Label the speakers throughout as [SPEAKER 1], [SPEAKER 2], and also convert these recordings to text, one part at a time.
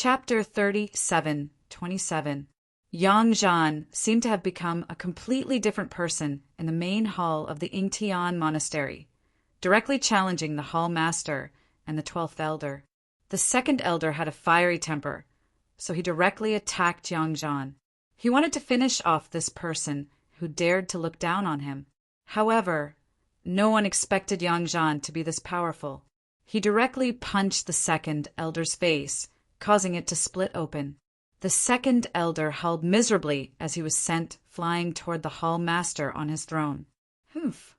[SPEAKER 1] Chapter 37:27. Yang Zhan seemed to have become a completely different person in the main hall of the Yingtian monastery, directly challenging the hall master and the 12th elder. The second elder had a fiery temper, so he directly attacked Yang Zhan. He wanted to finish off this person who dared to look down on him. However, no one expected Yang Zhan to be this powerful. He directly punched the second elder's face, causing it to split open. The second elder howled miserably as he was sent flying toward the hall master on his throne. Humph!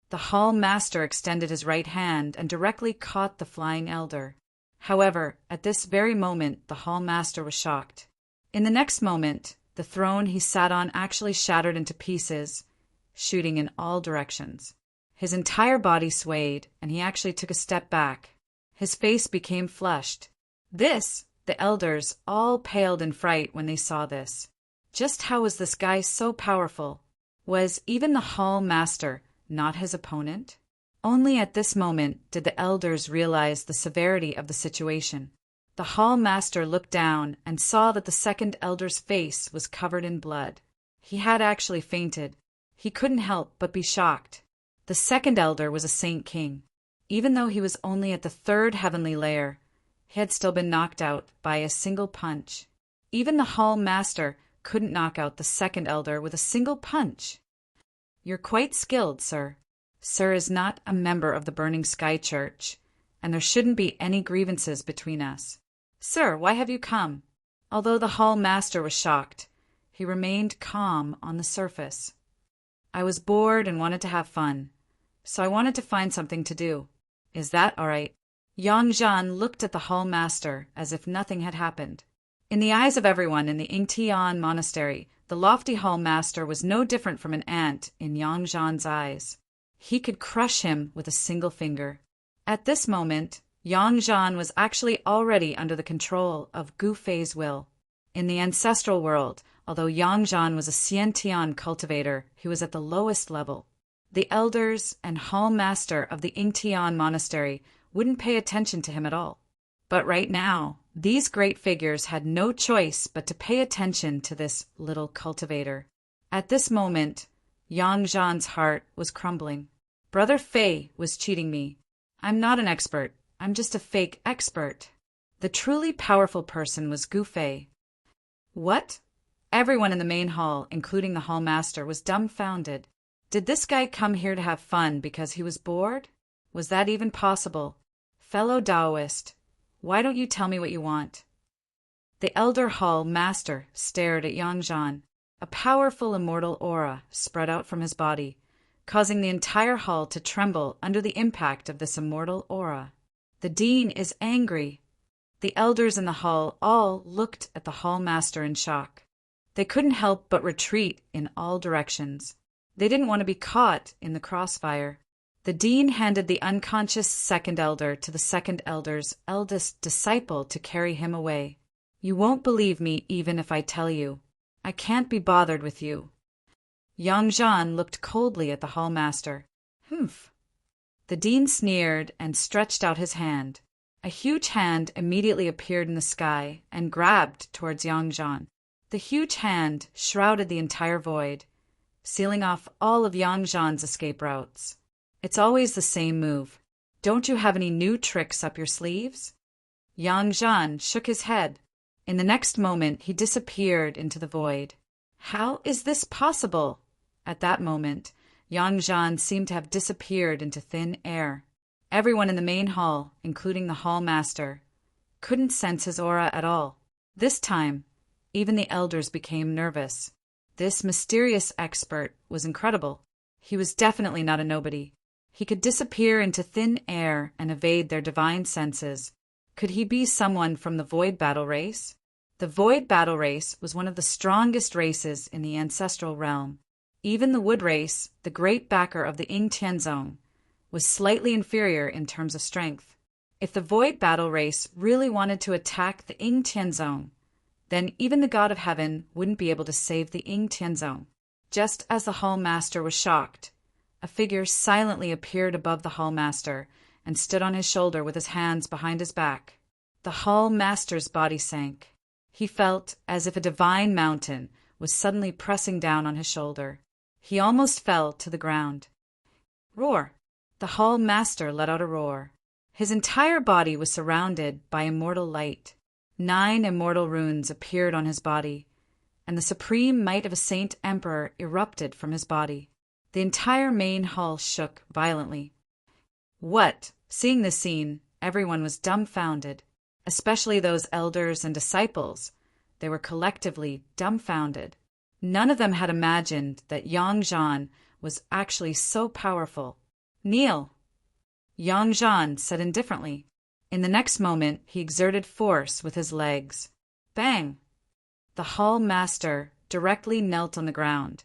[SPEAKER 1] The hall master extended his right hand and directly caught the flying elder. However, at this very moment, the hall master was shocked. In the next moment, the throne he sat on actually shattered into pieces, shooting in all directions. His entire body swayed, and he actually took a step back. His face became flushed. The elders all paled in fright when they saw this. Just how was this guy so powerful? Was even the hall master not his opponent? Only at this moment did the elders realize the severity of the situation. The hall master looked down and saw that the second elder's face was covered in blood. He had actually fainted. He couldn't help but be shocked. The second elder was a saint king. Even though he was only at the third heavenly layer, he had still been knocked out by a single punch. Even the hall master couldn't knock out the second elder with a single punch. "You're quite skilled, sir. Sir is not a member of the Burning Sky Church, and there shouldn't be any grievances between us. Sir, why have you come?" Although the hall master was shocked, he remained calm on the surface. "I was bored and wanted to have fun, so I wanted to find something to do. Is that all right?" Yang Zhan looked at the hall master as if nothing had happened. In the eyes of everyone in the Yingtian monastery, the lofty hall master was no different from an ant in Yang Zhan's eyes. He could crush him with a single finger. At this moment, Yang Zhan was actually already under the control of Gu Fei's will. In the ancestral world, although Yang Zhan was a Xiantian cultivator, he was at the lowest level. The elders and hall master of the Yingtian monastery wouldn't pay attention to him at all. But right now, these great figures had no choice but to pay attention to this little cultivator. At this moment, Yang Zhan's heart was crumbling. Brother Fei was cheating me. I'm not an expert. I'm just a fake expert. The truly powerful person was Gu Fei. What? Everyone in the main hall, including the hall master, was dumbfounded. Did this guy come here to have fun because he was bored? Was that even possible? Fellow Taoist, why don't you tell me what you want? The elder hall master stared at Yang Zhan. A powerful immortal aura spread out from his body, causing the entire hall to tremble under the impact of this immortal aura. The dean is angry. The elders in the hall all looked at the hall master in shock. They couldn't help but retreat in all directions. They didn't want to be caught in the crossfire. The dean handed the unconscious second elder to the second elder's eldest disciple to carry him away. "You won't believe me even if I tell you. I can't be bothered with you." Yang Zhan looked coldly at the hall master. "Humph." The dean sneered and stretched out his hand. A huge hand immediately appeared in the sky and grabbed towards Yang Zhan. The huge hand shrouded the entire void, sealing off all of Yang Zhan's escape routes. It's always the same move. Don't you have any new tricks up your sleeves? Yang Zhan shook his head. In the next moment, he disappeared into the void. How is this possible? At that moment, Yang Zhan seemed to have disappeared into thin air. Everyone in the main hall, including the hall master, couldn't sense his aura at all. This time, even the elders became nervous. This mysterious expert was incredible. He was definitely not a nobody. He could disappear into thin air and evade their divine senses. Could he be someone from the Void Battle Race? The Void Battle Race was one of the strongest races in the ancestral realm. Even the Wood Race, the great backer of the Yingtian Zone, was slightly inferior in terms of strength. If the Void Battle Race really wanted to attack the Yingtian Zone, then even the God of Heaven wouldn't be able to save the Yingtian Zone. Just as the Hall Master was shocked, a figure silently appeared above the Hall Master and stood on his shoulder with his hands behind his back. The Hall Master's body sank. He felt as if a divine mountain was suddenly pressing down on his shoulder. He almost fell to the ground. Roar! The Hall Master let out a roar. His entire body was surrounded by immortal light. 9 immortal runes appeared on his body, and the supreme might of a saint emperor erupted from his body. The entire main hall shook violently. What? Seeing this scene, everyone was dumbfounded, especially those elders and disciples. They were collectively dumbfounded. None of them had imagined that Yang Zhan was actually so powerful. Kneel! Yang Zhan said indifferently. In the next moment, he exerted force with his legs. Bang! The Hall Master directly knelt on the ground,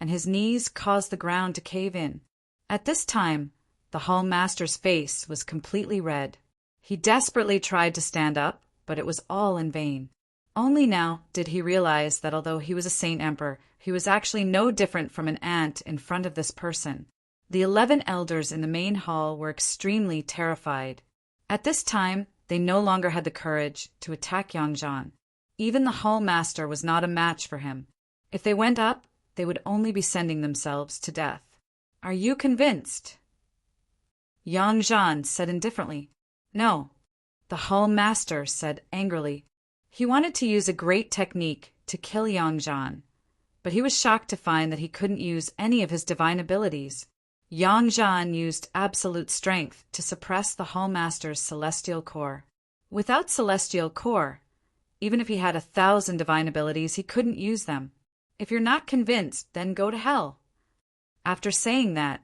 [SPEAKER 1] and his knees caused the ground to cave in. At this time, the Hall Master's face was completely red. He desperately tried to stand up, but it was all in vain. Only now did he realize that although he was a saint emperor, he was actually no different from an ant in front of this person. The 11 elders in the main hall were extremely terrified. At this time, they no longer had the courage to attack Yang Zhan. Even the Hall Master was not a match for him. If they went up, they would only be sending themselves to death. Are you convinced? Yang Zhan said indifferently. No. The Hall Master said angrily. He wanted to use a great technique to kill Yang Zhan, but he was shocked to find that he couldn't use any of his divine abilities. Yang Zhan used absolute strength to suppress the Hall Master's celestial core. Without celestial core, even if he had 1,000 divine abilities, he couldn't use them. If you're not convinced, then go to hell. After saying that,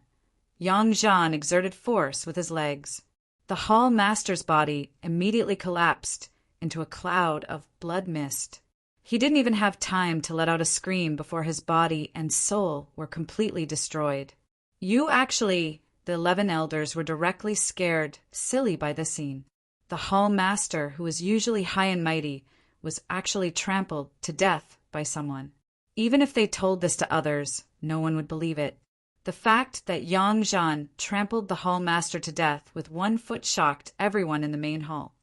[SPEAKER 1] Yang Zhan exerted force with his legs. The Hall Master's body immediately collapsed into a cloud of blood mist. He didn't even have time to let out a scream before his body and soul were completely destroyed. The 11 elders were directly scared, silly by this scene. The Hall Master, who was usually high and mighty, was actually trampled to death by someone. Even if they told this to others, no one would believe it. The fact that Yang Zhan trampled the Hall Master to death with 1 foot shocked everyone in the main hall.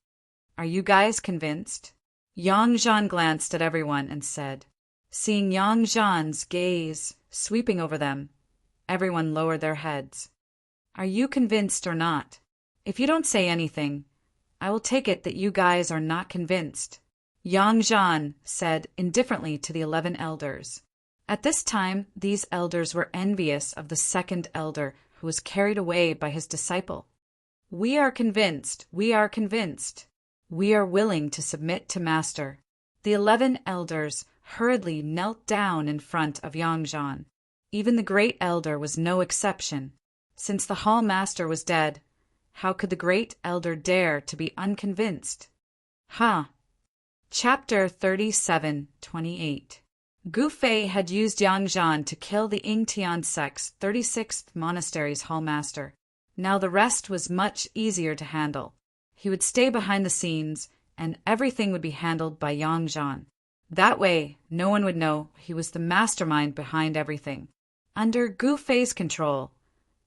[SPEAKER 1] Are you guys convinced? Yang Zhan glanced at everyone and said, seeing Yang Zhan's gaze sweeping over them, everyone lowered their heads. Are you convinced or not? If you don't say anything, I will take it that you guys are not convinced. Yang Zhan said indifferently to the 11 elders. At this time, these elders were envious of the second elder who was carried away by his disciple. We are convinced. We are convinced. We are willing to submit to Master. The 11 elders hurriedly knelt down in front of Yang Zhan. Even the great elder was no exception. Since the Hall Master was dead, how could the great elder dare to be unconvinced? Chapter 37:28. Gu Fei had used Yang Zhan to kill the Yingtian sect's 36th monastery's Hall Master. Now the rest was much easier to handle. He would stay behind the scenes, and everything would be handled by Yang Zhan. That way, no one would know he was the mastermind behind everything. Under Gu Fei's control,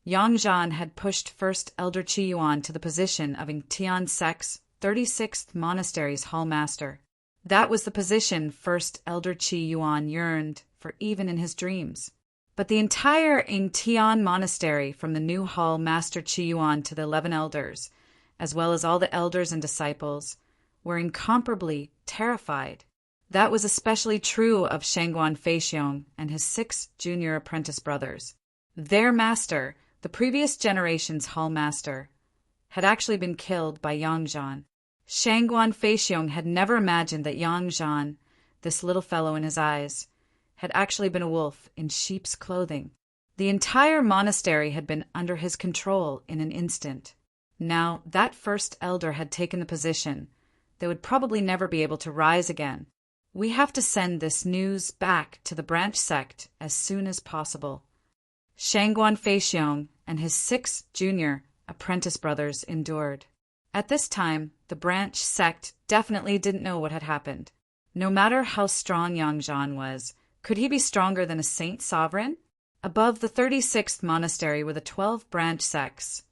[SPEAKER 1] Yang Zhan had pushed First Elder Qi Yuan to the position of Yingtian sect's 36th monastery's Hall Master. That was the position First Elder Qi Yuan yearned for even in his dreams. But the entire Yingtian monastery, from the new Hall Master Qi Yuan to the 11 elders, as well as all the elders and disciples, were incomparably terrified. That was especially true of Shangguan Feixiong and his 6 junior apprentice brothers. Their master, the previous generation's Hall Master, had actually been killed by Yang Zhan. Shangguan Feixiong had never imagined that Yang Zhan, this little fellow in his eyes, had actually been a wolf in sheep's clothing. The entire monastery had been under his control in an instant. Now that first elder had taken the position, they would probably never be able to rise again. We have to send this news back to the branch sect as soon as possible. Shangguan Feixiong and his 6 junior apprentice brothers endured. At this time, the branch sect definitely didn't know what had happened. No matter how strong Yang Zhan was, could he be stronger than a saint sovereign? Above the 36th monastery were the 12 branch sects,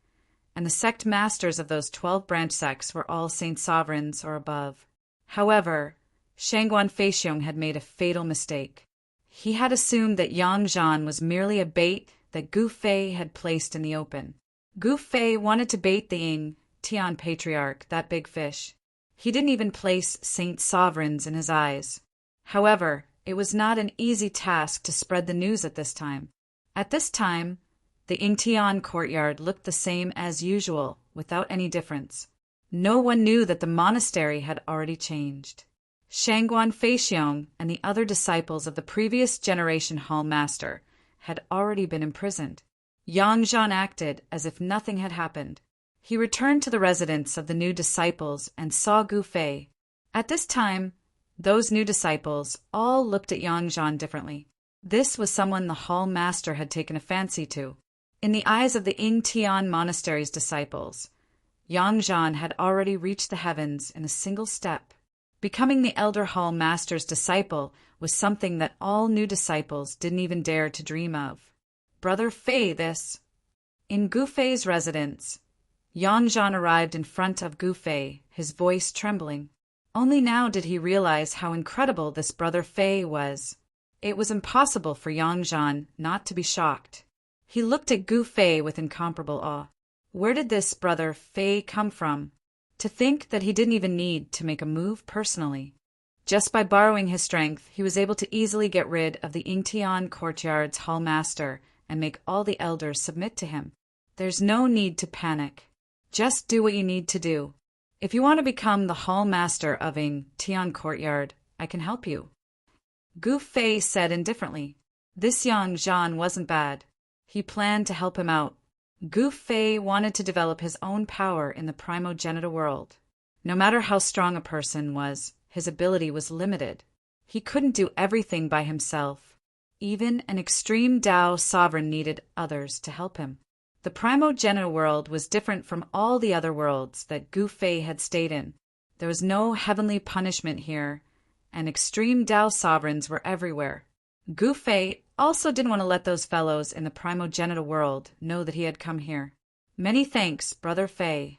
[SPEAKER 1] and the sect masters of those 12 branch sects were all saint sovereigns or above. However, Shangguan Feixiong had made a fatal mistake. He had assumed that Yang Zhan was merely a bait that Gu Fei had placed in the open. Gu Fei wanted to bait the Ying Tian patriarch, that big fish. He didn't even place saint sovereigns in his eyes. However, it was not an easy task to spread the news at this time. At this time, the Yingtian courtyard looked the same as usual, without any difference. No one knew that the monastery had already changed. Shangguan Feixiong and the other disciples of the previous generation hall master had already been imprisoned. Yang Zhan acted as if nothing had happened. He returned to the residence of the new disciples and saw Gu Fei. At this time, those new disciples all looked at Yang Zhan differently. This was someone the hall master had taken a fancy to. In the eyes of the Yingtian monastery's disciples, Yang Zhan had already reached the heavens in a single step. Becoming the elder hall master's disciple was something that all new disciples didn't even dare to dream of. Brother Fei, this. In Gu Fei's residence, Yang Zhan arrived in front of Gu Fei, his voice trembling. Only now did he realize how incredible this Brother Fei was. It was impossible for Yang Zhan not to be shocked. He looked at Gu Fei with incomparable awe. Where did this Brother Fei come from? To think that he didn't even need to make a move personally. Just by borrowing his strength, he was able to easily get rid of the Yingtian courtyard's hall master and make all the elders submit to him. There's no need to panic. Just do what you need to do. If you want to become the hall master of Yingtian courtyard, I can help you. Gu Fei said indifferently. This Yang Zhan wasn't bad. He planned to help him out. Gu Fei wanted to develop his own power in the primogenital world. No matter how strong a person was, his ability was limited. He couldn't do everything by himself. Even an extreme Dao sovereign needed others to help him. The primogenital world was different from all the other worlds that Gu Fei had stayed in. There was no heavenly punishment here, and extreme Dao sovereigns were everywhere. Gu Fei also didn't want to let those fellows in the primogenital world know that he had come here. Many thanks, Brother Fei.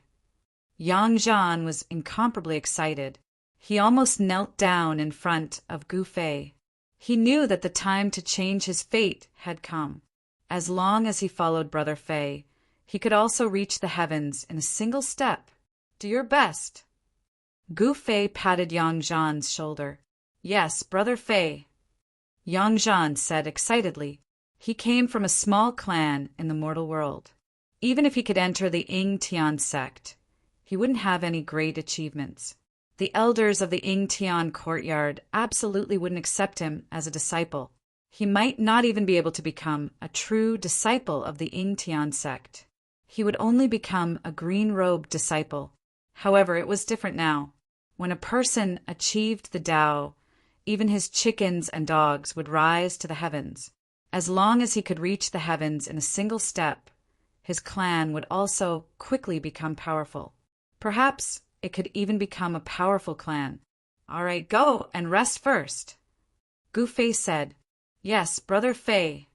[SPEAKER 1] Yang Zhan was incomparably excited. He almost knelt down in front of Gu Fei. He knew that the time to change his fate had come. As long as he followed Brother Fei, he could also reach the heavens in a single step. Do your best. Gu Fei patted Yang Zhan's shoulder. Yes, Brother Fei. Yang Zhan said excitedly. He came from a small clan in the mortal world. Even if he could enter the Yingtian sect, he wouldn't have any great achievements. The elders of the Yingtian courtyard absolutely wouldn't accept him as a disciple. He might not even be able to become a true disciple of the Yingtian sect. He would only become a green-robed disciple. However, it was different now. When a person achieved the Tao, even his chickens and dogs would rise to the heavens. As long as he could reach the heavens in a single step, his clan would also quickly become powerful. Perhaps it could even become a powerful clan. All right, go and rest first. Gu Fei said. Yes, Brother Fei.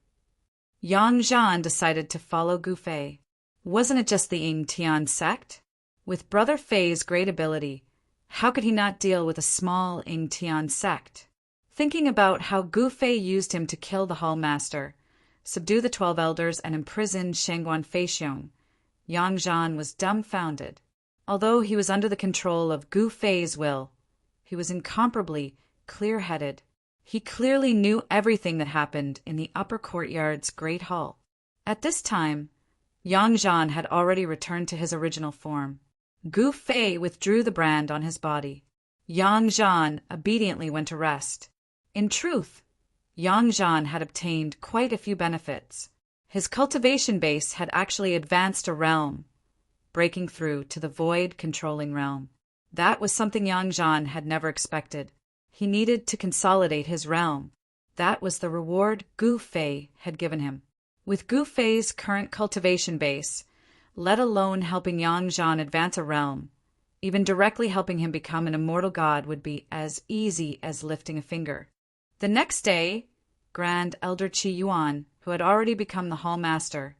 [SPEAKER 1] Yang Zhan decided to follow Gu Fei. Wasn't it just the Yingtian sect? With Brother Fei's great ability, how could he not deal with a small Yingtian sect? Thinking about how Gu Fei used him to kill the hall master, subdue the 12 elders, and imprison Shangguan Feixiong, Yang Zhan was dumbfounded. Although he was under the control of Gu Fei's will, he was incomparably clear-headed. He clearly knew everything that happened in the upper courtyard's great hall. At this time, Yang Zhan had already returned to his original form. Gu Fei withdrew the brand on his body. Yang Zhan obediently went to rest. In truth, Yang Zhan had obtained quite a few benefits. His cultivation base had actually advanced a realm, breaking through to the void-controlling realm. That was something Yang Zhan had never expected. He needed to consolidate his realm. That was the reward Gu Fei had given him. With Gu Fei's current cultivation base, let alone helping Yang Zhan advance a realm, even directly helping him become an immortal god would be as easy as lifting a finger. The next day, Grand Elder Qi Yuan, who had already become the hall master,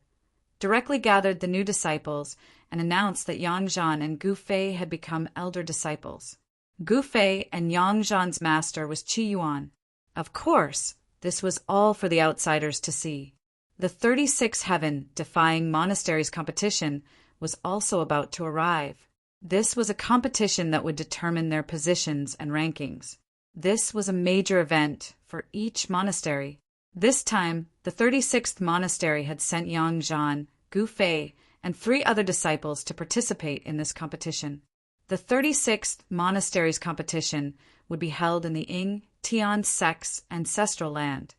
[SPEAKER 1] directly gathered the new disciples and announced that Yang Zhan and Gu Fei had become elder disciples. Gu Fei and Yang Zhan's master was Qi Yuan. Of course, this was all for the outsiders to see. The 36 heaven-defying monasteries competition was also about to arrive. This was a competition that would determine their positions and rankings. This was a major event for each monastery. This time, the 36th monastery had sent Yang Zhan, Gu Fei, and 3 other disciples to participate in this competition. The 36th monastery's competition would be held in the Ying Tian sect's ancestral land.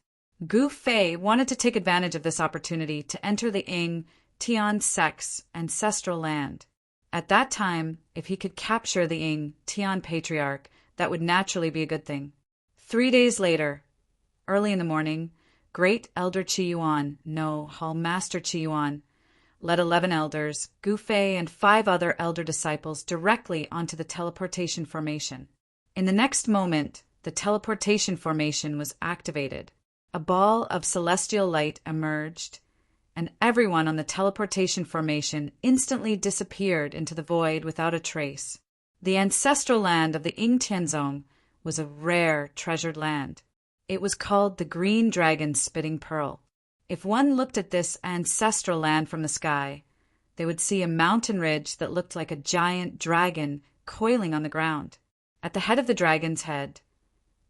[SPEAKER 1] Gu Fei wanted to take advantage of this opportunity to enter the Ying Tian sect's ancestral land. At that time, if he could capture the Ying Tian patriarch, that would naturally be a good thing. 3 days later, early in the morning, Great Elder Qi Yuan, no, Hall Master Qi Yuan, led 11 elders, Gu Fei and 5 other elder disciples directly onto the teleportation formation. In the next moment, the teleportation formation was activated. A ball of celestial light emerged, and everyone on the teleportation formation instantly disappeared into the void without a trace. The ancestral land of the Ying Tianzong was a rare, treasured land. It was called the Green Dragon's Spitting Pearl. If one looked at this ancestral land from the sky, they would see a mountain ridge that looked like a giant dragon coiling on the ground. At the head of the dragon's head,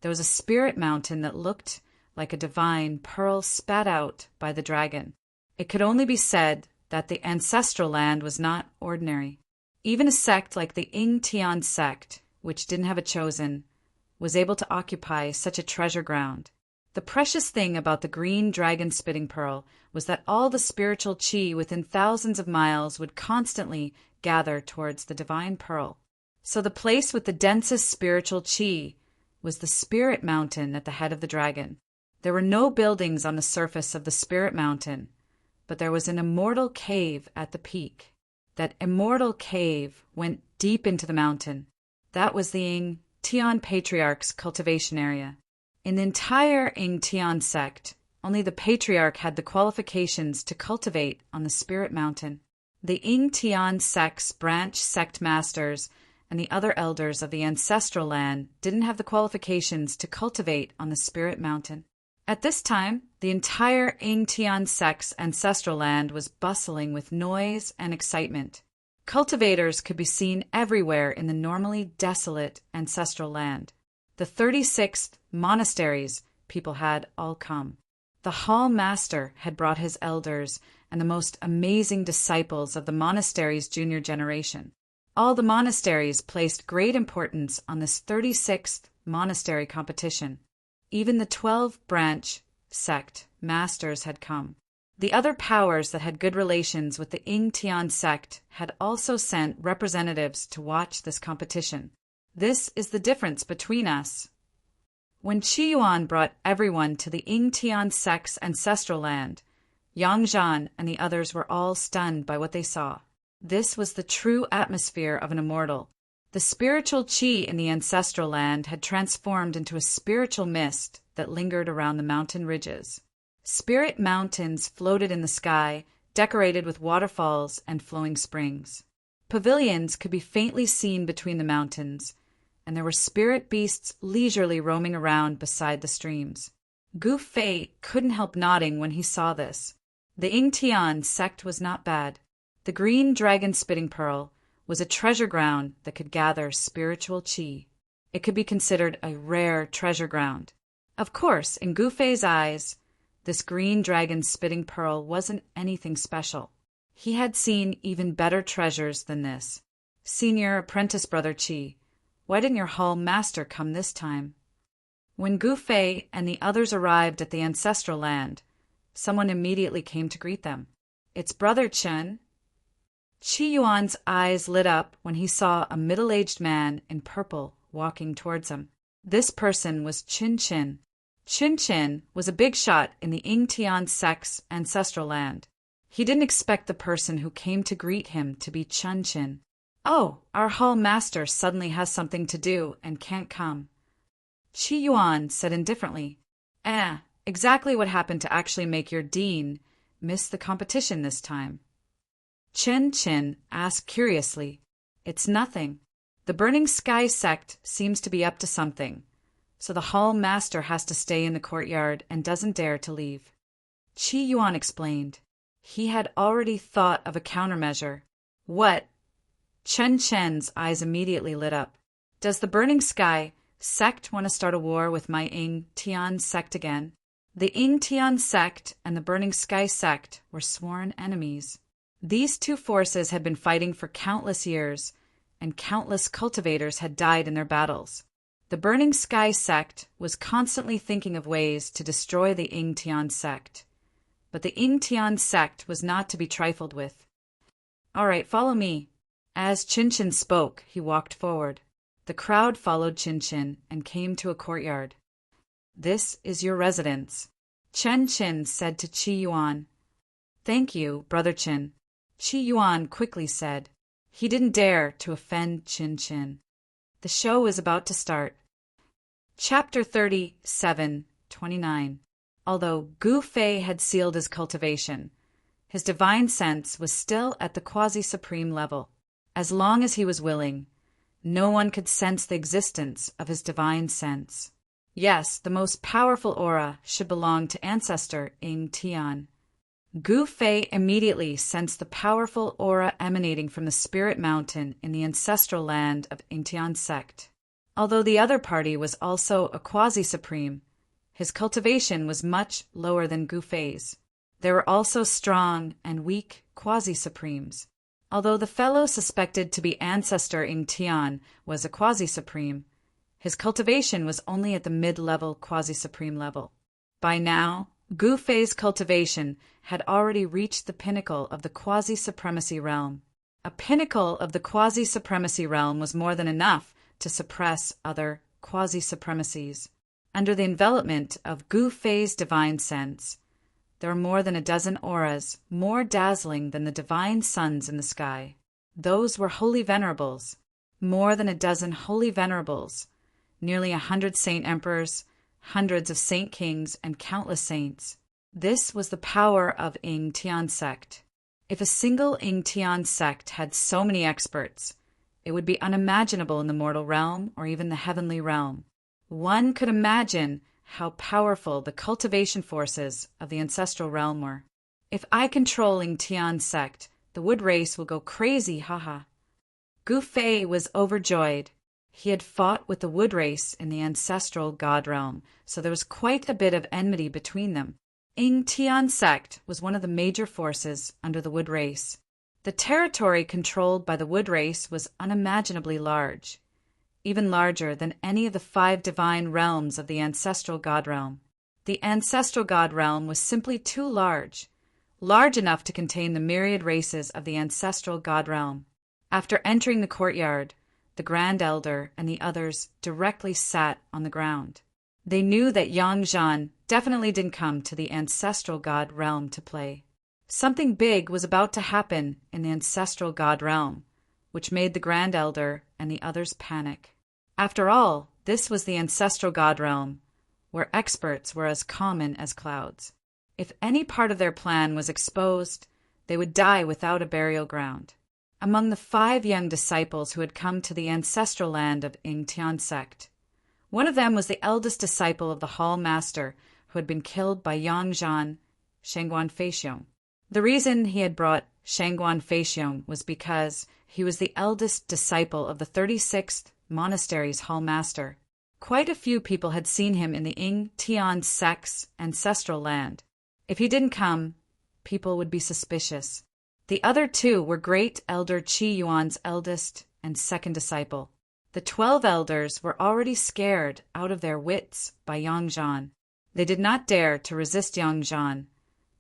[SPEAKER 1] there was a spirit mountain that looked like a divine pearl spat out by the dragon. It could only be said that the ancestral land was not ordinary. Even a sect like the Ying Tian sect, which didn't have a chosen, was able to occupy such a treasure ground. The precious thing about the Green Dragon Spitting Pearl was that all the spiritual qi within thousands of miles would constantly gather towards the divine pearl. So the place with the densest spiritual qi was the Spirit Mountain at the head of the dragon. There were no buildings on the surface of the Spirit Mountain, but there was an immortal cave at the peak. That immortal cave went deep into the mountain. That was the Ying Tian Patriarch's cultivation area. In the entire Ying Tian sect, only the Patriarch had the qualifications to cultivate on the Spirit Mountain. The Ying Tian sect's branch sect masters and the other elders of the ancestral land didn't have the qualifications to cultivate on the Spirit Mountain. At this time, the entire Ying Tian sect's ancestral land was bustling with noise and excitement. Cultivators could be seen everywhere in the normally desolate ancestral land. The 36th monasteries people had all come. The Hall Master had brought his elders and the most amazing disciples of the monastery's junior generation. All the monasteries placed great importance on this 36th monastery competition. Even the 12-branch sect masters had come. The other powers that had good relations with the Ying Tian sect had also sent representatives to watch this competition. This is the difference between us. When Qi Yuan brought everyone to the Ying Tian sect's ancestral land, Yang Zhan and the others were all stunned by what they saw. This was the true atmosphere of an immortal. The spiritual qi in the ancestral land had transformed into a spiritual mist that lingered around the mountain ridges. Spirit mountains floated in the sky, decorated with waterfalls and flowing springs. Pavilions could be faintly seen between the mountains, and there were spirit beasts leisurely roaming around beside the streams. Gu Fei couldn't help nodding when he saw this. The Ying Tian sect was not bad. The Green Dragon Spitting Pearl was a treasure ground that could gather spiritual qi. It could be considered a rare treasure ground. Of course, in Gu Fei's eyes, this Green Dragon Spitting Pearl wasn't anything special. He had seen even better treasures than this. Senior Apprentice Brother Qi, why didn't your Hall Master come this time? When Gu Fei and the others arrived at the ancestral land, someone immediately came to greet them. It's Brother Chen. Qi Yuan's eyes lit up when he saw a middle-aged man in purple walking towards him. This person was Qin Qin. Qin Qin was a big shot in the Ying Tian sect's ancestral land. He didn't expect the person who came to greet him to be Chun Qin. Oh, our Hall Master suddenly has something to do and can't come. Qi Yuan said indifferently, exactly what happened to actually make your dean miss the competition this time? Chen Qin asked curiously. It's nothing. The Burning Sky sect seems to be up to something, so the hall master has to stay in the courtyard and doesn't dare to leave. Qi Yuan explained. He had already thought of a countermeasure. What? Chen Chen's eyes immediately lit up. Does the Burning Sky sect want to start a war with my Ying Tian sect again? The Ying Tian sect and the Burning Sky sect were sworn enemies. These two forces had been fighting for countless years, and countless cultivators had died in their battles. The Burning Sky sect was constantly thinking of ways to destroy the Ying Tian sect. But the Ying Tian sect was not to be trifled with. All right, follow me. As Qin Qin spoke, he walked forward. The crowd followed Qin Qin and came to a courtyard. This is your residence, Chen Qin said to Qi Yuan. Thank you, Brother Qin, Qi Yuan quickly said. He didn't dare to offend Qin Qin. The show is about to start. Chapter 37:29. Although Gu Fei had sealed his cultivation, his divine sense was still at the quasi-supreme level. As long as he was willing, no one could sense the existence of his divine sense. Yes, the most powerful aura should belong to ancestor Ying Tian. Gu Fei immediately sensed the powerful aura emanating from the spirit mountain in the ancestral land of Ying Tian sect. Although the other party was also a quasi-supreme, his cultivation was much lower than Gu Fei's. There were also strong and weak quasi-supremes. Although the fellow suspected to be ancestor Ying Tian was a quasi-supreme, his cultivation was only at the mid-level quasi-supreme level. By now, Gu Fei's cultivation had already reached the pinnacle of the quasi-supremacy realm. A pinnacle of the quasi-supremacy realm was more than enough to suppress other quasi-supremacies. Under the envelopment of Gu Fei's divine sense, there were more than a dozen auras more dazzling than the divine suns in the sky. Those were holy venerables, more than a dozen holy venerables, nearly 100 saint emperors, hundreds of saint kings, and countless saints. This was the power of Ying Tian sect. If a single Ying Tian sect had so many experts, it would be unimaginable in the mortal realm or even the heavenly realm. One could imagine how powerful the cultivation forces of the ancestral realm were. If I control Ying Tian sect, the wood race will go crazy, haha. Gu Fei was overjoyed. He had fought with the wood race in the ancestral god realm, so there was quite a bit of enmity between them. Ying Tian sect was one of the major forces under the wood race. The territory controlled by the wood race was unimaginably large, even larger than any of the 5 divine realms of the ancestral god realm. The ancestral god realm was simply too large enough to contain the myriad races of the ancestral god realm. After entering the courtyard, the Grand Elder and the others directly sat on the ground. They knew that Yang Zhan definitely didn't come to the ancestral god realm to play. Something big was about to happen in the ancestral god realm, which made the Grand Elder and the others panic. After all, this was the ancestral god realm, where experts were as common as clouds. If any part of their plan was exposed, they would die without a burial ground. Among the 5 young disciples who had come to the ancestral land of Ying Tian sect, one of them was the eldest disciple of the hall master who had been killed by Yang Zhan, Shangguan Feixiong. The reason he had brought Shangguan Feixiong was because he was the eldest disciple of the 36th monastery's hall master. Quite a few people had seen him in the Ying Tian sect's ancestral land. If he didn't come, people would be suspicious. The other 2 were Great Elder Qi Yuan's eldest and second disciple. The 12 elders were already scared out of their wits by Yang Zhan. They did not dare to resist Yang Zhan,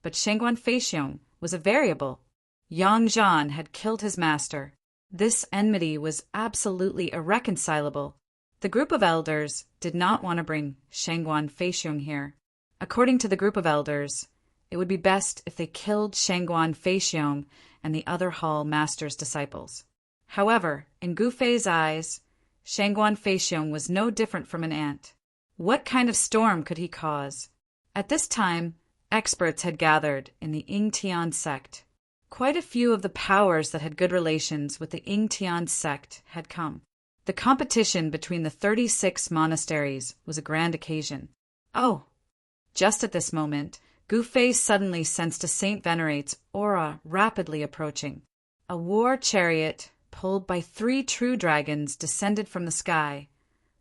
[SPEAKER 1] but Shangguan Feixiong was a variable. Yang Zhan had killed his master. This enmity was absolutely irreconcilable. The group of elders did not want to bring Shangguan Feixiong here. According to the group of elders, it would be best if they killed Shangguan Feixiong and the other hall master's disciples. However, in Gu Fei's eyes, Shangguan Feixiong was no different from an ant. What kind of storm could he cause? At this time, experts had gathered in the Ying-Tian sect. Quite a few of the powers that had good relations with the Ying-Tian sect had come. The competition between the 36 monasteries was a grand occasion. Oh! Just at this moment, Gu Fei suddenly sensed a Saint Venerate's aura rapidly approaching. A war chariot, pulled by 3 true dragons, descended from the sky,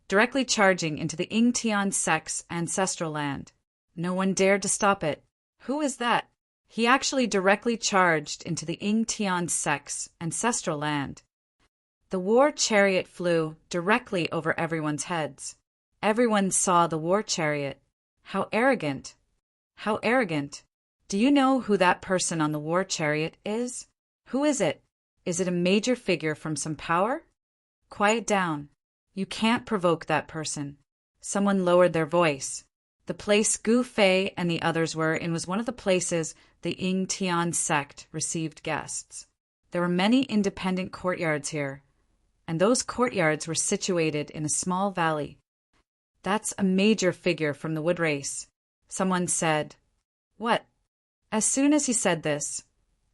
[SPEAKER 1] directly charging into the Ying-Tian sect's ancestral land. No one dared to stop it. Who is that? He actually directly charged into the Ying-Tian sect's ancestral land. The war chariot flew directly over everyone's heads. Everyone saw the war chariot. How arrogant! How arrogant! Do you know who that person on the war chariot is? Who is it? Is it a major figure from some power? Quiet down. You can't provoke that person. Someone lowered their voice. The place Gu Fei and the others were in was one of the places the Ying-Tian sect received guests. There were many independent courtyards here, and those courtyards were situated in a small valley. That's a major figure from the wood race. Someone said. What? As soon as he said this,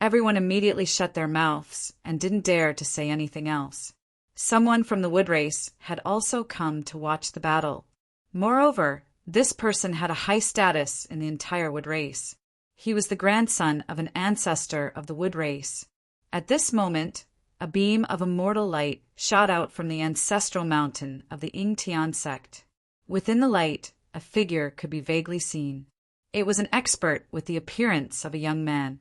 [SPEAKER 1] everyone immediately shut their mouths and didn't dare to say anything else. Someone from the wood race had also come to watch the battle. Moreover, this person had a high status in the entire wood race. He was the grandson of an ancestor of the wood race. At this moment, a beam of immortal light shot out from the ancestral mountain of the Ying-Tian sect. Within the light, a figure could be vaguely seen. It was an expert with the appearance of a young man.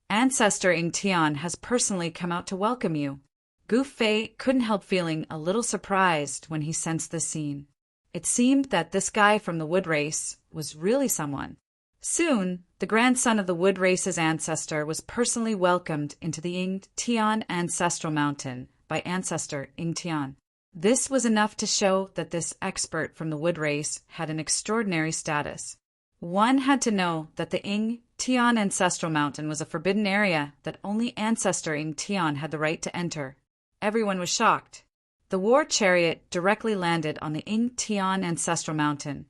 [SPEAKER 1] Ancestor Ying-Tian has personally come out to welcome you. Gu Fei couldn't help feeling a little surprised when he sensed this scene. It seemed that this guy from the wood race was really someone. Soon, the grandson of the wood race's ancestor was personally welcomed into the Ying-Tian ancestral mountain by ancestor Ying-Tian. This was enough to show that this expert from the wood race had an extraordinary status. One had to know that the Ying-Tian ancestral mountain was a forbidden area that only ancestor Ying-Tian had the right to enter. Everyone was shocked. The war chariot directly landed on the Ying-Tian ancestral mountain,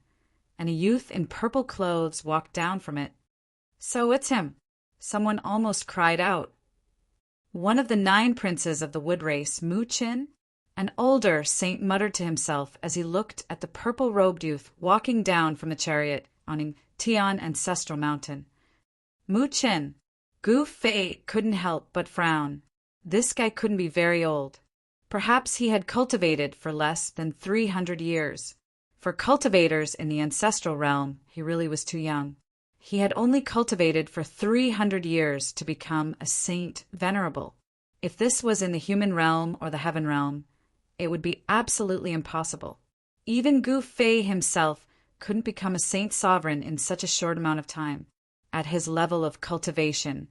[SPEAKER 1] and a youth in purple clothes walked down from it. So it's him. Someone almost cried out. One of the 9 princes of the wood race, Mu Qin, an older saint, muttered to himself as he looked at the purple-robed youth walking down from the chariot on Ying-Tian ancestral mountain. Mu Qin. Gu Fei couldn't help but frown. This guy couldn't be very old. Perhaps he had cultivated for less than 300 years. For cultivators in the ancestral realm, he really was too young. He had only cultivated for 300 years to become a Saint Venerable. If this was in the human realm or the heaven realm, it would be absolutely impossible. Even Gu Fei himself couldn't become a Saint Sovereign in such a short amount of time. At his level of cultivation,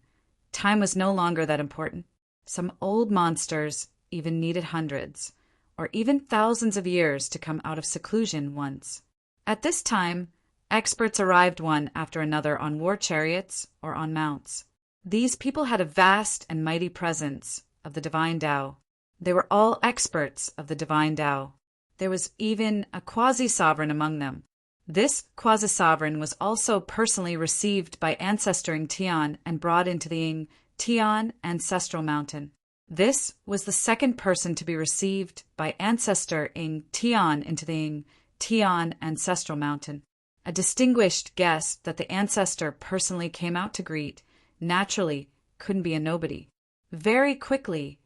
[SPEAKER 1] time was no longer that important. Some old monsters even needed hundreds, or even thousands of years to come out of seclusion once. At this time, experts arrived one after another on war chariots or on mounts. These people had a vast and mighty presence of the divine Tao. They were all experts of the divine Tao. There was even a quasi-sovereign among them. This quasi-sovereign was also personally received by ancestor Ying-Tian and brought into the Ying-Tian ancestral mountain. This was the second person to be received by ancestor Ying-Tian into the Ying-Tian ancestral mountain. A distinguished guest that the ancestor personally came out to greet naturally couldn't be a nobody. Very quickly,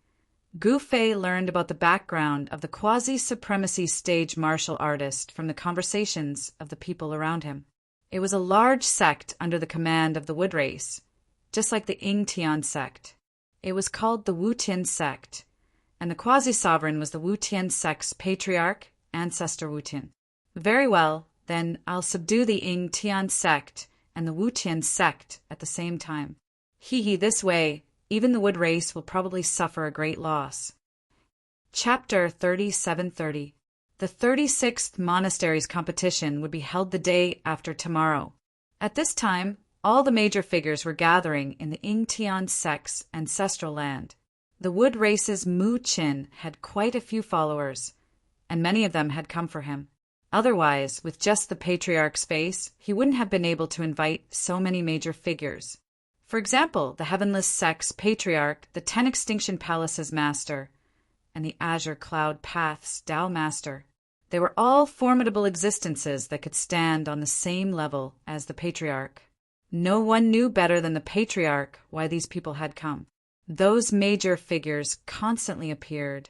[SPEAKER 1] Gu Fei learned about the background of the quasi-supremacy stage martial artist from the conversations of the people around him. It was a large sect under the command of the wood race, just like the Ying-Tian sect. It was called the Wu-Tian sect, and the quasi-sovereign was the Wu-Tian sect's patriarch, ancestor Wu-Tian. Very well, then I'll subdue the Ying-Tian sect and the Wu-Tian sect at the same time. This way, even the wood race will probably suffer a great loss. Chapter 3730. The 36th monastery's competition would be held the day after tomorrow. At this time, all the major figures were gathering in the Ying-Tian sect's ancestral land. The wood race's Mu Qin had quite a few followers, and many of them had come for him. Otherwise, with just the patriarch's face, he wouldn't have been able to invite so many major figures. For example, the Heavenless Sex Patriarch, the 10 Extinction Palaces Master, and the Azure Cloud Path's Tao Master. They were all formidable existences that could stand on the same level as the Patriarch. No one knew better than the Patriarch why these people had come. Those major figures constantly appeared,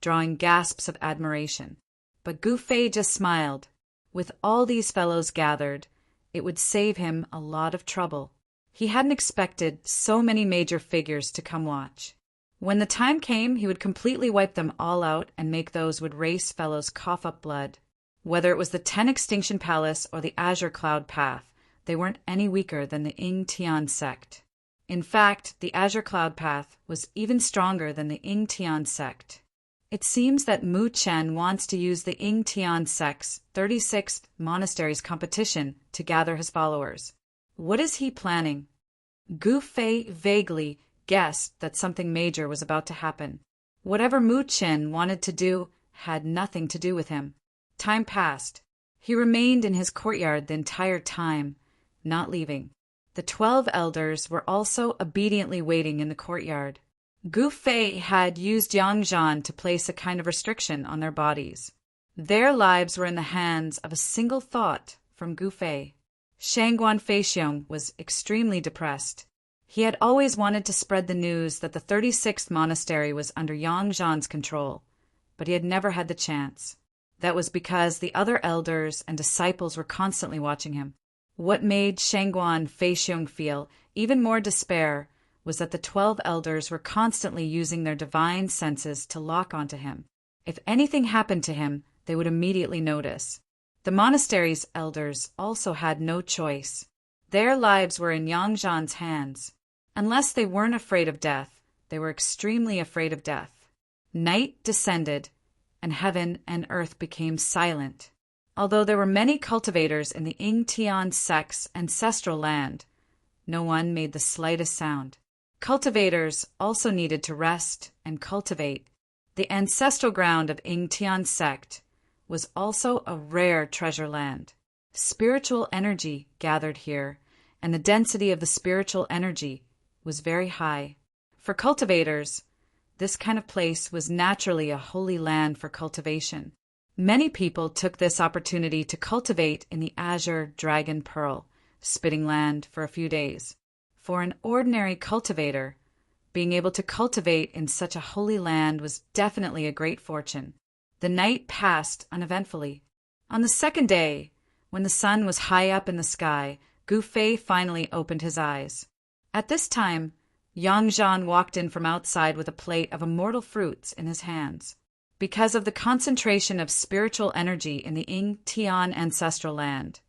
[SPEAKER 1] drawing gasps of admiration. But Gu Fei just smiled. With all these fellows gathered, it would save him a lot of trouble. He hadn't expected so many major figures to come watch. When the time came, he would completely wipe them all out and make those would race fellows cough up blood. Whether it was the 10 Extinction Palace or the Azure Cloud Path, they weren't any weaker than the Ying Tian sect. In fact, the Azure Cloud Path was even stronger than the Ying Tian sect. It seems that Mu Chen wants to use the Ying Tian sect's 36th monastery's competition to gather his followers. What is he planning? Gu Fei vaguely guessed that something major was about to happen. Whatever Mu Chen wanted to do had nothing to do with him. Time passed. He remained in his courtyard the entire time, not leaving. The 12 elders were also obediently waiting in the courtyard. Gu Fei had used Yang Zhan to place a kind of restriction on their bodies. Their lives were in the hands of a single thought from Gu Fei. Shangguan Feixiong was extremely depressed. He had always wanted to spread the news that the 36th monastery was under Yang Zhan's control, but he had never had the chance. That was because the other elders and disciples were constantly watching him. What made Shangguan Feixiong feel even more despair was that the 12 elders were constantly using their divine senses to lock onto him. If anything happened to him, they would immediately notice. The monastery's elders also had no choice. Their lives were in Yang Zhan's hands. Unless they weren't afraid of death, they were extremely afraid of death. Night descended, and heaven and earth became silent. Although there were many cultivators in the Ying Tian sect's ancestral land, no one made the slightest sound. Cultivators also needed to rest and cultivate. The ancestral ground of Ying Tian sect was also a rare treasure land. Spiritual energy gathered here, and the density of the spiritual energy was very high. For cultivators, this kind of place was naturally a holy land for cultivation. Many people took this opportunity to cultivate in the Azure Dragon Pearl, spitting land for a few days. For an ordinary cultivator, being able to cultivate in such a holy land was definitely a great fortune. The night passed uneventfully. On the second day, when the sun was high up in the sky, Gu Fei finally opened his eyes. At this time, Yang Zhan walked in from outside with a plate of immortal fruits in his hands. Because of the concentration of spiritual energy in the Ying Tian ancestral land,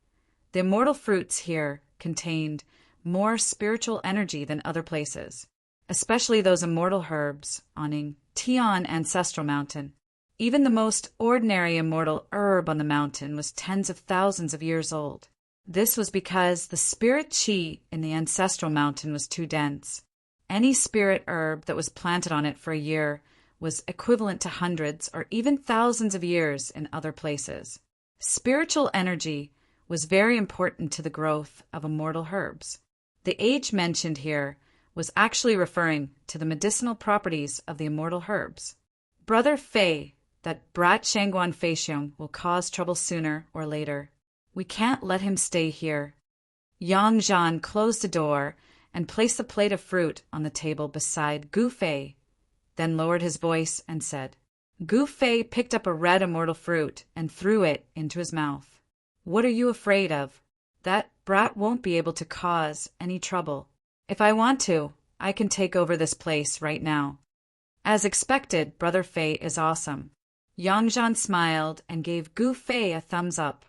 [SPEAKER 1] the immortal fruits here contained more spiritual energy than other places, especially those immortal herbs on Ying Tian ancestral mountain. Even the most ordinary immortal herb on the mountain was tens of thousands of years old. This was because the spirit qi in the ancestral mountain was too dense. Any spirit herb that was planted on it for a year was equivalent to hundreds or even thousands of years in other places. Spiritual energy was very important to the growth of immortal herbs. The age mentioned here was actually referring to the medicinal properties of the immortal herbs. Brother Fei, that brat Shangguan Feixiong will cause trouble sooner or later. We can't let him stay here. Yang Zhan closed the door and placed a plate of fruit on the table beside Gu Fei, then lowered his voice and said. Gu Fei picked up a red immortal fruit and threw it into his mouth. What are you afraid of? That brat won't be able to cause any trouble. If I want to, I can take over this place right now. As expected, Brother Fei is awesome. Yang Zhan smiled and gave Gu Fei a thumbs up.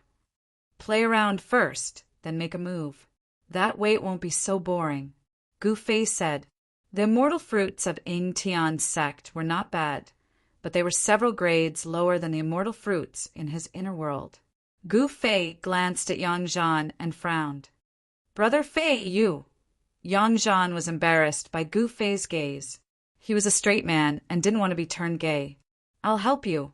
[SPEAKER 1] Play around first, then make a move. That way it won't be so boring. Gu Fei said. The immortal fruits of Ying Tian's sect were not bad, but they were several grades lower than the immortal fruits in his inner world. Gu Fei glanced at Yang Zhan and frowned. Brother Fei, you! Yang Zhan was embarrassed by Gu Fei's gaze. He was a straight man and didn't want to be turned gay. I'll help you.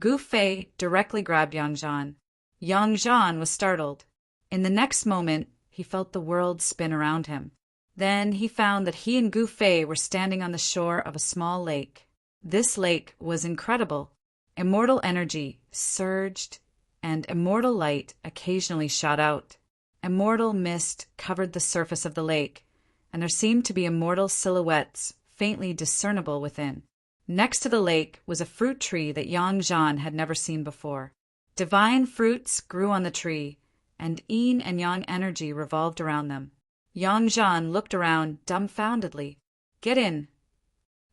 [SPEAKER 1] Gu Fei directly grabbed Yang Zhan. Yang Zhan was startled. In the next moment, he felt the world spin around him. Then he found that he and Gu Fei were standing on the shore of a small lake. This lake was incredible. Immortal energy surged, and immortal light occasionally shot out. Immortal mist covered the surface of the lake, and there seemed to be immortal silhouettes faintly discernible within. Next to the lake was a fruit tree that Yang Zhan had never seen before. Divine fruits grew on the tree, and yin and yang energy revolved around them. Yang Zhan looked around dumbfoundedly. "Get in."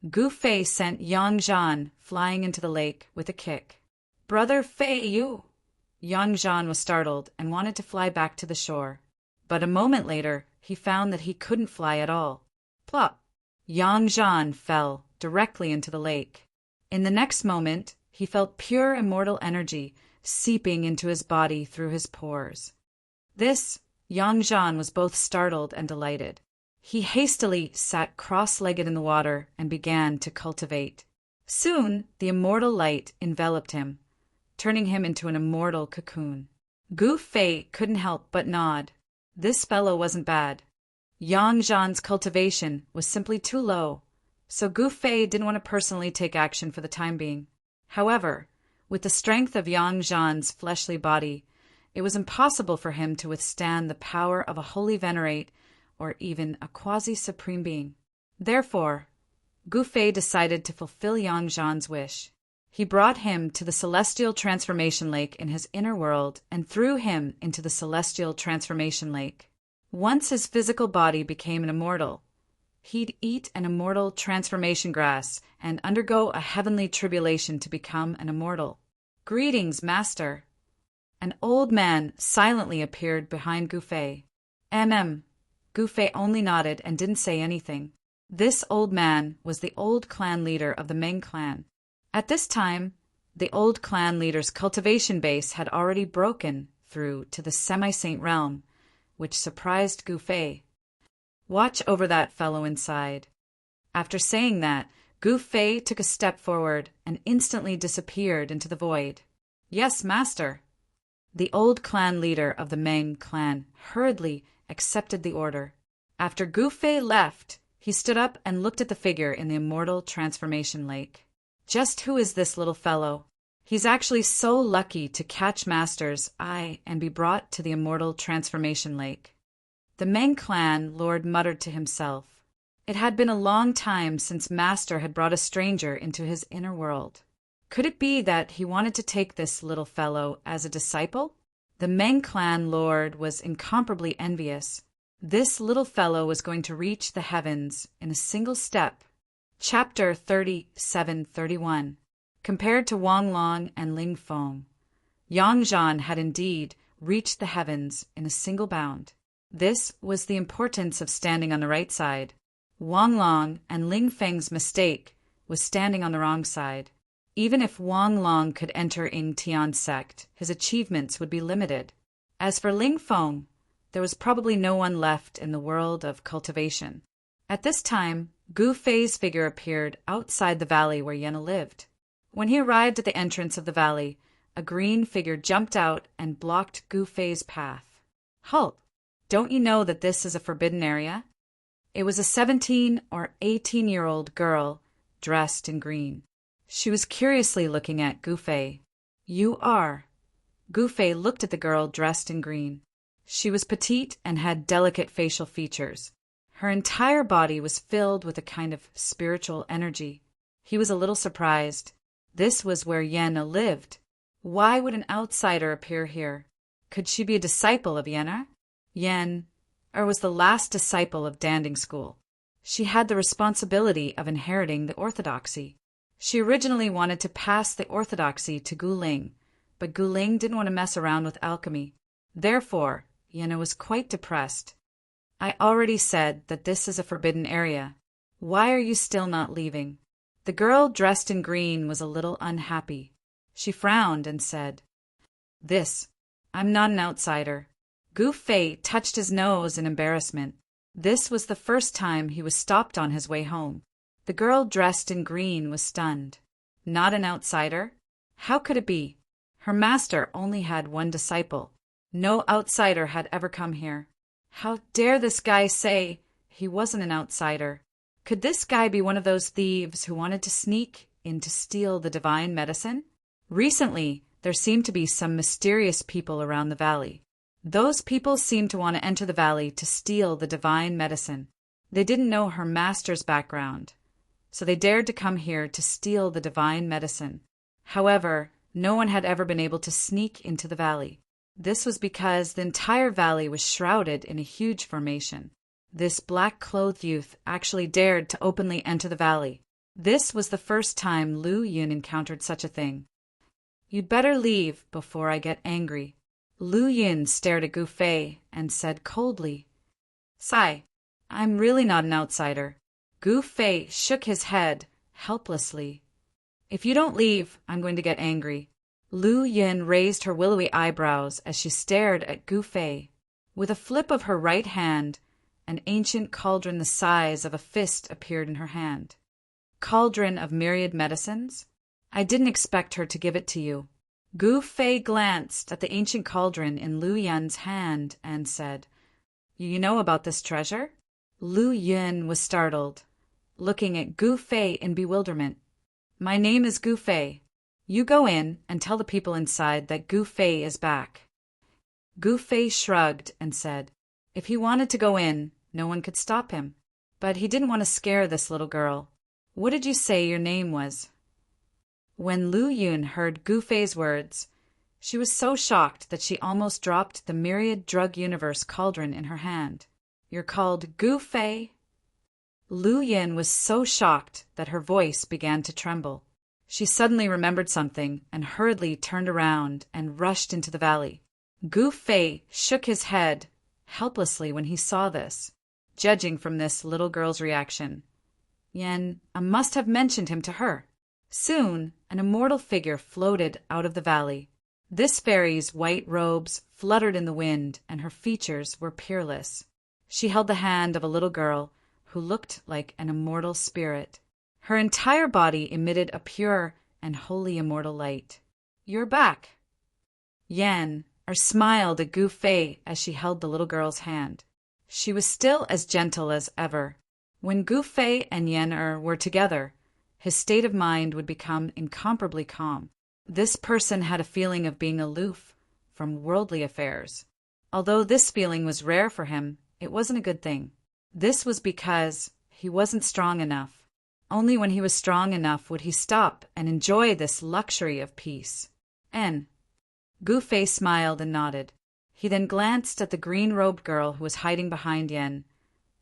[SPEAKER 1] Gu Fei sent Yang Zhan flying into the lake with a kick. "Brother Fei, you!" Yang Zhan was startled and wanted to fly back to the shore. But a moment later, he found that he couldn't fly at all. Plop! Yang Zhan fell directly into the lake. In the next moment, he felt pure immortal energy seeping into his body through his pores. Yang Zhan was both startled and delighted. He hastily sat cross-legged in the water and began to cultivate. Soon, the immortal light enveloped him, turning him into an immortal cocoon. Gu Fei couldn't help but nod. This fellow wasn't bad. Yang Zhan's cultivation was simply too low, so Gu Fei didn't want to personally take action for the time being. However, with the strength of Yang Zhan's fleshly body, it was impossible for him to withstand the power of a holy venerate or even a quasi-supreme being. Therefore, Gu Fei decided to fulfill Yang Zhan's wish. He brought him to the celestial transformation lake in his inner world and threw him into the celestial transformation lake. Once his physical body became an immortal, he'd eat an immortal transformation grass and undergo a heavenly tribulation to become an immortal. "Greetings, Master." An old man silently appeared behind Gu Fei. Gu Fei only nodded and didn't say anything. This old man was the old clan leader of the Meng clan. At this time, the old clan leader's cultivation base had already broken through to the semi-saint realm, which surprised Gu Fei. "Watch over that fellow inside." After saying that, Gu Fei took a step forward and instantly disappeared into the void. "Yes, Master." The old clan leader of the Meng clan hurriedly accepted the order. After Gu Fei left, he stood up and looked at the figure in the immortal transformation lake. Just who is this little fellow? He's actually so lucky to catch Master's eye and be brought to the immortal transformation lake. The Meng clan lord muttered to himself. It had been a long time since Master had brought a stranger into his inner world. Could it be that he wanted to take this little fellow as a disciple? The Meng clan lord was incomparably envious. This little fellow was going to reach the heavens in a single step. Chapter 37-31. Compared to Wang Long and Ling Feng, Yang Zhan had indeed reached the heavens in a single bound. This was the importance of standing on the right side. Wang Long and Ling Feng's mistake was standing on the wrong side. Even if Wang Long could enter Ying Tian's sect, his achievements would be limited. As for Ling Feng, there was probably no one left in the world of cultivation. At this time, Gu Fei's figure appeared outside the valley where Yenna lived. When he arrived at the entrance of the valley, a green figure jumped out and blocked Gu Fei's path. "Halt! Don't you know that this is a forbidden area?" It was a 17 or 18-year-old girl dressed in green. She was curiously looking at Gu Fei. "You are." Gu Fei looked at the girl dressed in green. She was petite and had delicate facial features. Her entire body was filled with a kind of spiritual energy. He was a little surprised. This was where Yenna lived. Why would an outsider appear here? Could she be a disciple of Yenna? Or was the last disciple of Danding School. She had the responsibility of inheriting the orthodoxy. She originally wanted to pass the orthodoxy to Gu Ling, but Gu Ling didn't want to mess around with alchemy. Therefore, Yenna was quite depressed. "I already said that this is a forbidden area. Why are you still not leaving?" The girl dressed in green was a little unhappy. She frowned and said, I'm not an outsider." Gu Fei touched his nose in embarrassment. This was the first time he was stopped on his way home. The girl dressed in green was stunned. "Not an outsider? How could it be? Her master only had one disciple. No outsider had ever come here. How dare this guy say he wasn't an outsider? Could this guy be one of those thieves who wanted to sneak in to steal the divine medicine? Recently, there seemed to be some mysterious people around the valley. Those people seemed to want to enter the valley to steal the divine medicine. They didn't know her master's background, so they dared to come here to steal the divine medicine. However, no one had ever been able to sneak into the valley. This was because the entire valley was shrouded in a huge formation. This black-clothed youth actually dared to openly enter the valley. This was the first time Lu Yun encountered such a thing. "You'd better leave before I get angry." Lu Yun stared at Gu Fei and said coldly, "Sai, I'm really not an outsider." Gu Fei shook his head helplessly. "If you don't leave, I'm going to get angry." Lu Yun raised her willowy eyebrows as she stared at Gu Fei. With a flip of her right hand, an ancient cauldron the size of a fist appeared in her hand. "Cauldron of myriad medicines? I didn't expect her to give it to you." Gu Fei glanced at the ancient cauldron in Lu Yun's hand and said, "You know about this treasure?" Lu Yun was startled, looking at Gu Fei in bewilderment. "My name is Gu Fei. You go in and tell the people inside that Gu Fei is back." Gu Fei shrugged and said, if he wanted to go in, no one could stop him. But he didn't want to scare this little girl. "What did you say your name was?" When Lu Yun heard Gu Fei's words, she was so shocked that she almost dropped the myriad drug universe cauldron in her hand. "You're called Gu Fei?" Lu Yun was so shocked that her voice began to tremble. She suddenly remembered something and hurriedly turned around and rushed into the valley. Gu Fei shook his head helplessly when he saw this. Judging from this little girl's reaction, Yen must have mentioned him to her. Soon, an immortal figure floated out of the valley. This fairy's white robes fluttered in the wind, and her features were peerless. She held the hand of a little girl who looked like an immortal spirit. Her entire body emitted a pure and wholly immortal light. "You're back." Yan smiled at Gu Fei as she held the little girl's hand. She was still as gentle as ever. When Gu Fei and Yan were together, his state of mind would become incomparably calm. This person had a feeling of being aloof from worldly affairs. Although this feeling was rare for him, it wasn't a good thing. This was because he wasn't strong enough. Only when he was strong enough would he stop and enjoy this luxury of peace. Gu Fei smiled and nodded. He then glanced at the green-robed girl who was hiding behind Yen,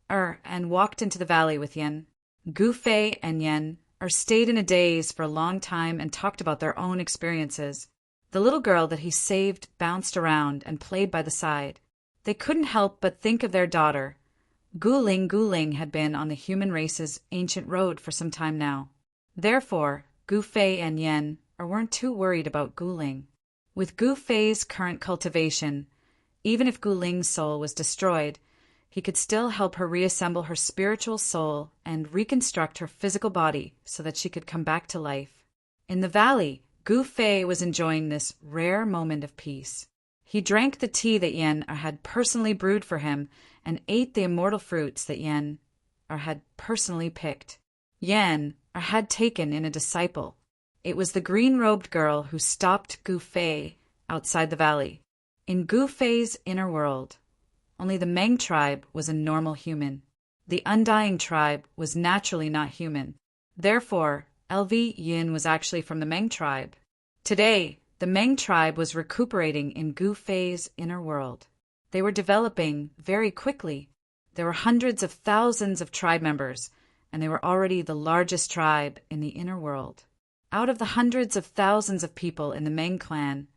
[SPEAKER 1] and walked into the valley with Yen. Gu Fei and Yen stayed in a daze for a long time and talked about their own experiences. The little girl that he saved bounced around and played by the side. They couldn't help but think of their daughter. Guling had been on the human race's ancient road for some time now. Therefore, Gu Fei and Yen weren't too worried about Guling. With Gu Fei's current cultivation, even if Guling's soul was destroyed, he could still help her reassemble her spiritual soul and reconstruct her physical body so that she could come back to life. In the valley, Gu Fei was enjoying this rare moment of peace. He drank the tea that Yen had personally brewed for him and ate the immortal fruits that Yen had personally picked. Yen had taken in a disciple. It was the green-robed girl who stopped Gu Fei outside the valley. In Gu Fei's inner world, only the Meng tribe was a normal human. The Undying tribe was naturally not human. Therefore, LV Yin was actually from the Meng tribe. Today, the Meng tribe was recuperating in Gu Fei's inner world. They were developing very quickly. There were hundreds of thousands of tribe members, and they were already the largest tribe in the inner world. Out of the hundreds of thousands of people in the Meng clan,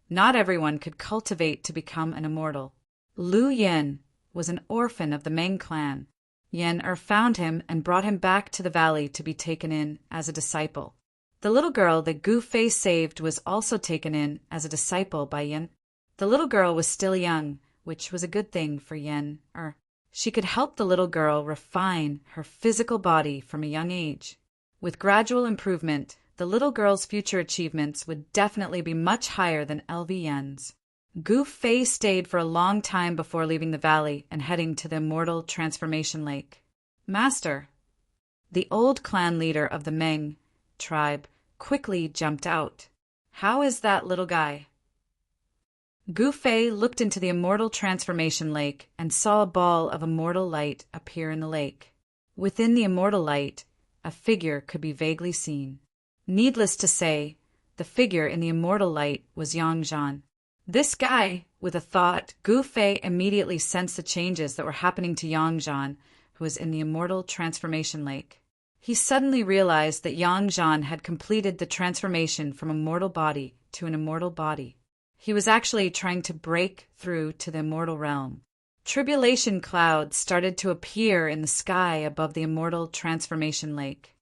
[SPEAKER 1] not everyone could cultivate to become an immortal. Lu Yen was an orphan of the Meng clan. Yen found him and brought him back to the valley to be taken in as a disciple. The little girl that Gu Fei saved was also taken in as a disciple by Yen. The little girl was still young, which was a good thing for Yen. She could help the little girl refine her physical body from a young age. With gradual improvement, the little girl's future achievements would definitely be much higher than LV Yen's. Gu Fei stayed for a long time before leaving the valley and heading to the immortal transformation lake. Master, the old clan leader of the Meng tribe, quickly jumped out. How is that little guy? Gu Fei looked into the immortal transformation lake and saw a ball of immortal light appear in the lake. Within the immortal light, a figure could be vaguely seen. Needless to say, the figure in the immortal light was Yang Zhan. This guy, with a thought, Gu Fei immediately sensed the changes that were happening to Yang Zhan, who was in the immortal transformation lake. He suddenly realized that Yang Zhan had completed the transformation from a mortal body to an immortal body. He was actually trying to break through to the immortal realm. Tribulation clouds started to appear in the sky above the immortal transformation lake.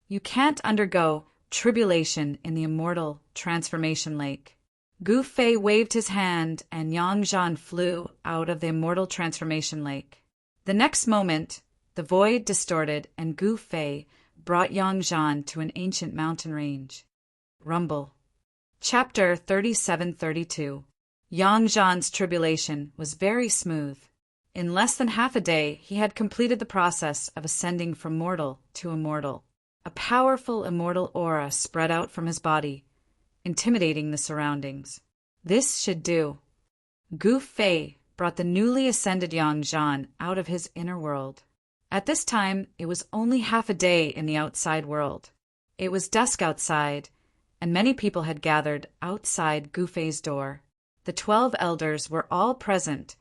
[SPEAKER 1] You can't undergo tribulation in the immortal transformation lake. Gu Fei waved his hand and Yang Zhan flew out of the immortal transformation lake. The next moment, the void distorted and Gu Fei brought Yang Zhan to an ancient mountain range. Rumble. Chapter 37-32. Yang Zhan's tribulation was very smooth. In less than half a day, he had completed the process of ascending from mortal to immortal. A powerful immortal aura spread out from his body, intimidating the surroundings. This should do. Gu Fei brought the newly ascended Yang Zhan out of his inner world. At this time, it was only half a day in the outside world. It was dusk outside, and many people had gathered outside Gu Fei's door. The 12 elders were all present,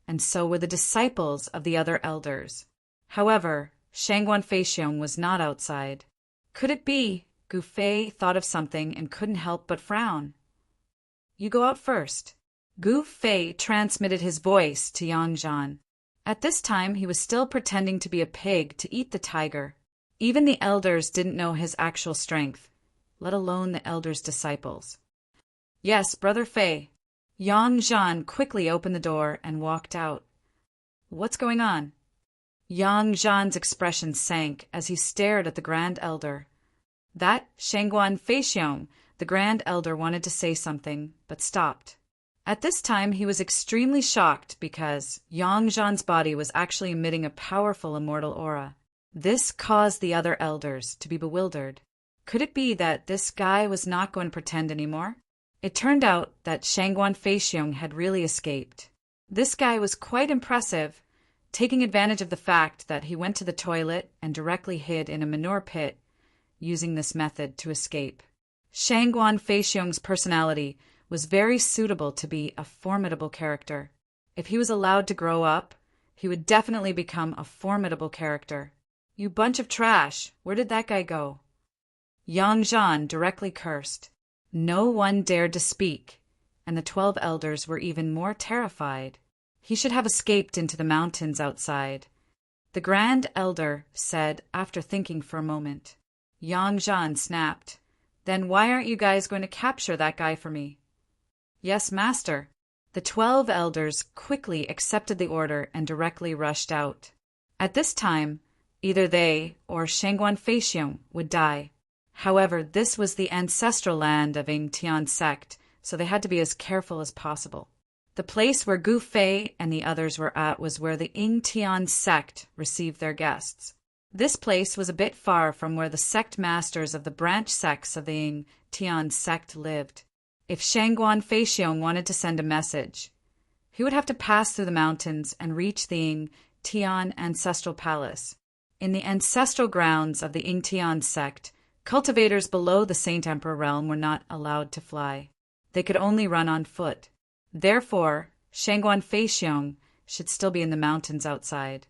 [SPEAKER 1] and so were the disciples of the other elders. However, Shangguan Feixiong was not outside. Could it be? Gu Fei thought of something and couldn't help but frown. You go out first. Gu Fei transmitted his voice to Yang Zhan. At this time, he was still pretending to be a pig to eat the tiger. Even the elders didn't know his actual strength, let alone the elders' disciples. Yes, Brother Fei. Yang Zhan quickly opened the door and walked out. What's going on? Yang Zhan's expression sank as he stared at the Grand Elder. That Shangguan Feixiong, the Grand Elder, wanted to say something, but stopped. At this time, he was extremely shocked because Yang Zhan's body was actually emitting a powerful immortal aura. This caused the other elders to be bewildered. Could it be that this guy was not going to pretend anymore? It turned out that Shangguan Feixiong had really escaped. This guy was quite impressive, taking advantage of the fact that he went to the toilet and directly hid in a manure pit, using this method to escape. Shangguan Feixiong's personality was very suitable to be a formidable character. If he was allowed to grow up, he would definitely become a formidable character. You bunch of trash, where did that guy go? Yang Zhan directly cursed. No one dared to speak, and the 12 elders were even more terrified. He should have escaped into the mountains outside. The Grand Elder said after thinking for a moment. Yang Zhan snapped. Then why aren't you guys going to capture that guy for me? Yes, Master. The 12 elders quickly accepted the order and directly rushed out. At this time, either they or Shangguan Feixiong would die. However, this was the ancestral land of Yingtian sect, so they had to be as careful as possible. The place where Gu Fei and the others were at was where the Yingtian sect received their guests. This place was a bit far from where the sect masters of the branch sects of the Yingtian sect lived. If Shangguan Feixiong wanted to send a message, he would have to pass through the mountains and reach the Yingtian ancestral palace. In the ancestral grounds of the Yingtian sect, cultivators below the Saint Emperor realm were not allowed to fly. They could only run on foot. Therefore, Shangguan Feixiong should still be in the mountains outside.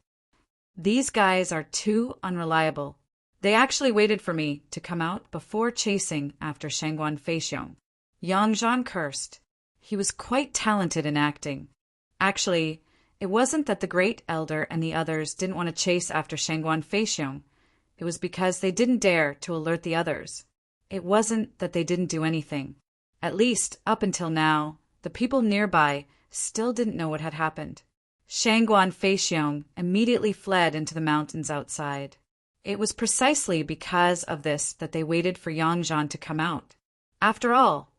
[SPEAKER 1] These guys are too unreliable. They actually waited for me to come out before chasing after Shangguan Feixiong. Yang Zhan cursed. He was quite talented in acting. Actually, it wasn't that the Great Elder and the others didn't want to chase after Shangguan Feixiong. It was because they didn't dare to alert the others. It wasn't that they didn't do anything. At least, up until now, the people nearby still didn't know what had happened. Shangguan Feixiong immediately fled into the mountains outside. It was precisely because of this that they waited for Yang Zhan to come out. After all,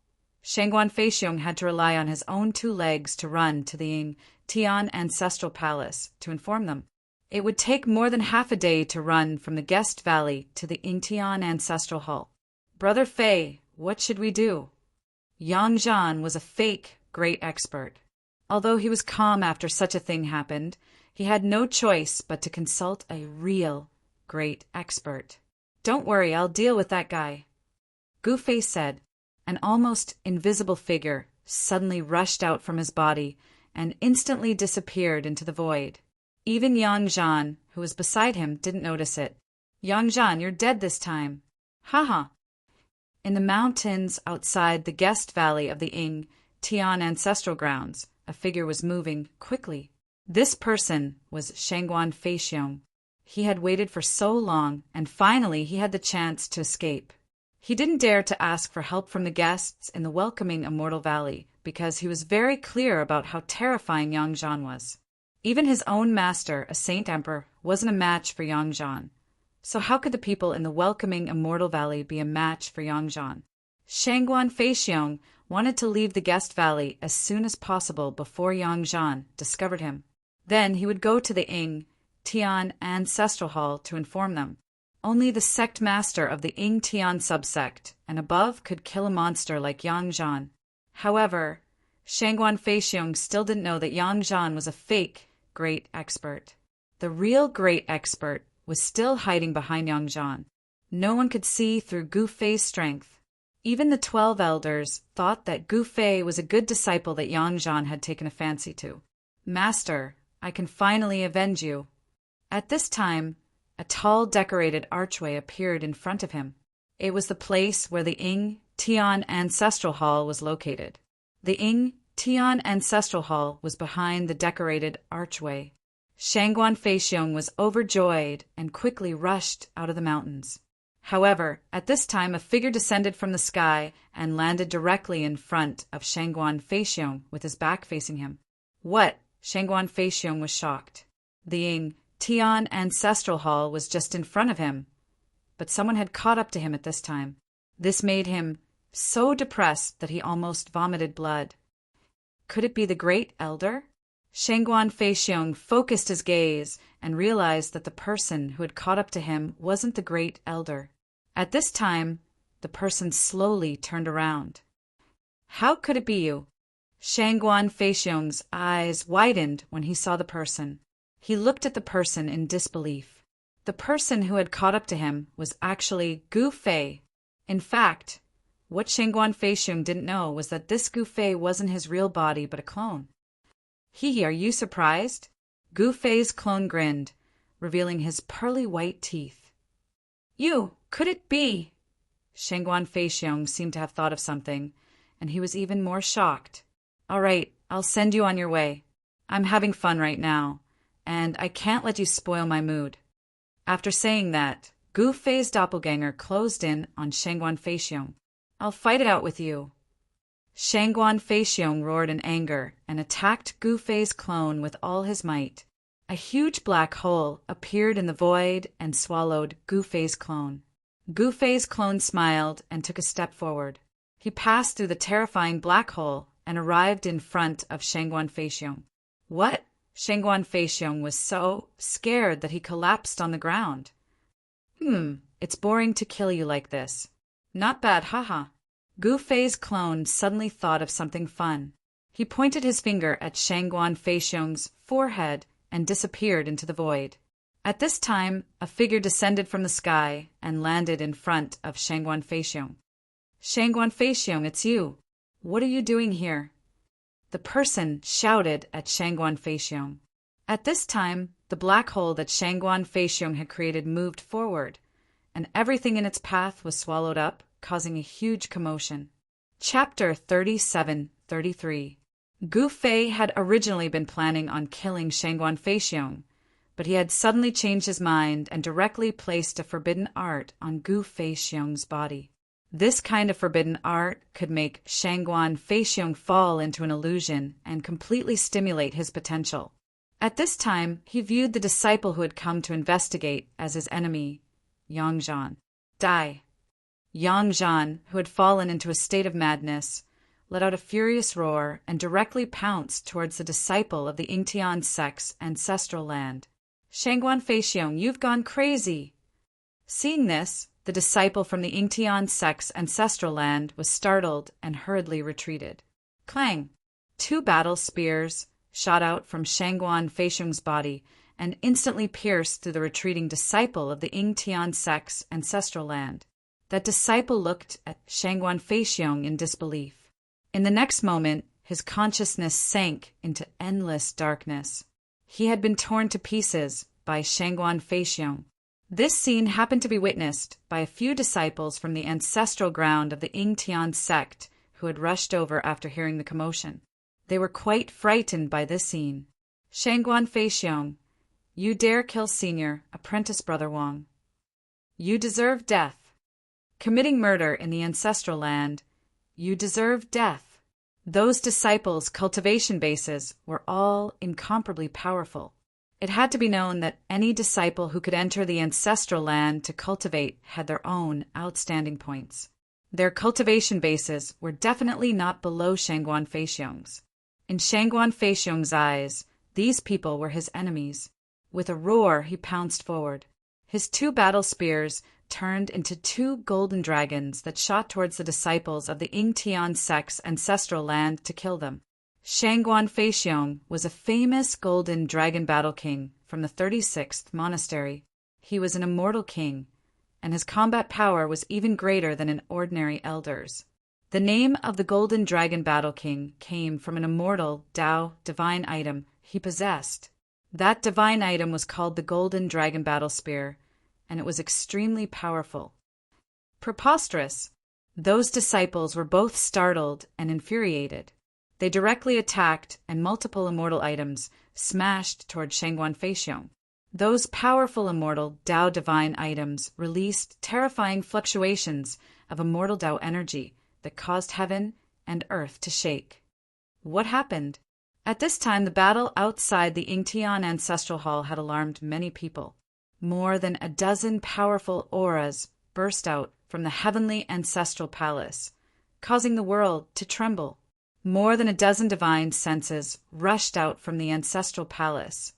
[SPEAKER 1] Shangguan Feixiong had to rely on his own 2 legs to run to the Ying Tian ancestral palace to inform them. It would take more than half a day to run from the guest valley to the Yingtian ancestral hall. Brother Fei, what should we do? Yang Zhan was a fake great expert. Although he was calm after such a thing happened, he had no choice but to consult a real great expert. Don't worry, I'll deal with that guy, Gu Fei said. An almost invisible figure suddenly rushed out from his body and instantly disappeared into the void. Even Yang Zhan, who was beside him, didn't notice it. Yang Zhan, you're dead this time. Haha. In the mountains outside the guest valley of the Ying Tian ancestral grounds, a figure was moving quickly. This person was Shangguan Feixiong. He had waited for so long, and finally he had the chance to escape. He didn't dare to ask for help from the guests in the welcoming Immortal Valley, because he was very clear about how terrifying Yang Zhan was. Even his own master, a Saint Emperor, wasn't a match for Yang Zhan. So how could the people in the welcoming Immortal Valley be a match for Yang Zhan? Shangguan Feixiong wanted to leave the guest valley as soon as possible before Yang Zhan discovered him. Then he would go to the Ying Tian ancestral hall to inform them. Only the sect master of the Ying Tian subsect and above could kill a monster like Yang Zhan. However, Shangguan Feixiong still didn't know that Yang Zhan was a fake great expert. The real great expert was still hiding behind Yang Zhan. No one could see through Gu Fei's strength. Even the 12 elders thought that Gu Fei was a good disciple that Yang Zhan had taken a fancy to. Master, I can finally avenge you. At this time, a tall decorated archway appeared in front of him. It was the place where the Ying Tian ancestral hall was located. The Ying Tian ancestral hall was behind the decorated archway. Shangguan Feixiong was overjoyed and quickly rushed out of the mountains. However, at this time a figure descended from the sky and landed directly in front of Shangguan Feixiong with his back facing him. What? Shangguan Feixiong was shocked. The Ying Tian ancestral hall was just in front of him, but someone had caught up to him at this time. This made him so depressed that he almost vomited blood. Could it be the Great Elder? Shangguan Feixiong focused his gaze and realized that the person who had caught up to him wasn't the Great Elder. At this time, the person slowly turned around. How could it be you? Shangguan Feixiong's eyes widened when he saw the person. He looked at the person in disbelief. The person who had caught up to him was actually Gu Fei. In fact, what Shangguan Feixiong didn't know was that this Gu Fei wasn't his real body but a clone. Hee, are you surprised? Gu Fei's clone grinned, revealing his pearly white teeth. You, could it be? Shangguan Feixiong seemed to have thought of something, and he was even more shocked. All right, I'll send you on your way. I'm having fun right now, and I can't let you spoil my mood. After saying that, Gu Fei's doppelganger closed in on Shangguan Feixiong. I'll fight it out with you. Shangguan Feixiong roared in anger and attacked Gu Fei's clone with all his might. A huge black hole appeared in the void and swallowed Gu Fei's clone. Gu Fei's clone smiled and took a step forward. He passed through the terrifying black hole and arrived in front of Shangguan Feixiong. What? Shangguan Feixiong was so scared that he collapsed on the ground. It's boring to kill you like this. Not bad, haha. Gu Fei's clone suddenly thought of something fun. He pointed his finger at Shangguan Feixiong's forehead and disappeared into the void. At this time, a figure descended from the sky and landed in front of Shangguan Feixiong. Shangguan Feixiong, it's you. What are you doing here? The person shouted at Shangguan Feixiong. At this time, the black hole that Shangguan Feixiong had created moved forward, and everything in its path was swallowed up, causing a huge commotion. Chapter 37-33. Gu Fei had originally been planning on killing Shangguan Feixiong, but he had suddenly changed his mind and directly placed a forbidden art on Gu Feixiong's body. This kind of forbidden art could make Shangguan Feixiong fall into an illusion and completely stimulate his potential. At this time, he viewed the disciple who had come to investigate as his enemy, Yang Zhan. Die! Yang Zhan, who had fallen into a state of madness, let out a furious roar and directly pounced towards the disciple of the Yingtian sect's ancestral land. Shangguan Feixiong, you've gone crazy! Seeing this, the disciple from the Yingtian sect's ancestral land was startled and hurriedly retreated. Clang! 2 battle spears shot out from Shangguan Feixiong's body and instantly pierced through the retreating disciple of the Yingtian sect's ancestral land. That disciple looked at Shangguan Feixiong in disbelief. In the next moment, his consciousness sank into endless darkness. He had been torn to pieces by Shangguan Feixiong. This scene happened to be witnessed by a few disciples from the ancestral ground of the Yingtian sect who had rushed over after hearing the commotion. They were quite frightened by this scene. Shangguan Feixiong, you dare kill Senior Apprentice Brother Wang. You deserve death. Committing murder in the ancestral land, you deserve death. Those disciples' cultivation bases were all incomparably powerful. It had to be known that any disciple who could enter the ancestral land to cultivate had their own outstanding points. Their cultivation bases were definitely not below Shangguan Feixiong's. In Shangguan Feixiong's eyes, these people were his enemies. With a roar, he pounced forward. His 2 battle spears turned into 2 golden dragons that shot towards the disciples of the Yingtian sect's ancestral land to kill them. Shangguan Feixiong was a famous golden dragon battle king from the 36th monastery. He was an immortal king, and his combat power was even greater than an ordinary elder's. The name of the golden dragon battle king came from an immortal Tao divine item he possessed. That divine item was called the golden dragon battle spear, and it was extremely powerful. Preposterous! Those disciples were both startled and infuriated. They directly attacked, and multiple immortal items smashed toward Shangguan Feixiong. Those powerful immortal Tao divine items released terrifying fluctuations of immortal Tao energy that caused heaven and earth to shake. What happened? At this time, the battle outside the Yingtian ancestral hall had alarmed many people. More than a dozen powerful auras burst out from the heavenly ancestral palace, causing the world to tremble. More than a dozen divine senses rushed out from the ancestral palace,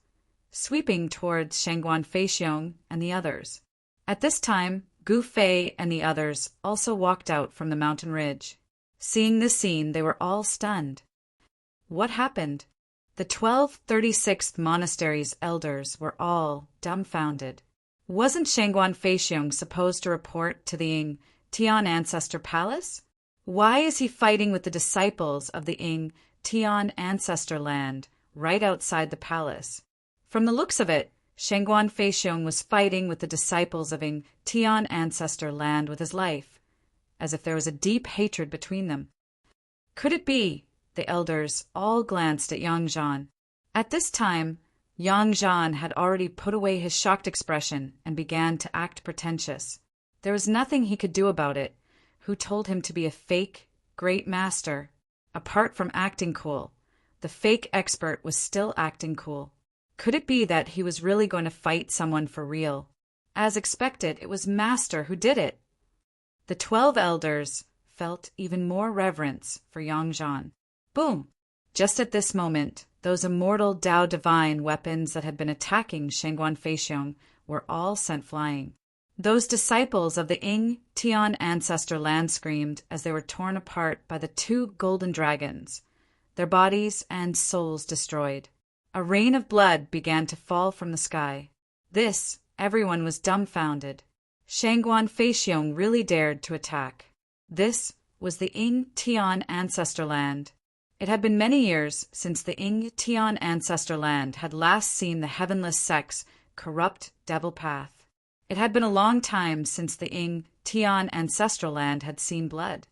[SPEAKER 1] sweeping towards Shangguan Feixiong and the others. At this time, Gu Fei and the others also walked out from the mountain ridge. Seeing this scene, they were all stunned. What happened? The 1236th monastery's elders were all dumbfounded. Wasn't Shangguan Feixiong supposed to report to the Ying-Tian Ancestor Palace? Why is he fighting with the disciples of the Ying-Tian Ancestor Land right outside the palace? From the looks of it, Shangguan Feixiong was fighting with the disciples of Ying-Tian Ancestor Land with his life, as if there was a deep hatred between them. Could it be? The elders all glanced at Yang Zhan. At this time, Yang Zhan had already put away his shocked expression and began to act pretentious. There was nothing he could do about it. Who told him to be a fake great master? Apart from acting cool, the fake expert was still acting cool. Could it be that he was really going to fight someone for real? As expected, it was Master who did it. The 12 elders felt even more reverence for Yang Zhan. Boom! Just at this moment, those immortal Tao divine weapons that had been attacking Shangguan Feixiong were all sent flying. Those disciples of the Ying-Tian Ancestor Land screamed as they were torn apart by the 2 golden dragons, their bodies and souls destroyed. A rain of blood began to fall from the sky. This, everyone was dumbfounded. Shangguan Feixiong really dared to attack. This was the Ying-Tian Ancestor Land. It had been many years since the Ying-Tian Ancestor Land had last seen the heavenless sect's corrupt devil path. It had been a long time since the Ying-Tian Ancestral Land had seen blood.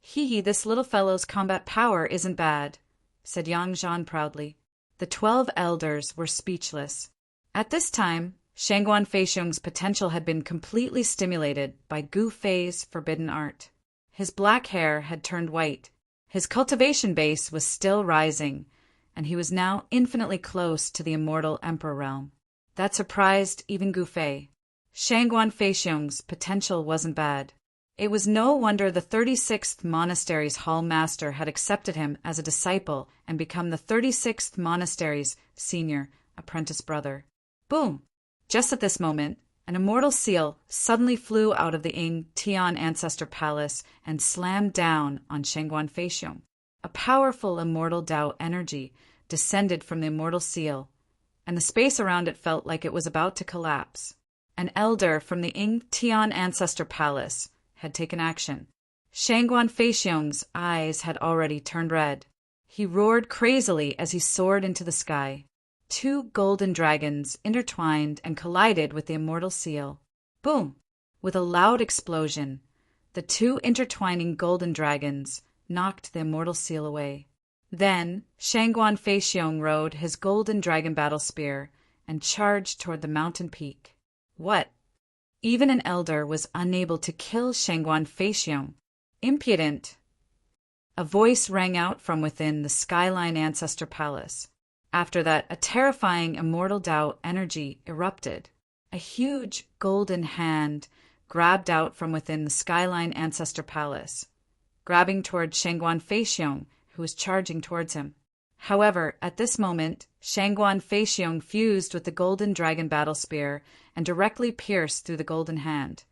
[SPEAKER 1] Hee, this little fellow's combat power isn't bad, said Yang Zhan proudly. The 12 elders were speechless. At this time, Shangguan Feixiong's potential had been completely stimulated by Gu Fei's forbidden art. His black hair had turned white. His cultivation base was still rising, and he was now infinitely close to the immortal emperor realm. That surprised even Gu Fei. Shangguan Feixiong's potential wasn't bad. It was no wonder the 36th monastery's hall master had accepted him as a disciple and become the 36th monastery's senior apprentice brother. Boom! Just at this moment, an immortal seal suddenly flew out of the Ying Tian Ancestor Palace and slammed down on Shangguan Feixiong. A powerful immortal Tao energy descended from the immortal seal, and the space around it felt like it was about to collapse. An elder from the Ying Tian Ancestor Palace had taken action. Shangguan Feixiong's eyes had already turned red. He roared crazily as he soared into the sky. 2 golden dragons intertwined and collided with the immortal seal. Boom! With a loud explosion, the 2 intertwining golden dragons knocked the immortal seal away. Then Shangguan Feixiong rode his golden dragon battle spear and charged toward the mountain peak. What? Even an elder was unable to kill Shangguan Feixiong. Impudent! A voice rang out from within the Skyline Ancestor Palace. After that, a terrifying immortal Tao energy erupted. A huge golden hand grabbed out from within the Skyline Ancestor Palace, grabbing toward Shangguan Feixiong, who was charging towards him. However, at this moment, Shangguan Feixiong fused with the golden dragon battle spear and directly pierced through the golden hand,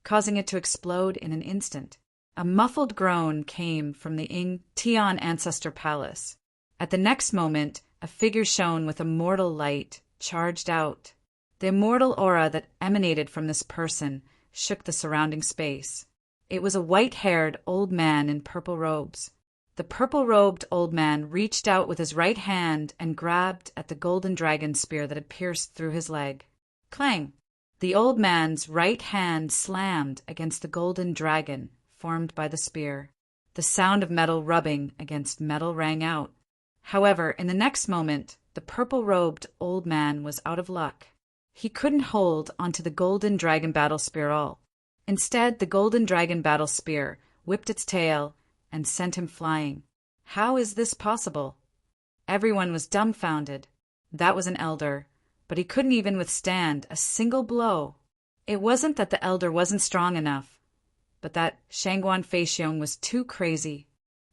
[SPEAKER 1] causing it to explode in an instant. A muffled groan came from the Ying Tian Ancestor Palace. At the next moment, a figure shone with immortal light charged out. The immortal aura that emanated from this person shook the surrounding space. It was a white-haired old man in purple robes. The purple-robed old man reached out with his right hand and grabbed at the golden dragon spear that had pierced through his leg. Clang! The old man's right hand slammed against the golden dragon formed by the spear. The sound of metal rubbing against metal rang out. However, in the next moment, the purple-robed old man was out of luck. He couldn't hold onto the golden dragon battle spear all. Instead, the golden dragon battle spear whipped its tail and sent him flying. How is this possible? Everyone was dumbfounded. That was an elder, but he couldn't even withstand a single blow. It wasn't that the elder wasn't strong enough, but that Shangguan Feixiong was too crazy.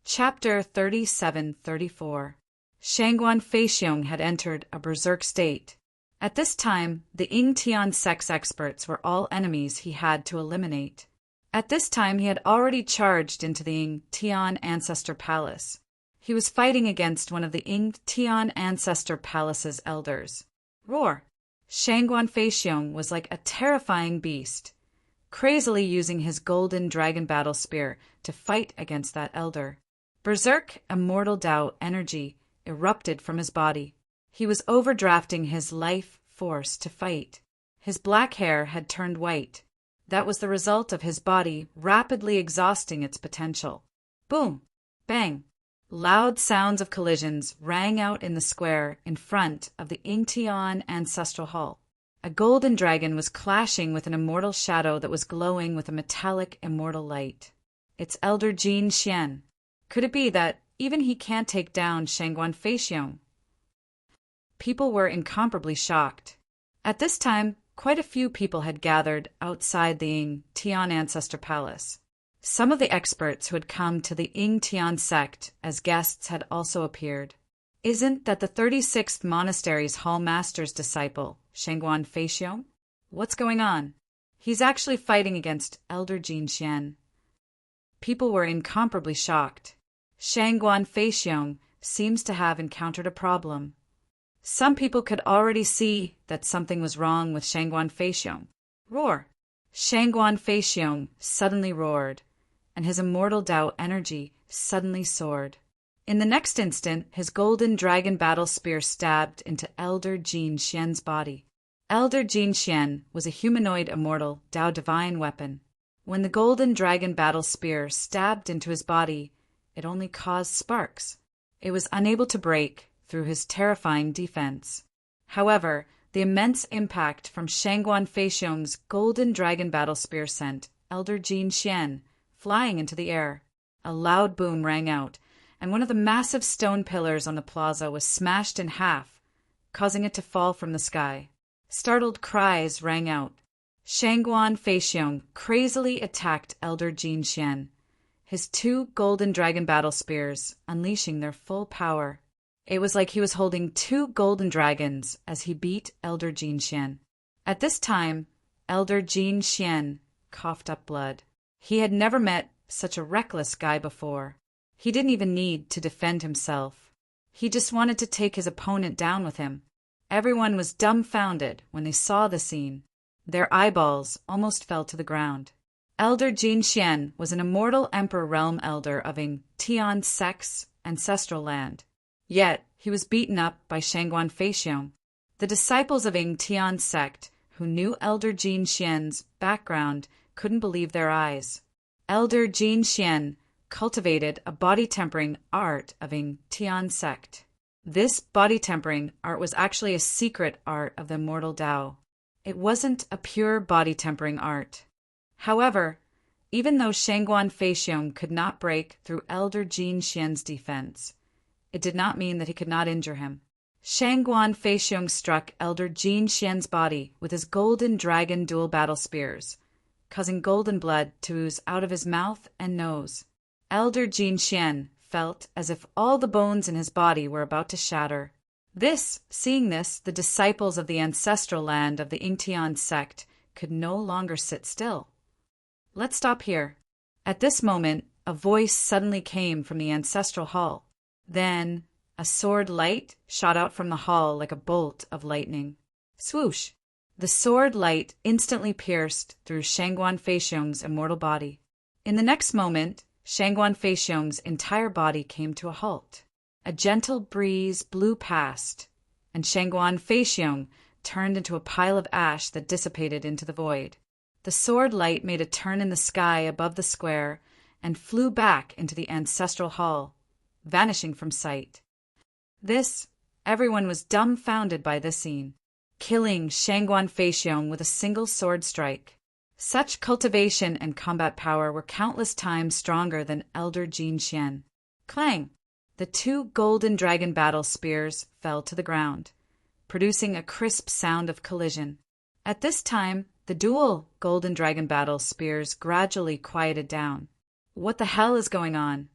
[SPEAKER 1] Chapter 37-34. Shangguan Feixiong had entered a berserk state. At this time, the Ying Tian sex experts were all enemies he had to eliminate. At this time, he had already charged into the Ying Tian Ancestor Palace. He was fighting against one of the Ying Tian Ancestor Palace's elders. Roar! Shangguan Feixiong was like a terrifying beast, crazily using his golden dragon battle spear to fight against that elder. Berserk immortal Tao energy erupted from his body. He was overdrafting his life force to fight. His black hair had turned white. That was the result of his body rapidly exhausting its potential. Boom! Bang! Loud sounds of collisions rang out in the square in front of the Ying Tian Ancestral Hall. A golden dragon was clashing with an immortal shadow that was glowing with a metallic immortal light. It's Elder Jin Xian. Could it be that even he can't take down Shangguan Feixiong? People were incomparably shocked. At this time, quite a few people had gathered outside the Ying Tian Ancestor Palace. Some of the experts who had come to the Ying Tian sect as guests had also appeared. Isn't that the 36th monastery's hall master's disciple, Shangguan Feixiong? What's going on? He's actually fighting against Elder Jin Xian. People were incomparably shocked. Shangguan Feixiong seems to have encountered a problem. Some people could already see that something was wrong with Shangguan Feixiong. Roar! Shangguan Feixiong suddenly roared, and his immortal Tao energy suddenly soared. In the next instant, his golden dragon battle spear stabbed into Elder Jin Xian's body. Elder Jin Xian was a humanoid immortal Tao divine weapon. When the golden dragon battle spear stabbed into his body, it only caused sparks. It was unable to break through his terrifying defense. However, the immense impact from Shangguan Feixiong's golden dragon battle spear sent Elder Jin Xian flying into the air. A loud boom rang out, and one of the massive stone pillars on the plaza was smashed in half, causing it to fall from the sky. Startled cries rang out. Shangguan Feixiong crazily attacked Elder Jin Xian, his 2 golden dragon battle spears unleashing their full power. It was like he was holding 2 golden dragons as he beat Elder Jin Xian. At this time, Elder Jin Xian coughed up blood. He had never met such a reckless guy before. He didn't even need to defend himself. He just wanted to take his opponent down with him. Everyone was dumbfounded when they saw the scene. Their eyeballs almost fell to the ground. Elder Jin Xian was an immortal Emperor Realm Elder of Ing Tian Sect's ancestral land. Yet, he was beaten up by Shangguan Feixiong. The disciples of Ing Tian Sect, who knew Elder Jin Xian's background, couldn't believe their eyes. Elder Jin Xian cultivated a body-tempering art of Ing Tian Sect. This body-tempering art was actually a secret art of the immortal Tao. It wasn't a pure body-tempering art. However, even though Shangguan Feixiong could not break through Elder Jin Xian's defense, it did not mean that he could not injure him. Shangguan Feixiong struck Elder Jin Xian's body with his golden dragon dual battle spears, causing golden blood to ooze out of his mouth and nose. Elder Jin Xian felt as if all the bones in his body were about to shatter. Seeing this, the disciples of the ancestral land of the Yingtian sect could no longer sit still. Let's stop here. At this moment, a voice suddenly came from the ancestral hall. Then, a sword light shot out from the hall like a bolt of lightning. Swoosh! The sword light instantly pierced through Shangguan Feixiong's immortal body. In the next moment, Shangguan Feixiong's entire body came to a halt. A gentle breeze blew past, and Shangguan Feixiong turned into a pile of ash that dissipated into the void. The sword light made a turn in the sky above the square and flew back into the ancestral hall, vanishing from sight. Everyone was dumbfounded by this scene, killing Shangguan Feixiong with a single sword strike. Such cultivation and combat power were countless times stronger than Elder Jin Xian. Clang! The 2 golden dragon battle spears fell to the ground, producing a crisp sound of collision. At this time, the dual golden dragon battle spears gradually quieted down. What the hell is going on?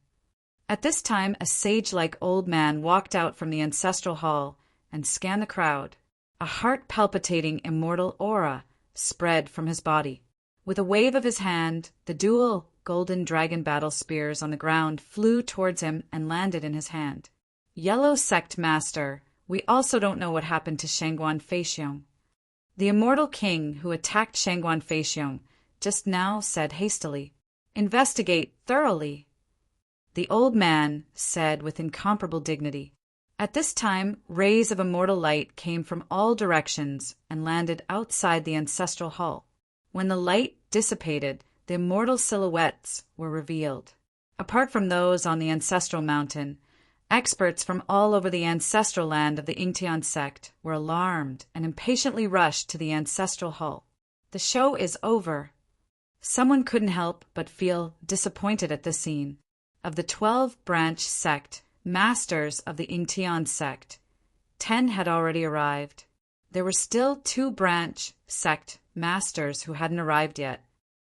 [SPEAKER 1] At this time, a sage-like old man walked out from the ancestral hall and scanned the crowd. A heart-palpitating immortal aura spread from his body. With a wave of his hand, the dual golden dragon battle spears on the ground flew towards him and landed in his hand. Yellow Sect Master, we also don't know what happened to Shangguan Feixiong. The immortal king who attacked Shangguan Feixiong just now said hastily, "Investigate thoroughly." The old man said with incomparable dignity. At this time, rays of immortal light came from all directions and landed outside the ancestral hall. When the light dissipated, the immortal silhouettes were revealed. Apart from those on the ancestral mountain, experts from all over the ancestral land of the Yingtian sect were alarmed and impatiently rushed to the ancestral hall. The show is over. Someone couldn't help but feel disappointed at this scene. Of the 12-branch sect, masters of the Yingtian sect, 10 had already arrived. There were still 2-branch sect masters who hadn't arrived yet.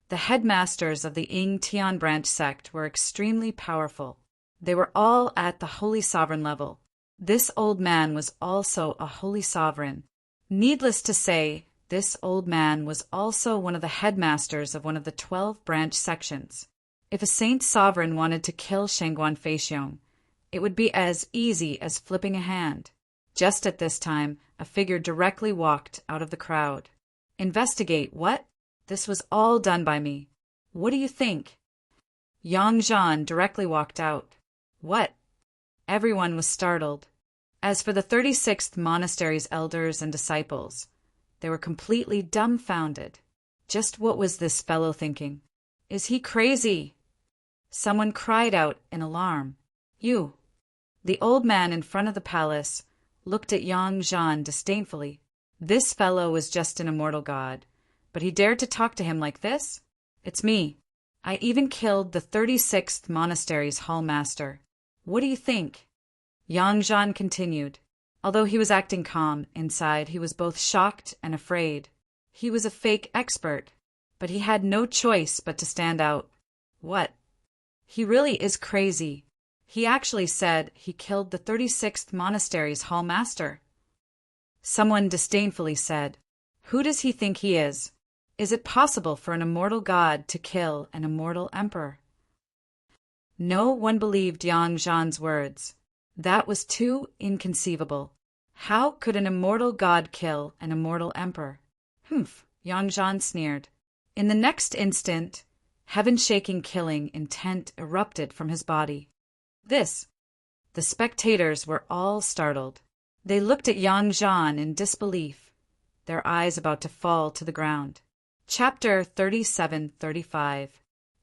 [SPEAKER 1] The headmasters of the Yingtian branch sect were extremely powerful. They were all at the Holy Sovereign level. This old man was also a Holy Sovereign. Needless to say, this old man was also one of the headmasters of one of the 12-branch sections. If a Saint Sovereign wanted to kill Shangguan Feixiong, it would be as easy as flipping a hand. Just at this time, a figure directly walked out of the crowd. Investigate what? This was all done by me. What do you think? Yang Zhan directly walked out. What? Everyone was startled. As for the 36th monastery's elders and disciples, they were completely dumbfounded. Just what was this fellow thinking? Is he crazy? Someone cried out in alarm. You. The old man in front of the palace looked at Yang Zhan disdainfully. This fellow was just an immortal god, but he dared to talk to him like this? It's me. I even killed the 36th monastery's hall master. What do you think? Yang Zhan continued. Although he was acting calm, inside he was both shocked and afraid. He was a fake expert, but he had no choice but to stand out. What? He really is crazy. He actually said he killed the 36th monastery's hall master. Someone disdainfully said, "Who does he think he is? Is it possible for an immortal god to kill an immortal emperor?" No one believed Yang Zhan's words. That was too inconceivable. How could an immortal god kill an immortal emperor? Humph, Yang Zhan sneered. In the next instant, heaven-shaking killing intent erupted from his body. The spectators were all startled. They looked at Yang Zhan in disbelief, their eyes about to fall to the ground. Chapter 37-35.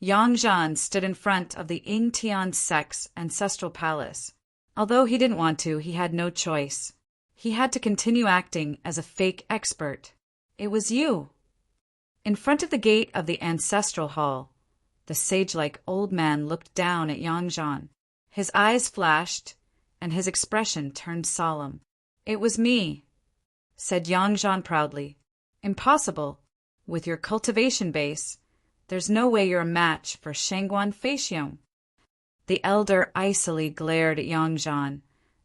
[SPEAKER 1] Yang Zhan stood in front of the Ying Tian sect's ancestral palace. Although he didn't want to, he had no choice. He had to continue acting as a fake expert. It was you. In front of the gate of the ancestral hall, the sage-like old man looked down at Yang Zhan. His eyes flashed, and his expression turned solemn. "It was me," said Yang Zhan proudly. "Impossible. With your cultivation base, there's no way you're a match for Shangguan Feixiong." The elder icily glared at Yang Zhan,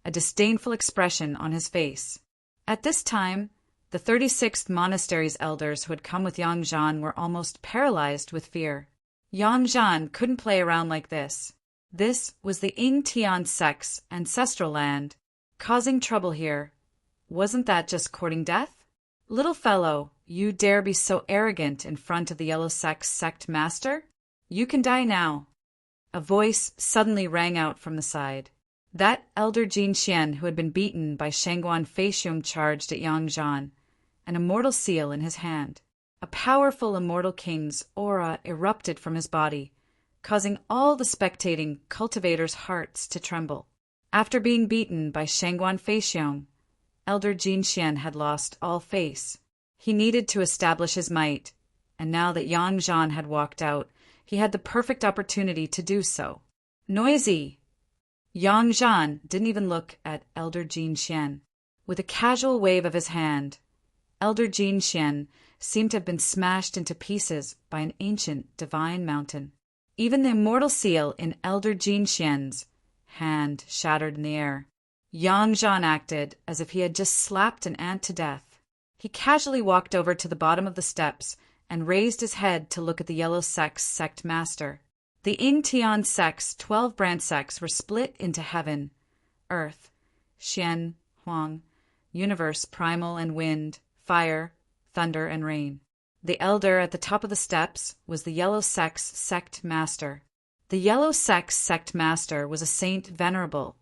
[SPEAKER 1] a disdainful expression on his face. At this time, the 36th monastery's elders who had come with Yang Zhan were almost paralyzed with fear. Yang Zhan couldn't play around like this. This was the Ying Tian sect's ancestral land. Causing trouble here. Wasn't that just courting death? "Little fellow, you dare be so arrogant in front of the Yellow Sect's sect master? You can die now." A voice suddenly rang out from the side. That elder Jin Xian who had been beaten by Shangguan Feixiong charged at Yang Zhan, an immortal seal in his hand. A powerful immortal king's aura erupted from his body, causing all the spectating cultivators' hearts to tremble. After being beaten by Shangguan Feixiong, elder Jin Xian had lost all face. He needed to establish his might, and now that Yang Zhan had walked out, he had the perfect opportunity to do so. "Noisy!" Yang Zhan didn't even look at elder Jin Xian. With a casual wave of his hand, elder Jin Xian seemed to have been smashed into pieces by an ancient divine mountain. Even the immortal seal in elder Jin Xian's hand shattered in the air. Yang Zhan acted as if he had just slapped an ant to death. He casually walked over to the bottom of the steps and raised his head to look at the Yellow Sect's sect master. The Ying Tian sect's 12 branch sects were split into heaven, earth, Xian, Huang, universe, primal and wind, fire, thunder and rain. The elder at the top of the steps was the Yellow Sect's sect master. The Yellow Sect's sect master was a Saint Venerable,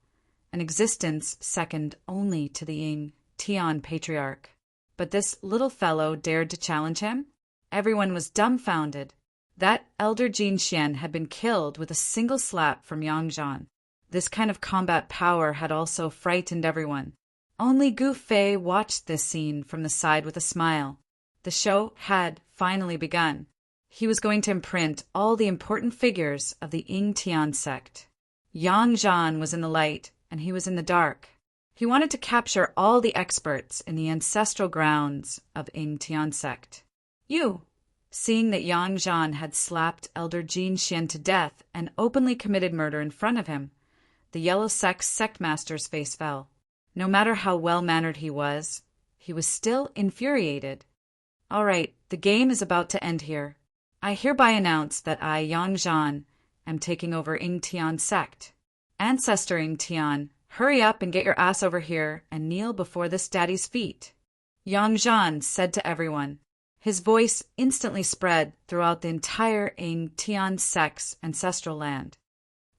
[SPEAKER 1] an existence second only to the Ying Tian patriarch. But this little fellow dared to challenge him? Everyone was dumbfounded. That elder Jin Xian had been killed with a single slap from Yang Zhan. This kind of combat power had also frightened everyone. Only Gu Fei watched this scene from the side with a smile. The show had finally begun. He was going to imprint all the important figures of the Ying Tian sect. Yang Zhan was in the light, and he was in the dark. He wanted to capture all the experts in the ancestral grounds of Ying Tian sect. "You!" Seeing that Yang Zhan had slapped elder Jin Xian to death and openly committed murder in front of him, the Yellow Sect's sect master's face fell. No matter how well-mannered he was still infuriated. "All right, the game is about to end here. I hereby announce that I, Yang Zhan, am taking over Ying Tian sect. Ancestor Ying Tian, hurry up and get your ass over here and kneel before this daddy's feet." Yang Zhan said to everyone. His voice instantly spread throughout the entire Ying Tian sect's ancestral land.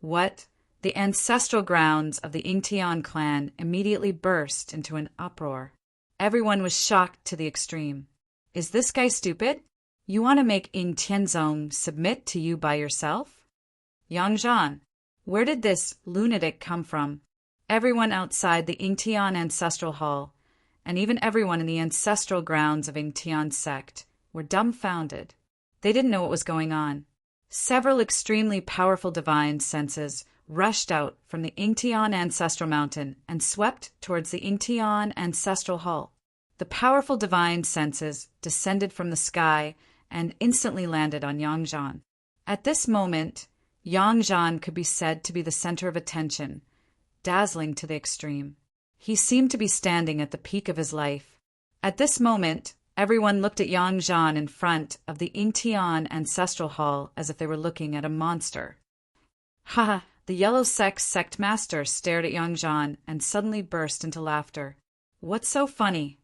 [SPEAKER 1] What? The ancestral grounds of the Ying Tian clan immediately burst into an uproar. Everyone was shocked to the extreme. "Is this guy stupid? You want to make Ying Tianzong submit to you by yourself?" "Yang Zhan, where did this lunatic come from?" Everyone outside the Ying Tian ancestral hall, and even everyone in the ancestral grounds of Ying Tian sect, were dumbfounded. They didn't know what was going on. Several extremely powerful divine senses rushed out from the Ying Tian ancestral mountain and swept towards the Ying Tian ancestral hall. The powerful divine senses descended from the sky and instantly landed on Yang Zhan. At this moment, Yang Zhan could be said to be the center of attention, dazzling to the extreme. He seemed to be standing at the peak of his life. At this moment, everyone looked at Yang Zhan in front of the Yingtian Ancestral Hall as if they were looking at a monster. Ha! The Yellow Sect Master stared at Yang Zhan and suddenly burst into laughter. What's so funny?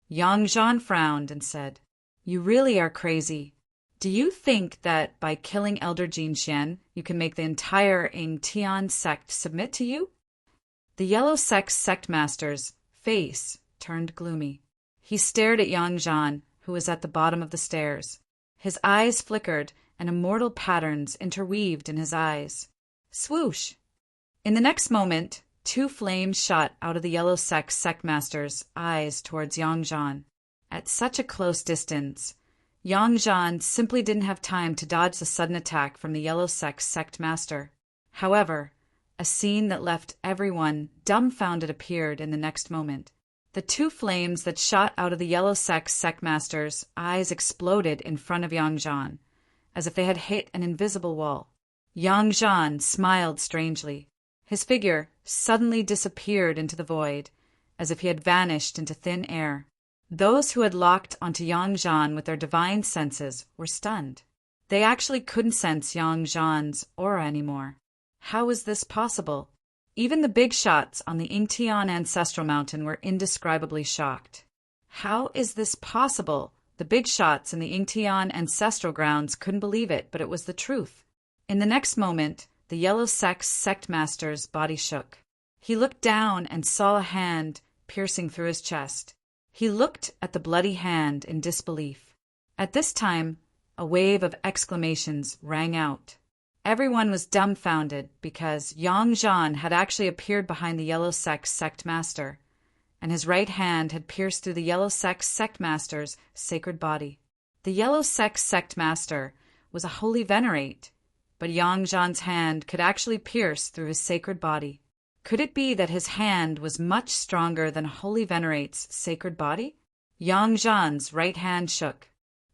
[SPEAKER 1] Yang Zhan frowned and said, You really are crazy. Do you think that by killing Elder Jin Xian, you can make the entire Yingtian sect submit to you? The Yellow Sect Master's face turned gloomy. He stared at Yang Zhan, who was at the bottom of the stairs. His eyes flickered, and immortal patterns interweaved in his eyes. Swoosh! In the next moment, 2 flames shot out of the Yellow Sect Master's eyes towards Yang Zhan. At such a close distance, Yang Zhan simply didn't have time to dodge the sudden attack from the Yellow Sect Master. However, a scene that left everyone dumbfounded appeared in the next moment. The 2 flames that shot out of the Yellow Sect Master's eyes exploded in front of Yang Zhan, as if they had hit an invisible wall. Yang Zhan smiled strangely. His figure suddenly disappeared into the void, as if he had vanished into thin air. Those who had locked onto Yang Zhan with their divine senses were stunned. They actually couldn't sense Yang Zhan's aura anymore. How was this possible? Even the big shots on the Yingtian Ancestral Mountain were indescribably shocked. How is this possible? The big shots in the Yingtian Ancestral Grounds couldn't believe it, but it was the truth. In the next moment, the Yellow Sect Master's body shook. He looked down and saw a hand piercing through his chest. He looked at the bloody hand in disbelief. At this time, a wave of exclamations rang out. Everyone was dumbfounded because Yang Zhan had actually appeared behind the Yellow Sect Master, and his right hand had pierced through the Yellow Sect Master's sacred body. The Yellow Sect Master was a holy venerate, but Yang Zhan's hand could actually pierce through his sacred body. Could it be that his hand was much stronger than Holy Venerate's sacred body? Yang Zhan's right hand shook.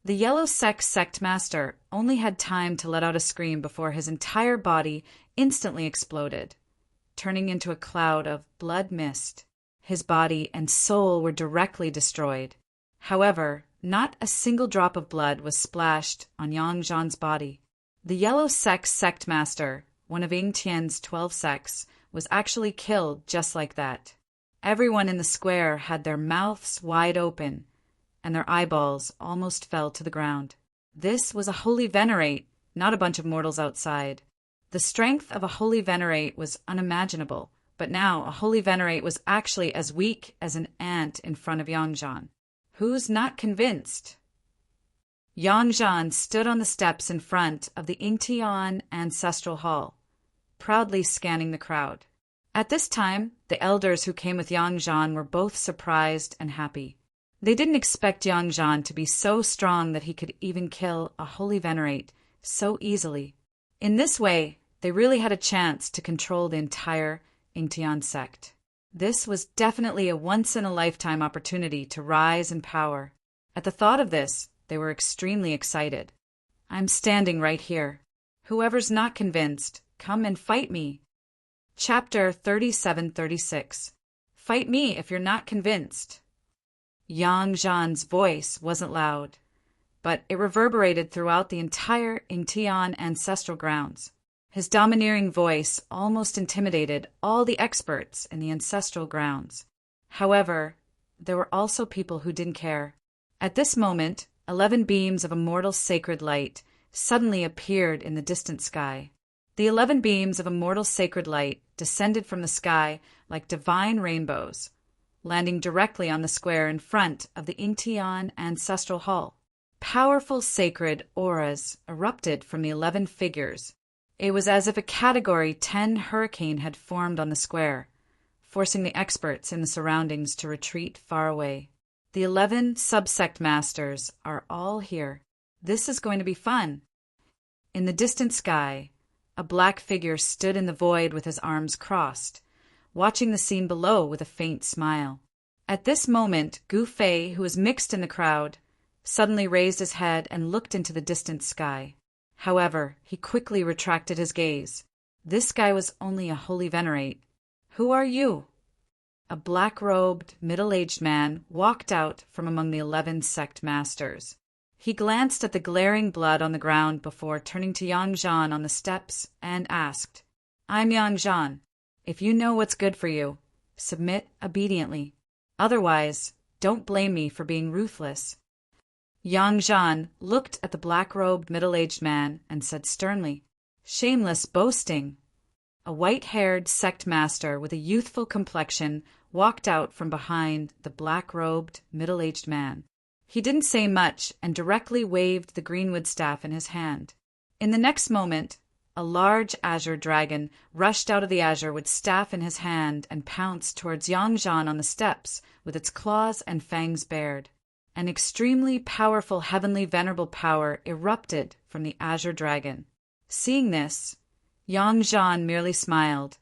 [SPEAKER 1] The Yellow Sect Master only had time to let out a scream before his entire body instantly exploded, turning into a cloud of blood mist. His body and soul were directly destroyed. However, not a single drop of blood was splashed on Yang Zhan's body. The Yellow Sect Master, one of Yingtian's 12 sects, was actually killed just like that. Everyone in the square had their mouths wide open, and their eyeballs almost fell to the ground. This was a holy venerate, not a bunch of mortals outside. The strength of a holy venerate was unimaginable, but now a holy venerate was actually as weak as an ant in front of Yang Zhan. Who's not convinced? Yang Zhan stood on the steps in front of the Yingtian Ancestral Hall, proudly scanning the crowd. At this time, the elders who came with Yang Zhan were both surprised and happy. They didn't expect Yang Zhan to be so strong that he could even kill a holy venerate so easily. In this way, they really had a chance to control the entire Yingtian sect. This was definitely a once-in-a-lifetime opportunity to rise in power. At the thought of this, they were extremely excited. I'm standing right here. Whoever's not convinced, come and fight me. Chapter 37-36. Fight me if you're not convinced. Yang Zhan's voice wasn't loud, but it reverberated throughout the entire Yingtian Ancestral Grounds. His domineering voice almost intimidated all the experts in the Ancestral Grounds. However, there were also people who didn't care. At this moment, 11 beams of immortal sacred light suddenly appeared in the distant sky. The 11 beams of immortal sacred light descended from the sky like divine rainbows, landing directly on the square in front of the Yingtian Ancestral Hall. Powerful sacred auras erupted from the 11 figures. It was as if a Category 10 hurricane had formed on the square, forcing the experts in the surroundings to retreat far away. The 11 subsect masters are all here. This is going to be fun. In the distant sky, a black figure stood in the void with his arms crossed, watching the scene below with a faint smile. At this moment, Gu Fei, who was mixed in the crowd, suddenly raised his head and looked into the distant sky. However, he quickly retracted his gaze. This guy was only a holy venerate. "Who are you?" A black-robed, middle-aged man walked out from among the 11 sect masters. He glanced at the glaring blood on the ground before turning to Yang Zhan on the steps and asked, "I'm Yang Zhan. If you know what's good for you, submit obediently. Otherwise, don't blame me for being ruthless." Yang Zhan looked at the black-robed middle-aged man and said sternly, "Shameless boasting." A white-haired sect master with a youthful complexion walked out from behind the black-robed, middle-aged man. He didn't say much and directly waved the greenwood staff in his hand. In the next moment, a large azure dragon rushed out of the azure with staff in his hand and pounced towards Yang Zhan on the steps with its claws and fangs bared. An extremely powerful heavenly venerable power erupted from the azure dragon. Seeing this, Yang Zhan merely smiled,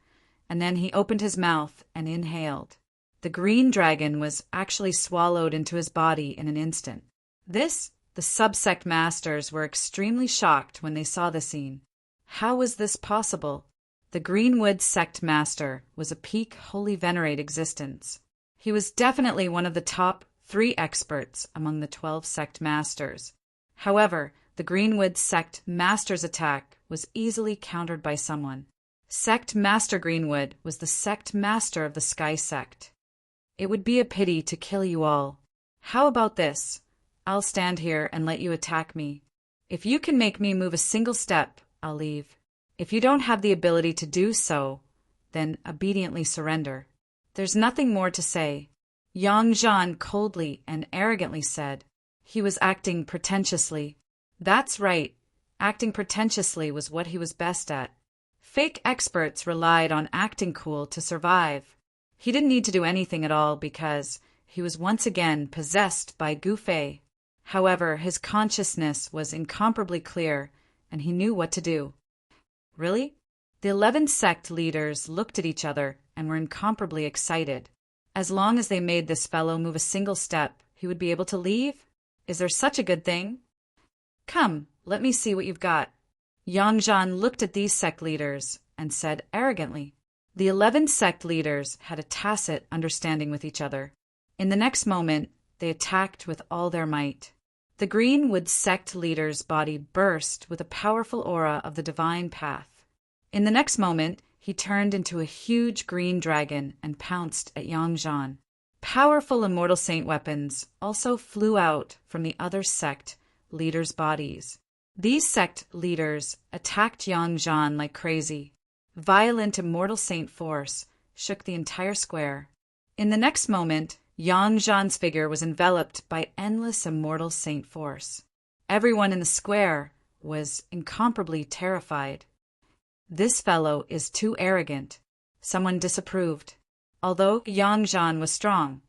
[SPEAKER 1] and then he opened his mouth and inhaled. The green dragon was actually swallowed into his body in an instant. The subsect masters were extremely shocked when they saw the scene. How was this possible? The Greenwood sect master was a peak holy venerate existence. He was definitely one of the top 3 experts among the 12 sect masters. However, the Greenwood sect master's attack was easily countered by someone. Sect Master Greenwood was the sect master of the Sky Sect. "It would be a pity to kill you all. How about this? I'll stand here and let you attack me. If you can make me move a single step, I'll leave. If you don't have the ability to do so, then obediently surrender." There's nothing more to say. Yang Zhan coldly and arrogantly said. He was acting pretentiously. That's right. Acting pretentiously was what he was best at. Fake experts relied on acting cool to survive. He didn't need to do anything at all because he was once again possessed by Gu Fei. However, his consciousness was incomparably clear, and he knew what to do. Really? The 11 sect leaders looked at each other and were incomparably excited. As long as they made this fellow move a single step, he would be able to leave? Is there such a good thing? Come, let me see what you've got. Yang Zhan looked at these sect leaders and said arrogantly. The 11 sect leaders had a tacit understanding with each other. In the next moment, they attacked with all their might. The Greenwood sect leader's body burst with a powerful aura of the divine path. In the next moment, he turned into a huge green dragon and pounced at Yang Zhan. Powerful immortal saint weapons also flew out from the other sect leaders' bodies. These sect leaders attacked Yang Zhan like crazy. Violent immortal saint force shook the entire square. In the next moment, Yang Zhan's figure was enveloped by endless immortal saint force. Everyone in the square was incomparably terrified. This fellow is too arrogant. Someone disapproved. Although Yang Zhan was strong,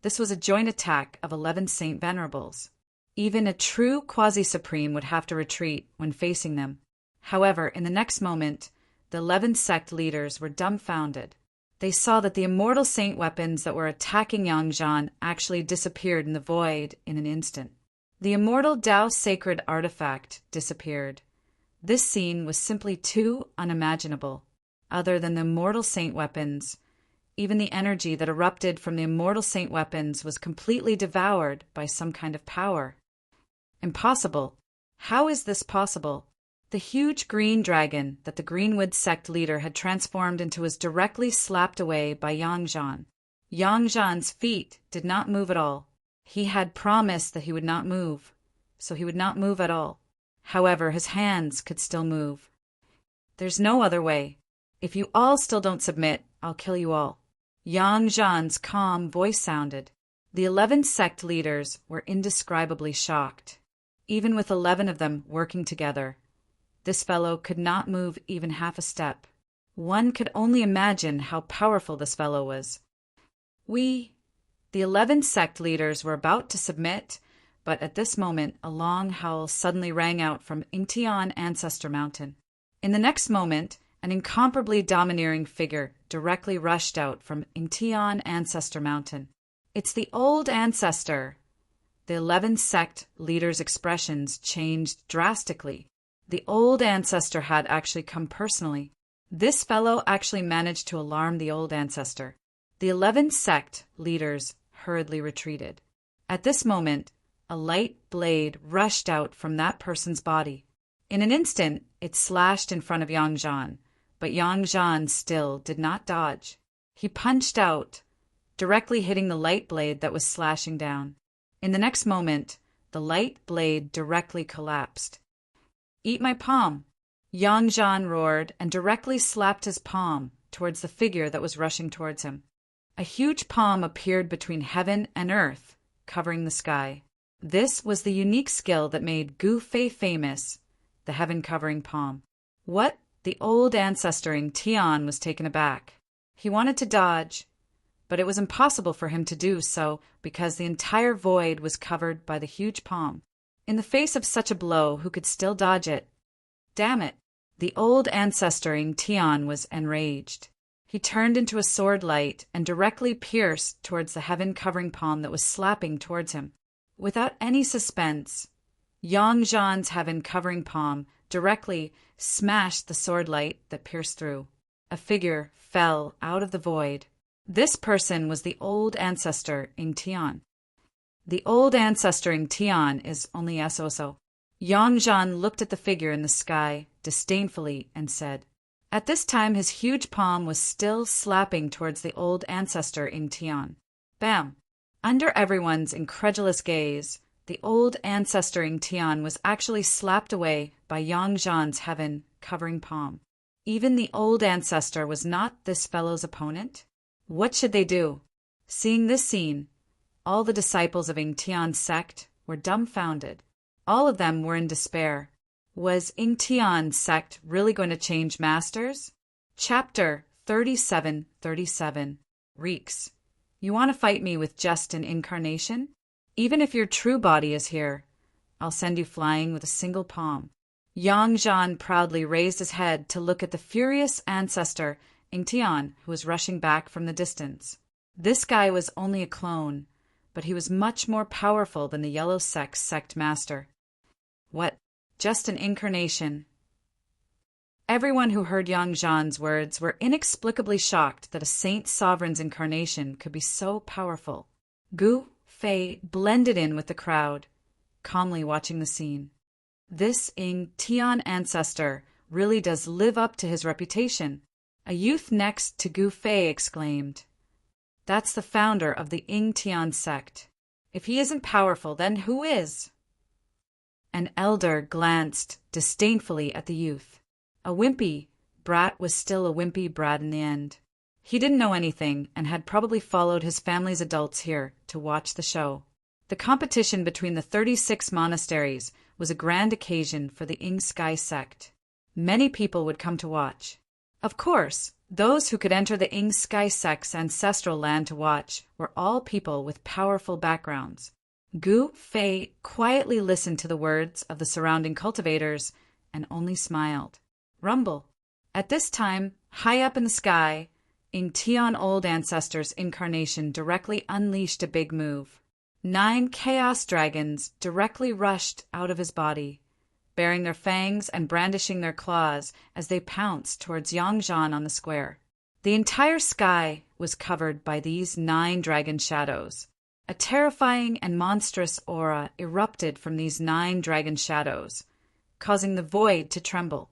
[SPEAKER 1] this was a joint attack of 11 Saint Venerables. Even a true quasi-supreme would have to retreat when facing them. However, in the next moment, the 11 sect leaders were dumbfounded. They saw that the immortal saint weapons that were attacking Yang Zhan actually disappeared in the void in an instant. The immortal Tao sacred artifact disappeared. This scene was simply too unimaginable. Other than the immortal saint weapons, even the energy that erupted from the immortal saint weapons was completely devoured by some kind of power. Impossible. How is this possible? The huge green dragon that the Greenwood sect leader had transformed into was directly slapped away by Yang Zhan. Yang Zhan's feet did not move at all. He had promised that he would not move, so he would not move at all. However, his hands could still move. There's no other way. If you all still don't submit, I'll kill you all. Yang Zhan's calm voice sounded. The 11 sect leaders were indescribably shocked. Even with 11 of them working together, this fellow could not move even half a step. One could only imagine how powerful this fellow was. The 11 sect leaders were about to submit, but at this moment a long howl suddenly rang out from Ingtian Ancestor Mountain. In the next moment, an incomparably domineering figure directly rushed out from Ingtian Ancestor Mountain. It's the old ancestor. The 11 sect leaders' expressions changed drastically. The old ancestor had actually come personally. This fellow actually managed to alarm the old ancestor. The 11 sect leaders hurriedly retreated. At this moment, a light blade rushed out from that person's body. In an instant, it slashed in front of Yang Zhan, but Yang Zhan still did not dodge. He punched out, directly hitting the light blade that was slashing down. In the next moment, the light blade directly collapsed. "Eat my palm!" Yang Zhan roared and directly slapped his palm towards the figure that was rushing towards him. A huge palm appeared between heaven and earth, covering the sky. This was the unique skill that made Gu Fei famous, the heaven-covering palm. What? The old ancestor in Tian was taken aback. He wanted to dodge, but it was impossible for him to do so because the entire void was covered by the huge palm. In the face of such a blow, who could still dodge it? Damn it! The old ancestor in Tian was enraged. He turned into a sword light and directly pierced towards the heaven-covering palm that was slapping towards him. Without any suspense, Yang Zhan's heaven-covering palm directly smashed the sword light that pierced through. A figure fell out of the void. This person was the old ancestor in Tian. The old ancestor in Tian is only Soso. Yang Zhan looked at the figure in the sky disdainfully and said. At this time his huge palm was still slapping towards the old ancestor in Tian. Bam! Under everyone's incredulous gaze, the old ancestor in Tian was actually slapped away by Yang Zhan's heaven-covering palm. Even the old ancestor was not this fellow's opponent? What should they do? Seeing this scene, all the disciples of Ing Tian's sect were dumbfounded. All of them were in despair. Was Ing Tian's sect really going to change masters? Chapter 37:37 Reeks. You want to fight me with just an incarnation? Even if your true body is here, I'll send you flying with a single palm. Yang Zhan proudly raised his head to look at the furious ancestor Ing Tian, who was rushing back from the distance. This guy was only a clone, but he was much more powerful than the Yellow Sect's sect master. What? Just an incarnation? Everyone who heard Yang Zhan's words were inexplicably shocked that a saint sovereign's incarnation could be so powerful. Gu Fei blended in with the crowd, calmly watching the scene. This Ing Tian ancestor really does live up to his reputation. A youth next to Gu Fei exclaimed, "That's the founder of the Ing Tian sect. If he isn't powerful, then who is?" An elder glanced disdainfully at the youth. A wimpy brat was still a wimpy brat in the end. He didn't know anything and had probably followed his family's adults here to watch the show. The competition between the 36 monasteries was a grand occasion for the Ing Sky sect. Many people would come to watch. Of course, those who could enter the Ing Sky sect's ancestral land to watch were all people with powerful backgrounds. Gu Fei quietly listened to the words of the surrounding cultivators and only smiled. Rumble. At this time, high up in the sky, Ing Tian Old Ancestor's incarnation directly unleashed a big move. 9 chaos dragons directly rushed out of his body, baring their fangs and brandishing their claws as they pounced towards Yang Zhan on the square. The entire sky was covered by these 9 dragon shadows. A terrifying and monstrous aura erupted from these 9 dragon shadows, causing the void to tremble.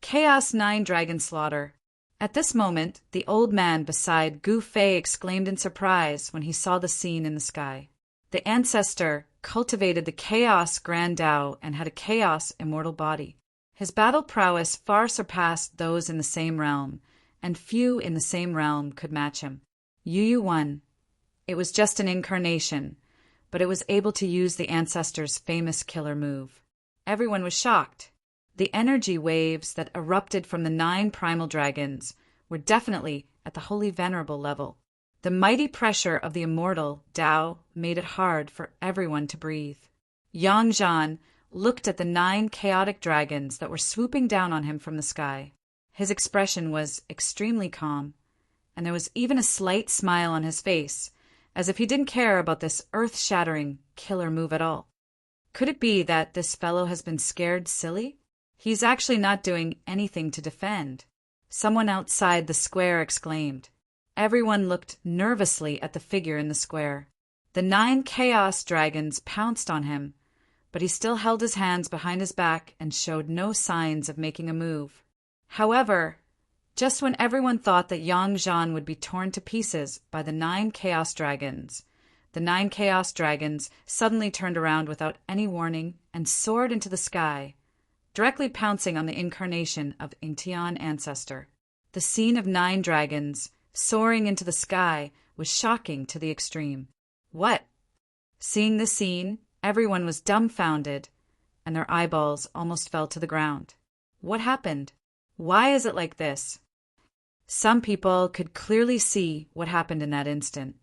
[SPEAKER 1] Chaos 9 dragon slaughter. At this moment, the old man beside Gu Fei exclaimed in surprise when he saw the scene in the sky. The ancestor cultivated the Chaos Grand Tao and had a Chaos immortal body. His battle prowess far surpassed those in the same realm, and few in the same realm could match him. Yu won. It was just an incarnation, but it was able to use the ancestor's famous killer move. Everyone was shocked. The energy waves that erupted from the 9 primal dragons were definitely at the Holy Venerable level. The mighty pressure of the immortal Tao made it hard for everyone to breathe. Yang Zhan looked at the 9 chaotic dragons that were swooping down on him from the sky. His expression was extremely calm, and there was even a slight smile on his face as if he didn't care about this earth-shattering killer move at all. Could it be that this fellow has been scared silly? He's actually not doing anything to defend. Someone outside the square exclaimed. Everyone looked nervously at the figure in the square. The 9 chaos dragons pounced on him, but he still held his hands behind his back and showed no signs of making a move. However, just when everyone thought that Yang Zhan would be torn to pieces by the 9 chaos dragons, the 9 chaos dragons suddenly turned around without any warning and soared into the sky, directly pouncing on the incarnation of Ingtian Ancestor. The scene of 9 dragons soaring into the sky was shocking to the extreme. What? Seeing the scene, everyone was dumbfounded, and their eyeballs almost fell to the ground. What happened? Why is it like this? Some people could clearly see what happened in that instant.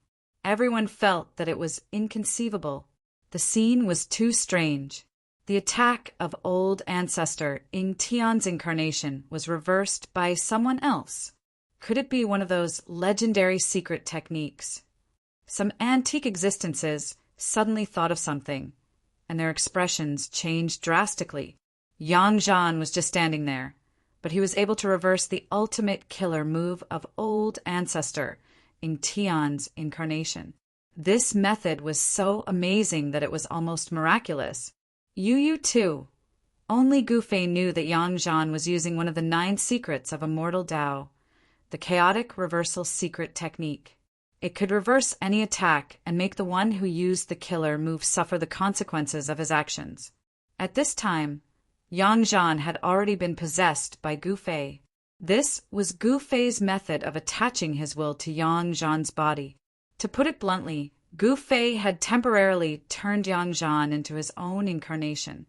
[SPEAKER 1] Everyone felt that it was inconceivable. The scene was too strange. The attack of old ancestor Ingtian's incarnation was reversed by someone else. Could it be one of those legendary secret techniques? Some antique existences suddenly thought of something, and their expressions changed drastically. Yang Zhan was just standing there, but he was able to reverse the ultimate killer move of old ancestor Ingtian's incarnation. This method was so amazing that it was almost miraculous. Yu too. Only Gufei knew that Yang Zhan was using one of the 9 secrets of Immortal Tao, the chaotic reversal secret technique. It could reverse any attack and make the one who used the killer move suffer the consequences of his actions. At this time, Yang Zhan had already been possessed by Gufei. This was Gufei's method of attaching his will to Yang Zhan's body. To put it bluntly, Gufei had temporarily turned Yang Zhan into his own incarnation,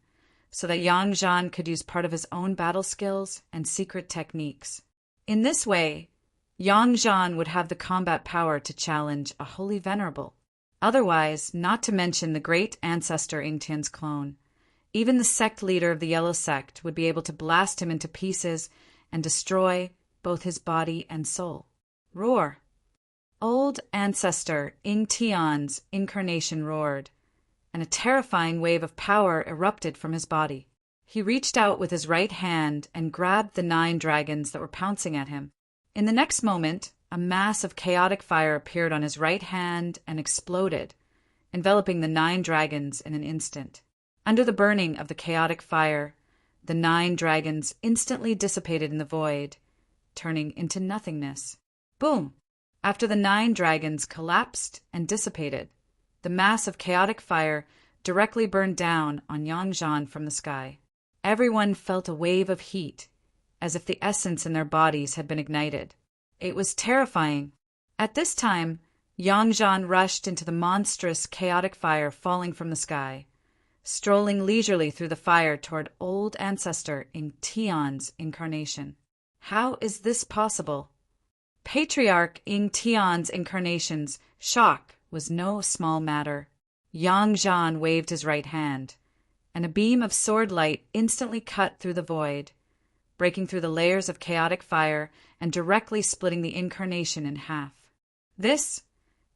[SPEAKER 1] so that Yang Zhan could use part of his own battle skills and secret techniques. In this way, Yang Zhan would have the combat power to challenge a holy Venerable. Otherwise, not to mention the great ancestor Ingtian's clone, even the sect leader of the Yellow Sect would be able to blast him into pieces and destroy both his body and soul. Roar! Old ancestor Ingtian's incarnation roared, and a terrifying wave of power erupted from his body. He reached out with his right hand and grabbed the 9 dragons that were pouncing at him. In the next moment, a mass of chaotic fire appeared on his right hand and exploded, enveloping the 9 dragons in an instant. Under the burning of the chaotic fire, the 9 dragons instantly dissipated in the void, turning into nothingness. Boom! After the 9 dragons collapsed and dissipated, the mass of chaotic fire directly burned down on Yang Zhan from the sky. Everyone felt a wave of heat, as if the essence in their bodies had been ignited. It was terrifying. At this time, Yang Zhan rushed into the monstrous chaotic fire falling from the sky, strolling leisurely through the fire toward old ancestor Ingtian's incarnation. How is this possible? Patriarch Ingtian's incarnation's shock was no small matter. Yang Zhan waved his right hand, and a beam of sword light instantly cut through the void, breaking through the layers of chaotic fire and directly splitting the incarnation in half.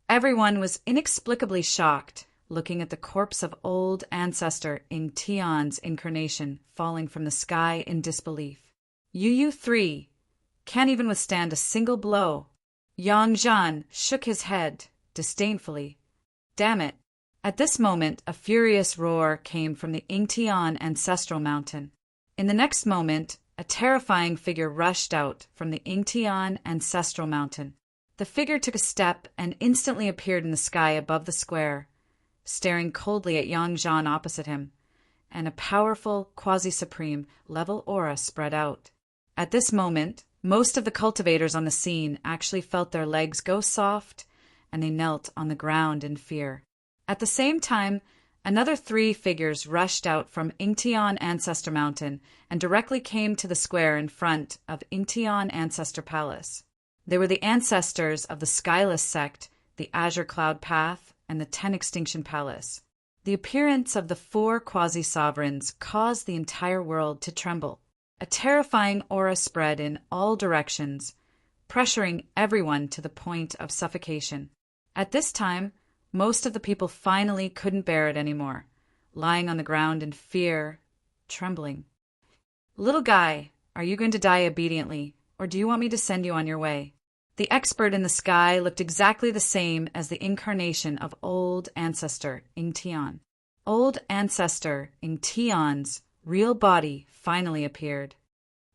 [SPEAKER 1] Everyone was inexplicably shocked, looking at the corpse of old ancestor Ingtian's incarnation falling from the sky in disbelief. Yu 3 can't even withstand a single blow. Yang Zhan shook his head disdainfully. Damn it. At this moment, a furious roar came from the Ingtian ancestral mountain. In the next moment, a terrifying figure rushed out from the Ingtian ancestral mountain. The figure took a step and instantly appeared in the sky above the square, staring coldly at Yang Zhan opposite him, and a powerful quasi-supreme level aura spread out. At this moment, most of the cultivators on the scene actually felt their legs go soft, and they knelt on the ground in fear. At the same time, another 3 figures rushed out from Ingtian Ancestor Mountain and directly came to the square in front of Ingtian Ancestor Palace. They were the ancestors of the Skyless Sect, the Azure Cloud Path, and the 10 Extinction Palace. The appearance of the 4 quasi-sovereigns caused the entire world to tremble. A terrifying aura spread in all directions, pressuring everyone to the point of suffocation. At this time, most of the people finally couldn't bear it anymore, lying on the ground in fear, trembling. "Little guy, are you going to die obediently, or do you want me to send you on your way?" The expert in the sky looked exactly the same as the incarnation of old ancestor Ingtian. Old ancestor Ingtian's real body finally appeared.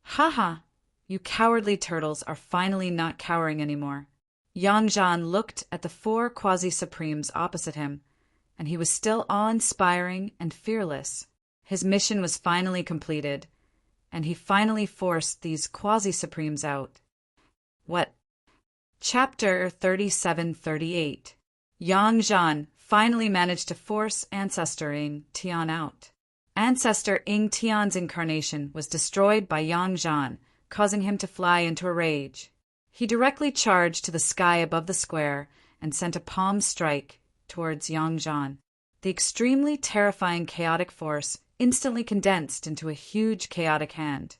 [SPEAKER 1] "Ha ha! You cowardly turtles are finally not cowering anymore." Yangzhan looked at the four quasi-supremes opposite him, and he was still awe-inspiring and fearless. His mission was finally completed, and he finally forced these quasi-supremes out. What? Chapter 37-38. Yangzhan finally managed to force Ancestor Ingtian out. Ancestor Ingtian's incarnation was destroyed by Yangzhan, causing him to fly into a rage. He directly charged to the sky above the square and sent a palm strike towards Yangzhan. The extremely terrifying chaotic force instantly condensed into a huge chaotic hand,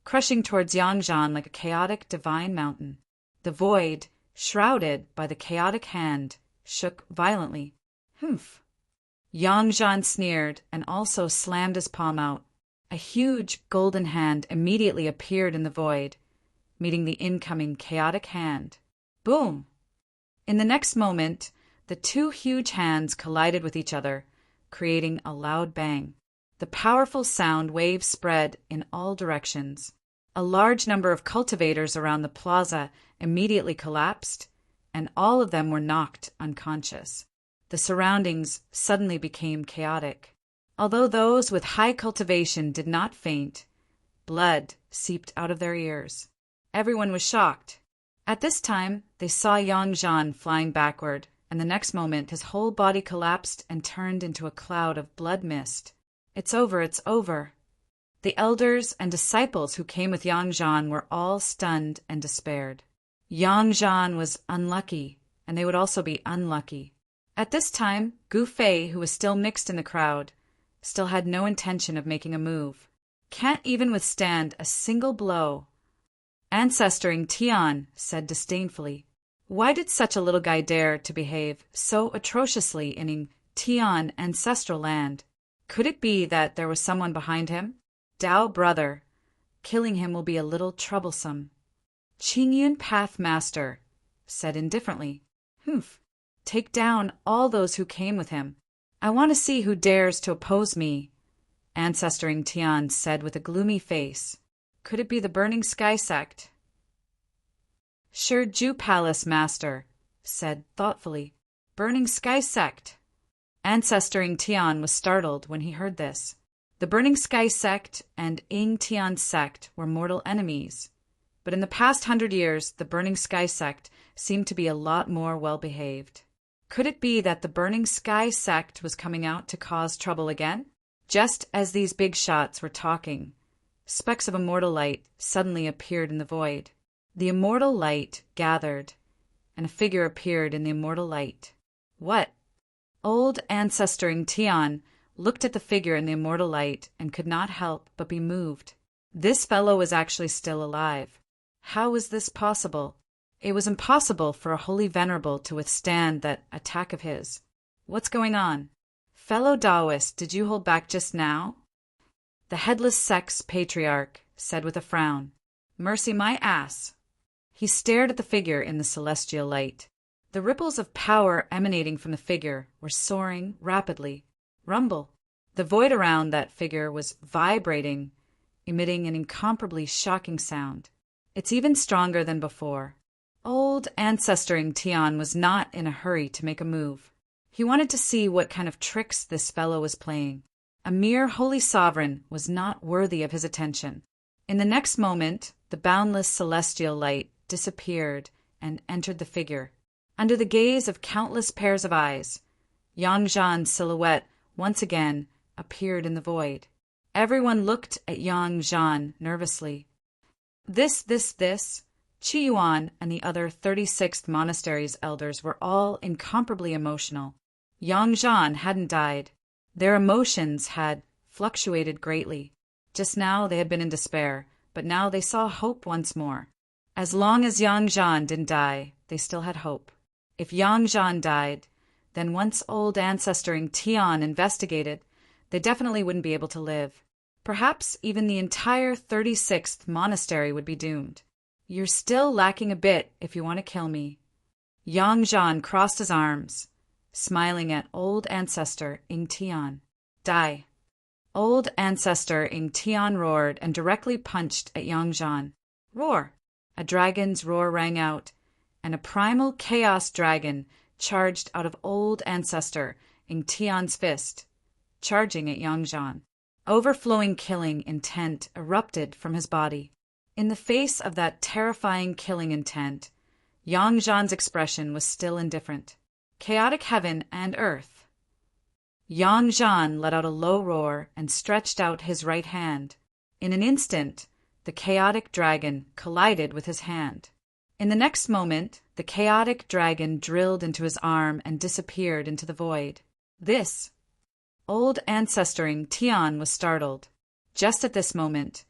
[SPEAKER 1] crushing towards Yangzhan like a chaotic divine mountain. The void, shrouded by the chaotic hand, shook violently. "Humph." Yangzhan sneered and also slammed his palm out. A huge golden hand immediately appeared in the void, meeting the incoming chaotic hand. Boom! In the next moment, the two huge hands collided with each other, creating a loud bang. The powerful sound wave spread in all directions. A large number of cultivators around the plaza immediately collapsed, and all of them were knocked unconscious. The surroundings suddenly became chaotic. Although those with high cultivation did not faint, blood seeped out of their ears. Everyone was shocked. At this time, they saw Yangzhan flying backward, and the next moment his whole body collapsed and turned into a cloud of blood mist. "It's over, it's over." The elders and disciples who came with Yangzhan were all stunned and despaired. Yangzhan was unlucky, and they would also be unlucky. At this time, Gu Fei, who was still mixed in the crowd, still had no intention of making a move. "Can't even withstand a single blow." Ancestor Ingtian said disdainfully, "Why did such a little guy dare to behave so atrociously in Ingtian ancestral land? Could it be that there was someone behind him? Dao brother, killing him will be a little troublesome." Qingyun Path Master said indifferently, "Humph, take down all those who came with him. I want to see who dares to oppose me." Ancestor Ingtian said with a gloomy face, "Could it be the Burning Sky sect?" Shiju Palace Master said thoughtfully, "Burning Sky sect." Ancestor Ingtian was startled when he heard this. The Burning Sky sect and Ingtian sect were mortal enemies, but in the past 100 years, the Burning Sky sect seemed to be a lot more well-behaved. Could it be that the Burning Sky sect was coming out to cause trouble again? Just as these big shots were talking, specks of immortal light suddenly appeared in the void. The immortal light gathered, and a figure appeared in the immortal light. What? Old Ancestor Ingtian looked at the figure in the immortal light and could not help but be moved. This fellow was actually still alive. How was this possible? It was impossible for a holy Venerable to withstand that attack of his. What's going on? Fellow Taoist, did you hold back just now? The headless sex patriarch said with a frown, "Mercy my ass." He stared at the figure in the celestial light. The ripples of power emanating from the figure were soaring rapidly. Rumble. The void around that figure was vibrating, emitting an incomparably shocking sound. It's even stronger than before. Old Ancestor Ingtian was not in a hurry to make a move. He wanted to see what kind of tricks this fellow was playing. A mere holy sovereign was not worthy of his attention. In the next moment, the boundless celestial light disappeared and entered the figure. Under the gaze of countless pairs of eyes, Yangzhan's silhouette once again appeared in the void. Everyone looked at Yangzhan nervously. This, Qi Yuan and the other 36th monastery's elders were all incomparably emotional. Yangzhan hadn't died. Their emotions had fluctuated greatly. Just now they had been in despair, but now they saw hope once more. As long as Yangzhan didn't die, they still had hope. If Yang Zhan died, then once old ancestor Ing Tian investigated, they definitely wouldn't be able to live. Perhaps even the entire 36th monastery would be doomed. You're still lacking a bit if you want to kill me. Yang Zhan crossed his arms, smiling at old ancestor Ing Tian. Die. Old ancestor Ing Tian roared and directly punched at Yang Zhan. Roar! A dragon's roar rang out, and a primal chaos dragon charged out of old ancestor Ing Tian's fist, charging at Yang Zhan. Overflowing killing intent erupted from his body. In the face of that terrifying killing intent, Yang Zhan's expression was still indifferent. Chaotic heaven and earth. Yang Zhan let out a low roar and stretched out his right hand. In an instant, the chaotic dragon collided with his hand. In the next moment, the chaotic dragon drilled into his arm and disappeared into the void. This. Old ancestor Ing Tian was startled. Just at this moment,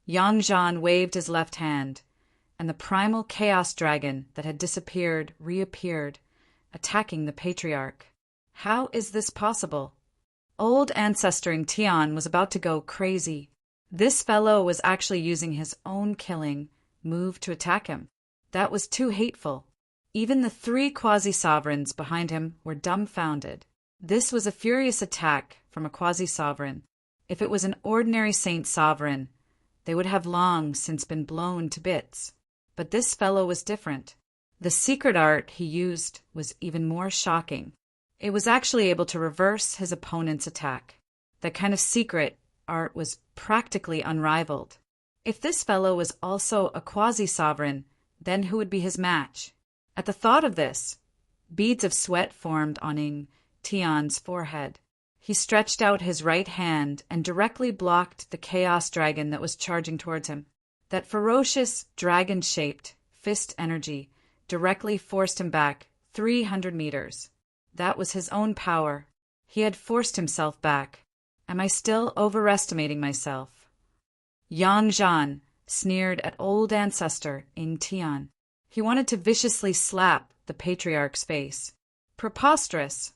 [SPEAKER 1] Yang Zhan waved his left hand, and the primal chaos dragon that had disappeared reappeared, attacking the patriarch. How is this possible? Old ancestor Ing Tian was about to go crazy. This fellow was actually using his own killing move to attack him. That was too hateful. Even the 3 quasi-sovereigns behind him were dumbfounded. This was a furious attack from a quasi-sovereign. If it was an ordinary saint sovereign, they would have long since been blown to bits. But this fellow was different. The secret art he used was even more shocking. It was actually able to reverse his opponent's attack. That kind of secret art was practically unrivaled. If this fellow was also a quasi-sovereign, then who would be his match? At the thought of this, beads of sweat formed on Ing Tian's forehead. He stretched out his right hand and directly blocked the chaos dragon that was charging towards him. That ferocious, dragon-shaped fist energy directly forced him back 300 meters. That was his own power. He had forced himself back. Am I still overestimating myself? Yang Zhan sneered at old ancestor Ing Tian. He wanted to viciously slap the patriarch's face. Preposterous!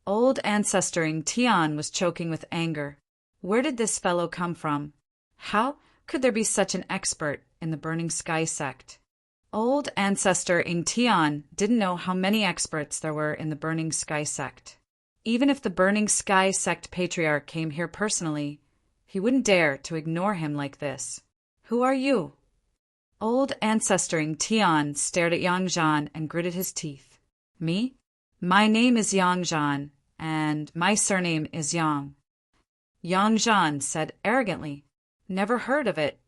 [SPEAKER 1] Old ancestor Ing Tian was choking with anger. Where did this fellow come from? How could there be such an expert in the Burning Sky sect? Old ancestor Ing Tian didn't know how many experts there were in the Burning Sky sect. Even if the Burning Sky sect patriarch came here personally, he wouldn't dare to ignore him like this. Who are you? Old ancestor Ing Tian stared at Yang Zhan and gritted his teeth. Me? My name is Yang Zhan, and my surname is Yang. Yang Zhan said arrogantly. Never heard of it.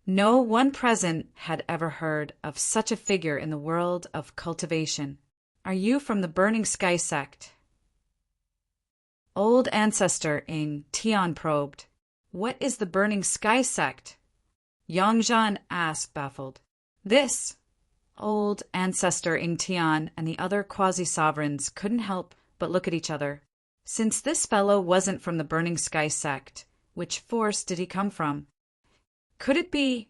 [SPEAKER 1] No one present had ever heard of such a figure in the world of cultivation. Are you from the Burning Sky sect? Old ancestor Ing Tian probed. What is the Burning Sky sect? Yang Zhan asked, baffled. This. Old ancestor Ing Tian and the other quasi-sovereigns couldn't help but look at each other. Since this fellow wasn't from the Burning Sky sect, which force did he come from? Could it be?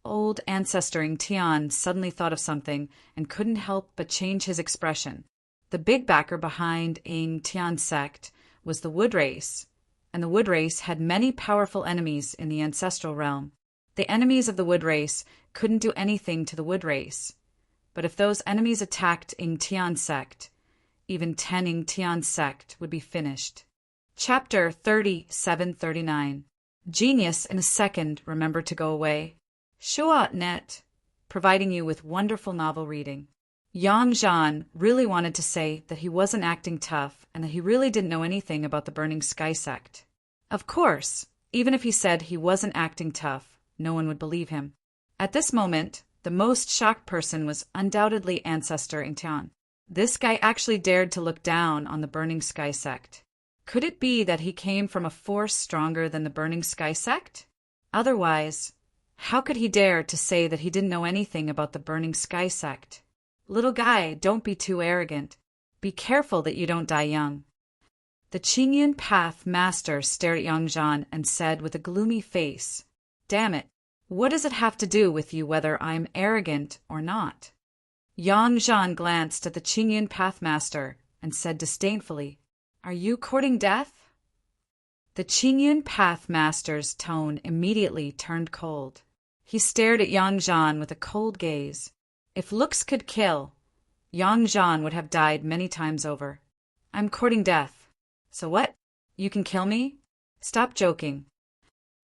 [SPEAKER 1] Old ancestor Ing Tian suddenly thought of something and couldn't help but change his expression. The big backer behind Ing Tian's sect was the Wood Race, and the Wood Race had many powerful enemies in the ancestral realm. The enemies of the Wood Race couldn't do anything to the Wood Race, but if those enemies attacked Ing Tian's sect, even 10 Ing Tian's sect would be finished. Chapter 3739. Genius in a second remembered to go away. Shuat.net, providing you with wonderful novel reading. Yang Zhan really wanted to say that he wasn't acting tough and that he really didn't know anything about the Burning Sky sect. Of course, even if he said he wasn't acting tough, no one would believe him. At this moment, the most shocked person was undoubtedly ancestor Ing Tian. This guy actually dared to look down on the Burning Sky sect. Could it be that he came from a force stronger than the Burning Sky sect? Otherwise, how could he dare to say that he didn't know anything about the Burning Sky sect? Little guy, don't be too arrogant. Be careful that you don't die young. The Qingyun Path Master stared at Yang Zhan and said with a gloomy face, Damn it, what does it have to do with you whether I'm arrogant or not? Yang Zhan glanced at the Qingyun Pathmaster and said disdainfully, "Are you courting death?" The Qingyun Pathmaster's tone immediately turned cold. He stared at Yang Zhan with a cold gaze. If looks could kill, Yang Zhan would have died many times over. "I'm courting death. So what? You can kill me? Stop joking."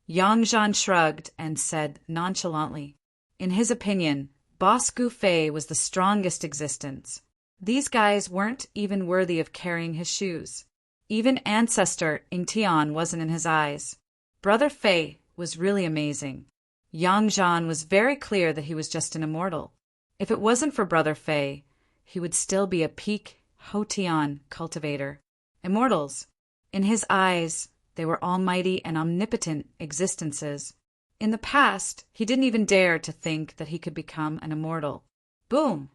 [SPEAKER 1] Yang Zhan shrugged and said nonchalantly, in his opinion, Boss Gu Fei was the strongest existence. These guys weren't even worthy of carrying his shoes. Even Ancestor Ingtian wasn't in his eyes. Brother Fei was really amazing. Yang Zhan was very clear that he was just an immortal. If it wasn't for Brother Fei, he would still be a peak Hotian cultivator. Immortals. In his eyes, they were almighty and omnipotent existences. In the past, he didn't even dare to think that he could become an immortal. Boom!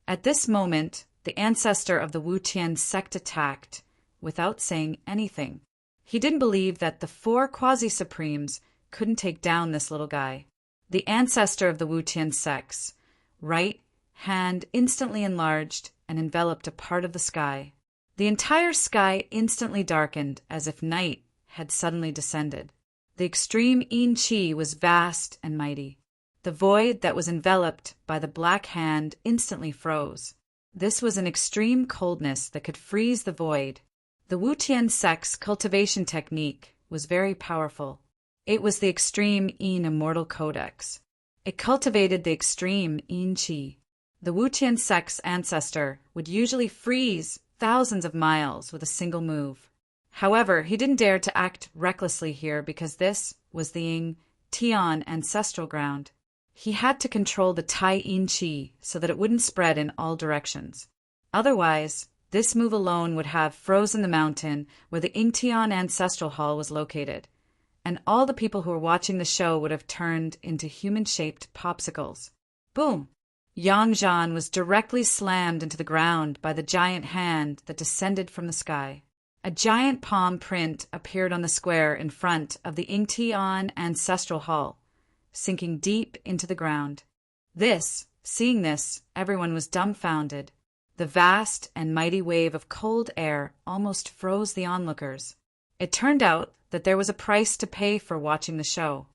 [SPEAKER 1] At this moment, the ancestor of the Wu-Tian sect attacked, without saying anything. He didn't believe that the 4 quasi-supremes couldn't take down this little guy. The ancestor of the Wu-Tian sect's right hand instantly enlarged and enveloped a part of the sky. The entire sky instantly darkened as if night had suddenly descended. The extreme Yin Qi was vast and mighty. The void that was enveloped by the black hand instantly froze. This was an extreme coldness that could freeze the void. The Wu-Tian sect's cultivation technique was very powerful. It was the extreme Yin Immortal Codex. It cultivated the extreme Yin Qi. The Wu-Tian sect's ancestor would usually freeze thousands of miles with a single move. However, he didn't dare to act recklessly here because this was the Ying Tian ancestral ground. He had to control the Tai Yin Qi so that it wouldn't spread in all directions. Otherwise, this move alone would have frozen the mountain where the Ingtian ancestral hall was located, and all the people who were watching the show would have turned into human-shaped popsicles. Boom! Yang Zhan was directly slammed into the ground by the giant hand that descended from the sky. A giant palm print appeared on the square in front of the Ingtian ancestral hall, sinking deep into the ground. Seeing this, everyone was dumbfounded. The vast and mighty wave of cold air almost froze the onlookers. It turned out that there was a price to pay for watching the show.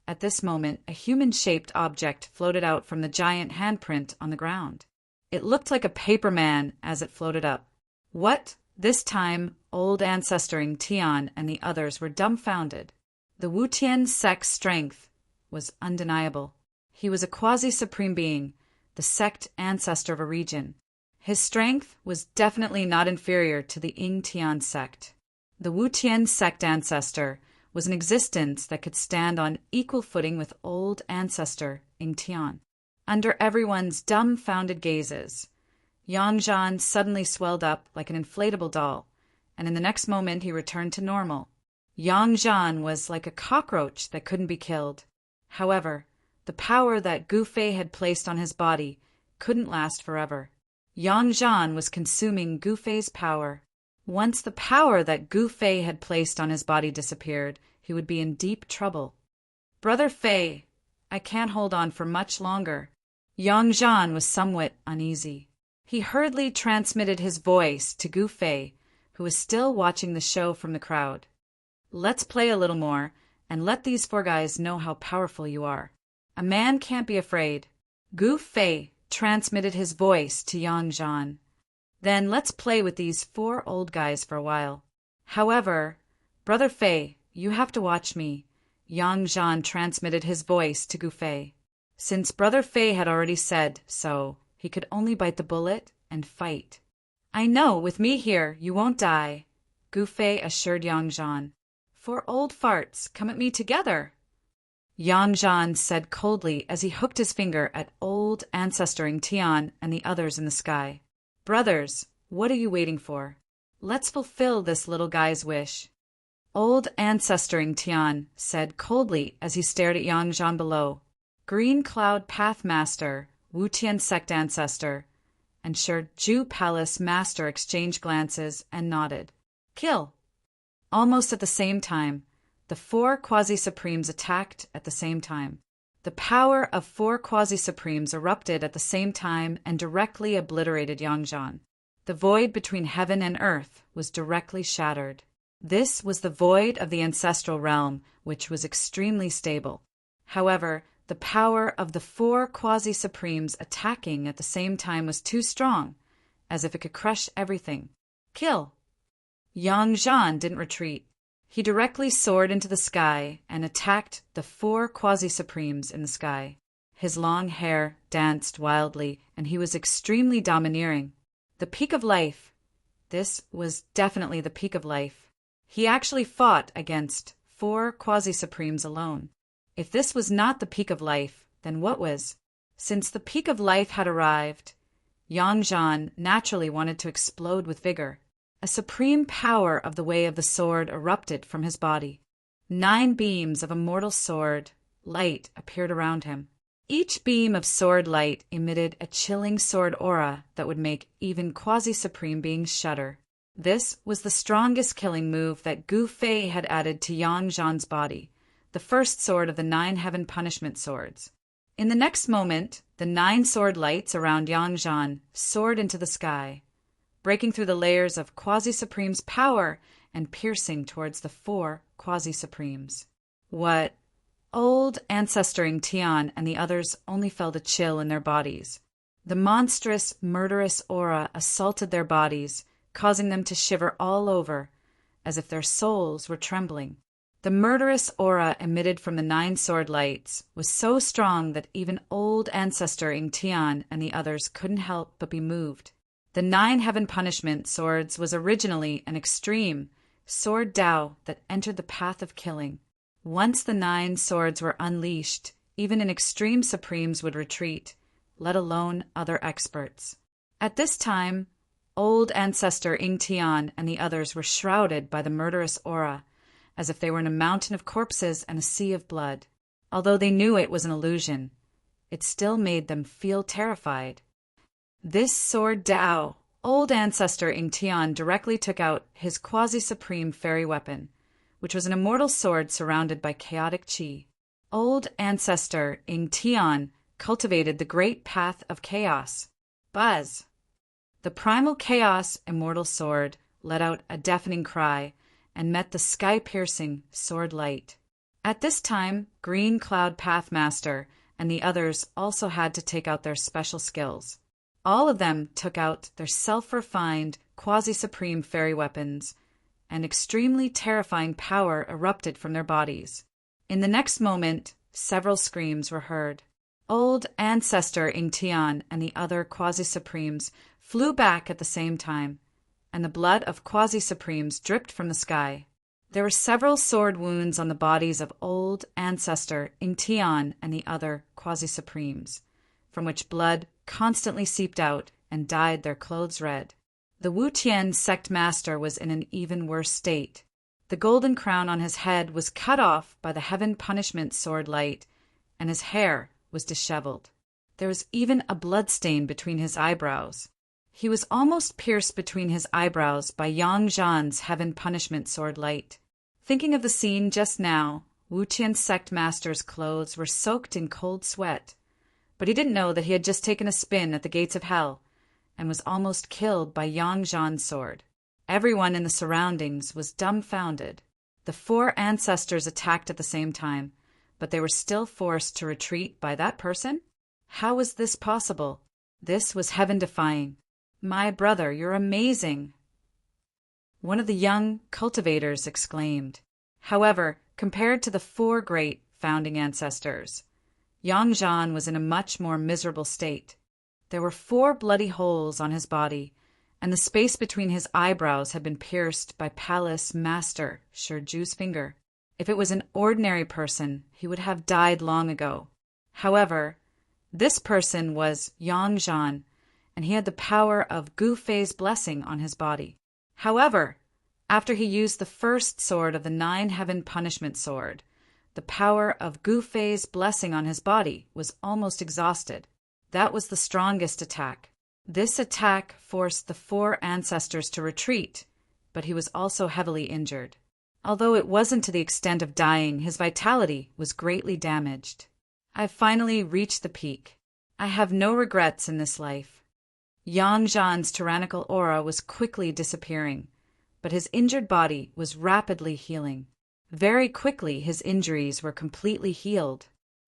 [SPEAKER 1] At this moment, a human-shaped object floated out from the giant handprint on the ground. It looked like a paper man as it floated up. What? This time, old ancestor Ingtian and the others were dumbfounded. The Wu-Tian sect's strength was undeniable. He was a quasi-supreme being, the sect ancestor of a region. His strength was definitely not inferior to the Ingtian sect. The Wu-Tian sect ancestor was an existence that could stand on equal footing with old ancestor Ingtian. Under everyone's dumbfounded gazes, Yang Zhan suddenly swelled up like an inflatable doll, and in the next moment he returned to normal. Yang Zhan was like a cockroach that couldn't be killed. However, the power that Gu Fei had placed on his body couldn't last forever. Yang Zhan was consuming Gu Fei's power. Once the power that Gu Fei had placed on his body disappeared, he would be in deep trouble. "Brother Fei, I can't hold on for much longer." Yang Zhan was somewhat uneasy. He hurriedly transmitted his voice to Gu Fei, who was still watching the show from the crowd. "Let's play a little more, and let these 4 guys know how powerful you are. A man can't be afraid." Gu Fei transmitted his voice to Yang Zhan. "Then let's play with these 4 old guys for a while. However, Brother Fei, you have to watch me." Yang Zhan transmitted his voice to Gu Fei. Since Brother Fei had already said so, he could only bite the bullet and fight. "I know, with me here, you won't die," Gu Fei assured Yang Zhan. "4 old farts, come at me together," Yang Zhan said coldly as he hooked his finger at old ancestor Ingtian and the others in the sky. "Brothers, what are you waiting for? Let's fulfill this little guy's wish." Old ancestor Ingtian said coldly as he stared at Yang Zhan below. Green Cloud Pathmaster, Wu-Tian sect ancestor, and Ju Palace master exchanged glances and nodded. "Kill!" Almost at the same time, the 4 quasi-supremes attacked at the same time. The power of 4 quasi-supremes erupted at the same time and directly obliterated Yangzhan. The void between heaven and earth was directly shattered. This was the void of the ancestral realm, which was extremely stable. However, the power of the 4 quasi-supremes attacking at the same time was too strong, as if it could crush everything. Kill! Yangzhan didn't retreat. He directly soared into the sky and attacked the 4 quasi-supremes in the sky. His long hair danced wildly, and he was extremely domineering. The peak of life. This was definitely the peak of life. He actually fought against 4 quasi-supremes alone. If this was not the peak of life, then what was? Since the peak of life had arrived, Yangzhan naturally wanted to explode with vigor. A supreme power of the way of the sword erupted from his body. 9 beams of immortal sword light appeared around him. Each beam of sword light emitted a chilling sword aura that would make even quasi-supreme beings shudder. This was the strongest killing move that Gu Fei had added to Yangzhan's body, the first sword of the 9 heaven punishment swords. In the next moment, the 9 sword lights around Yangzhan soared into the sky, breaking through the layers of quasi-supreme's power and piercing towards the 4 quasi-supremes. What? Old Ancestor Tian and the others only felt a chill in their bodies. The monstrous, murderous aura assaulted their bodies, causing them to shiver all over, as if their souls were trembling. The murderous aura emitted from the 9 sword lights was so strong that even Old Ancestor Tian and the others couldn't help but be moved. The 9 heaven punishment swords was originally an extreme sword Dao that entered the path of killing. Once the 9 swords were unleashed, even an extreme supremes would retreat, let alone other experts. At this time, Old Ancestor Tian and the others were shrouded by the murderous aura, as if they were in a mountain of corpses and a sea of blood. Although they knew it was an illusion, it still made them feel terrified. This sword Dao, Old Ancestor Tian directly took out his quasi-supreme fairy weapon, which was an immortal sword surrounded by chaotic qi. Old Ancestor Tian cultivated the great path of chaos. Buzz! The primal chaos immortal sword let out a deafening cry and met the sky-piercing sword light. At this time, Green Cloud Pathmaster and the others also had to take out their special skills. All of them took out their self-refined, quasi-supreme fairy weapons, and extremely terrifying power erupted from their bodies. In the next moment, several screams were heard. Old Ancestor Tian and the other quasi-supremes flew back at the same time, and the blood of quasi-supremes dripped from the sky. There were several sword wounds on the bodies of Old Ancestor Tian and the other quasi-supremes, from which blood constantly seeped out and dyed their clothes red. The Wu Tian sect master was in an even worse state. The golden crown on his head was cut off by the heaven punishment sword light, and his hair was disheveled. There was even a blood stain between his eyebrows. He was almost pierced between his eyebrows by Yangzhan's heaven punishment sword light. Thinking of the scene just now, Wu Tian's sect master's clothes were soaked in cold sweat, but he didn't know that he had just taken a spin at the gates of hell and was almost killed by Yangzhan's sword. Everyone in the surroundings was dumbfounded. The 4 ancestors attacked at the same time, but they were still forced to retreat by that person? How was this possible? This was heaven-defying. My brother, you're amazing! One of the young cultivators exclaimed. However, compared to the 4 great founding ancestors, Yangzhan was in a much more miserable state. There were 4 bloody holes on his body, and the space between his eyebrows had been pierced by Palace Master Shurju's finger. If it was an ordinary person, he would have died long ago. However, this person was Yangzhan, and he had the power of Gu Fei's blessing on his body. However, after he used the first sword of the 9 heaven punishment sword, the power of Gu Fei's blessing on his body was almost exhausted. That was the strongest attack. This attack forced the 4 ancestors to retreat, but he was also heavily injured. Although it wasn't to the extent of dying, his vitality was greatly damaged. I've finally reached the peak. I have no regrets in this life. Yang Zhan's tyrannical aura was quickly disappearing, but his injured body was rapidly healing. Very quickly his injuries were completely healed.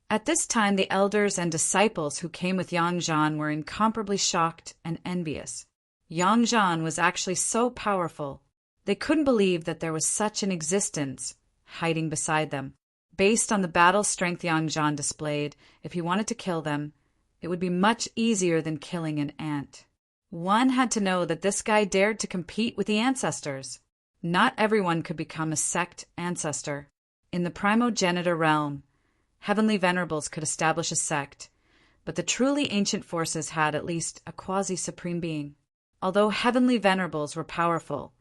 [SPEAKER 1] At this time the elders and disciples who came with Yang Zhan were incomparably shocked and envious. Yang Zhan was actually so powerful. They couldn't believe that there was such an existence hiding beside them. Based on the battle strength Yang Zhan displayed, if he wanted to kill them, it would be much easier than killing an ant. One had to know that this guy dared to compete with the ancestors. Not everyone could become a sect ancestor. In the primogenitor realm, heavenly venerables could establish a sect, but the truly ancient forces had at least a quasi-supreme being. Although heavenly venerables were powerful,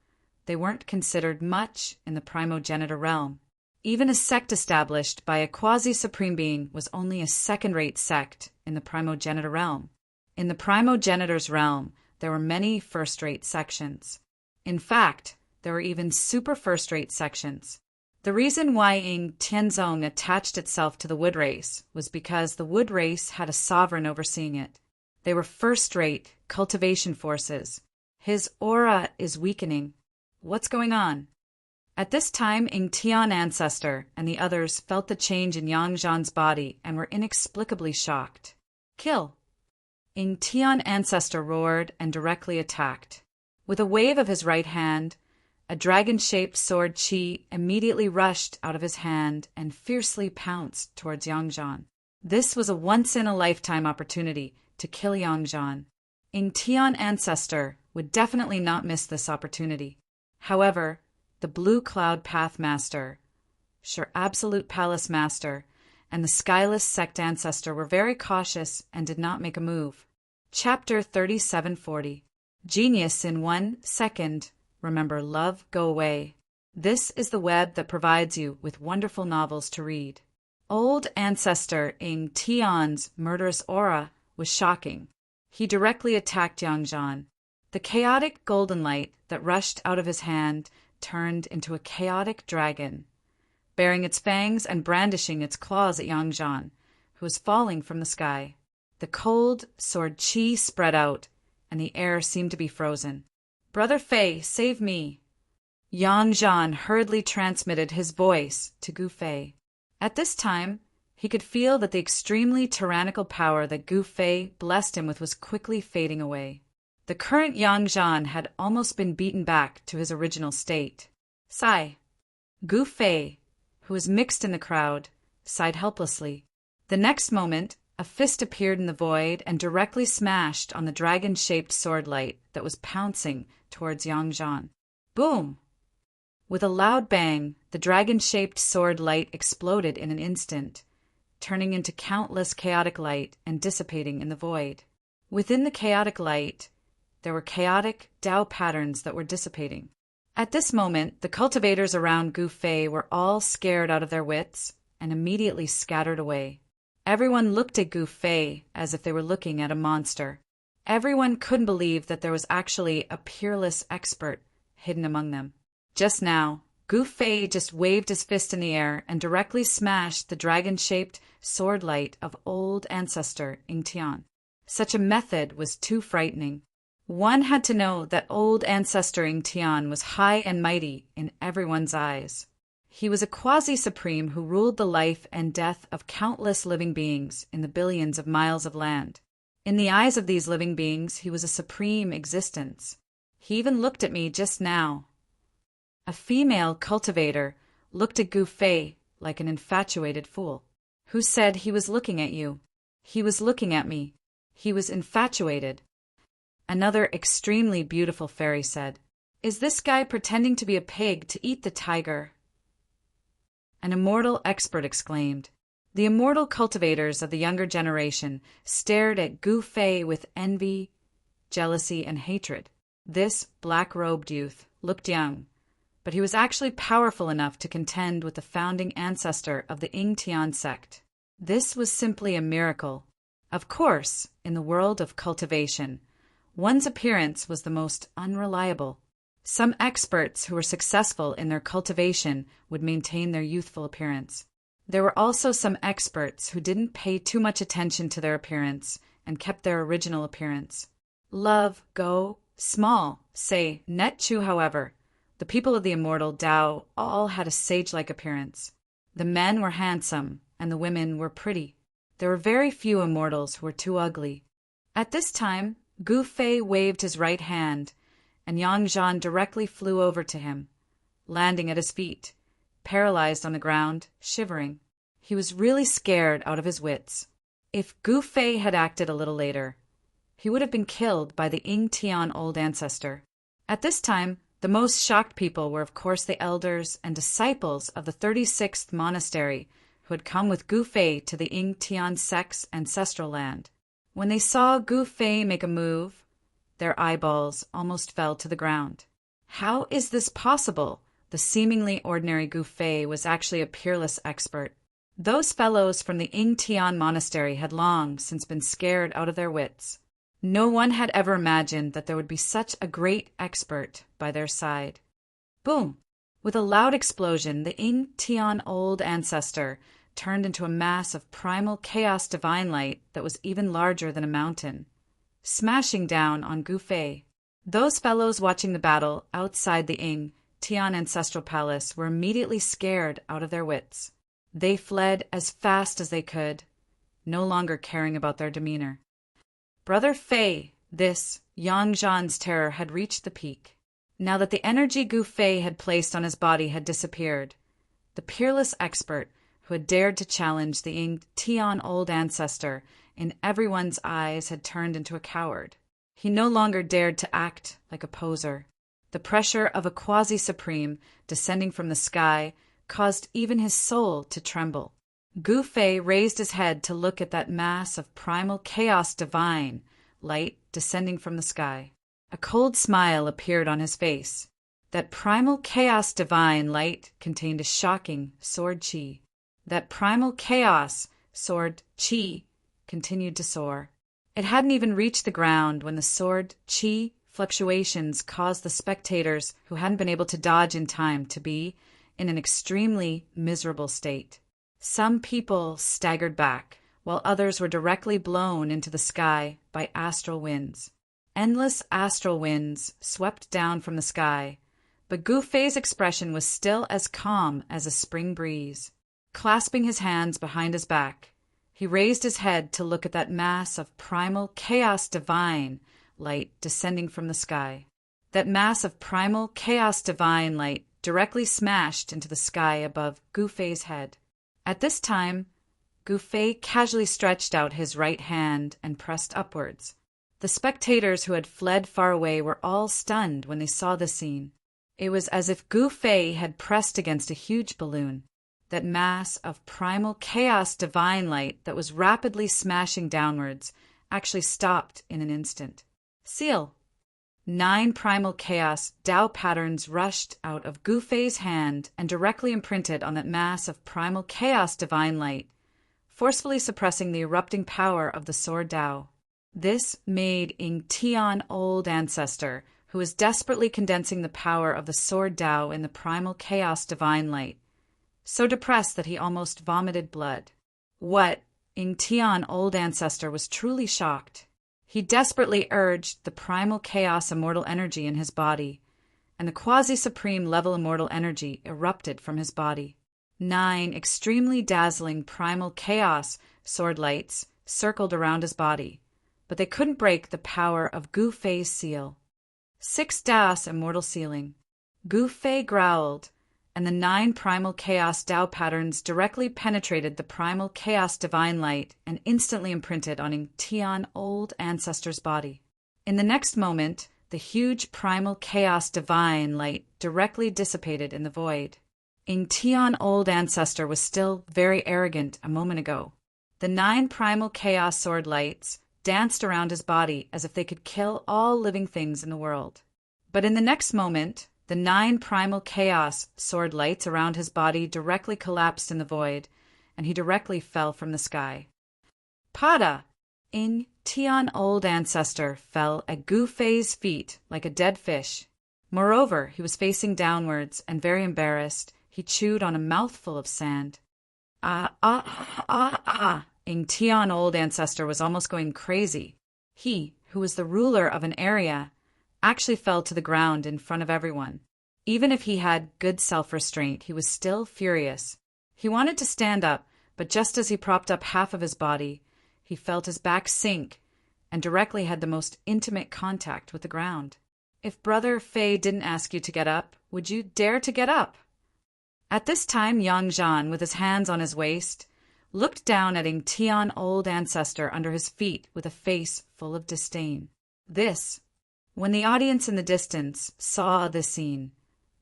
[SPEAKER 1] they weren't considered much in the primogenitor realm. Even a sect established by a quasi-supreme being was only a second-rate sect in the primogenitor realm. In the primogenitor's realm, there were many first-rate sections. In fact, there were even super first-rate sections. The reason why Ying Tianzong attached itself to the wood race was because the wood race had a sovereign overseeing it. They were first-rate cultivation forces. His aura is weakening. What's going on? At this time, Ying Tian Ancestor and the others felt the change in Yang Zhan's body and were inexplicably shocked. Kill! Ying Tian Ancestor roared and directly attacked. With a wave of his right hand, a dragon-shaped sword Qi immediately rushed out of his hand and fiercely pounced towards Yang Zhan. This was a once-in-a-lifetime opportunity to kill Yang Zhan. Ying Tian Ancestor would definitely not miss this opportunity. However, the Blue Cloud Path Master, Sure Absolute Palace Master, and the Skyless Sect Ancestor were very cautious and did not make a move. Chapter 3740. Genius in 1 second. Remember, love, go away. This is the web that provides you with wonderful novels to read. Old Ancestor Ying Tian's murderous aura was shocking. He directly attacked Yang Zhan. The chaotic golden light that rushed out of his hand turned into a chaotic dragon, baring its fangs and brandishing its claws at Yang Zhan, who was falling from the sky. The cold sword Qi spread out, and the air seemed to be frozen. "Brother Fei, save me!" Yang Zhan hurriedly transmitted his voice to Gu Fei. At this time, he could feel that the extremely tyrannical power that Gu Fei blessed him with was quickly fading away. The current Yang Zhan had almost been beaten back to his original state. Sigh. Gu Fei, who was mixed in the crowd, sighed helplessly. The next moment, a fist appeared in the void and directly smashed on the dragon-shaped sword light that was pouncing towards Yang Zhan. Boom! With a loud bang, the dragon-shaped sword light exploded in an instant, turning into countless chaotic light and dissipating in the void. Within the chaotic light, there were chaotic Dao patterns that were dissipating. At this moment, the cultivators around Gu Fei were all scared out of their wits and immediately scattered away. Everyone looked at Gu Fei as if they were looking at a monster. Everyone couldn't believe that there was actually a peerless expert hidden among them. Just now, Gu Fei just waved his fist in the air and directly smashed the dragon-shaped sword light of old ancestor Ying Tian. Such a method was too frightening. One had to know that old ancestor Ying Tian was high and mighty in everyone's eyes. He was a quasi-supreme who ruled the life and death of countless living beings in the billions of miles of land. In the eyes of these living beings, he was a supreme existence. He even looked at me just now. A female cultivator looked at Gu Fei like an infatuated fool. Who said he was looking at you? He was looking at me. He was infatuated. Another extremely beautiful fairy said, "Is this guy pretending to be a pig to eat the tiger?" An immortal expert exclaimed. The immortal cultivators of the younger generation stared at Gu Fei with envy, jealousy, and hatred. This black-robed youth looked young, but he was actually powerful enough to contend with the founding ancestor of the Ying Tian sect. This was simply a miracle. Of course, in the world of cultivation, one's appearance was the most unreliable. Some experts who were successful in their cultivation would maintain their youthful appearance. There were also some experts who didn't pay too much attention to their appearance and kept their original appearance. Love, go, small, say, net chu, however. The people of the immortal Tao all had a sage-like appearance. The men were handsome, and the women were pretty. There were very few immortals who were too ugly. At this time, Gu Fei waved his right hand, and Yang Zhan directly flew over to him, landing at his feet, paralyzed on the ground, shivering. He was really scared out of his wits. If Gu Fei had acted a little later, he would have been killed by the Ying Tian old ancestor. At this time, the most shocked people were of course the elders and disciples of the 36th monastery who had come with Gu Fei to the Ying Tian sect's ancestral land. When they saw Gu Fei make a move, their eyeballs almost fell to the ground. How is this possible? The seemingly ordinary Gu Fei was actually a peerless expert. Those fellows from the Ying Tian monastery had long since been scared out of their wits. No one had ever imagined that there would be such a great expert by their side. Boom! With a loud explosion, the Ying Tian old ancestor turned into a mass of primal chaos divine light that was even larger than a mountain, smashing down on Gu Fei. Those fellows watching the battle outside the Ying Tian ancestral palace were immediately scared out of their wits. They fled as fast as they could, no longer caring about their demeanor. Brother Fei, this, Yang Zhan's terror had reached the peak. Now that the energy Gu Fei had placed on his body had disappeared, the peerless expert who had dared to challenge the Ying Tian old ancestor in everyone's eyes had turned into a coward. He no longer dared to act like a poser. The pressure of a quasi-supreme descending from the sky caused even his soul to tremble. Gu Fei raised his head to look at that mass of primal chaos divine light descending from the sky. A cold smile appeared on his face. That primal chaos divine light contained a shocking sword chi. That primal chaos sword chi continued to soar. It hadn't even reached the ground when the sword chi fluctuations caused the spectators who hadn't been able to dodge in time to be in an extremely miserable state. Some people staggered back, while others were directly blown into the sky by astral winds. Endless astral winds swept down from the sky, but Gu Fei's expression was still as calm as a spring breeze. Clasping his hands behind his back, he raised his head to look at that mass of primal chaos divine light descending from the sky. That mass of primal chaos divine light directly smashed into the sky above Gu Fei's head. At this time, Gu Fei casually stretched out his right hand and pressed upwards. The spectators who had fled far away were all stunned when they saw the scene. It was as if Gu Fei had pressed against a huge balloon. That mass of primal chaos divine light that was rapidly smashing downwards actually stopped in an instant. Seal! 9 primal chaos Tao patterns rushed out of Gu Fei's hand and directly imprinted on that mass of primal chaos divine light, forcefully suppressing the erupting power of the sword Tao. This made Ying Tian old ancestor, who was desperately condensing the power of the sword Tao in the primal chaos divine light, so depressed that he almost vomited blood. What? Ying Tian old ancestor was truly shocked. He desperately urged the primal chaos immortal energy in his body, and the quasi-supreme level immortal energy erupted from his body. 9 extremely dazzling primal chaos sword lights circled around his body, but they couldn't break the power of Gu Fei's seal. 6 Daos immortal sealing. Gu Fei growled, and the 9 primal chaos Tao patterns directly penetrated the primal chaos divine light and instantly imprinted on Ying Tian old ancestor's body. In the next moment, the huge primal chaos divine light directly dissipated in the void. Ying Tian old ancestor was still very arrogant a moment ago. The 9 primal chaos sword lights danced around his body as if they could kill all living things in the world. But in the next moment, the 9 primal chaos sword lights around his body directly collapsed in the void, and he directly fell from the sky. Pada! Ying Tian old ancestor fell at Gu Fei's feet like a dead fish. Moreover, he was facing downwards, and very embarrassed, he chewed on a mouthful of sand. Ing Tian, old ancestor, was almost going crazy. He, who was the ruler of an area, actually fell to the ground in front of everyone. Even if he had good self-restraint, he was still furious. He wanted to stand up, but just as he propped up half of his body, he felt his back sink and directly had the most intimate contact with the ground. If Brother Fei didn't ask you to get up, would you dare to get up? At this time, Yang Zhan, with his hands on his waist, looked down at Ing Tian, old ancestor, under his feet with a face full of disdain. When the audience in the distance saw this scene,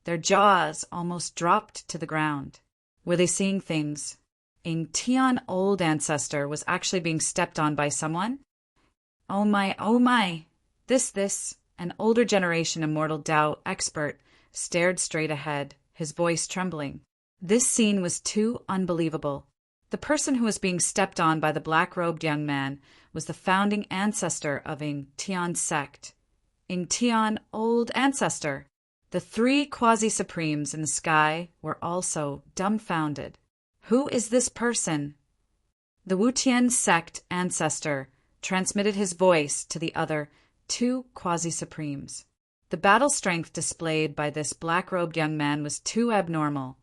[SPEAKER 1] their jaws almost dropped to the ground. Were they seeing things? Ing Tian, old ancestor, was actually being stepped on by someone? Oh my. An older generation immortal Tao expert stared straight ahead, his voice trembling. This scene was too unbelievable. The person who was being stepped on by the black-robed young man was the founding ancestor of Ing Tian's sect. Ing Tian, old ancestor. The three quasi-supremes in the sky were also dumbfounded. Who is this person? The Wutian sect ancestor transmitted his voice to the other two quasi-supremes. The battle strength displayed by this black-robed young man was too abnormal,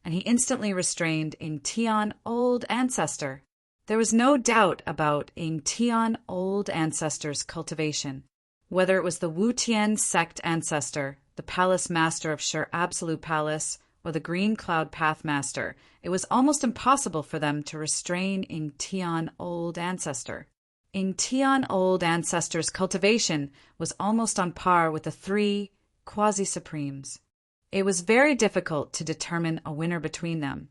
[SPEAKER 1] and he instantly restrained Ing Tian, old ancestor. There was no doubt about Ing Tian, old ancestor's cultivation. Whether it was the Wutian sect ancestor, the palace master of Sure Absolute Palace, or the Green Cloud Path master, it was almost impossible for them to restrain Ing Tian, old ancestor. Ing Tian, old ancestor's cultivation was almost on par with the three quasi-supremes. It was very difficult to determine a winner between them,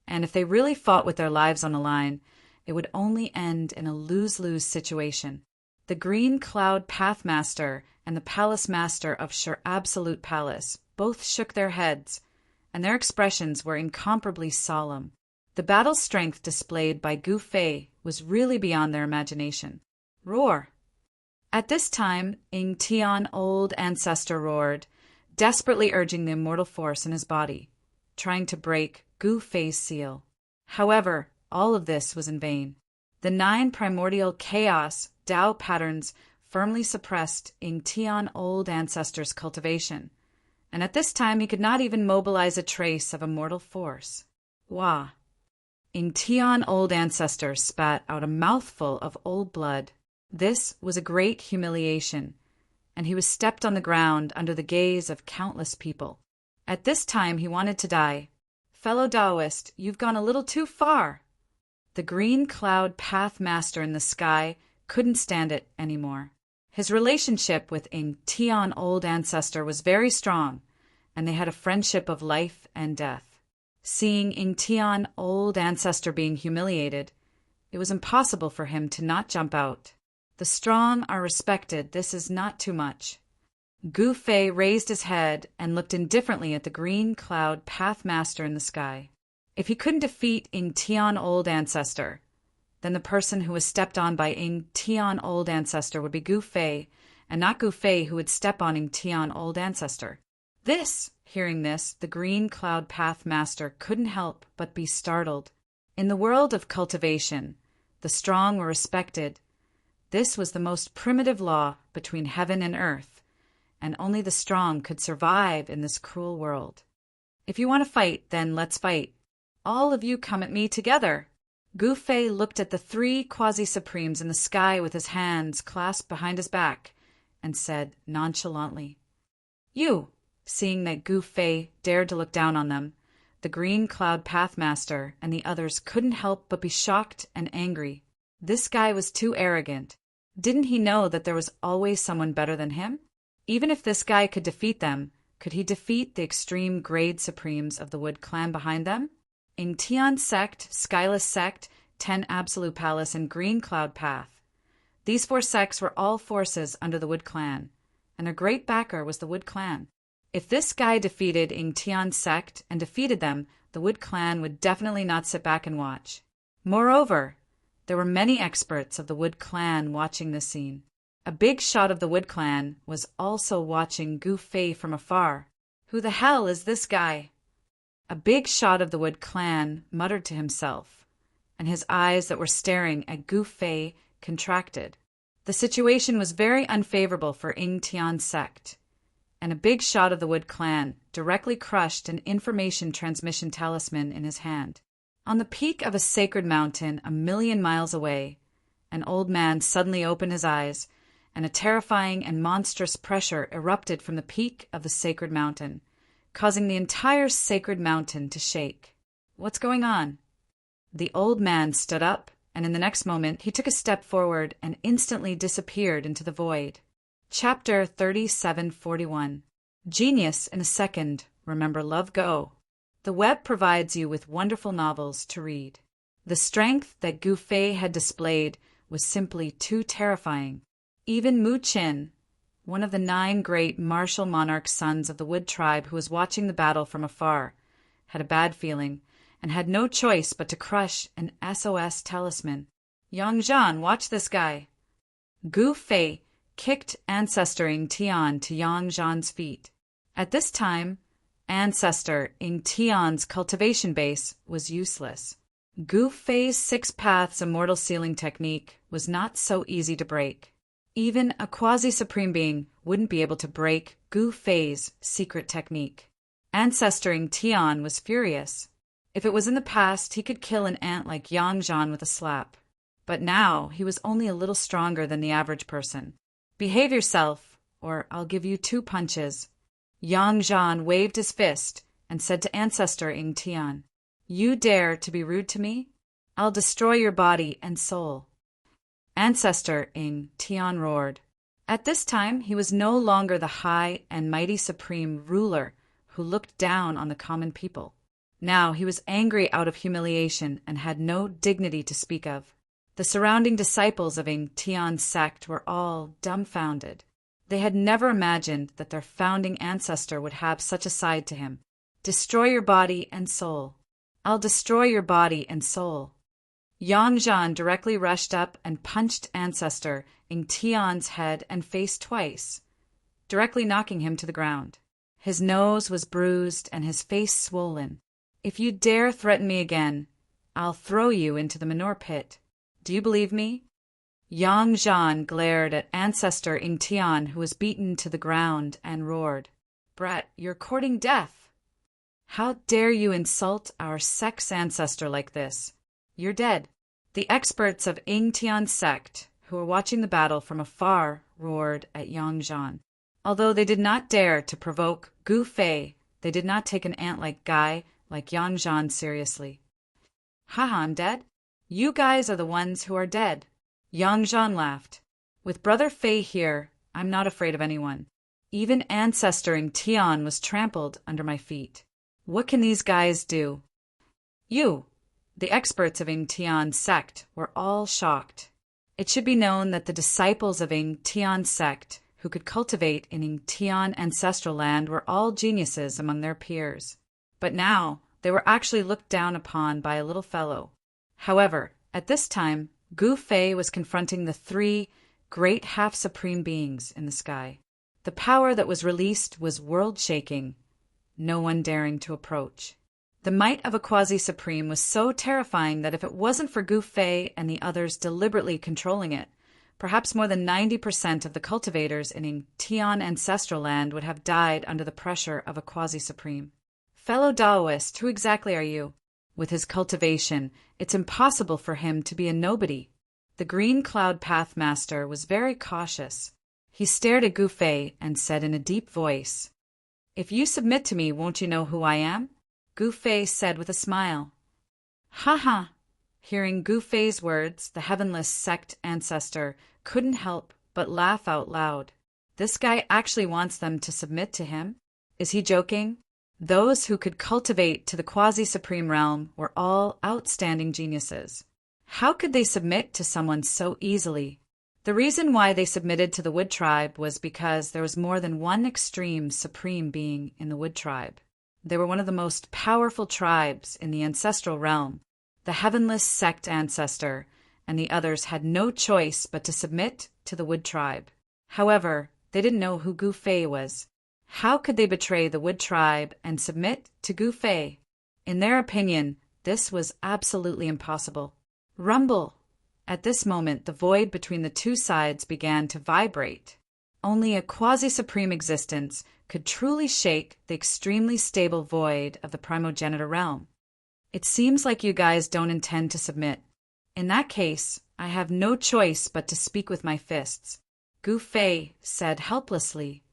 [SPEAKER 1] and if they really fought with their lives on the line, it would only end in a lose-lose situation. The Green Cloud Path master and the Palace master of Sure Absolute Palace both shook their heads, and their expressions were incomparably solemn. The battle strength displayed by Gu Fei was really beyond their imagination. Roar! At this time, Ing Tian, old ancestor, roared, desperately urging the immortal force in his body, trying to break Gu Fei's seal. However, all of this was in vain. The 9 primordial chaos Tao patterns firmly suppressed Ing Tian, old ancestor's cultivation, and at this time he could not even mobilize a trace of immortal force. Wah! Ing Tian, old ancestor, spat out a mouthful of old blood. This was a great humiliation, and he was stepped on the ground under the gaze of countless people. At this time he wanted to die. Fellow Taoist, you've gone a little too far. The Green Cloud Path master in the sky couldn't stand it anymore. His relationship with Ing Tian, old ancestor, was very strong, and they had a friendship of life and death. Seeing Ing Tian, old ancestor, being humiliated, it was impossible for him to not jump out. The strong are respected, this is not too much. Gu Fei raised his head and looked indifferently at the Green Cloud Path master in the sky. If he couldn't defeat Ing Tian, old ancestor, then the person who was stepped on by Ing Tian, old ancestor, would be Gu Fei, and not Gu Fei who would step on Ing Tian, old ancestor. Hearing this, the Green Cloud Path master couldn't help but be startled. In the world of cultivation, the strong were respected. This was the most primitive law between heaven and earth, and only the strong could survive in this cruel world. If you want to fight, then let's fight. All of you come at me together. Gu Fei looked at the 3 quasi-supremes in the sky with his hands clasped behind his back and said nonchalantly, "You." Seeing that Gu Fei dared to look down on them, the Green Cloud Path master and the others couldn't help but be shocked and angry. This guy was too arrogant. Didn't he know that there was always someone better than him? Even if this guy could defeat them, could he defeat the extreme grade supremes of the Wood Clan behind them? Ing Tian sect, Skyless sect, 10 Absolute Palace, and Green Cloud Path. These 4 sects were all forces under the Wood Clan, and their great backer was the Wood Clan. If this guy defeated Ing Tian's sect and defeated them, the Wood Clan would definitely not sit back and watch. Moreover, there were many experts of the Wood Clan watching this scene. A big shot of the Wood Clan was also watching Gu Fei from afar. Who the hell is this guy? A big shot of the Wood clan muttered to himself, and his eyes that were staring at Gu Fei contracted. The situation was very unfavorable for Ing Tian's sect, and a big shot of the Wood clan directly crushed an information transmission talisman in his hand. On the peak of a sacred mountain 1,000,000 miles away, an old man suddenly opened his eyes, and a terrifying and monstrous pressure erupted from the peak of the sacred mountain, causing the entire sacred mountain to shake. What's going on? The old man stood up, and in the next moment he took a step forward and instantly disappeared into the void. Chapter 3741. Genius in a Second. Remember, love, go. The web provides you with wonderful novels to read. The strength that Gu Fei had displayed was simply too terrifying. Even Mu Qin, one of the 9 great martial monarch sons of the Wood tribe who was watching the battle from afar, had a bad feeling and had no choice but to crush an SOS talisman. Yang Zhan, watch this guy. Gu Fei kicked Ancestor Ing Tian to Yang Zhan's feet. At this time, Ancestor Ing Tian's cultivation base was useless. Gu Fei's 6 paths immortal sealing technique was not so easy to break. Even a quasi-supreme being wouldn't be able to break Gu Fei's secret technique. Ancestor Ing Tian was furious. If it was in the past, he could kill an ant like Yang Zhan with a slap. But now he was only a little stronger than the average person. Behave yourself, or I'll give you 2 punches. Yang Zhan waved his fist and said to Ancestor Ing Tian, "You dare to be rude to me? I'll destroy your body and soul." Ancestor Ing Tian roared. At this time, he was no longer the high and mighty supreme ruler who looked down on the common people. Now he was angry out of humiliation and had no dignity to speak of. The surrounding disciples of Ing Tian's sect were all dumbfounded. They had never imagined that their founding ancestor would have such a side to him. Destroy your body and soul. I'll destroy your body and soul. Yang Zhan directly rushed up and punched Ancestor Ing Tian's head and face twice, directly knocking him to the ground. His nose was bruised and his face swollen. "If you dare threaten me again, I'll throw you into the manure pit. Do you believe me?" Yang Zhan glared at Ancestor Ing Tian, who was beaten to the ground, and roared, "Brat, you're courting death. How dare you insult our sect's ancestor like this? You're dead." The experts of Ing Tian's sect, who were watching the battle from afar, roared at Yang Zhan. Although they did not dare to provoke Gu Fei, they did not take an ant-like guy like Yang Zhan seriously. "Haha, I'm dead? You guys are the ones who are dead." Yang Zhan laughed. "With Brother Fei here, I'm not afraid of anyone. Even Ancestor Ing Tian was trampled under my feet. What can these guys do?" You, the experts of Ing Tian's sect, were all shocked. It should be known that the disciples of Ing Tian's sect, who could cultivate in Ing Tian ancestral land, were all geniuses among their peers. But now they were actually looked down upon by a little fellow. However, at this time, Gu Fei was confronting the 3 great half-supreme beings in the sky. The power that was released was world-shaking, no one daring to approach. The might of a quasi-supreme was so terrifying that if it wasn't for Gu Fei and the others deliberately controlling it, perhaps more than 90% of the cultivators in Ing Tian ancestral land would have died under the pressure of a quasi-supreme. "Fellow Taoist, who exactly are you? With his cultivation, it's impossible for him to be a nobody." The Green Cloud Pathmaster was very cautious. He stared at Gu Fei and said in a deep voice, "If you submit to me, won't you know who I am?" Gu Fei said with a smile. "Ha ha!" Hearing Gu Fei's words, the heavenless sect ancestor couldn't help but laugh out loud. This guy actually wants them to submit to him? Is he joking? Those who could cultivate to the quasi-supreme realm were all outstanding geniuses. How could they submit to someone so easily? The reason why they submitted to the Wood tribe was because there was more than one extreme supreme being in the Wood tribe. They were one of the most powerful tribes in the ancestral realm. The heavenless sect ancestor and the others had no choice but to submit to the Wood tribe. However, they didn't know who Gu Fei was. How could they betray the Wood tribe and submit to Gu Fei? In their opinion, this was absolutely impossible. Rumble! At this moment, the void between the two sides began to vibrate. Only a quasi-supreme existence could truly shake the extremely stable void of the primogenitor realm. It seems like you guys don't intend to submit. In that case, I have no choice but to speak with my fists, Gu Fei said helplessly.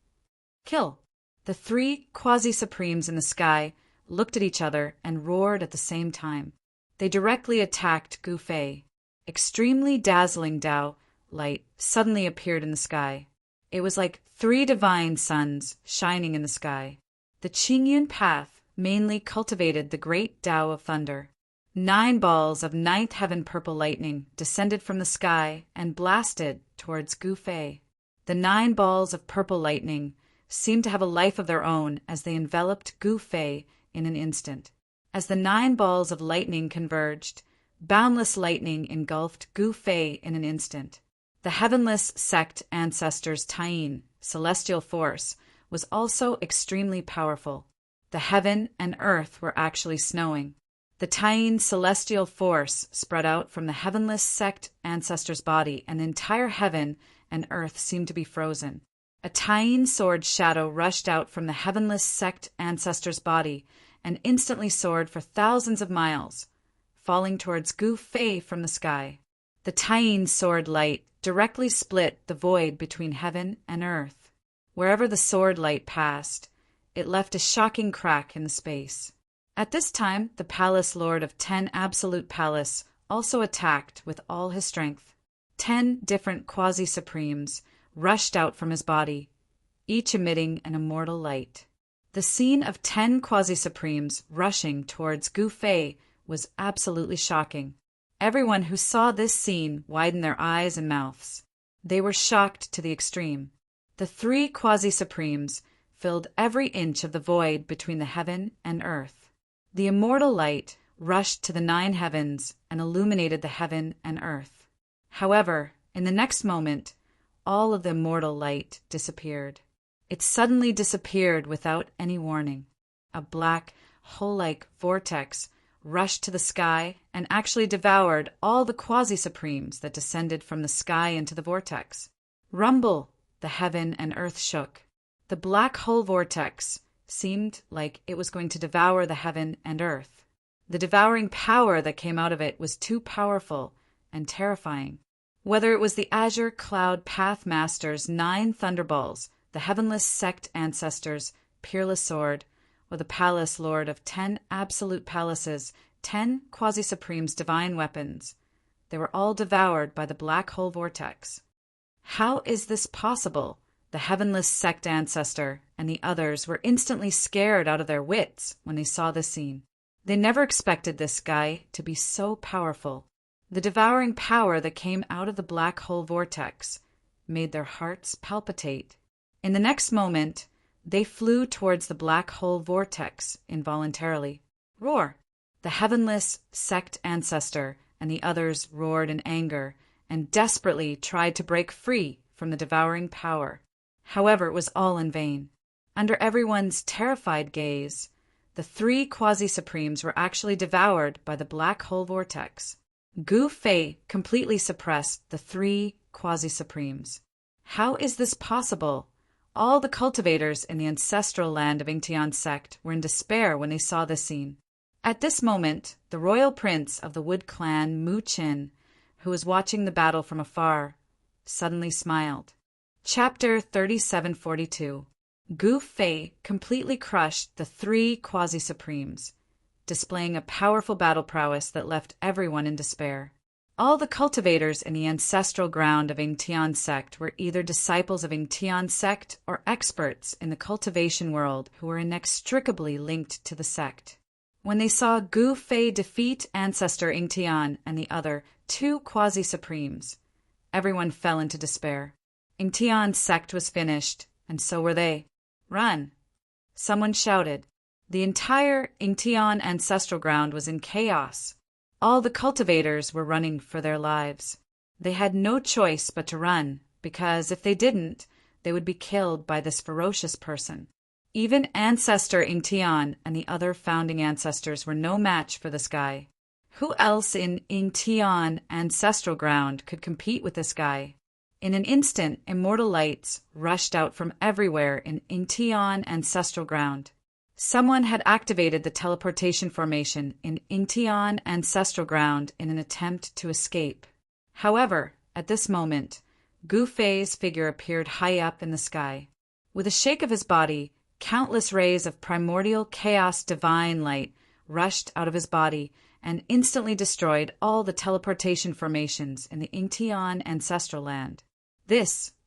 [SPEAKER 1] Kill! The three quasi-supremes in the sky looked at each other and roared at the same time. They directly attacked Gu Fei. Extremely dazzling Dao light suddenly appeared in the sky. It was like 3 divine suns shining in the sky. The Qingyun path mainly cultivated the great Tao of thunder. 9 balls of 9th heaven purple lightning descended from the sky and blasted towards Gu Fei. The 9 balls of purple lightning seemed to have a life of their own as they enveloped Gu Fei in an instant. As the 9 balls of lightning converged, boundless lightning engulfed Gu Fei in an instant. The heavenless sect ancestors' Tayin, celestial force, was also extremely powerful. The heaven and earth were actually snowing. The Tayin celestial force spread out from the heavenless sect ancestor's body, and the entire heaven and earth seemed to be frozen. A Tayin sword shadow rushed out from the heavenless sect ancestor's body and instantly soared for thousands of miles, falling towards Gu Fei from the sky. The Tayin sword light directly split the void between heaven and earth. Wherever the sword light passed, it left a shocking crack in the space. At this time, the palace lord of 10 absolute palace also attacked with all his strength. 10 different quasi-supremes rushed out from his body, each emitting an immortal light. The scene of 10 quasi-supremes rushing towards Gu Fei was absolutely shocking. Everyone who saw this scene widened their eyes and mouths. They were shocked to the extreme. The 3 quasi-supremes filled every inch of the void between the heaven and earth. The immortal light rushed to the 9 heavens and illuminated the heaven and earth. However, in the next moment, all of the immortal light disappeared. It suddenly disappeared without any warning. A black, hole-like vortex rushed to the sky and actually devoured all the quasi-supremes that descended from the sky into the vortex. Rumble! The heaven and earth shook. The black hole vortex seemed like it was going to devour the heaven and earth. The devouring power that came out of it was too powerful and terrifying. Whether it was the Azure Cloud Path Master's 9 thunderballs, the heavenless sect ancestors' peerless sword, or the palace lord of 10 absolute palaces, 10 quasi-supremes' divine weapons, they were all devoured by the black hole vortex. How is this possible? The heavenless sect ancestor and the others were instantly scared out of their wits when they saw this scene. They never expected this guy to be so powerful. The devouring power that came out of the black hole vortex made their hearts palpitate. In the next moment, they flew towards the black hole vortex involuntarily. Roar! The heavenless sect ancestor and the others roared in anger and desperately tried to break free from the devouring power. However, it was all in vain. Under everyone's terrified gaze, the 3 quasi-supremes were actually devoured by the black hole vortex. Gu Fei completely suppressed the 3 quasi-supremes. How is this possible? All the cultivators in the ancestral land of Yingtian sect were in despair when they saw this scene. At this moment, the royal prince of the Wood clan, Mu Qin, who was watching the battle from afar, suddenly smiled. Chapter 3742. Gu Fei completely crushed the 3 quasi-supremes, displaying a powerful battle prowess that left everyone in despair. All the cultivators in the ancestral ground of Yingtian sect were either disciples of Yingtian sect or experts in the cultivation world who were inextricably linked to the sect. When they saw Gu Fei defeat ancestor Yingtian and the other 2 quasi-supremes, everyone fell into despair. Yingtian's sect was finished, and so were they. Run! Someone shouted. The entire Yingtian ancestral ground was in chaos. All the cultivators were running for their lives. They had no choice but to run, because if they didn't, they would be killed by this ferocious person. Even ancestor Ingtian and the other founding ancestors were no match for this guy. Who else in Ingtian ancestral ground could compete with this guy? In an instant, immortal lights rushed out from everywhere in Ingtian ancestral ground. Someone had activated the teleportation formation in Ingtian ancestral ground in an attempt to escape. However, at this moment, Gu Fei's figure appeared high up in the sky. With a shake of his body, countless rays of primordial chaos divine light rushed out of his body and instantly destroyed all the teleportation formations in the Ingtian ancestral land.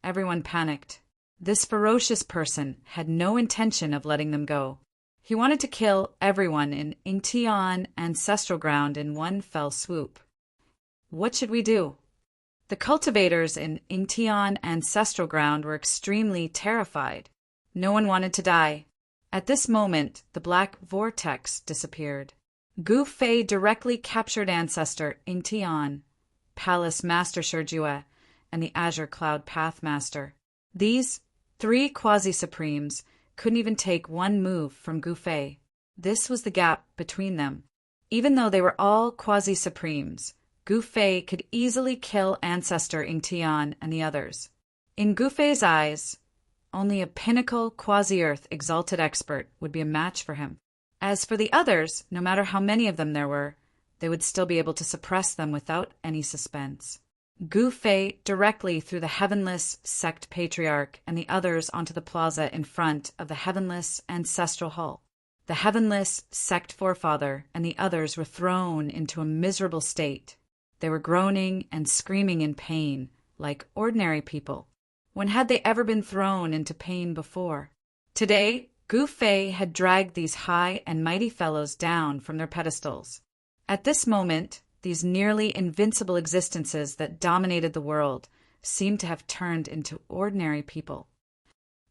[SPEAKER 1] Everyone panicked. This ferocious person had no intention of letting them go. He wanted to kill everyone in Ingtian ancestral ground in one fell swoop. What should we do? The cultivators in Ingtian ancestral ground were extremely terrified. No one wanted to die. At this moment, the black vortex disappeared. Gu Fei directly captured ancestor Ingtian, Palace Master Shijue, and the Azure Cloud Path Master. These 3 quasi-supremes couldn't even take one move from Gu Fei. This was the gap between them. Even though they were all quasi-supremes, Gu Fei could easily kill ancestor Ingtian and the others. In Gu Fei's eyes, only a pinnacle quasi-earth exalted expert would be a match for him. As for the others, no matter how many of them there were, they would still be able to suppress them without any suspense. Gu Fei directly threw the Heavenless Sect Patriarch and the others onto the plaza in front of the Heavenless Ancestral Hall. The Heavenless Sect Forefather and the others were thrown into a miserable state. They were groaning and screaming in pain, like ordinary people. When had they ever been thrown into pain before? Today, Gu Fei had dragged these high and mighty fellows down from their pedestals. At this moment, these nearly invincible existences that dominated the world seemed to have turned into ordinary people.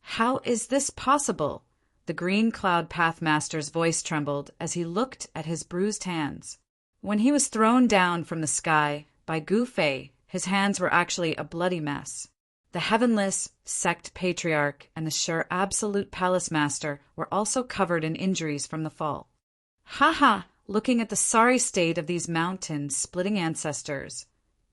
[SPEAKER 1] How is this possible? The Green Cloud Pathmaster's voice trembled as he looked at his bruised hands. When he was thrown down from the sky by Gu Fei, his hands were actually a bloody mess. The Heavenless Sect Patriarch and the Sure Absolute Palace Master were also covered in injuries from the fall. Ha ha! Looking at the sorry state of these mountain-splitting ancestors,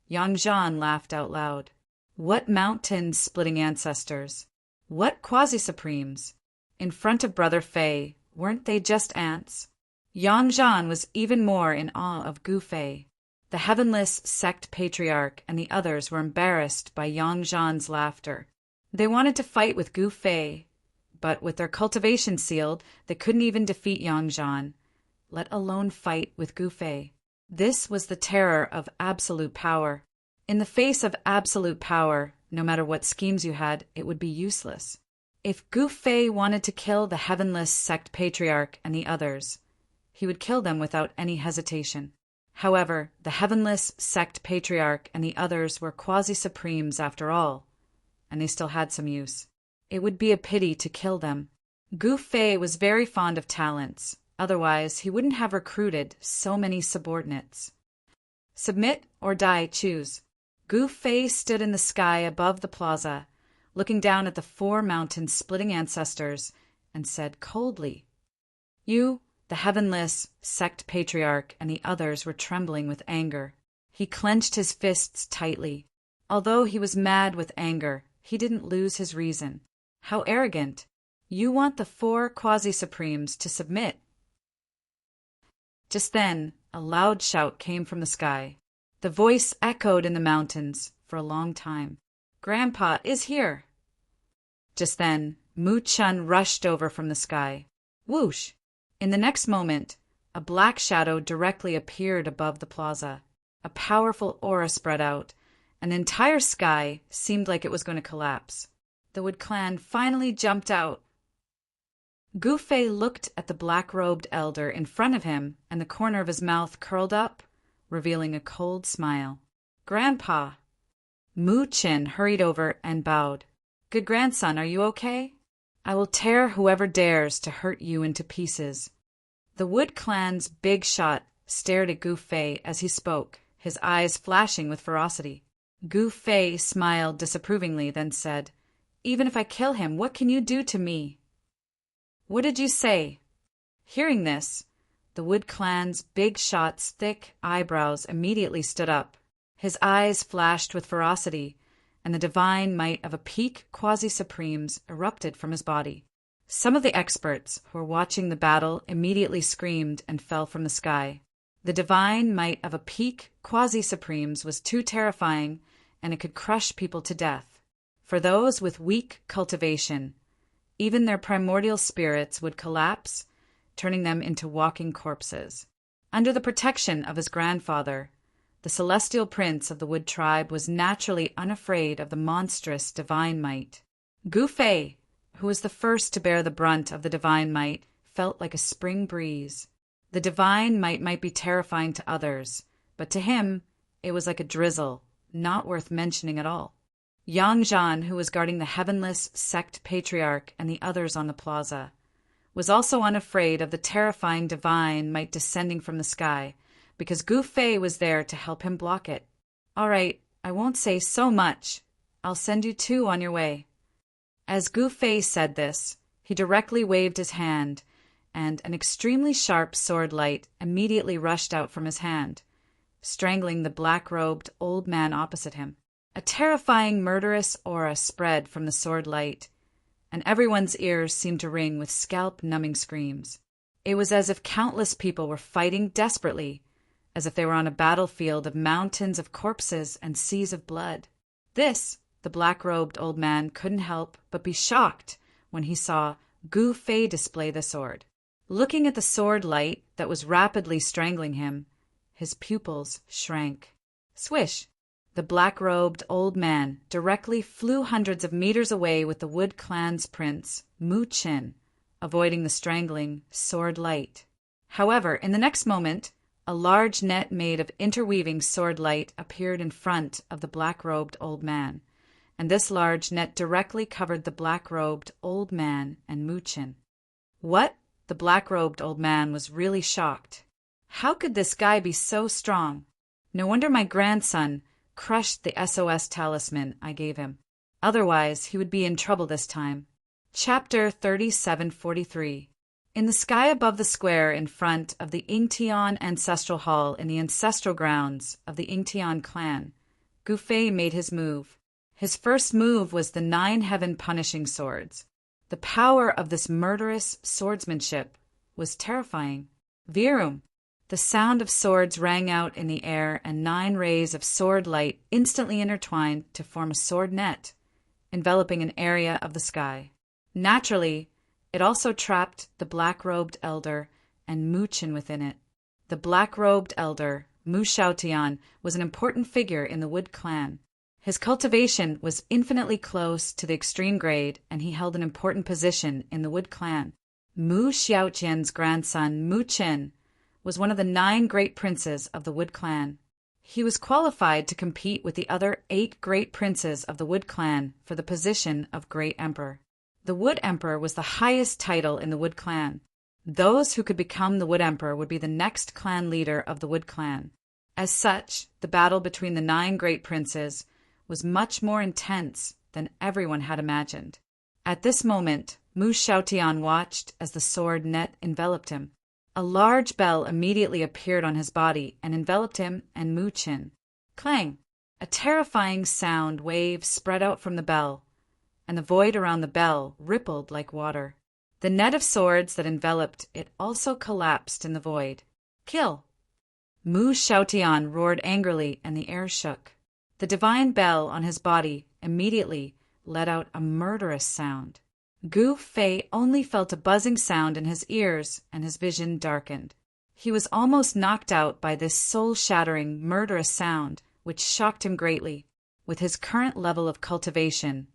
[SPEAKER 1] Yang Zhan laughed out loud. What mountain-splitting ancestors? What quasi-supremes? In front of Brother Fei, weren't they just ants? Yang Zhan was even more in awe of Gu Fei. The Heavenless Sect Patriarch and the others were embarrassed by Yang Zhan's laughter. They wanted to fight with Gu Fei, but with their cultivation sealed, they couldn't even defeat Yang Zhan, let alone fight with Gu Fei. This was the terror of absolute power. In the face of absolute power, no matter what schemes you had, it would be useless. If Gu Fei wanted to kill the Heavenless Sect Patriarch and the others, he would kill them without any hesitation. However, the Heavenless Sect Patriarch and the others were quasi-supremes after all, and they still had some use. It would be a pity to kill them. Gu Fei was very fond of talents. Otherwise, he wouldn't have recruited so many subordinates. Submit or die, choose. Gu Fei stood in the sky above the plaza, looking down at the 4 mountain-splitting ancestors, and said coldly, "You, the Heavenless Sect Patriarch, and the others were trembling with anger." He clenched his fists tightly. Although he was mad with anger, he didn't lose his reason. How arrogant! You want the 4 quasi-supremes to submit. Just then, a loud shout came from the sky. The voice echoed in the mountains for a long time. "Grandpa is here!" Just then, Mu Chun rushed over from the sky. Whoosh! In the next moment, a black shadow directly appeared above the plaza. A powerful aura spread out, and the entire sky seemed like it was going to collapse. The Wood Clan finally jumped out. Gu Fei looked at the black-robed elder in front of him, and the corner of his mouth curled up, revealing a cold smile. "Grandpa!" Mu Chin hurried over and bowed. "Good grandson, are you okay? I will tear whoever dares to hurt you into pieces." The Wood Clan's big shot stared at Gu Fei as he spoke, his eyes flashing with ferocity. Gu Fei smiled disapprovingly, then said, "Even if I kill him, what can you do to me?" What did you say?" Hearing this, the Wood Clan's big shot's thick eyebrows immediately stood up. His eyes flashed with ferocity, and the divine might of a peak quasi-supremes erupted from his body. Some of the experts who were watching the battle immediately screamed and fell from the sky. The divine might of a peak quasi-supremes was too terrifying, and it could crush people to death. For those with weak cultivation, even their primordial spirits would collapse, turning them into walking corpses. Under the protection of his grandfather, the celestial prince of the Wood tribe was naturally unafraid of the monstrous divine might. Gu Fei, who was the first to bear the brunt of the divine might, felt like a spring breeze. The divine might be terrifying to others, but to him it was like a drizzle, not worth mentioning at all. Yang Zhan, who was guarding the heavenless sect patriarch and the others on the plaza, was also unafraid of the terrifying divine might descending from the sky, because Gu Fei was there to help him block it. "All right, I won't say so much. I'll send you 2 on your way." As Gu Fei said this, he directly waved his hand, and an extremely sharp sword light immediately rushed out from his hand, strangling the black-robed old man opposite him. A terrifying, murderous aura spread from the sword light, and everyone's ears seemed to ring with scalp-numbing screams. It was as if countless people were fighting desperately, as if they were on a battlefield of mountains of corpses and seas of blood. This, the black-robed old man couldn't help but be shocked when he saw Gu Fei display the sword. Looking at the sword light that was rapidly strangling him, his pupils shrank. Swish! The black-robed old man directly flew hundreds of meters away with the Wood Clan's prince, Mu Qin, avoiding the strangling sword light. However, in the next moment, a large net made of interweaving sword light appeared in front of the black-robed old man, and this large net directly covered the black-robed old man and Mu Qin. What? The black-robed old man was really shocked. How could this guy be so strong? No wonder my grandson crushed the SOS talisman I gave him. Otherwise, he would be in trouble this time. Chapter 3743. In the sky above the square in front of the Yingtian Ancestral Hall in the ancestral grounds of the Yingtian clan, Gu Fei made his move. His first move was the 9 heaven punishing swords. The power of this murderous swordsmanship was terrifying. Virum! The sound of swords rang out in the air, and 9 rays of sword light instantly intertwined to form a sword net, enveloping an area of the sky. Naturally, it also trapped the black-robed elder and Mu Qin within it. The black-robed elder, Mu Xiaotian, was an important figure in the Wood Clan. His cultivation was infinitely close to the extreme grade, and he held an important position in the Wood Clan. Mu Xiaotian's grandson, Mu Qin, was one of the 9 great princes of the Wood Clan. He was qualified to compete with the other 8 great princes of the Wood Clan for the position of Great Emperor. The Wood Emperor was the highest title in the Wood Clan. Those who could become the Wood Emperor would be the next clan leader of the Wood Clan. As such, the battle between the 9 great princes was much more intense than everyone had imagined. At this moment, Mu Xiaotian watched as the sword net enveloped him. A large bell immediately appeared on his body and enveloped him and Mu Qin. Clang! A terrifying sound wave spread out from the bell, and the void around the bell rippled like water. The net of swords that enveloped it also collapsed in the void. Kill! Mu Xiaotian roared angrily, and the air shook. The divine bell on his body immediately let out a murderous sound. Gu Fei only felt a buzzing sound in his ears, and his vision darkened. He was almost knocked out by this soul-shattering, murderous sound, which shocked him greatly. With his current level of cultivation,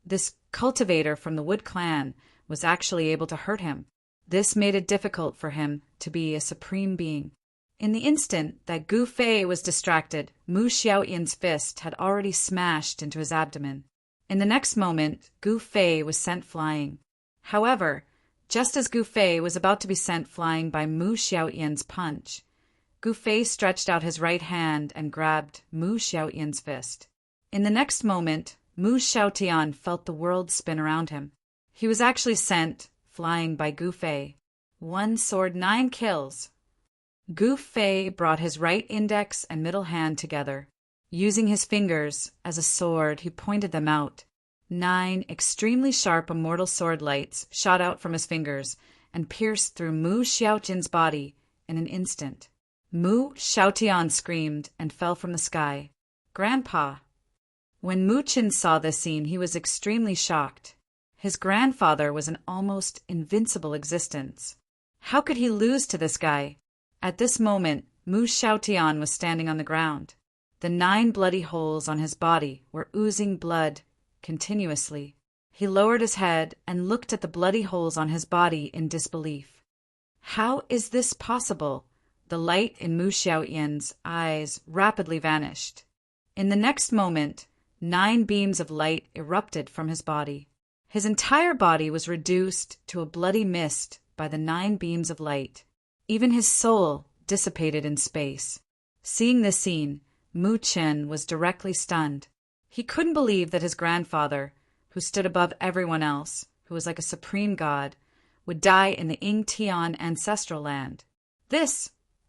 [SPEAKER 1] this cultivator from the Wood Clan was actually able to hurt him. This made it difficult for him to be a supreme being. In the instant that Gu Fei was distracted, Mu Xiaoyan's fist had already smashed into his abdomen. In the next moment, Gu Fei was sent flying. However, just as Gu Fei was about to be sent flying by Mu Xiaoyan's punch, Gu Fei stretched out his right hand and grabbed Mu Xiaoyan's fist. In the next moment, Mu Xiaotian felt the world spin around him. He was actually sent flying by Gu Fei. One sword, 9 kills. Gu Fei brought his right index and middle hand together. Using his fingers as a sword, he pointed them out. 9 extremely sharp immortal sword lights shot out from his fingers and pierced through Mu Xiaojin's body in an instant. Mu Xiaotian screamed and fell from the sky. Grandpa! When Mu Qin saw this scene, he was extremely shocked. His grandfather was an almost invincible existence. How could he lose to this guy? At this moment, Mu Xiaotian was standing on the ground. The 9 bloody holes on his body were oozing blood continuously. He lowered his head and looked at the bloody holes on his body in disbelief. How is this possible? The light in Mu Xiaotian's eyes rapidly vanished. In the next moment, 9 beams of light erupted from his body. His entire body was reduced to a bloody mist by the 9 beams of light. Even his soul dissipated in space. Seeing this scene, Mu Qin was directly stunned. He couldn't believe that his grandfather, who stood above everyone else, who was like a supreme god, would die in the Ying Tian ancestral land.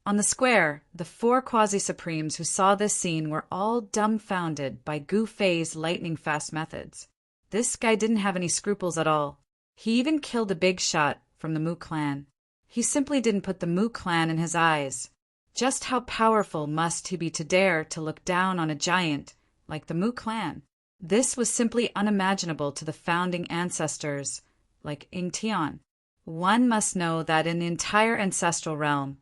[SPEAKER 1] On the square, the 4 quasi-supremes who saw this scene were all dumbfounded by Gu Fei's lightning-fast methods. This guy didn't have any scruples at all. He even killed a big shot from the Mu clan. He simply didn't put the Mu clan in his eyes. Just how powerful must he be to dare to look down on a giant like the Mu clan? This was simply unimaginable to the founding ancestors like Ying Tian. One must know that in the entire ancestral realm,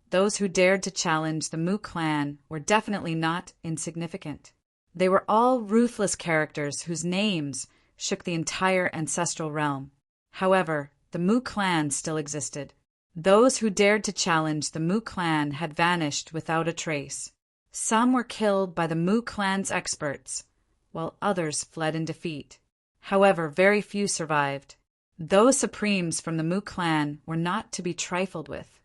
[SPEAKER 1] those who dared to challenge the Mu clan were definitely not insignificant. They were all ruthless characters whose names shook the entire ancestral realm. However, the Mu clan still existed. Those who dared to challenge the Mu clan had vanished without a trace. Some were killed by the Mu clan's experts, while others fled in defeat. However, very few survived. Those supremes from the Mu clan were not to be trifled with.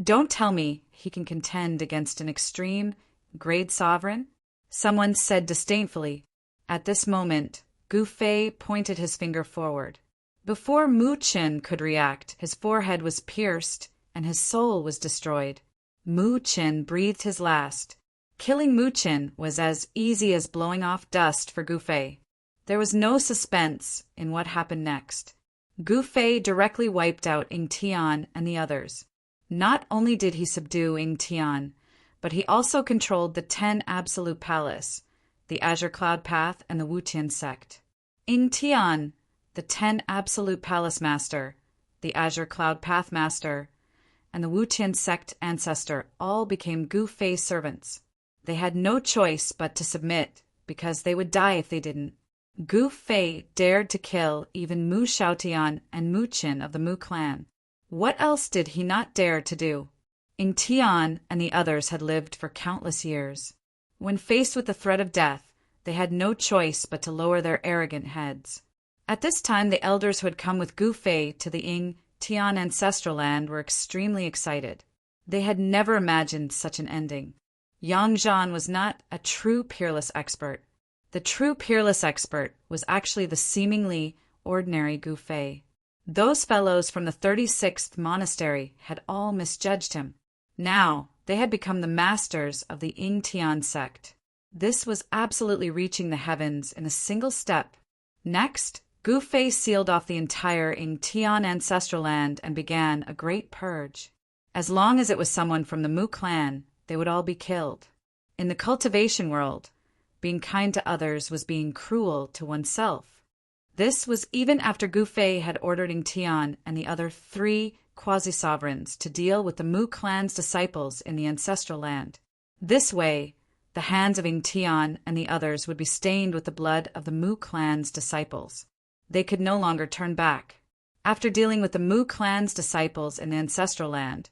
[SPEAKER 1] Don't tell me he can contend against an extreme, grade sovereign? Someone said disdainfully. At this moment, Gu Fei pointed his finger forward. Before Mu Qin could react, his forehead was pierced and his soul was destroyed. Mu Qin breathed his last. Killing Mu Qin was as easy as blowing off dust for Gu Fei. There was no suspense in what happened next. Gu Fei directly wiped out Ying Tian and the others. Not only did he subdue Ying Tian, but he also controlled the 10 Absolute Palace, the Azure Cloud Path, and the Wutian sect. Ying Tian, the 10 Absolute Palace Master, the Azure Cloud Path Master, and the Wutian sect ancestor all became Gu Fei's servants. They had no choice but to submit, because they would die if they didn't. Gu Fei dared to kill even Mu Xiaotian and Mu Qin of the Mu clan. What else did he not dare to do? Ying Tian and the others had lived for countless years. When faced with the threat of death, they had no choice but to lower their arrogant heads. At this time, the elders who had come with Gu Fei to the Ying Tian ancestral land were extremely excited. They had never imagined such an ending. Yang Zhan was not a true peerless expert. The true peerless expert was actually the seemingly ordinary Gu Fei. Those fellows from the 36th monastery had all misjudged him. Now, they had become the masters of the Ying Tian sect. This was absolutely reaching the heavens in a single step. Next, Gu Fei sealed off the entire Ying Tian ancestral land and began a great purge. As long as it was someone from the Mu clan, they would all be killed. In the cultivation world, being kind to others was being cruel to oneself. This was even after Gu Fei had ordered Ying Tian and the other 3 quasi-sovereigns to deal with the Mu clan's disciples in the ancestral land. This way, the hands of Ying Tian and the others would be stained with the blood of the Mu clan's disciples. They could no longer turn back. After dealing with the Mu clan's disciples in the ancestral land,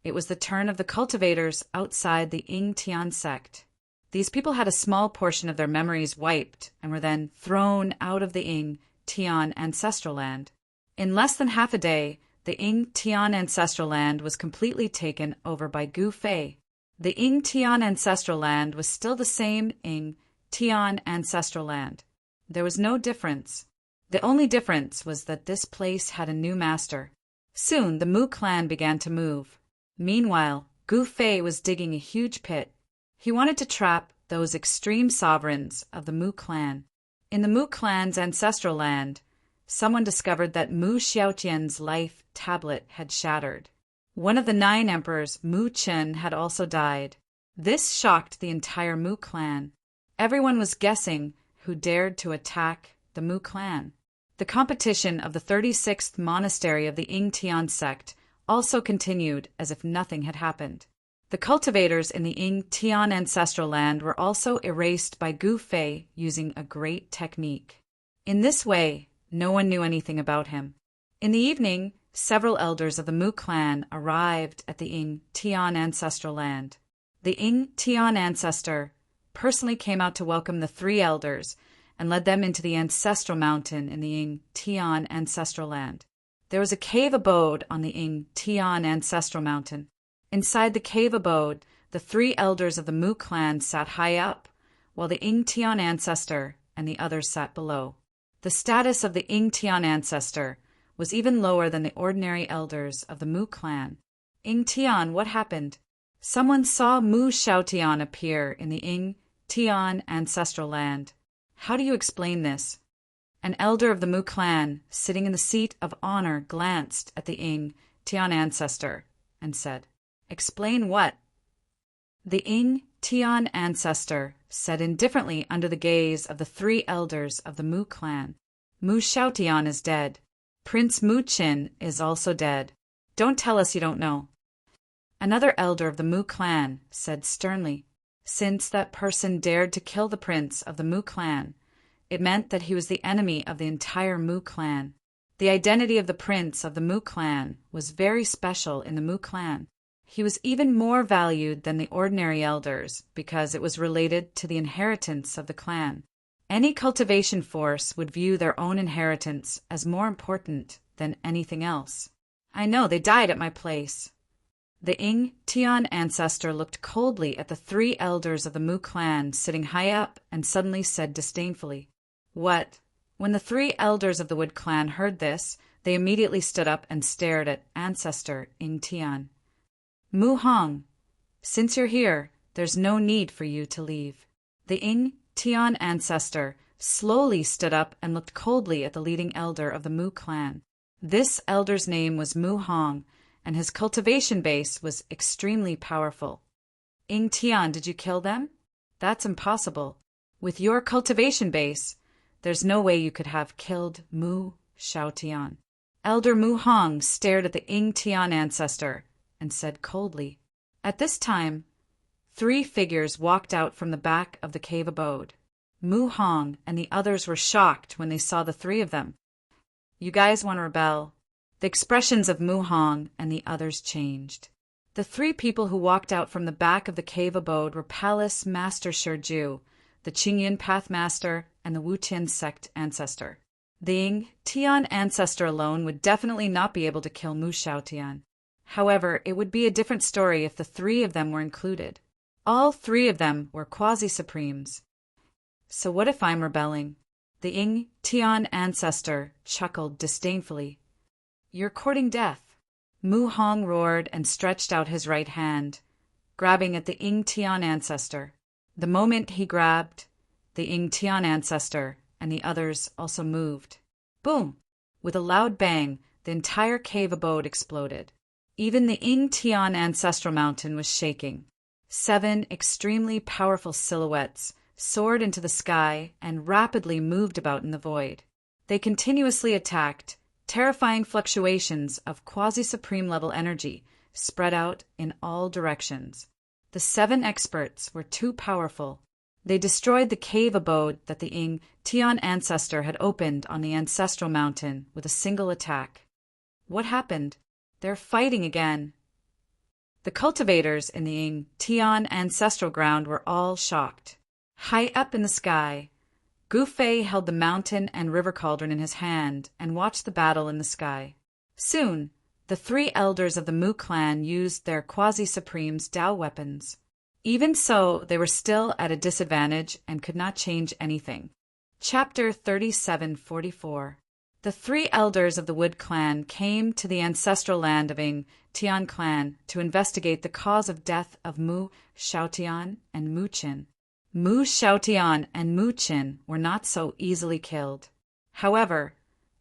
[SPEAKER 1] it was the turn of the cultivators outside the Ying Tian sect. These people had a small portion of their memories wiped and were then thrown out of the Ying Tian ancestral land. In less than half a day, the Ying Tian ancestral land was completely taken over by Gu Fei. The Ying Tian ancestral land was still the same Ying Tian ancestral land. There was no difference. The only difference was that this place had a new master. Soon the Mu clan began to move. Meanwhile, Gu Fei was digging a huge pit. He wanted to trap those extreme sovereigns of the Mu clan. In the Mu clan's ancestral land, someone discovered that Mu Xiaotian's life tablet had shattered. One of the 9 emperors, Mu Qin, had also died. This shocked the entire Mu clan. Everyone was guessing who dared to attack the Mu clan. The competition of the 36th monastery of the Ying Tian sect also continued as if nothing had happened. The cultivators in the Ying Tian ancestral land were also erased by Gu Fei using a great technique. In this way, no one knew anything about him. In the evening, several elders of the Mu clan arrived at the Ying Tian ancestral land. The Ying Tian ancestor personally came out to welcome the 3 elders and led them into the ancestral mountain in the Ying Tian ancestral land. There was a cave abode on the Ying Tian ancestral mountain. Inside the cave abode, the 3 elders of the Mu clan sat high up, while the Ying Tian ancestor and the others sat below. The status of the Ying Tian ancestor was even lower than the ordinary elders of the Mu clan. Ying Tian, what happened? Someone saw Mu Xiaotian appear in the Ying Tian ancestral land. How do you explain this? An elder of the Mu clan, sitting in the seat of honor, glanced at the Ying Tian ancestor and said, "Explain what?" The Ying Tian ancestor said indifferently under the gaze of the 3 elders of the Mu clan, "Mu Xiaotian is dead. Prince Mu Qin is also dead. Don't tell us you don't know." Another elder of the Mu clan said sternly, "Since that person dared to kill the prince of the Mu clan, it meant that he was the enemy of the entire Mu clan. The identity of the prince of the Mu clan was very special in the Mu clan. He was even more valued than the ordinary elders because it was related to the inheritance of the clan. Any cultivation force would view their own inheritance as more important than anything else. I know, they died at my place." The Ying Tian ancestor looked coldly at the 3 elders of the Mu clan sitting high up and suddenly said disdainfully, "What?" When the 3 elders of the Wood clan heard this, they immediately stood up and stared at ancestor Ying Tian. "Mu Hong, since you're here, there's no need for you to leave." The Ying Tian ancestor slowly stood up and looked coldly at the leading elder of the Mu clan. This elder's name was Mu Hong, and his cultivation base was extremely powerful. "Ying Tian, did you kill them?" "That's impossible. With your cultivation base, there's no way you could have killed Mu Xiaotian." Elder Mu Hong stared at the Ying Tian ancestor and said coldly. At this time, 3 figures walked out from the back of the cave abode. Mu Hong and the others were shocked when they saw the 3 of them. "You guys want to rebel?" The expressions of Mu Hong and the others changed. The 3 people who walked out from the back of the cave abode were Palace Master Shiju, the Qingyan Path Master, and the Wutian sect ancestor. The Ying Tian ancestor alone would definitely not be able to kill Mu Xiaotian. However, it would be a different story if the 3 of them were included. All 3 of them were quasi-supremes. So what if I'm rebelling? The Ying Tian ancestor chuckled disdainfully. "You're courting death." Mu Hong roared and stretched out his right hand, grabbing at the Ying Tian ancestor. The moment he grabbed, the Ying Tian ancestor and the others also moved. Boom! With a loud bang, the entire cave abode exploded. Even the Ying Tian ancestral mountain was shaking. 7 extremely powerful silhouettes soared into the sky and rapidly moved about in the void. They continuously attacked, terrifying fluctuations of quasi-supreme level energy spread out in all directions. The 7 experts were too powerful. They destroyed the cave abode that the Ying Tian ancestor had opened on the ancestral mountain with a single attack. What happened? They're fighting again. The cultivators in the Ying Tian ancestral ground were all shocked. High up in the sky, Gu Fei held the mountain and river cauldron in his hand and watched the battle in the sky. Soon, the 3 elders of the Mu clan used their quasi-supremes' Dao weapons. Even so, they were still at a disadvantage and could not change anything. Chapter 3744 The three elders of the Wood Clan came to the ancestral land of Ng Tian clan to investigate the cause of death of Mu Xiaotian and Mu Qin. Mu Xiaotian and Mu Qin were not so easily killed. However,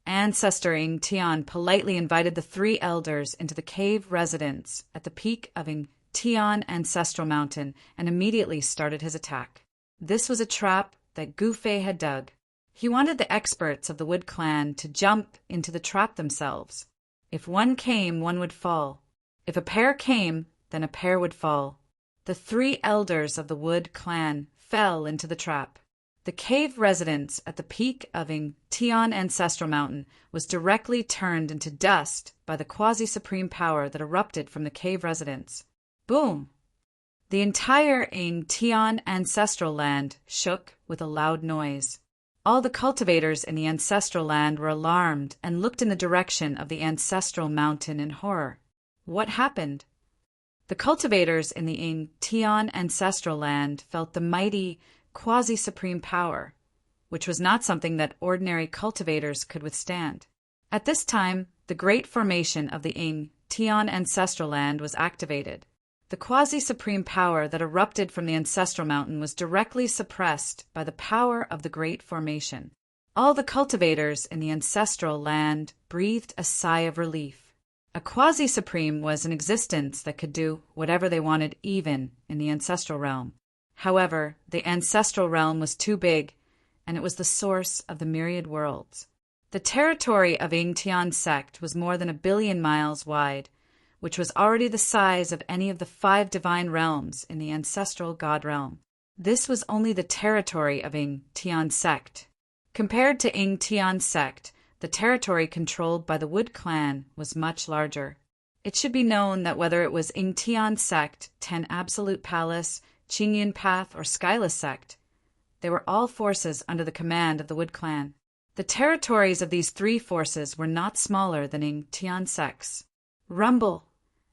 [SPEAKER 1] Ancestor Ng Tian politely invited the three elders into the cave residence at the peak of Ng Tian Ancestral Mountain and immediately started his attack. This was a trap that Gu Fei had dug. He wanted the experts of the Wood Clan to jump into the trap themselves. If one came, one would fall. If a pair came, then a pair would fall. The three elders of the Wood Clan fell into the trap. The cave residence at the peak of Ng Tian Ancestral Mountain was directly turned into dust by the quasi-supreme power that erupted from the cave residence. Boom! The entire Ng Tian Ancestral Land shook with a loud noise. All the cultivators in the ancestral land were alarmed and looked in the direction of the ancestral mountain in horror. What happened? The cultivators in the Ng Tian Ancestral Land felt the mighty quasi-supreme power, which was not something that ordinary cultivators could withstand. At this time, the great formation of the Ng Tian Ancestral Land was activated. The quasi-supreme power that erupted from the ancestral mountain was directly suppressed by the power of the great formation. All the cultivators in the ancestral land breathed a sigh of relief. A quasi-supreme was an existence that could do whatever they wanted even in the ancestral realm. However, the ancestral realm was too big, and it was the source of the myriad worlds. The territory of Ng Tian sect was more than 1 billion miles wide, which was already the size of any of the 5 divine realms in the ancestral god realm. This was only the territory of Ng Tian sect. Compared to Ng Tian sect, the territory controlled by the Wood Clan was much larger. It should be known that whether it was Ng Tian sect, Ten Absolute Palace, Qingyun Path, or Skyless sect, they were all forces under the command of the Wood Clan. The territories of these 3 forces were not smaller than Ng Tian sects. Rumble!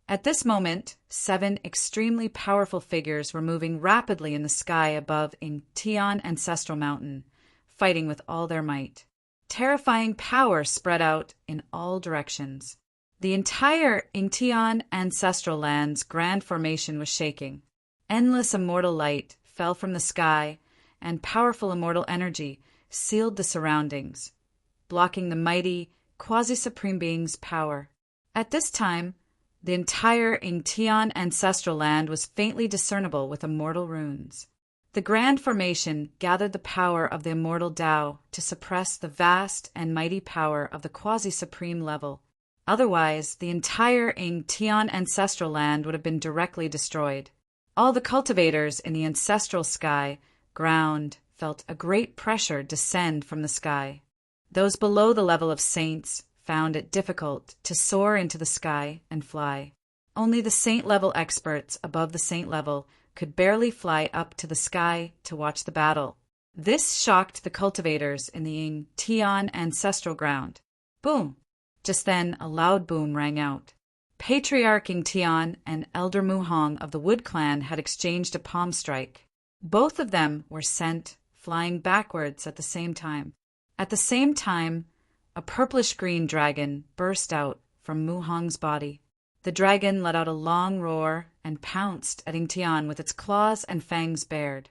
[SPEAKER 1] At this moment, 7 extremely powerful figures were moving rapidly in the sky above Ng Tian Ancestral Mountain, fighting with all their might. Terrifying power spread out in all directions. The entire Ng Tian Ancestral Land's grand formation was shaking. Endless immortal light fell from the sky, and powerful immortal energy sealed the surroundings, blocking the mighty, quasi-supreme being's power. At this time, the entire Ng Tian Ancestral Land was faintly discernible with immortal runes. The grand formation gathered the power of the immortal Tao to suppress the vast and mighty power of the quasi-supreme level. Otherwise, the entire Ng Tian Ancestral Land would have been directly destroyed. All the cultivators in the ancestral ground felt a great pressure descend from the sky. Those below the level of saints found it difficult to soar into the sky and fly. Only the saint-level experts above the saint level could barely fly up to the sky to watch the battle. This shocked the cultivators in the Ng Tian ancestral ground. Boom! Just then a loud boom rang out. Patriarch Ng Tian and Elder Mu Hong of the Wood Clan had exchanged a palm strike. Both of them were sent flying backwards at the same time. At the same time, a purplish-green dragon burst out from Mu Hong's body. The dragon let out a long roar and pounced at Ng Tian with its claws and fangs bared.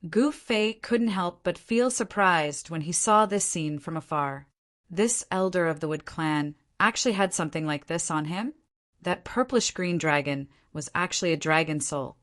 [SPEAKER 1] Gu Fei couldn't help but feel surprised when he saw this scene from afar. This elder of the Wood Clan actually had something like this on him? That purplish-green dragon was actually a dragon soul.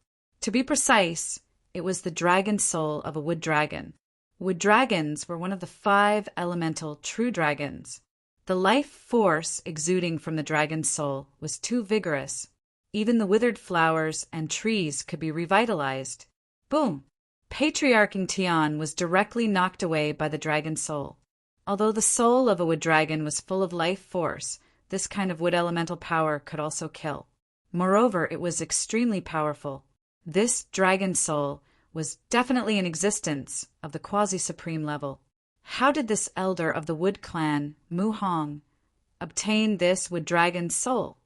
[SPEAKER 1] To be precise, it was the dragon soul of a wood dragon. Wood dragons were one of the 5 elemental true dragons. The life force exuding from the dragon's soul was too vigorous. Even the withered flowers and trees could be revitalized. Boom! Patriarch Ng Tian was directly knocked away by the dragon's soul. Although the soul of a wood dragon was full of life force, this kind of wood elemental power could also kill. Moreover, it was extremely powerful. This dragon soul was definitely an existence of the quasi-supreme level. How did this elder of the Wood Clan, Mu Hong, obtain this wood dragon's soul?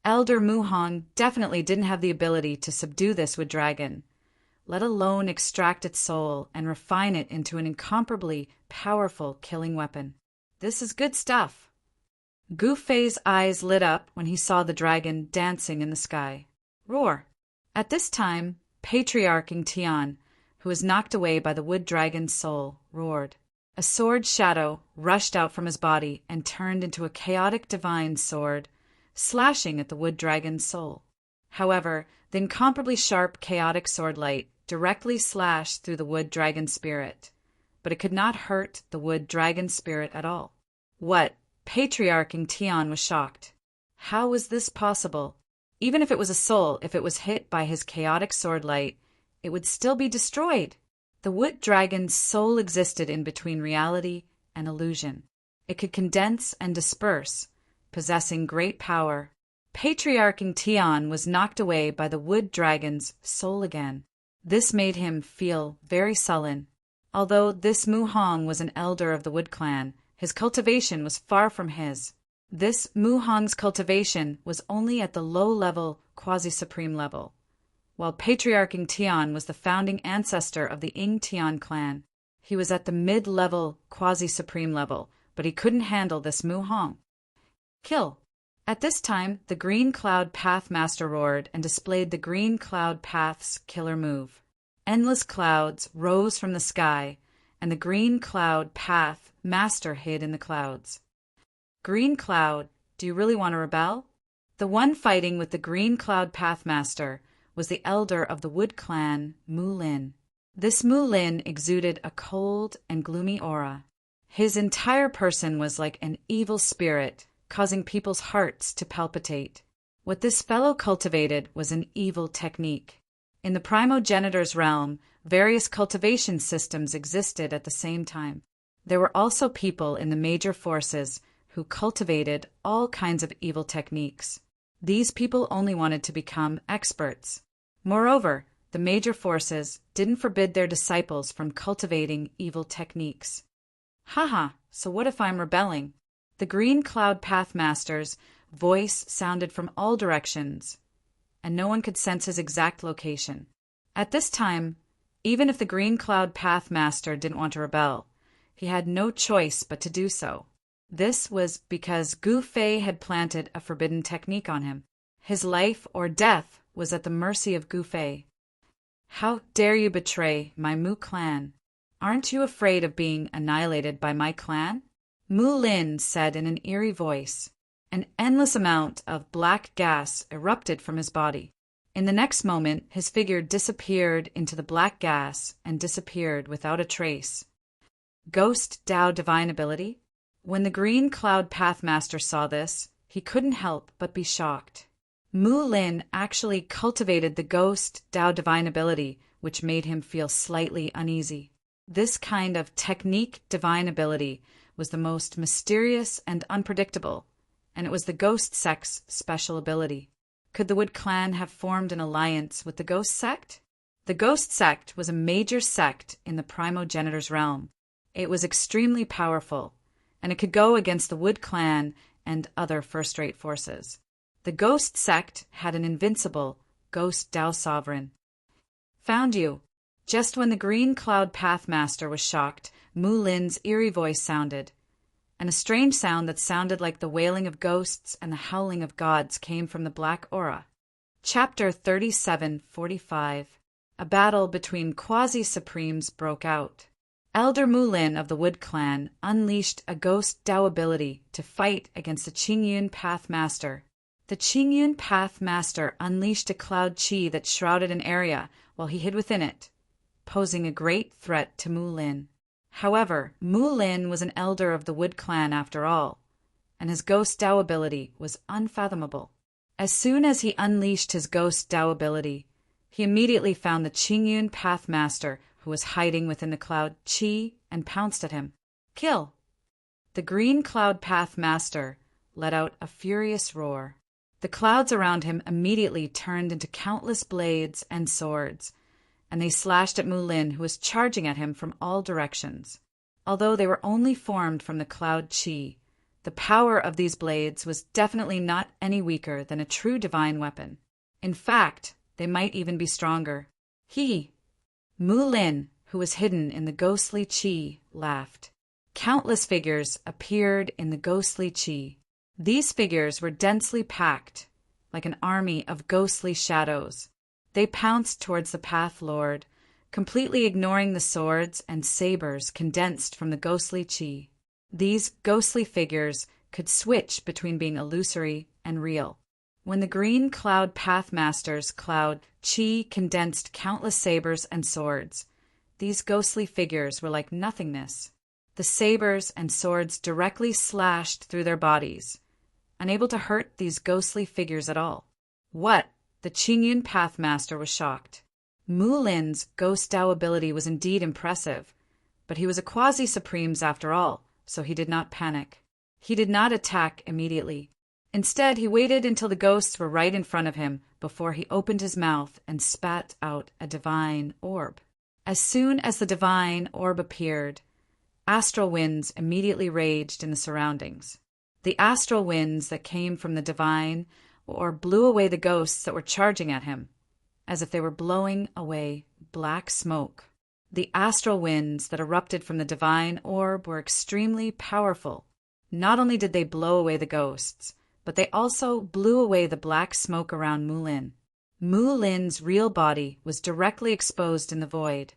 [SPEAKER 1] Elder Mu Hong definitely didn't have the ability to subdue this wood dragon, let alone extract its soul and refine it into an incomparably powerful killing weapon. This is good stuff. Gu Fei's eyes lit up when he saw the dragon dancing in the sky. Roar! At this time, Patriarch Tian, who was knocked away by the wood dragon's soul, roared. A sword shadow rushed out from his body and turned into a chaotic divine sword, slashing at the wood dragon's soul. However, the incomparably sharp chaotic sword light directly slashed through the wood dragon spirit, but it could not hurt the wood dragon spirit at all. What? Patriarch Tian was shocked. How was this possible? Even if it was a soul, if it was hit by his chaotic sword light, it would still be destroyed. The wood dragon's soul existed in between reality and illusion. It could condense and disperse, possessing great power. Patriarch Tian was knocked away by the wood dragon's soul again. This made him feel very sullen. Although this Mu Hong was an elder of the Wood Clan, his cultivation was far from his. This Mu Hong's cultivation was only at the low-level, quasi-supreme level, while Patriarch Tian was the founding ancestor of the Tian clan. He was at the mid-level, quasi-supreme level, but he couldn't handle this Mu Hong. Kill! At this time, the Green Cloud Path Master roared and displayed the Green Cloud Path's killer move. Endless clouds rose from the sky, and the Green Cloud Path Master hid in the clouds. Green Cloud, do you really want to rebel? The one fighting with the Green Cloud Path Master was the elder of the Wood Clan, Mu Lin. This Mu Lin exuded a cold and gloomy aura. His entire person was like an evil spirit, causing people's hearts to palpitate. What this fellow cultivated was an evil technique. In the primogenitor's realm, various cultivation systems existed at the same time. There were also people in the major forces who cultivated all kinds of evil techniques. These people only wanted to become experts. Moreover, the major forces didn't forbid their disciples from cultivating evil techniques. Haha, so what if I'm rebelling? The Green Cloud Path Master's voice sounded from all directions, and no one could sense his exact location. At this time, even if the Green Cloud Path Master didn't want to rebel, he had no choice but to do so. This was because Gu Fei had planted a forbidden technique on him. His life or death was at the mercy of Gu Fei. How dare you betray my Mu clan? Aren't you afraid of being annihilated by my clan? Mu Lin said in an eerie voice. An endless amount of black gas erupted from his body. In the next moment, his figure disappeared into the black gas and disappeared without a trace. Ghost Dao Divine Ability? When the Green Cloud Path Master saw this, he couldn't help but be shocked. Mu Lin actually cultivated the Ghost Dao Divine Ability, which made him feel slightly uneasy. This kind of technique divine ability was the most mysterious and unpredictable, and it was the Ghost Sect's special ability. Could the Wood Clan have formed an alliance with the Ghost Sect? The Ghost Sect was a major sect in the primogenitor's realm. It was extremely powerful, and it could go against the Wood Clan and other first-rate forces. The Ghost Sect had an invincible Ghost Dao Sovereign. Found you. Just when the Green Cloud Path Master was shocked, Mu Lin's eerie voice sounded, and a strange sound that sounded like the wailing of ghosts and the howling of gods came from the black aura. Chapter 3745. A battle between quasi-supremes broke out. Elder Mu Lin of the Wood Clan unleashed a Ghost Dao ability to fight against the Qingyun Path Master. The Qingyun Path Master unleashed a cloud chi that shrouded an area while he hid within it, posing a great threat to Mu Lin. However, Mu Lin was an elder of the Wood Clan after all, and his Ghost Dao ability was unfathomable. As soon as he unleashed his Ghost Dao ability, he immediately found the Qingyun Path Master who was hiding within the cloud chi and pounced at him. Kill! The Green Cloud Path Master let out a furious roar. The clouds around him immediately turned into countless blades and swords, and they slashed at Mu Lin, who was charging at him from all directions. Although they were only formed from the cloud chi, the power of these blades was definitely not any weaker than a true divine weapon. In fact, they might even be stronger. Mu Lin, who was hidden in the ghostly chi, laughed. Countless figures appeared in the ghostly chi. These figures were densely packed, like an army of ghostly shadows. They pounced towards the Path Lord, completely ignoring the swords and sabers condensed from the ghostly chi. These ghostly figures could switch between being illusory and real. When the green cloud Pathmaster's cloud chi condensed countless sabers and swords, these ghostly figures were like nothingness. The sabers and swords directly slashed through their bodies, unable to hurt these ghostly figures at all. What? The Qingyun Pathmaster was shocked. Mu Lin's ghost Dao ability was indeed impressive, but he was a quasi-supremes after all, so he did not panic. He did not attack immediately. Instead, he waited until the ghosts were right in front of him before he opened his mouth and spat out a divine orb. As soon as the divine orb appeared, astral winds immediately raged in the surroundings. The astral winds that came from the divine orb blew away the ghosts that were charging at him, as if they were blowing away black smoke. The astral winds that erupted from the divine orb were extremely powerful. Not only did they blow away the ghosts, but they also blew away the black smoke around Mu Lin. Mu Lin's real body was directly exposed in the void.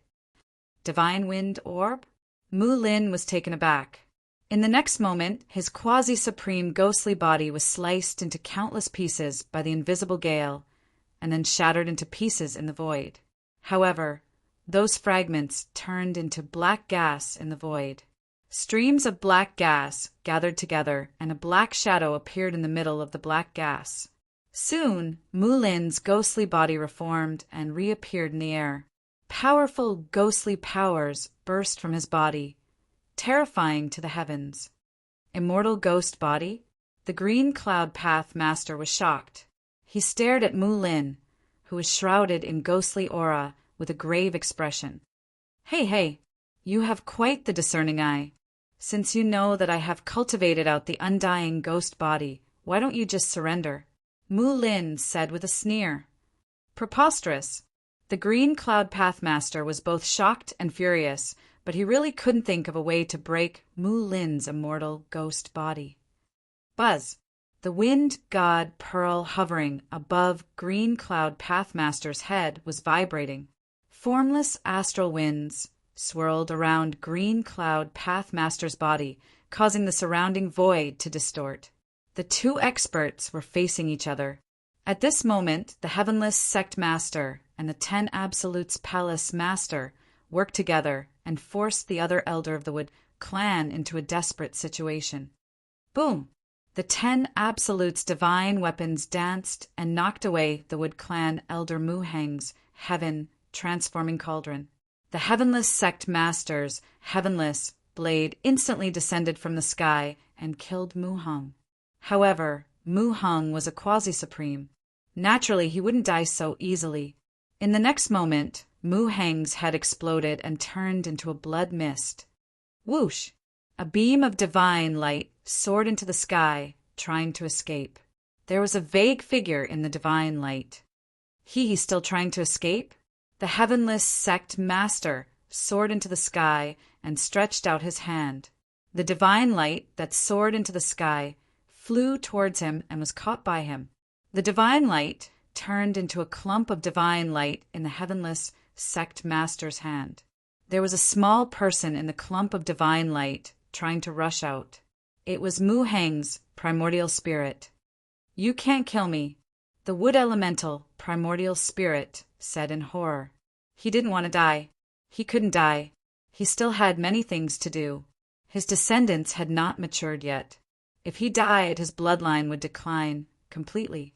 [SPEAKER 1] Divine wind orb? Mu Lin was taken aback. In the next moment, his quasi-supreme ghostly body was sliced into countless pieces by the invisible gale, and then shattered into pieces in the void. However, those fragments turned into black gas in the void. Streams of black gas gathered together, and a black shadow appeared in the middle of the black gas. Soon, Mu Lin's ghostly body reformed and reappeared in the air. Powerful ghostly powers burst from his body, terrifying to the heavens. Immortal ghost body? The green cloud path master was shocked. He stared at Mu Lin, who was shrouded in ghostly aura with a grave expression. Hey, you have quite the discerning eye. Since you know that I have cultivated out the undying ghost body, why don't you just surrender? Mu Lin said with a sneer. Preposterous. The green cloud pathmaster was both shocked and furious, but he really couldn't think of a way to break Mu Lin's immortal ghost body. Buzz. The wind god pearl hovering above green cloud pathmaster's head was vibrating. Formless astral winds swirled around green cloud pathmaster's body, causing the surrounding void to distort. The two experts were facing each other. At this moment, the Heavenless Sect Master and the 10 Absolutes Palace Master worked together and forced the other Elder of the Wood clan into a desperate situation. Boom! The 10 Absolutes' divine weapons danced and knocked away the Wood Clan Elder Mu Heng's heaven transforming cauldron. The Heavenless Sect Master's heavenless blade instantly descended from the sky and killed Mu Heng. However, Mu Heng was a quasi-supreme. Naturally, he wouldn't die so easily. In the next moment, Mu Heng's head exploded and turned into a blood mist. Whoosh! A beam of divine light soared into the sky, trying to escape. There was a vague figure in the divine light. He's still trying to escape? The Heavenless Sect Master soared into the sky and stretched out his hand. The divine light that soared into the sky flew towards him and was caught by him. The divine light turned into a clump of divine light in the Heavenless Sect Master's hand. There was a small person in the clump of divine light trying to rush out. It was Mu Heng's primordial spirit. You can't kill me, the wood elemental primordial spirit said in horror. He didn't want to die. He couldn't die. He still had many things to do. His descendants had not matured yet. If he died, his bloodline would decline completely.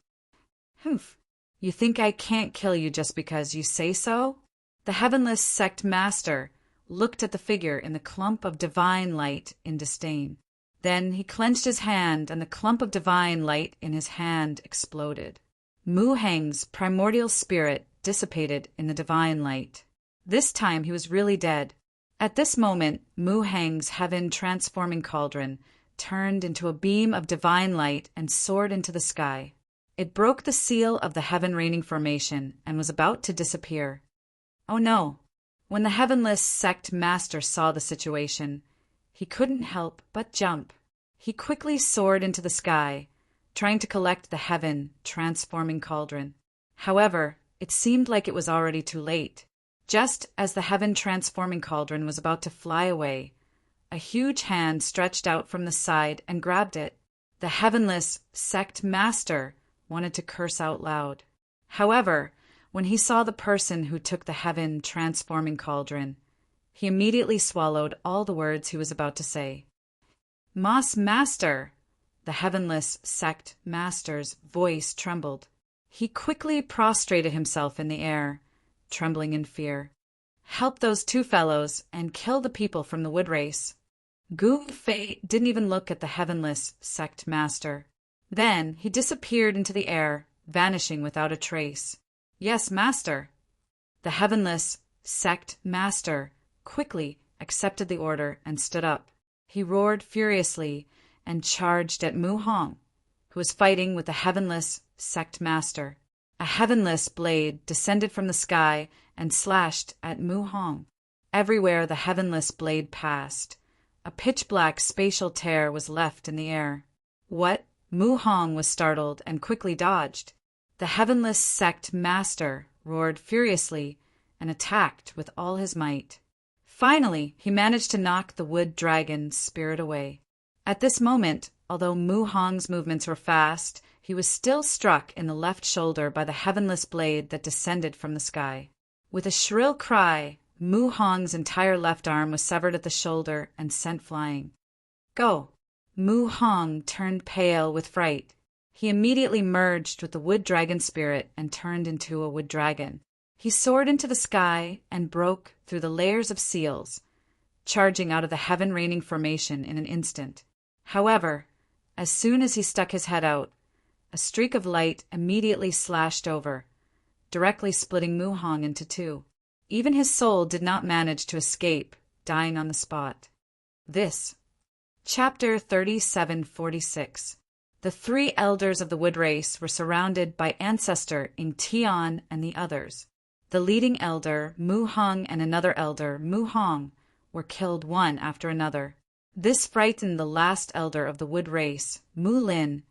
[SPEAKER 1] Humph. You think I can't kill you just because you say so? The Heavenless Sect Master looked at the figure in the clump of divine light in disdain. Then he clenched his hand, and the clump of divine light in his hand exploded. Mu Heng's primordial spirit dissipated in the divine light. This time he was really dead. At this moment, Mu Heng's heaven-transforming cauldron turned into a beam of divine light and soared into the sky. It broke the seal of the heaven-reigning formation and was about to disappear. Oh no! When the Heavenless Sect Master saw the situation, He couldn't help but jump. He quickly soared into the sky, trying to collect the heaven-transforming cauldron. However, it seemed like it was already too late. Just as the heaven-transforming cauldron was about to fly away, a huge hand stretched out from the side and grabbed it. The heavenless sect master wanted to curse out loud. However, when he saw the person who took the heaven-transforming cauldron, he immediately swallowed all the words he was about to say. "Moss Master!" The heavenless sect master's voice trembled. He quickly prostrated himself in the air, trembling in fear. "Help those two fellows and kill the people from the wood race." Gu Fei didn't even look at the heavenless sect master. Then he disappeared into the air, vanishing without a trace. "Yes, master." The heavenless sect master quickly accepted the order and stood up. He roared furiously and charged at Mu Hong, who was fighting with the heavenless sect master. A heavenless blade descended from the sky and slashed at Mu Hong. Everywhere the heavenless blade passed, a pitch-black spatial tear was left in the air. "What?" Mu Hong was startled and quickly dodged. The heavenless sect master roared furiously and attacked with all his might. Finally, he managed to knock the wood dragon's spirit away. At this moment, although Mu Hong's movements were fast, he was still struck in the left shoulder by the heavenless blade that descended from the sky. With a shrill cry, Mu Hong's entire left arm was severed at the shoulder and sent flying. "Go!" Mu Hong turned pale with fright. He immediately merged with the wood dragon spirit and turned into a wood dragon. He soared into the sky and broke through the layers of seals, charging out of the heaven-raining formation in an instant. However, as soon as he stuck his head out, a streak of light immediately slashed over, directly splitting Mu Hong into two. Even his soul did not manage to escape, dying on the spot. This. Chapter 3746. The three elders of the wood race were surrounded by ancestor Ing Tian and the others. The leading elder, Mu Hong, and another elder, Mu Hong, were killed one after another. This frightened the last elder of the wood race, Mu Lin,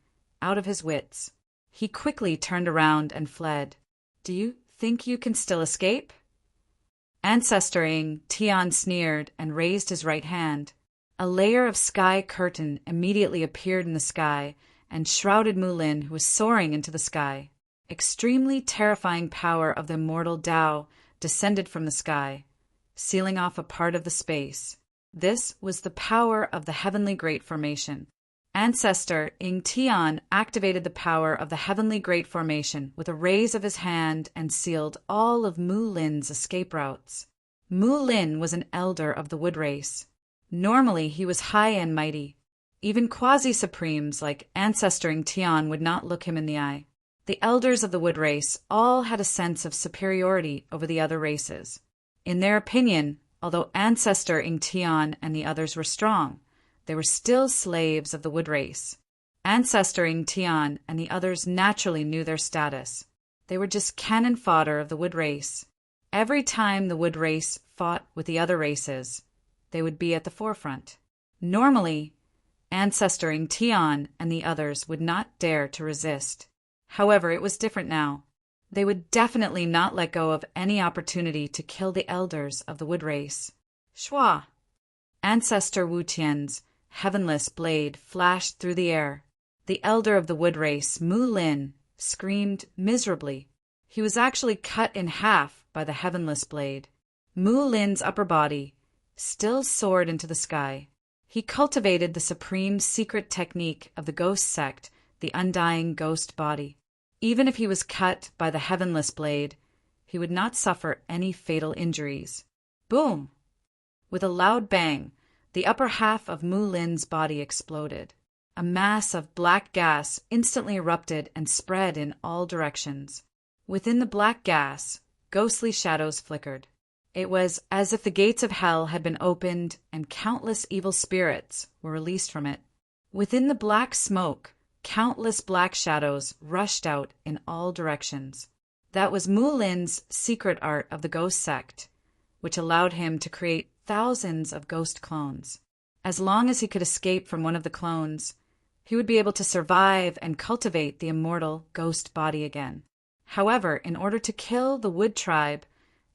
[SPEAKER 1] out of his wits. He quickly turned around and fled. "Do you think you can still escape?" Ancestor Ing Tian sneered and raised his right hand. A layer of sky curtain immediately appeared in the sky and shrouded Mu Lin, who was soaring into the sky. Extremely terrifying power of the immortal Tao descended from the sky, sealing off a part of the space. This was the power of the Heavenly Great Formation. Ancestor Ing Tian activated the power of the Heavenly Great Formation with a raise of his hand and sealed all of Mu Lin's escape routes. Mu Lin was an elder of the wood race. Normally he was high and mighty. Even quasi-supremes like Ancestor Ing Tian would not look him in the eye. The elders of the wood race all had a sense of superiority over the other races. In their opinion, although Ancestor Ing Tian and the others were strong, they were still slaves of the wood race. Ancestor Ing Tian and the others naturally knew their status. They were just cannon fodder of the wood race. Every time the wood race fought with the other races, they would be at the forefront. Normally, Ancestor Ing Tian and the others would not dare to resist. However, it was different now. They would definitely not let go of any opportunity to kill the elders of the wood race. Shua! Ancestor Wu Tian's heavenless blade flashed through the air. The elder of the wood race, Mu Lin, screamed miserably. He was actually cut in half by the heavenless blade. Mu Lin's upper body still soared into the sky. He cultivated the supreme secret technique of the ghost sect, the undying ghost body. Even if he was cut by the heavenless blade, he would not suffer any fatal injuries. Boom! With a loud bang, the upper half of Mu Lin's body exploded. A mass of black gas instantly erupted and spread in all directions. Within the black gas, ghostly shadows flickered. It was as if the gates of hell had been opened and countless evil spirits were released from it. Within the black smoke, countless black shadows rushed out in all directions. That was Mu Lin's secret art of the ghost sect, which allowed him to create thousands of ghost clones. As long as he could escape from one of the clones, he would be able to survive and cultivate the immortal ghost body again. However, in order to kill the Wood Tribe,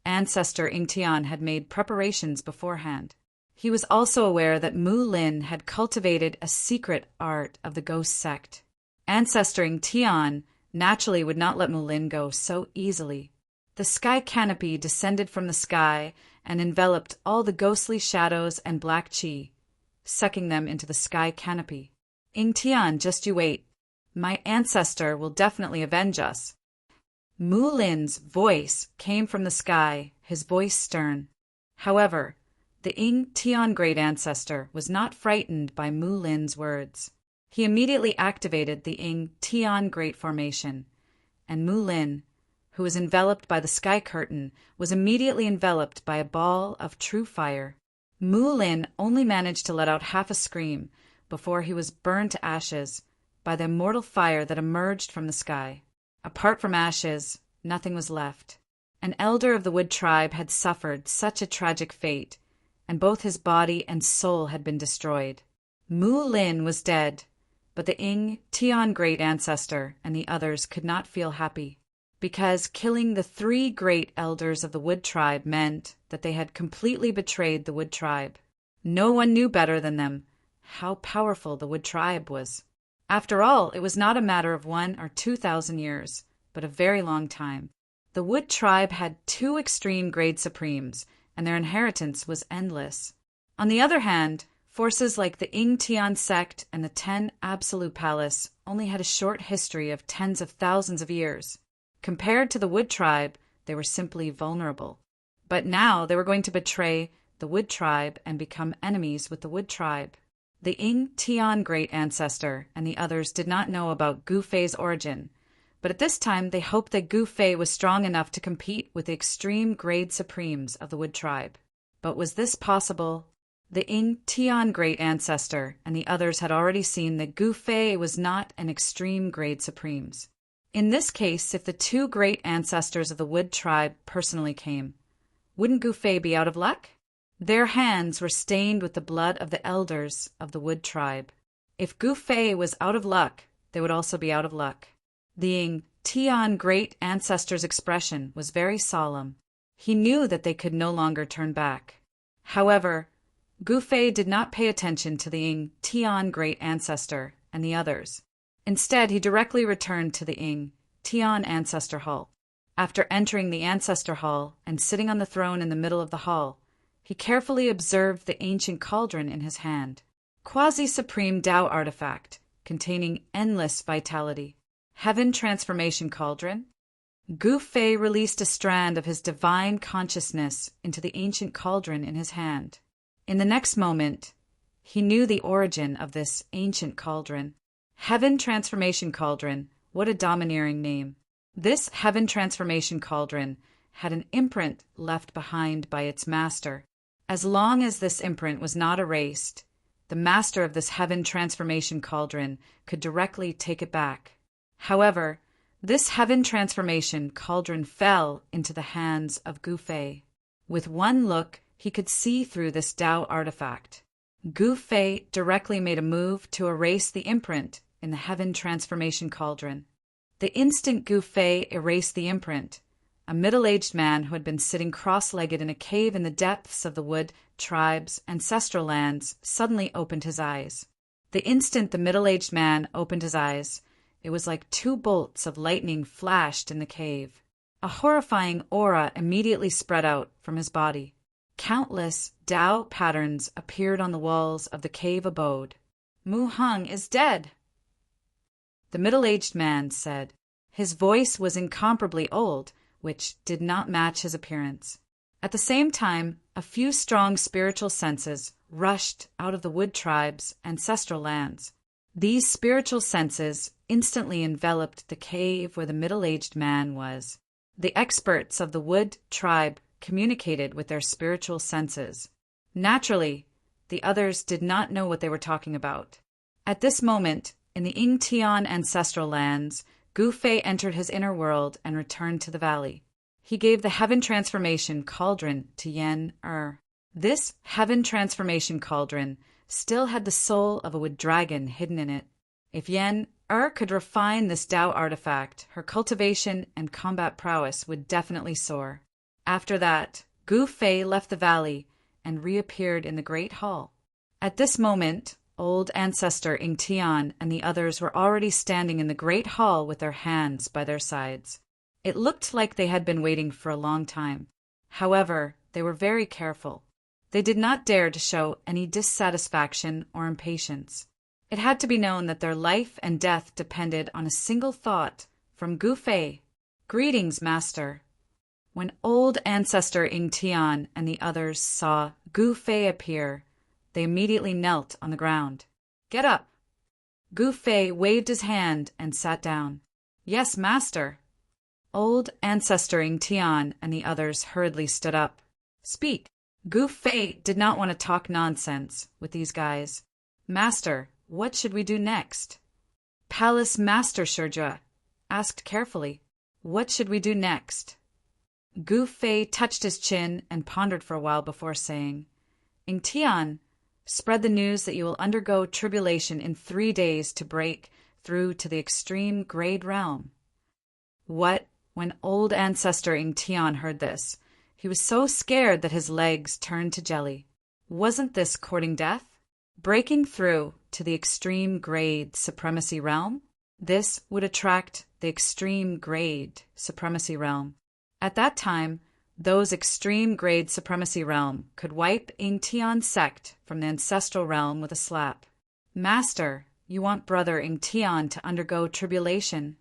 [SPEAKER 1] ancestor Ingtian had made preparations beforehand. He was also aware that Mu Lin had cultivated a secret art of the ghost sect. Ancestor Ingtian naturally would not let Mu Lin go so easily. The sky canopy descended from the sky and enveloped all the ghostly shadows and black chi, sucking them into the sky canopy. Ingtian, just you wait. My ancestor will definitely avenge us. Mu Lin's voice came from the sky, his voice stern. However, the Ingtian great ancestor was not frightened by Mu Lin's words. He immediately activated the Ingtian Great Formation, and Mu Lin, who was enveloped by the sky curtain, was immediately enveloped by a ball of true fire. Mu Lin only managed to let out half a scream before he was burned to ashes by the immortal fire that emerged from the sky. Apart from ashes, nothing was left. An elder of the Wood Tribe had suffered such a tragic fate, and both his body and soul had been destroyed. Mu Lin was dead, but the Ingtian great ancestor and the others could not feel happy, because killing the 3 great elders of the Wood Tribe meant that they had completely betrayed the Wood Tribe. No one knew better than them how powerful the Wood Tribe was. After all, it was not a matter of 1,000 or 2,000 years, but a very long time. The Wood Tribe had 2 extreme grade supremes, and their inheritance was endless. On the other hand, forces like the Ingtian sect and the 10 Absolute Palace only had a short history of tens of thousands of years. Compared to the Wood Tribe, they were simply vulnerable. But now they were going to betray the Wood Tribe and become enemies with the Wood Tribe. The Ingtian great ancestor and the others did not know about Gu Fei's origin, but at this time they hoped that Gu Fei was strong enough to compete with the extreme grade supremes of the Wood Tribe. But was this possible? The Ingtian great ancestor and the others had already seen that Gu Fei was not an extreme grade supremes. In this case, if the 2 great ancestors of the Wood Tribe personally came, wouldn't Gu Fei be out of luck? Their hands were stained with the blood of the elders of the Wood Tribe. If Gu Fei was out of luck, they would also be out of luck. The Ingtian great ancestor's expression was very solemn. He knew that they could no longer turn back. However, Gu Fei did not pay attention to the Ingtian great ancestor and the others. Instead, he directly returned to the Ingtian ancestor hall. After entering the ancestor hall and sitting on the throne in the middle of the hall, he carefully observed the ancient cauldron in his hand. Quasi-supreme Tao artifact, containing endless vitality. Heaven transformation cauldron. Gu Fei released a strand of his divine consciousness into the ancient cauldron in his hand. In the next moment, he knew the origin of this ancient cauldron. Heaven Transformation Cauldron, what a domineering name. This Heaven Transformation Cauldron had an imprint left behind by its master. As long as this imprint was not erased, the master of this Heaven Transformation Cauldron could directly take it back. However, this Heaven Transformation Cauldron fell into the hands of Gu Fei. With one look, he could see through this Tao artifact. Gu Fei directly made a move to erase the imprint in the Heaven Transformation Cauldron. The instant Gu Fei erased the imprint, a middle-aged man who had been sitting cross-legged in a cave in the depths of the Wood Tribe's ancestral lands suddenly opened his eyes. The instant the middle-aged man opened his eyes, it was like 2 bolts of lightning flashed in the cave. A horrifying aura immediately spread out from his body. Countless Tao patterns appeared on the walls of the cave abode. Mu Heng is dead, the middle-aged man said. His voice was incomparably old, which did not match his appearance. At the same time, a few strong spiritual senses rushed out of the Wood Tribe's ancestral lands. These spiritual senses instantly enveloped the cave where the middle-aged man was. The experts of the Wood Tribe communicated with their spiritual senses. Naturally, the others did not know what they were talking about. At this moment, in the Ingtian ancestral lands, Gu Fei entered his inner world and returned to the valley. He gave the Heaven Transformation Cauldron to Yen Er. This Heaven Transformation Cauldron still had the soul of a wood dragon hidden in it. If Yen could refine this Tao artifact, her cultivation and combat prowess would definitely soar. After that, Gu Fei left the valley and reappeared in the Great Hall. At this moment, old ancestor Ing Tian and the others were already standing in the Great Hall with their hands by their sides. It looked like they had been waiting for a long time. However, they were very careful. They did not dare to show any dissatisfaction or impatience. It had to be known that their life and death depended on a single thought from Gu Fei. "Greetings, Master." When old ancestor Ing Tian and the others saw Gu Fei appear, they immediately knelt on the ground. "Get up." Gu Fei waved his hand and sat down. "Yes, Master." Old ancestor Ing Tian and the others hurriedly stood up. "Speak." Gu Fei did not want to talk nonsense with these guys. "Master, what should we do next?" Palace Master Shurja asked carefully. "What should we do next?" Gu Fei touched his chin and pondered for a while before saying, "Ing Tian, spread the news that you will undergo tribulation in 3 days to break through to the extreme grade realm." What? When old ancestor Ing Tian heard this, he was so scared that his legs turned to jelly. Wasn't this courting death? Breaking through to the extreme grade supremacy realm? This would attract the extreme grade supremacy realm. At that time, those extreme grade supremacy realm could wipe Ing Tian's sect from the ancestral realm with a slap. "Master, you want brother Ing Tian to undergo tribulation?"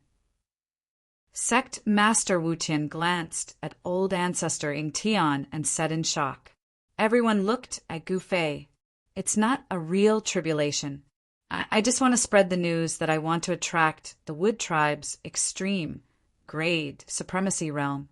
[SPEAKER 1] Sect Master Wu Tian glanced at old ancestor Ing Tian and said in shock. Everyone looked at Gu Fei. "It's not a real tribulation. I just want to spread the news that I want to attract the Wood Tribe's extreme grade supremacy realm."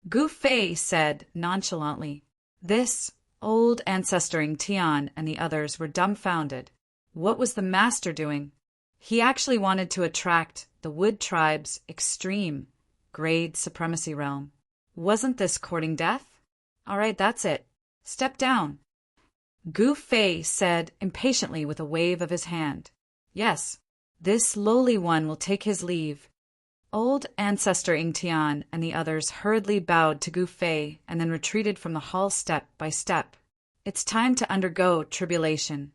[SPEAKER 1] Gu Fei said nonchalantly. This old ancestor Ing Tian and the others were dumbfounded. What was the master doing? He actually wanted to attract the Wood Tribe's extreme grade supremacy realm. Wasn't this courting death? "All right, that's it. Step down." Gu Fei said impatiently with a wave of his hand. "Yes, this lowly one will take his leave." Old ancestor Ing Tian and the others hurriedly bowed to Gu Fei and then retreated from the hall step by step. "It's time to undergo tribulation."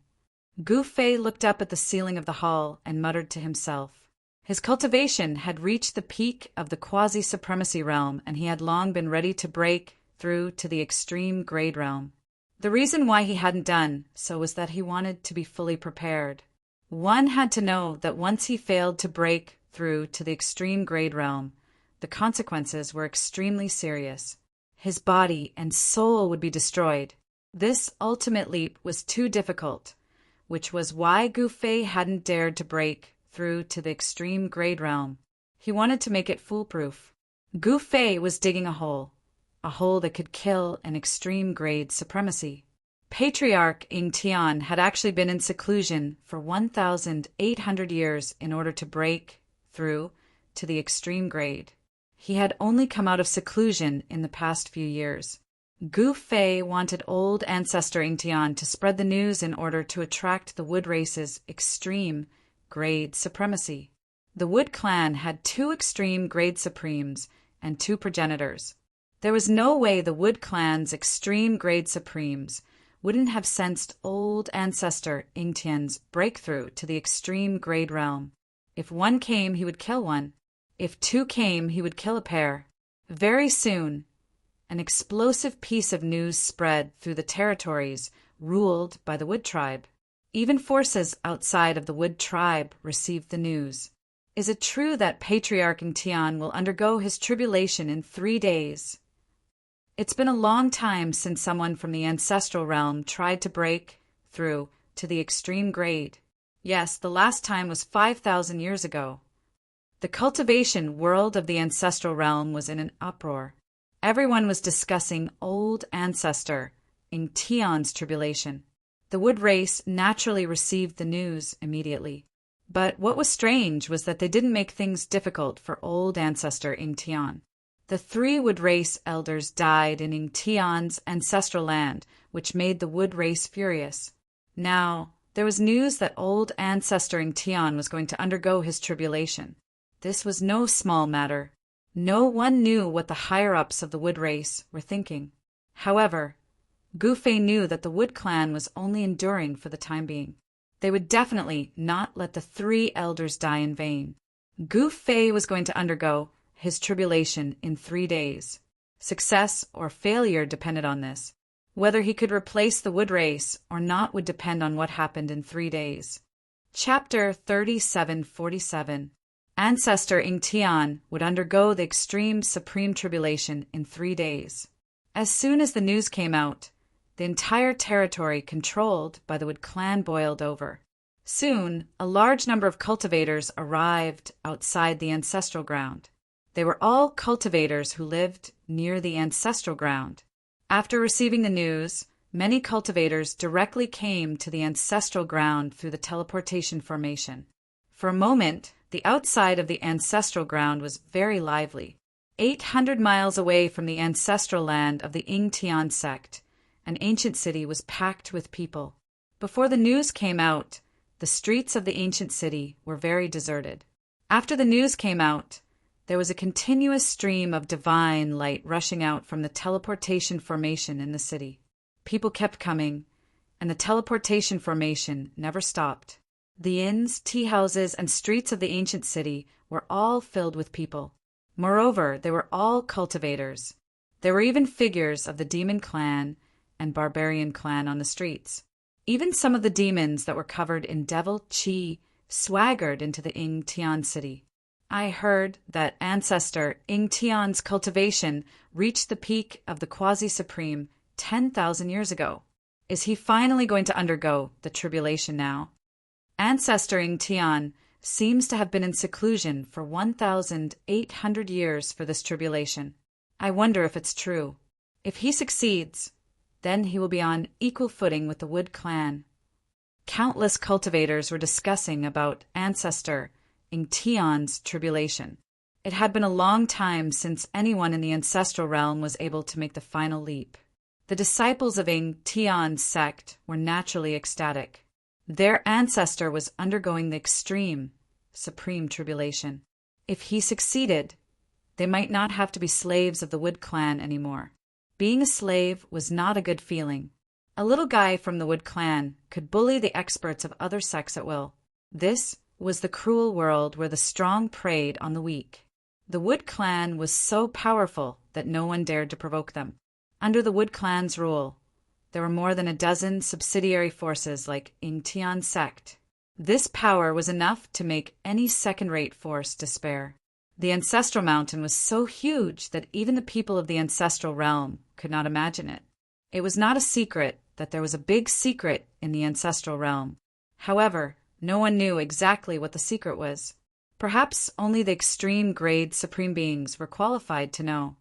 [SPEAKER 1] Gu Fei looked up at the ceiling of the hall and muttered to himself. His cultivation had reached the peak of the quasi-supremacy realm, and he had long been ready to break through to the extreme grade realm. The reason why he hadn't done so was that he wanted to be fully prepared. One had to know that once he failed to break through to the extreme grade realm, the consequences were extremely serious. His body and soul would be destroyed. This ultimate leap was too difficult, which was why Gu Fei hadn't dared to break through to the extreme grade realm. He wanted to make it foolproof. Gu Fei was digging a hole that could kill an extreme grade supremacy. Patriarch Ing Tian had actually been in seclusion for 1,800 years in order to break through to the extreme grade. He had only come out of seclusion in the past few years. Gu Fei wanted old ancestor Ing Tian to spread the news in order to attract the Wood race's extreme grade supremacy. The Wood clan had 2 extreme grade supremes and 2 progenitors. There was no way the Wood clan's extreme grade supremes wouldn't have sensed old ancestor Ing Tian's breakthrough to the extreme grade realm. If one came, he would kill one. If 2 came, he would kill a pair. Very soon, an explosive piece of news spread through the territories ruled by the Wood tribe. Even forces outside of the Wood tribe received the news. Is it true that Patriarch Ing Tian will undergo his tribulation in 3 days? It's been a long time since someone from the ancestral realm tried to break through to the extreme grade. Yes, the last time was 5,000 years ago. The cultivation world of the ancestral realm was in an uproar. Everyone was discussing old ancestor Ing Tian's tribulation. The Wood race naturally received the news immediately. But what was strange was that they didn't make things difficult for old ancestor Ing Tian. The 3 Wood race elders died in Ing Tian's ancestral land, which made the Wood race furious. Now, there was news that old ancestor Tian was going to undergo his tribulation. This was no small matter. No one knew what the higher-ups of the Wood race were thinking. However, Gu Fei knew that the Wood clan was only enduring for the time being. They would definitely not let the 3 elders die in vain. Gu Fei was going to undergo his tribulation in 3 days. Success or failure depended on this. Whether he could replace the Wood race or not would depend on what happened in 3 days. Chapter 3747. Ancestor Tian would undergo the extreme supreme tribulation in 3 days. As soon as the news came out, the entire territory controlled by the Wood clan boiled over. Soon, a large number of cultivators arrived outside the ancestral ground. They were all cultivators who lived near the ancestral ground. After receiving the news, many cultivators directly came to the ancestral ground through the teleportation formation. For a moment, the outside of the ancestral ground was very lively. 800 miles away from the ancestral land of the Tian sect, an ancient city was packed with people. Before the news came out, the streets of the ancient city were very deserted. After the news came out, there was a continuous stream of divine light rushing out from the teleportation formation in the city. People kept coming, and the teleportation formation never stopped. The inns, tea houses, and streets of the ancient city were all filled with people. Moreover, they were all cultivators. There were even figures of the demon clan and barbarian clan on the streets. Even some of the demons that were covered in devil chi swaggered into the Tian city. I heard that ancestor Tian's cultivation reached the peak of the quasi-supreme 10,000 years ago. Is he finally going to undergo the tribulation now? Ancestor Tian seems to have been in seclusion for 1,800 years for this tribulation. I wonder if it's true. If he succeeds, then he will be on equal footing with the Wood clan. Countless cultivators were discussing about ancestor Tian's tribulation. It had been a long time since anyone in the ancestral realm was able to make the final leap. The disciples of Tian's sect were naturally ecstatic. Their ancestor was undergoing the extreme, supreme tribulation. If he succeeded, they might not have to be slaves of the Wood clan anymore. Being a slave was not a good feeling. A little guy from the Wood clan could bully the experts of other sects at will. This was the cruel world where the strong preyed on the weak. The Wood clan was so powerful that no one dared to provoke them. Under the Wood clan's rule, there were more than a dozen subsidiary forces like Tian sect. This power was enough to make any second-rate force despair. The ancestral mountain was so huge that even the people of the ancestral realm could not imagine it. It was not a secret that there was a big secret in the ancestral realm. However, no one knew exactly what the secret was. Perhaps only the extreme grade supreme beings were qualified to know.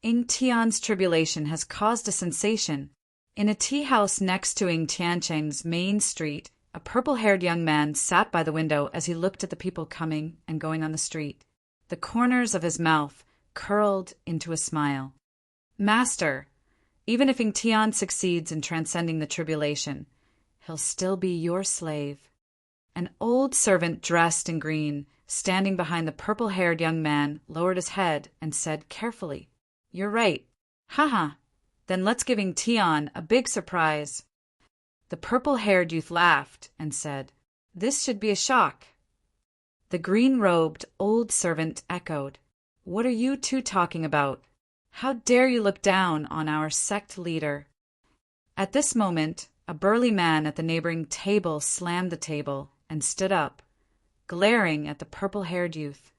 [SPEAKER 1] Tian's tribulation has caused a sensation. In a tea house next to Tiancheng's main street, a purple-haired young man sat by the window as he looked at the people coming and going on the street. The corners of his mouth curled into a smile. Master, even if Tian succeeds in transcending the tribulation, he'll still be your slave. An old servant dressed in green, standing behind the purple-haired young man, lowered his head and said carefully, "You're right. Haha. Then let's give Tian a big surprise." The purple-haired youth laughed and said, "This should be a shock." The green-robed old servant echoed, "What are you two talking about? How dare you look down on our sect leader?" At this moment, a burly man at the neighboring table slammed the table and stood up, glaring at the purple-haired youth.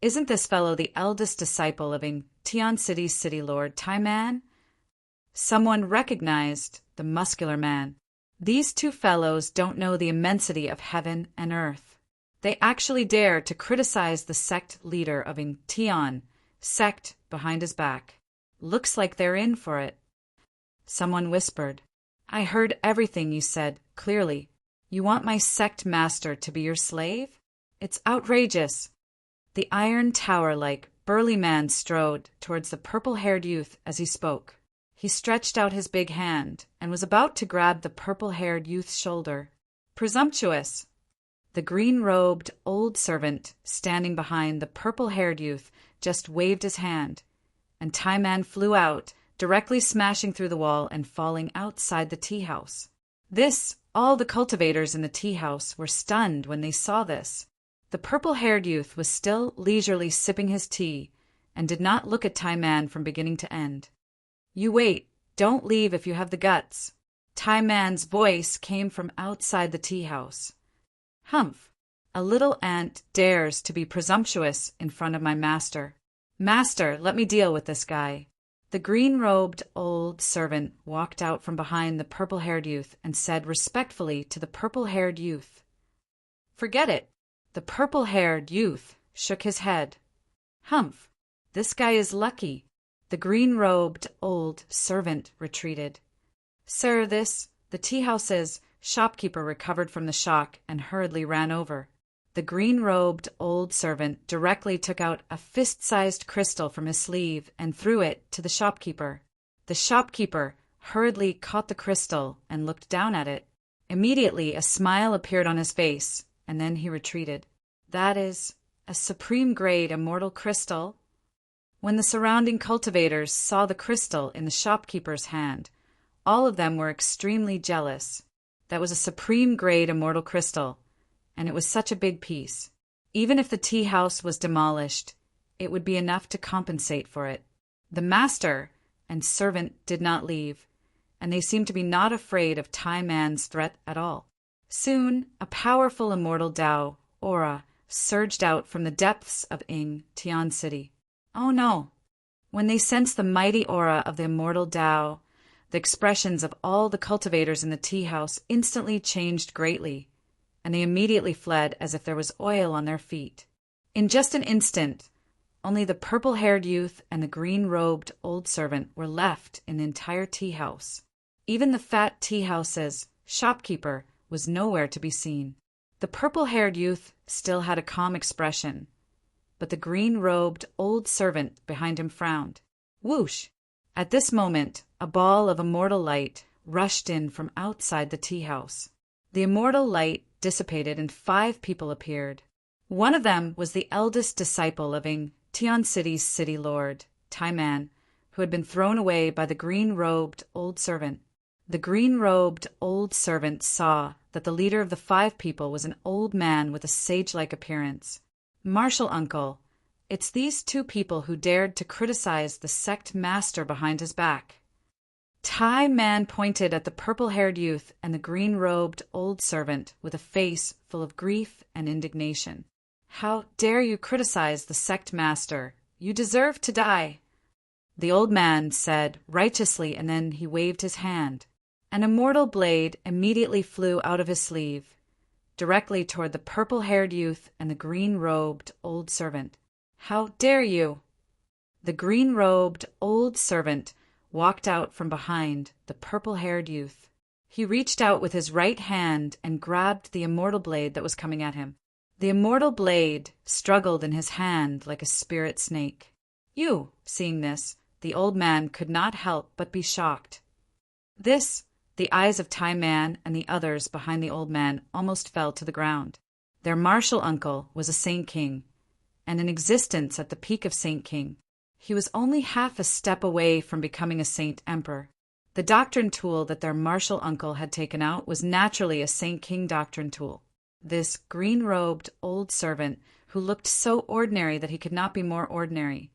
[SPEAKER 1] Isn't this fellow the eldest disciple of Tian City's city lord, Taiman?" Someone recognized the muscular man. These two fellows don't know the immensity of heaven and earth. They actually dare to criticize the sect leader of Tian sect behind his back. Looks like they're in for it. Someone whispered, "I heard everything you said clearly. You want my sect master to be your slave? It's outrageous." The iron tower-like burly man strode towards the purple-haired youth as he spoke. He stretched out his big hand and was about to grab the purple-haired youth's shoulder. Presumptuous! The green-robed old servant standing behind the purple-haired youth just waved his hand, and Tai-Man flew out, directly smashing through the wall and falling outside the tea-house. All the cultivators in the tea-house were stunned when they saw this. The purple-haired youth was still leisurely sipping his tea and did not look at Tai-Man from beginning to end. "You wait. Don't leave if you have the guts." Tai-Man's voice came from outside the tea-house. "Humph! A little ant dares to be presumptuous in front of my master. Master, let me deal with this guy." The green-robed old servant walked out from behind the purple-haired youth and said respectfully to the purple-haired youth, "Forget it." The purple-haired youth shook his head. "Humph! This guy is lucky." The green-robed old servant retreated. "Sir, the tea-house's shopkeeper recovered from the shock and hurriedly ran over." The green-robed old servant directly took out a fist-sized crystal from his sleeve and threw it to the shopkeeper. The shopkeeper hurriedly caught the crystal and looked down at it. Immediately a smile appeared on his face, and then he retreated. "That is a supreme-grade immortal crystal." When the surrounding cultivators saw the crystal in the shopkeeper's hand, all of them were extremely jealous. That was a supreme-grade immortal crystal, and it was such a big piece. Even if the tea-house was demolished, it would be enough to compensate for it. The master and servant did not leave, and they seemed to be not afraid of Tai-Man's threat at all. Soon, a powerful immortal Tao aura surged out from the depths of Tian City. Oh no! When they sensed the mighty aura of the immortal Tao, the expressions of all the cultivators in the tea-house instantly changed greatly, and they immediately fled as if there was oil on their feet. In just an instant, only the purple-haired youth and the green-robed old servant were left in the entire tea-house. Even the fat tea-house's shopkeeper was nowhere to be seen. The purple-haired youth still had a calm expression, but the green-robed old servant behind him frowned. Whoosh! At this moment, a ball of immortal light rushed in from outside the tea-house. The immortal light dissipated and 5 people appeared. One of them was the eldest disciple of Tian City's city lord, Tai-Man, who had been thrown away by the green-robed old servant. The green-robed old servant saw that the leader of the 5 people was an old man with a sage-like appearance. "Martial uncle, it's these 2 people who dared to criticize the sect master behind his back." Tai-Man pointed at the purple-haired youth and the green-robed old servant with a face full of grief and indignation. "How dare you criticize the sect master? You deserve to die." The old man said righteously, and then he waved his hand. An immortal blade immediately flew out of his sleeve, directly toward the purple-haired youth and the green-robed old servant. "How dare you!" The green-robed old servant walked out from behind the purple-haired youth. He reached out with his right hand and grabbed the immortal blade that was coming at him. The immortal blade struggled in his hand like a spirit snake. Seeing this, the old man could not help but be shocked. The eyes of Tai-Man and the others behind the old man almost fell to the ground. Their martial uncle was a Saint King, and in existence at the peak of Saint King. He was only half a step away from becoming a Saint Emperor. The doctrine tool that their martial uncle had taken out was naturally a Saint King doctrine tool. This green-robed old servant, who looked so ordinary that he could not be more ordinary,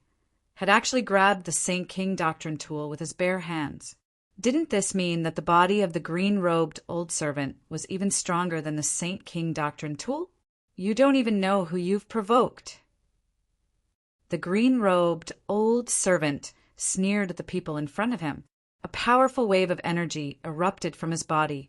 [SPEAKER 1] had actually grabbed the Saint King doctrine tool with his bare hands. Didn't this mean that the body of the green-robed old servant was even stronger than the Saint King doctrine tool? You don't even know who you've provoked. The green-robed old servant sneered at the people in front of him. A powerful wave of energy erupted from his body,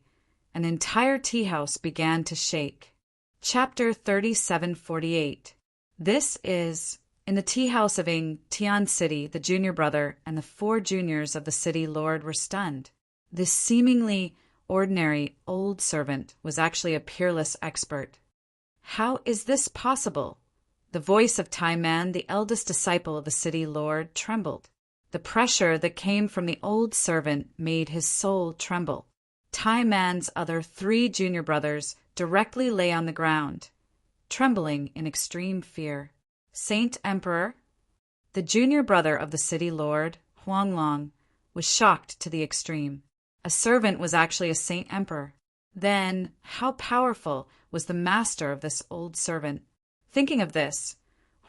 [SPEAKER 1] and the entire tea-house began to shake. Chapter 3748. This is, in the tea-house of Tian City, the junior brother and the 4 juniors of the city lord were stunned. This seemingly ordinary old servant was actually a peerless expert. How is this possible? The voice of Tai-Man, the eldest disciple of the city lord, trembled. The pressure that came from the old servant made his soul tremble. Tai Man's other 3 junior brothers directly lay on the ground, trembling in extreme fear. Saint Emperor, the junior brother of the city lord, Huanglong, was shocked to the extreme. A servant was actually a Saint Emperor. Then, how powerful was the master of this old servant? Thinking of this,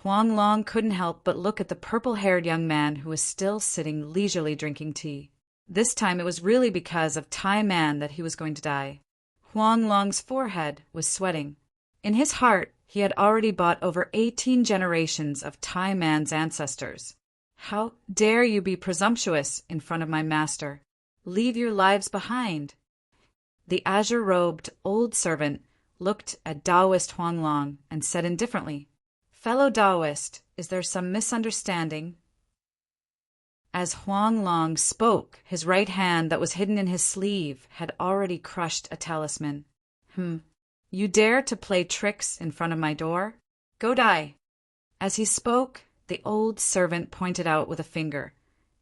[SPEAKER 1] Huanglong couldn't help but look at the purple-haired young man who was still sitting leisurely drinking tea. This time it was really because of Tai Man that he was going to die. Huanglong's forehead was sweating. In his heart, he had already bought over 18 generations of Tai Man's ancestors. How dare you be presumptuous in front of my master? Leave your lives behind. The azure-robed old servant looked at Taoist Huanglong and said indifferently, "Fellow Taoist, is there some misunderstanding?" As Huanglong spoke, his right hand that was hidden in his sleeve had already crushed a talisman. You dare to play tricks in front of my door? Go die." As he spoke, the old servant pointed out with a finger,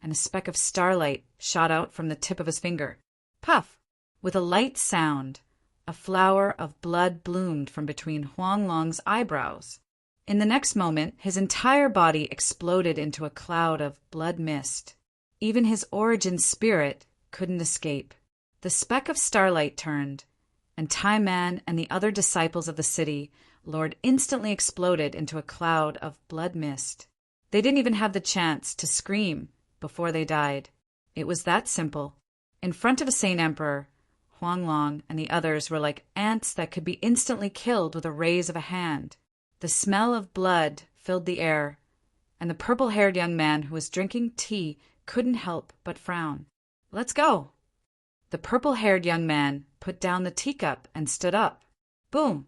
[SPEAKER 1] and a speck of starlight shot out from the tip of his finger. Puff! With a light sound, a flower of blood bloomed from between Huanglong's eyebrows. In the next moment, his entire body exploded into a cloud of blood mist. Even his origin spirit couldn't escape. The speck of starlight turned, and Tai Man and the other disciples of the city lord instantly exploded into a cloud of blood mist. They didn't even have the chance to scream before they died. It was that simple. In front of a Saint Emperor, Huanglong and the others were like ants that could be instantly killed with a raise of a hand. The smell of blood filled the air, and the purple-haired young man who was drinking tea couldn't help but frown. "Let's go." The purple-haired young man put down the teacup and stood up. Boom!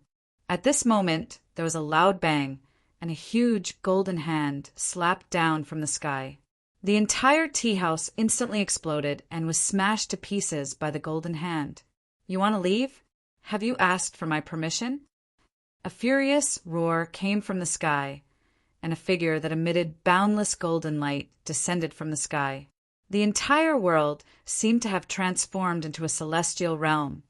[SPEAKER 1] At this moment, there was a loud bang, and a huge golden hand slapped down from the sky. The entire tea house instantly exploded and was smashed to pieces by the golden hand. "You want to leave? Have you asked for my permission?" A furious roar came from the sky, and a figure that emitted boundless golden light descended from the sky. The entire world seemed to have transformed into a celestial realm,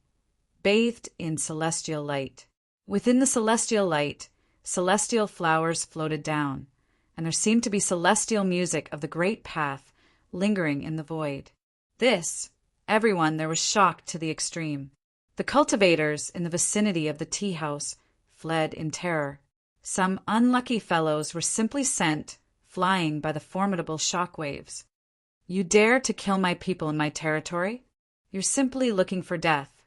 [SPEAKER 1] bathed in celestial light. Within the celestial light, celestial flowers floated down, and there seemed to be celestial music of the great path lingering in the void. Everyone there was shocked to the extreme. The cultivators in the vicinity of the tea house fled in terror. Some unlucky fellows were simply sent flying by the formidable shock waves. "You dare to kill my people in my territory? You're simply looking for death."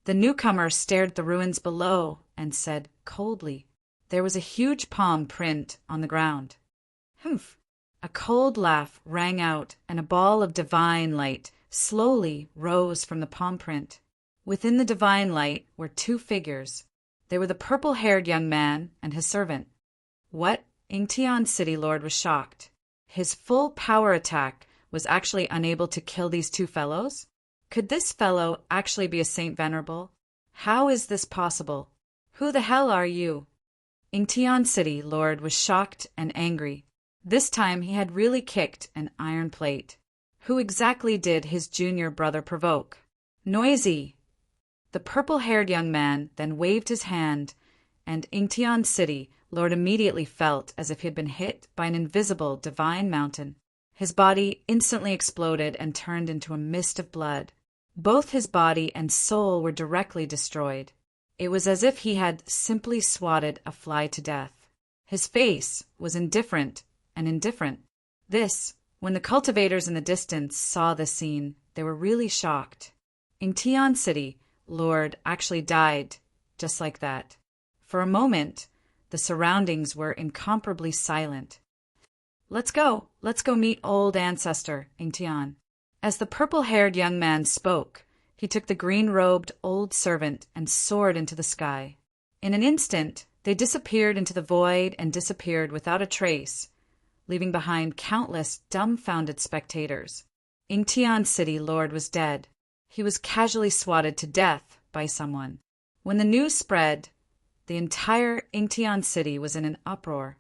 [SPEAKER 1] The newcomer stared at the ruins below and said coldly, "There was a huge palm print on the ground." "Humph!" A cold laugh rang out, and a ball of divine light slowly rose from the palm print. Within the divine light were 2 figures. They were the purple-haired young man and his servant. What? Ingtian City Lord was shocked. His full power attack was actually unable to kill these 2 fellows? Could this fellow actually be a Saint Venerable? How is this possible? Who the hell are you? Ingtian City Lord was shocked and angry. This time he had really kicked an iron plate. Who exactly did his junior brother provoke? Noisy! The purple-haired young man then waved his hand, and Ingtian City Lord immediately felt as if he had been hit by an invisible divine mountain. His body instantly exploded and turned into a mist of blood. Both his body and soul were directly destroyed. It was as if he had simply swatted a fly to death. His face was indifferent. When the cultivators in the distance saw this scene, they were really shocked. Ingtian City Lord actually died, just like that. For a moment, the surroundings were incomparably silent. Let's go meet old ancestor, Ingtian." As the purple-haired young man spoke, he took the green-robed old servant and soared into the sky. In an instant, they disappeared into the void and disappeared without a trace, leaving behind countless dumbfounded spectators. Ingtian City Lord was dead. He was casually swatted to death by someone. When the news spread, the entire Ingtian City was in an uproar.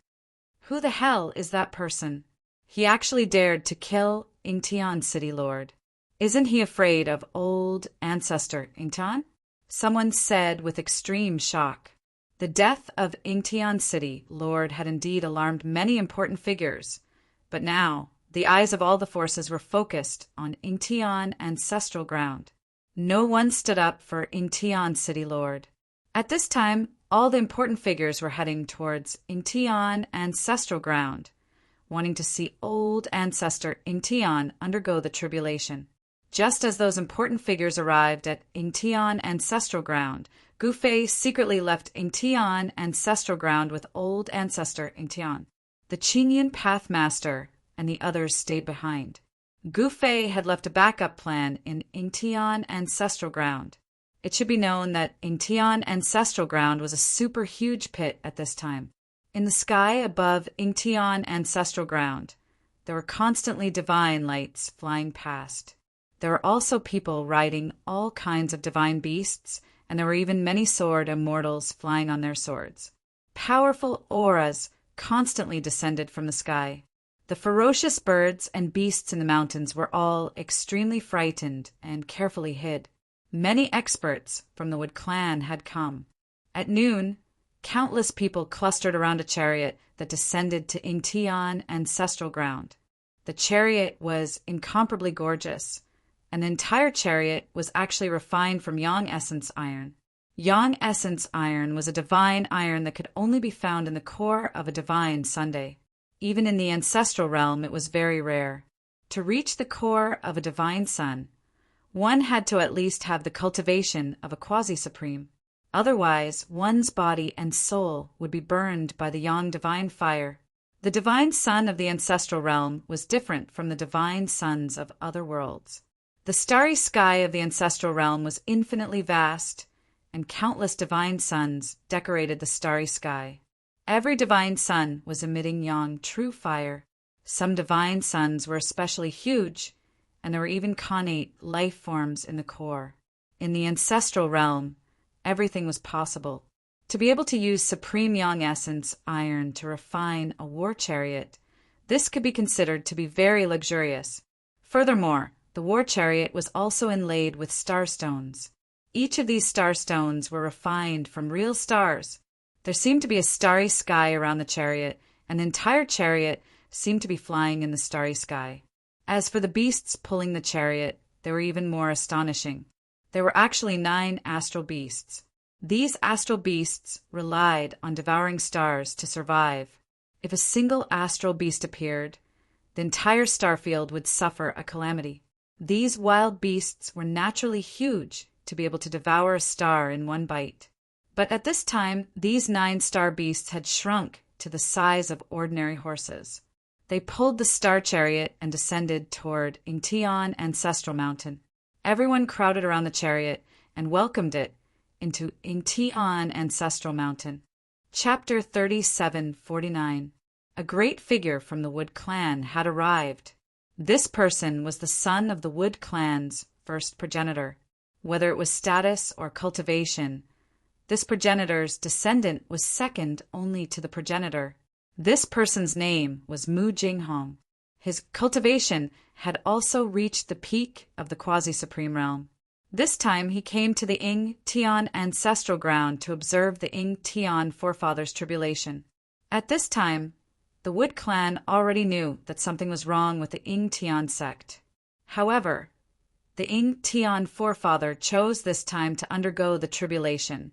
[SPEAKER 1] Who the hell is that person? He actually dared to kill Ingtian city lord. Isn't he afraid of old ancestor Ingtian? Someone said with extreme shock. The death of Ingtian city lord had indeed alarmed many important figures, but now the eyes of all the forces were focused on Ingtian ancestral ground. No one stood up for Ingtian city lord. At this time, all the important figures were heading towards Ingtian ancestral ground, wanting to see old ancestor Ingtian undergo the tribulation. Just as those important figures arrived at Ingtian ancestral ground, Gufei secretly left Ingtian ancestral ground with old ancestor Ingtian. The Qingyan Pathmaster and the others stayed behind. Gufei had left a backup plan in Ingtian ancestral ground. It should be known that Ingtian ancestral ground was a super huge pit at this time. In the sky above Ingtian ancestral ground, there were constantly divine lights flying past. There were also people riding all kinds of divine beasts, and there were even many sword immortals flying on their swords. Powerful auras constantly descended from the sky. The ferocious birds and beasts in the mountains were all extremely frightened and carefully hid. Many experts from the Wood Clan had come. At noon, countless people clustered around a chariot that descended to Ingtian ancestral ground. The chariot was incomparably gorgeous. An entire chariot was actually refined from Yang Essence iron. Yang Essence iron was a divine iron that could only be found in the core of a divine Sunday. Even in the ancestral realm, it was very rare. To reach the core of a divine sun, one had to at least have the cultivation of a quasi-supreme. Otherwise, one's body and soul would be burned by the Yang divine fire. The divine sun of the ancestral realm was different from the divine suns of other worlds. The starry sky of the ancestral realm was infinitely vast, and countless divine suns decorated the starry sky. Every divine sun was emitting Yang true fire. Some divine suns were especially huge, and there were even connate life forms in the core. In the ancestral realm, everything was possible. To be able to use supreme Yang essence iron to refine a war chariot, this could be considered to be very luxurious. Furthermore, the war chariot was also inlaid with star stones. Each of these star stones were refined from real stars. There seemed to be a starry sky around the chariot, and the entire chariot seemed to be flying in the starry sky. As for the beasts pulling the chariot, they were even more astonishing. There were actually 9 astral beasts. These astral beasts relied on devouring stars to survive. If a single astral beast appeared, the entire starfield would suffer a calamity. These wild beasts were naturally huge to be able to devour a star in one bite. But at this time, these 9 star beasts had shrunk to the size of ordinary horses. They pulled the star chariot and descended toward Ingtian Ancestral Mountain. Everyone crowded around the chariot and welcomed it into Ingtian Ancestral Mountain. Chapter 3749. A great figure from the Wood Clan had arrived. This person was the son of the Wood Clan's first progenitor. Whether it was status or cultivation, this progenitor's descendant was second only to the progenitor. This person's name was Mu Jinghong. His cultivation had also reached the peak of the quasi-supreme realm. This time he came to the Ingtian ancestral ground to observe the Ingtian forefathers' tribulation. At this time, the Wood Clan already knew that something was wrong with the Ingtian sect. However, the Ingtian forefather chose this time to undergo the tribulation,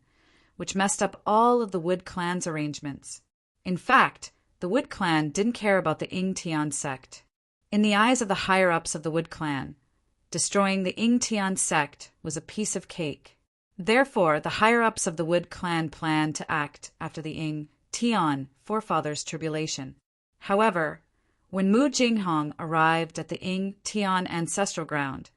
[SPEAKER 1] which messed up all of the Wood Clan's arrangements. In fact, the Wood Clan didn't care about the Ingtian sect. In the eyes of the higher-ups of the Wood Clan, destroying the Ingtian sect was a piece of cake. Therefore, the higher-ups of the Wood Clan planned to act after the Ingtian forefathers' tribulation. However, when Mu Jinghong arrived at the Ingtian ancestral ground,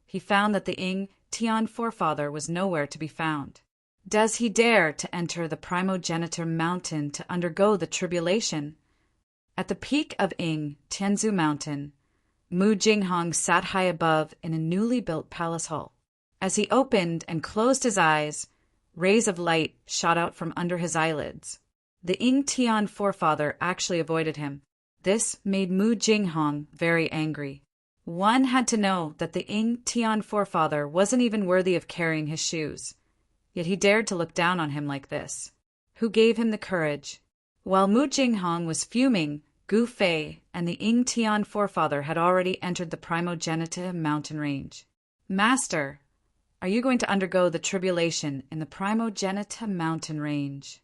[SPEAKER 1] he found that the Ingtian forefather was nowhere to be found. Does he dare to enter the primogenitor mountain to undergo the tribulation? At the peak of Tianzu Mountain, Mu Jinghong sat high above in a newly built palace hall. As he opened and closed his eyes, rays of light shot out from under his eyelids. The Ingtian forefather actually avoided him. This made Mu Jinghong very angry. One had to know that the Ying Tian forefather wasn't even worthy of carrying his shoes, yet he dared to look down on him like this. Who gave him the courage? While Mu Jinghong was fuming, Gu Fei and the Ying Tian forefather had already entered the Primogenita mountain range. Master, are you going to undergo the tribulation in the Primogenita mountain range?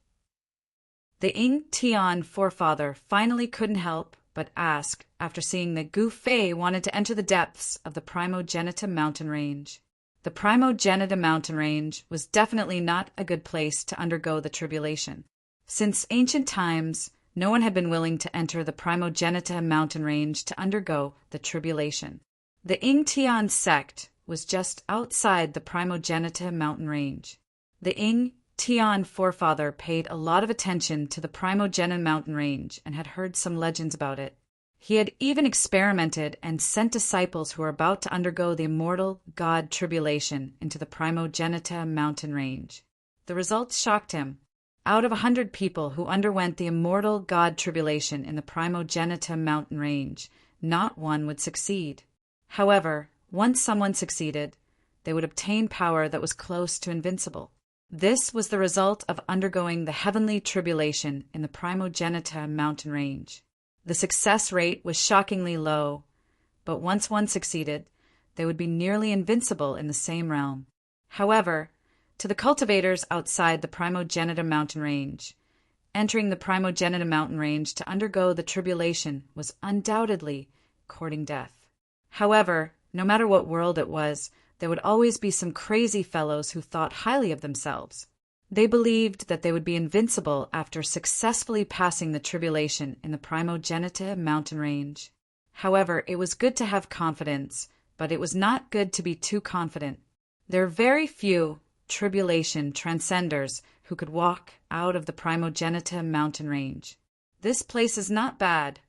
[SPEAKER 1] The Ying Tian forefather finally couldn't help but ask after seeing that Gu Fei wanted to enter the depths of the Primogenita mountain range. The Primogenita mountain range was definitely not a good place to undergo the tribulation. Since ancient times, no one had been willing to enter the Primogenita mountain range to undergo the tribulation. The Ying Tian sect was just outside the Primogenita mountain range. The Ying Tian forefather paid a lot of attention to the Primogenita mountain range and had heard some legends about it. He had even experimented and sent disciples who were about to undergo the immortal god tribulation into the Primogenita mountain range. The results shocked him. Out of 100 people who underwent the immortal god tribulation in the Primogenita mountain range, not one would succeed. However, once someone succeeded, they would obtain power that was close to invincible. This was the result of undergoing the heavenly tribulation in the Primogenita mountain range. The success rate was shockingly low, but once one succeeded, they would be nearly invincible in the same realm. However, to the cultivators outside the Primogenita mountain range, entering the Primogenita mountain range to undergo the tribulation was undoubtedly courting death. However, no matter what world it was, there would always be some crazy fellows who thought highly of themselves. They believed that they would be invincible after successfully passing the tribulation in the Primogenita mountain range. However, it was good to have confidence, but it was not good to be too confident. There are very few tribulation transcenders who could walk out of the Primogenita mountain range. This place is not bad.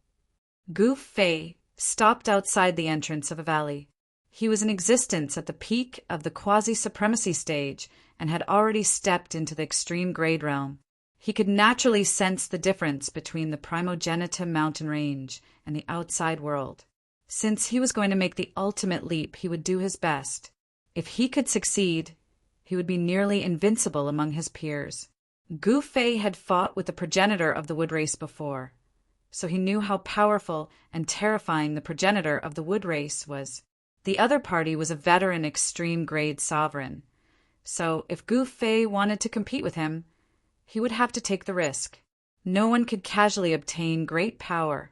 [SPEAKER 1] Gu Fei stopped outside the entrance of a valley. He was in existence at the peak of the quasi-supremacy stage and had already stepped into the extreme grade realm. He could naturally sense the difference between the Primogenita mountain range and the outside world. Since he was going to make the ultimate leap, he would do his best. If he could succeed, he would be nearly invincible among his peers. Gu Fei had fought with the progenitor of the wood race before, so he knew how powerful and terrifying the progenitor of the wood race was. The other party was a veteran extreme grade sovereign, so if Gu Fei wanted to compete with him, he would have to take the risk. No one could casually obtain great power.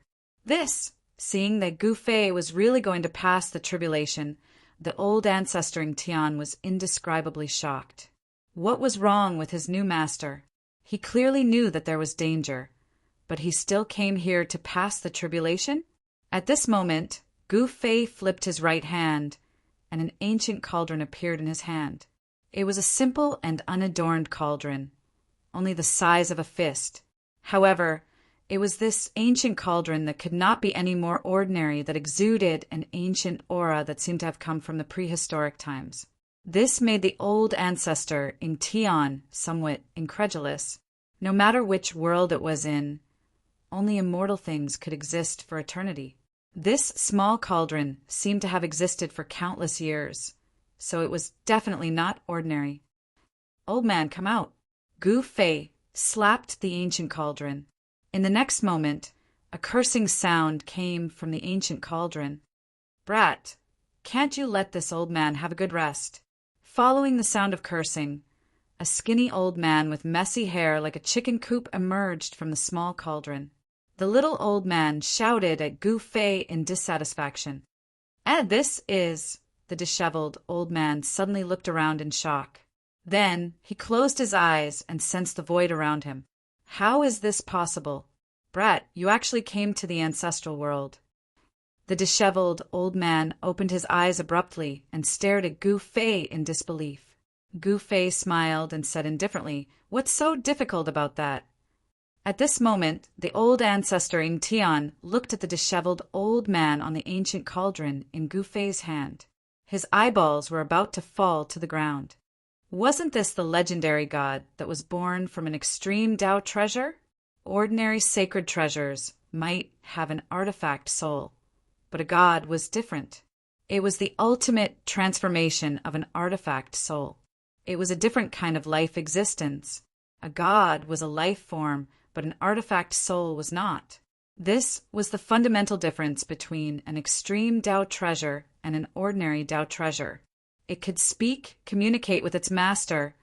[SPEAKER 1] Seeing that Gu Fei was really going to pass the tribulation, the old ancestor Ying Tian was indescribably shocked. What was wrong with his new master? He clearly knew that there was danger, but he still came here to pass the tribulation? At this moment, Gu Fei flipped his right hand, and an ancient cauldron appeared in his hand. It was a simple and unadorned cauldron, only the size of a fist. However, it was this ancient cauldron that could not be any more ordinary, that exuded an ancient aura that seemed to have come from the prehistoric times. This made the old ancestor Ying Tian somewhat incredulous. No matter which world it was in, only immortal things could exist for eternity. This small cauldron seemed to have existed for countless years, so it was definitely not ordinary. "Old man, come out." Gu Fei slapped the ancient cauldron. In the next moment, a cursing sound came from the ancient cauldron. "Brat, can't you let this old man have a good rest?" Following the sound of cursing, a skinny old man with messy hair like a chicken coop emerged from the small cauldron. The little old man shouted at Gu Fei in dissatisfaction. "And this is—" The disheveled old man suddenly looked around in shock. Then he closed his eyes and sensed the void around him. "How is this possible? Brat, you actually came to the ancestral world." The disheveled old man opened his eyes abruptly and stared at Gu Fei in disbelief. Gu Fei smiled and said indifferently, "What's so difficult about that?" At this moment, the old ancestor Ying Tian looked at the disheveled old man on the ancient cauldron in Gu Fei's hand. His eyeballs were about to fall to the ground. Wasn't this the legendary god that was born from an extreme Tao treasure? Ordinary sacred treasures might have an artifact soul, but a god was different. It was the ultimate transformation of an artifact soul. It was a different kind of life existence. A god was a life form, but an artifact soul was not. This was the fundamental difference between an extreme Tao treasure and an ordinary Tao treasure. It could speak, communicate with its master,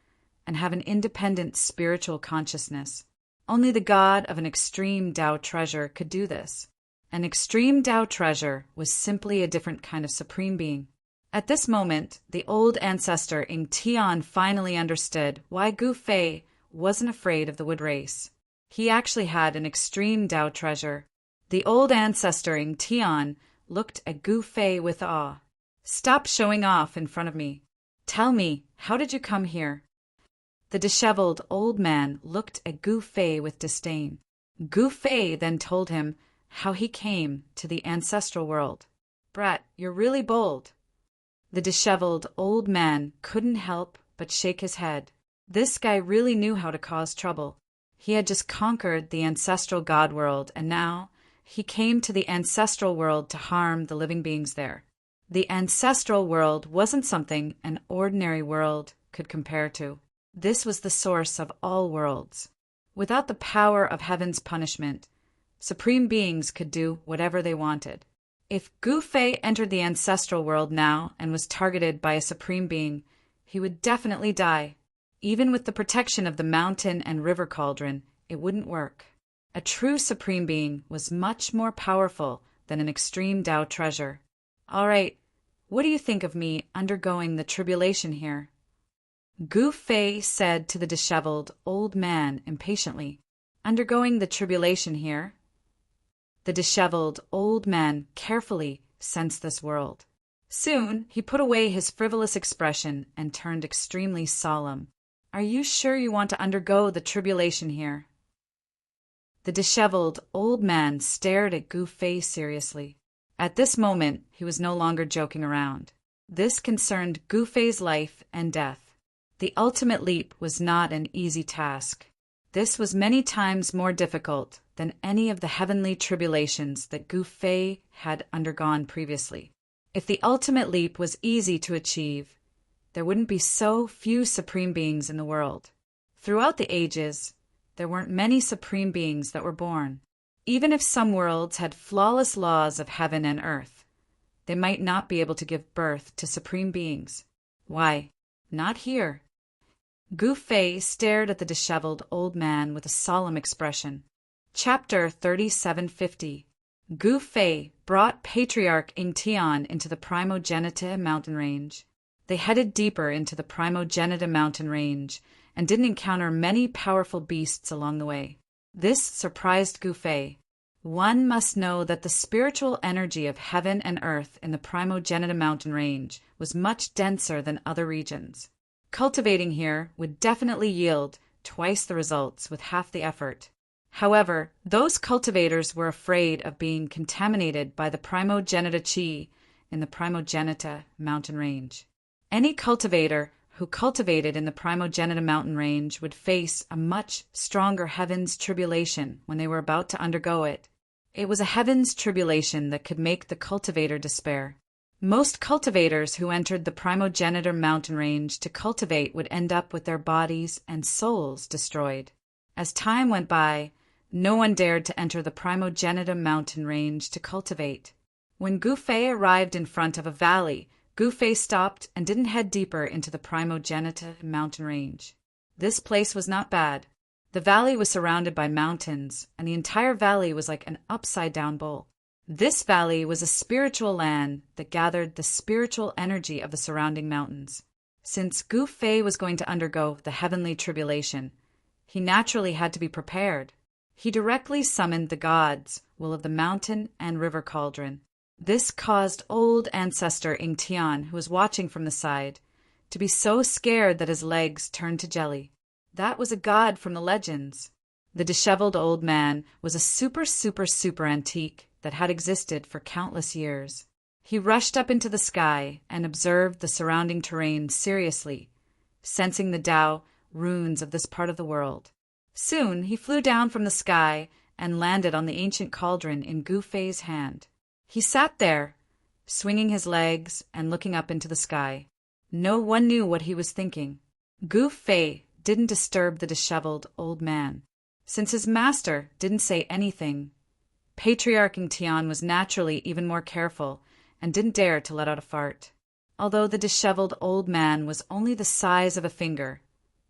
[SPEAKER 1] and have an independent spiritual consciousness. Only the god of an extreme Tao treasure could do this. An extreme Tao treasure was simply a different kind of supreme being. At this moment, the old ancestor Ing Tian finally understood why Gu Fei wasn't afraid of the wood race. He actually had an extreme Tao treasure. The old ancestor Ing Tian looked at Gu Fei with awe. "Stop showing off in front of me. Tell me, how did you come here?" The disheveled old man looked at Gu Fei with disdain. Gu Fei then told him how he came to the ancestral world. "Brat, you're really bold." The disheveled old man couldn't help but shake his head. This guy really knew how to cause trouble. He had just conquered the ancestral god world, and now he came to the ancestral world to harm the living beings there. The ancestral world wasn't something an ordinary world could compare to. This was the source of all worlds. Without the power of heaven's punishment, supreme beings could do whatever they wanted. If Gu Fei entered the ancestral world now and was targeted by a supreme being, he would definitely die. Even with the protection of the mountain and river cauldron, it wouldn't work. A true supreme being was much more powerful than an extreme Tao treasure. "All right, what do you think of me undergoing the tribulation here?" Gu Fei said to the disheveled old man impatiently. "Undergoing the tribulation here?" The disheveled old man carefully sensed this world. Soon he put away his frivolous expression and turned extremely solemn. "Are you sure you want to undergo the tribulation here?" The disheveled old man stared at Gu Fei seriously. At this moment, he was no longer joking around. This concerned Gu Fei's life and death. The ultimate leap was not an easy task. This was many times more difficult than any of the heavenly tribulations that Gu Fei had undergone previously. If the ultimate leap was easy to achieve, there wouldn't be so few supreme beings in the world. Throughout the ages, there weren't many supreme beings that were born. Even if some worlds had flawless laws of heaven and earth, they might not be able to give birth to supreme beings. Why, not here. Gu Fei stared at the disheveled old man with a solemn expression. Chapter 3750. Gu Fei brought Patriarch Ing Tian into the Primogenita mountain range. They headed deeper into the Primogenita mountain range and didn't encounter many powerful beasts along the way. This surprised Gu Fei. One must know that the spiritual energy of heaven and earth in the Primogenita mountain range was much denser than other regions. Cultivating here would definitely yield twice the results with half the effort. However, those cultivators were afraid of being contaminated by the Primogenita chi in the Primogenita mountain range. Any cultivator who cultivated in the Primogenita mountain range would face a much stronger heaven's tribulation when they were about to undergo it. It was a heaven's tribulation that could make the cultivator despair. Most cultivators who entered the Primogenita mountain range to cultivate would end up with their bodies and souls destroyed. As time went by, no one dared to enter the Primogenita mountain range to cultivate. When Gu Fei arrived in front of a valley, Gu Fei stopped and didn't head deeper into the Primogenita mountain range. This place was not bad. The valley was surrounded by mountains, and the entire valley was like an upside-down bowl. This valley was a spiritual land that gathered the spiritual energy of the surrounding mountains. Since Gu Fei was going to undergo the heavenly tribulation, he naturally had to be prepared. He directly summoned the gods, will of the mountain and river cauldron. This caused old ancestor Ing Tian, who was watching from the side, to be so scared that his legs turned to jelly. That was a god from the legends. The disheveled old man was a super antique that had existed for countless years. He rushed up into the sky and observed the surrounding terrain seriously, sensing the Tao runes of this part of the world. Soon he flew down from the sky and landed on the ancient cauldron in Gu Fei's hand. He sat there, swinging his legs and looking up into the sky. No one knew what he was thinking. Gu Fei didn't disturb the disheveled old man. Since his master didn't say anything, Patriarch Tian was naturally even more careful and didn't dare to let out a fart. Although the disheveled old man was only the size of a finger,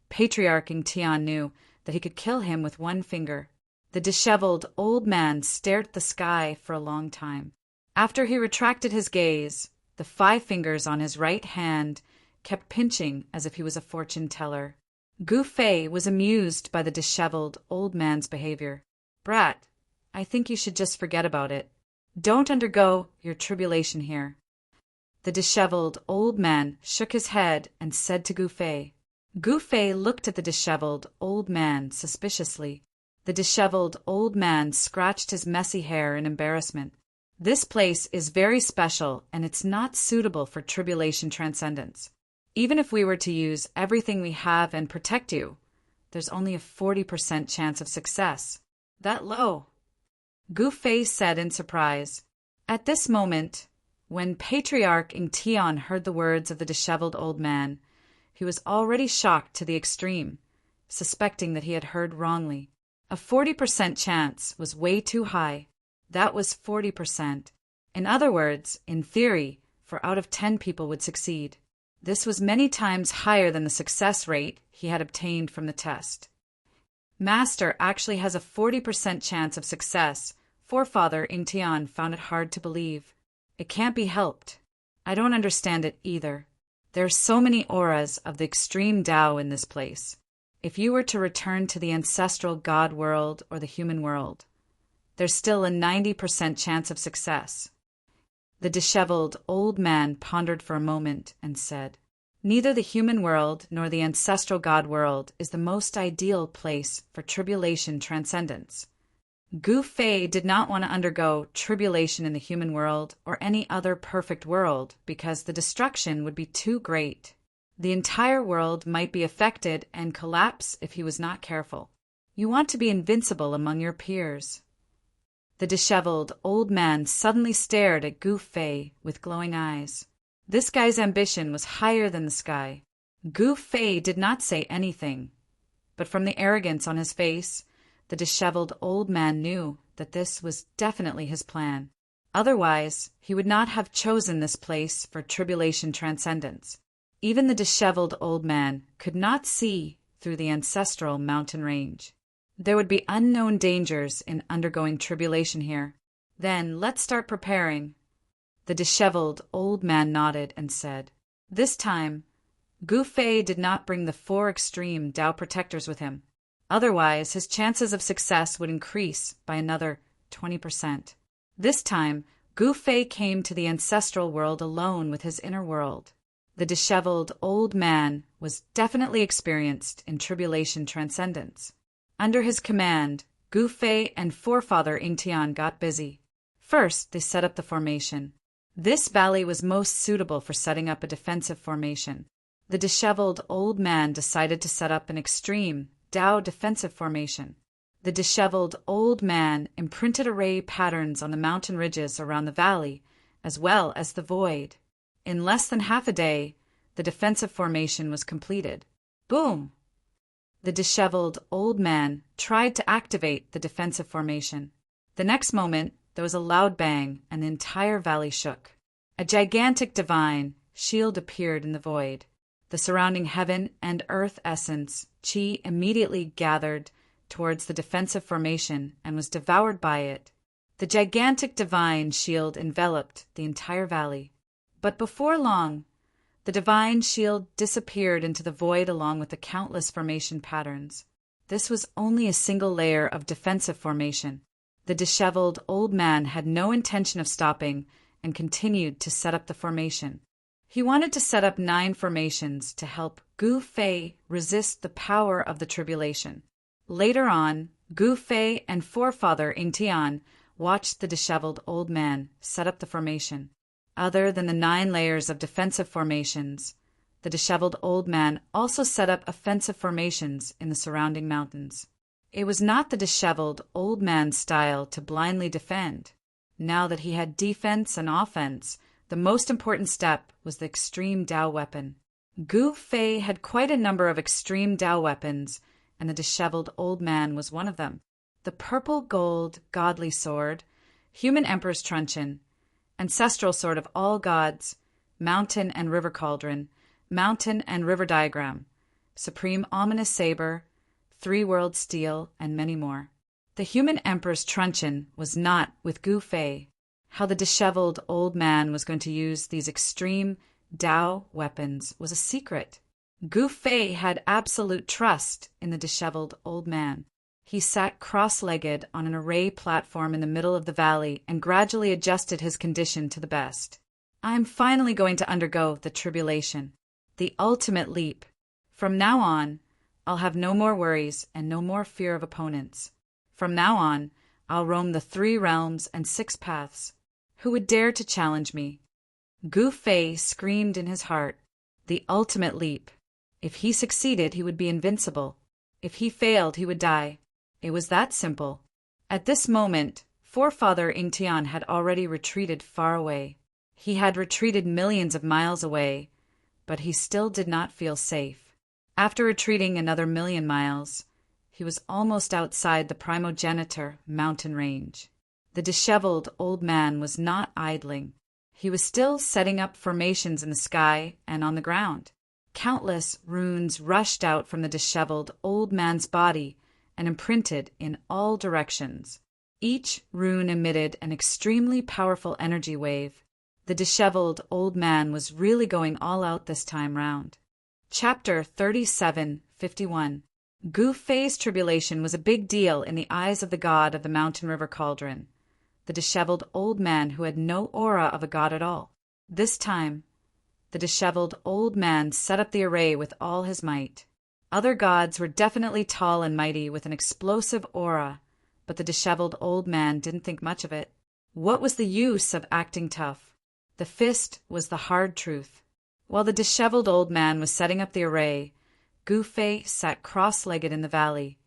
[SPEAKER 1] Patriarch Tian knew that he could kill him with one finger. The disheveled old man stared at the sky for a long time. After he retracted his gaze, the 5 fingers on his right hand kept pinching as if he was a fortune teller. Gu Fei was amused by the disheveled old man's behavior. "Brat, I think you should just forget about it. Don't undergo your tribulation here." The disheveled old man shook his head and said to Gu Fei. Gu Fei looked at the disheveled old man suspiciously. The disheveled old man scratched his messy hair in embarrassment. "This place is very special, and it's not suitable for tribulation transcendence. Even if we were to use everything we have and protect you, there's only a 40% chance of success." "That low?" Gu Fei said in surprise. At this moment, when Patriarch Tian heard the words of the disheveled old man, he was already shocked to the extreme, suspecting that he had heard wrongly. A 40% chance was way too high. That was 40%. In other words, in theory, 4 out of 10 people would succeed. This was many times higher than the success rate he had obtained from the test. Master actually has a 40% chance of success. Forefather Tian found it hard to believe. It can't be helped. I don't understand it either. There are so many auras of the extreme Tao in this place. If you were to return to the ancestral God world or the human world, there's still a 90% chance of success. The disheveled old man pondered for a moment and said, "Neither the human world nor the ancestral God world is the most ideal place for tribulation transcendence." Gu Fei did not want to undergo tribulation in the human world or any other perfect world because the destruction would be too great. The entire world might be affected and collapse if he was not careful. You want to be invincible among your peers. The disheveled old man suddenly stared at Gu Fei with glowing eyes. This guy's ambition was higher than the sky. Gu Fei did not say anything, but from the arrogance on his face, the disheveled old man knew that this was definitely his plan. Otherwise, he would not have chosen this place for tribulation transcendence. Even the disheveled old man could not see through the ancestral mountain range. There would be unknown dangers in undergoing tribulation here. Then let's start preparing. The disheveled old man nodded and said. This time, Gu Fei did not bring the 4 extreme Tao protectors with him. Otherwise, his chances of success would increase by another 20%. This time, Gu Fei came to the ancestral world alone with his inner world. The disheveled old man was definitely experienced in tribulation transcendence. Under his command, Gu Fei and Forefather Tian got busy. First, they set up the formation. This valley was most suitable for setting up a defensive formation. The disheveled old man decided to set up an extreme Tao defensive formation. The disheveled old man imprinted array patterns on the mountain ridges around the valley, as well as the void. In less than half a day, the defensive formation was completed. Boom! The disheveled old man tried to activate the defensive formation. The next moment, there was a loud bang, and the entire valley shook. A gigantic divine shield appeared in the void. The surrounding heaven and earth essence, Qi, immediately gathered towards the defensive formation and was devoured by it. The gigantic divine shield enveloped the entire valley. But before long, the divine shield disappeared into the void along with the countless formation patterns. This was only a single layer of defensive formation. The disheveled old man had no intention of stopping and continued to set up the formation. He wanted to set up 9 formations to help Gu Fei resist the power of the tribulation. Later on, Gu Fei and Forefather Tian watched the disheveled old man set up the formation. Other than the 9 layers of defensive formations, the disheveled old man also set up offensive formations in the surrounding mountains. It was not the disheveled old man's style to blindly defend. Now that he had defense and offense, the most important step was the extreme Tao weapon. Gu Fei had quite a number of extreme Tao weapons, and the disheveled old man was one of them. The purple gold godly sword, human emperor's truncheon, ancestral sword of all gods, mountain and river cauldron, mountain and river diagram, supreme ominous saber, three-world steel, and many more. The human emperor's truncheon was not with Gu Fei. How the disheveled old man was going to use these extreme Tao weapons was a secret. Gu Fei had absolute trust in the disheveled old man. He sat cross-legged on an array platform in the middle of the valley and gradually adjusted his condition to the best. "I'm finally going to undergo the tribulation, the ultimate leap. From now on, I'll have no more worries and no more fear of opponents. From now on, I'll roam the 3 realms and 6 paths. Who would dare to challenge me?" Gu Fei screamed in his heart, the ultimate leap. If he succeeded, he would be invincible. If he failed, he would die. It was that simple. At this moment, forefather Yingtian had already retreated far away. He had retreated millions of miles away, but he still did not feel safe. After retreating another 1,000,000 miles, he was almost outside the primogeniture mountain range. The disheveled old man was not idling. He was still setting up formations in the sky and on the ground. Countless runes rushed out from the disheveled old man's body and imprinted in all directions. Each rune emitted an extremely powerful energy wave. The disheveled old man was really going all out this time round. Chapter 37:51. Gu Fei's tribulation was a big deal in the eyes of the god of the mountain river cauldron, the disheveled old man who had no aura of a god at all. This time, the disheveled old man set up the array with all his might. Other gods were definitely tall and mighty with an explosive aura, but the disheveled old man didn't think much of it. What was the use of acting tough? The fist was the hard truth. While the disheveled old man was setting up the array, Gu Fei sat cross-legged in the valley,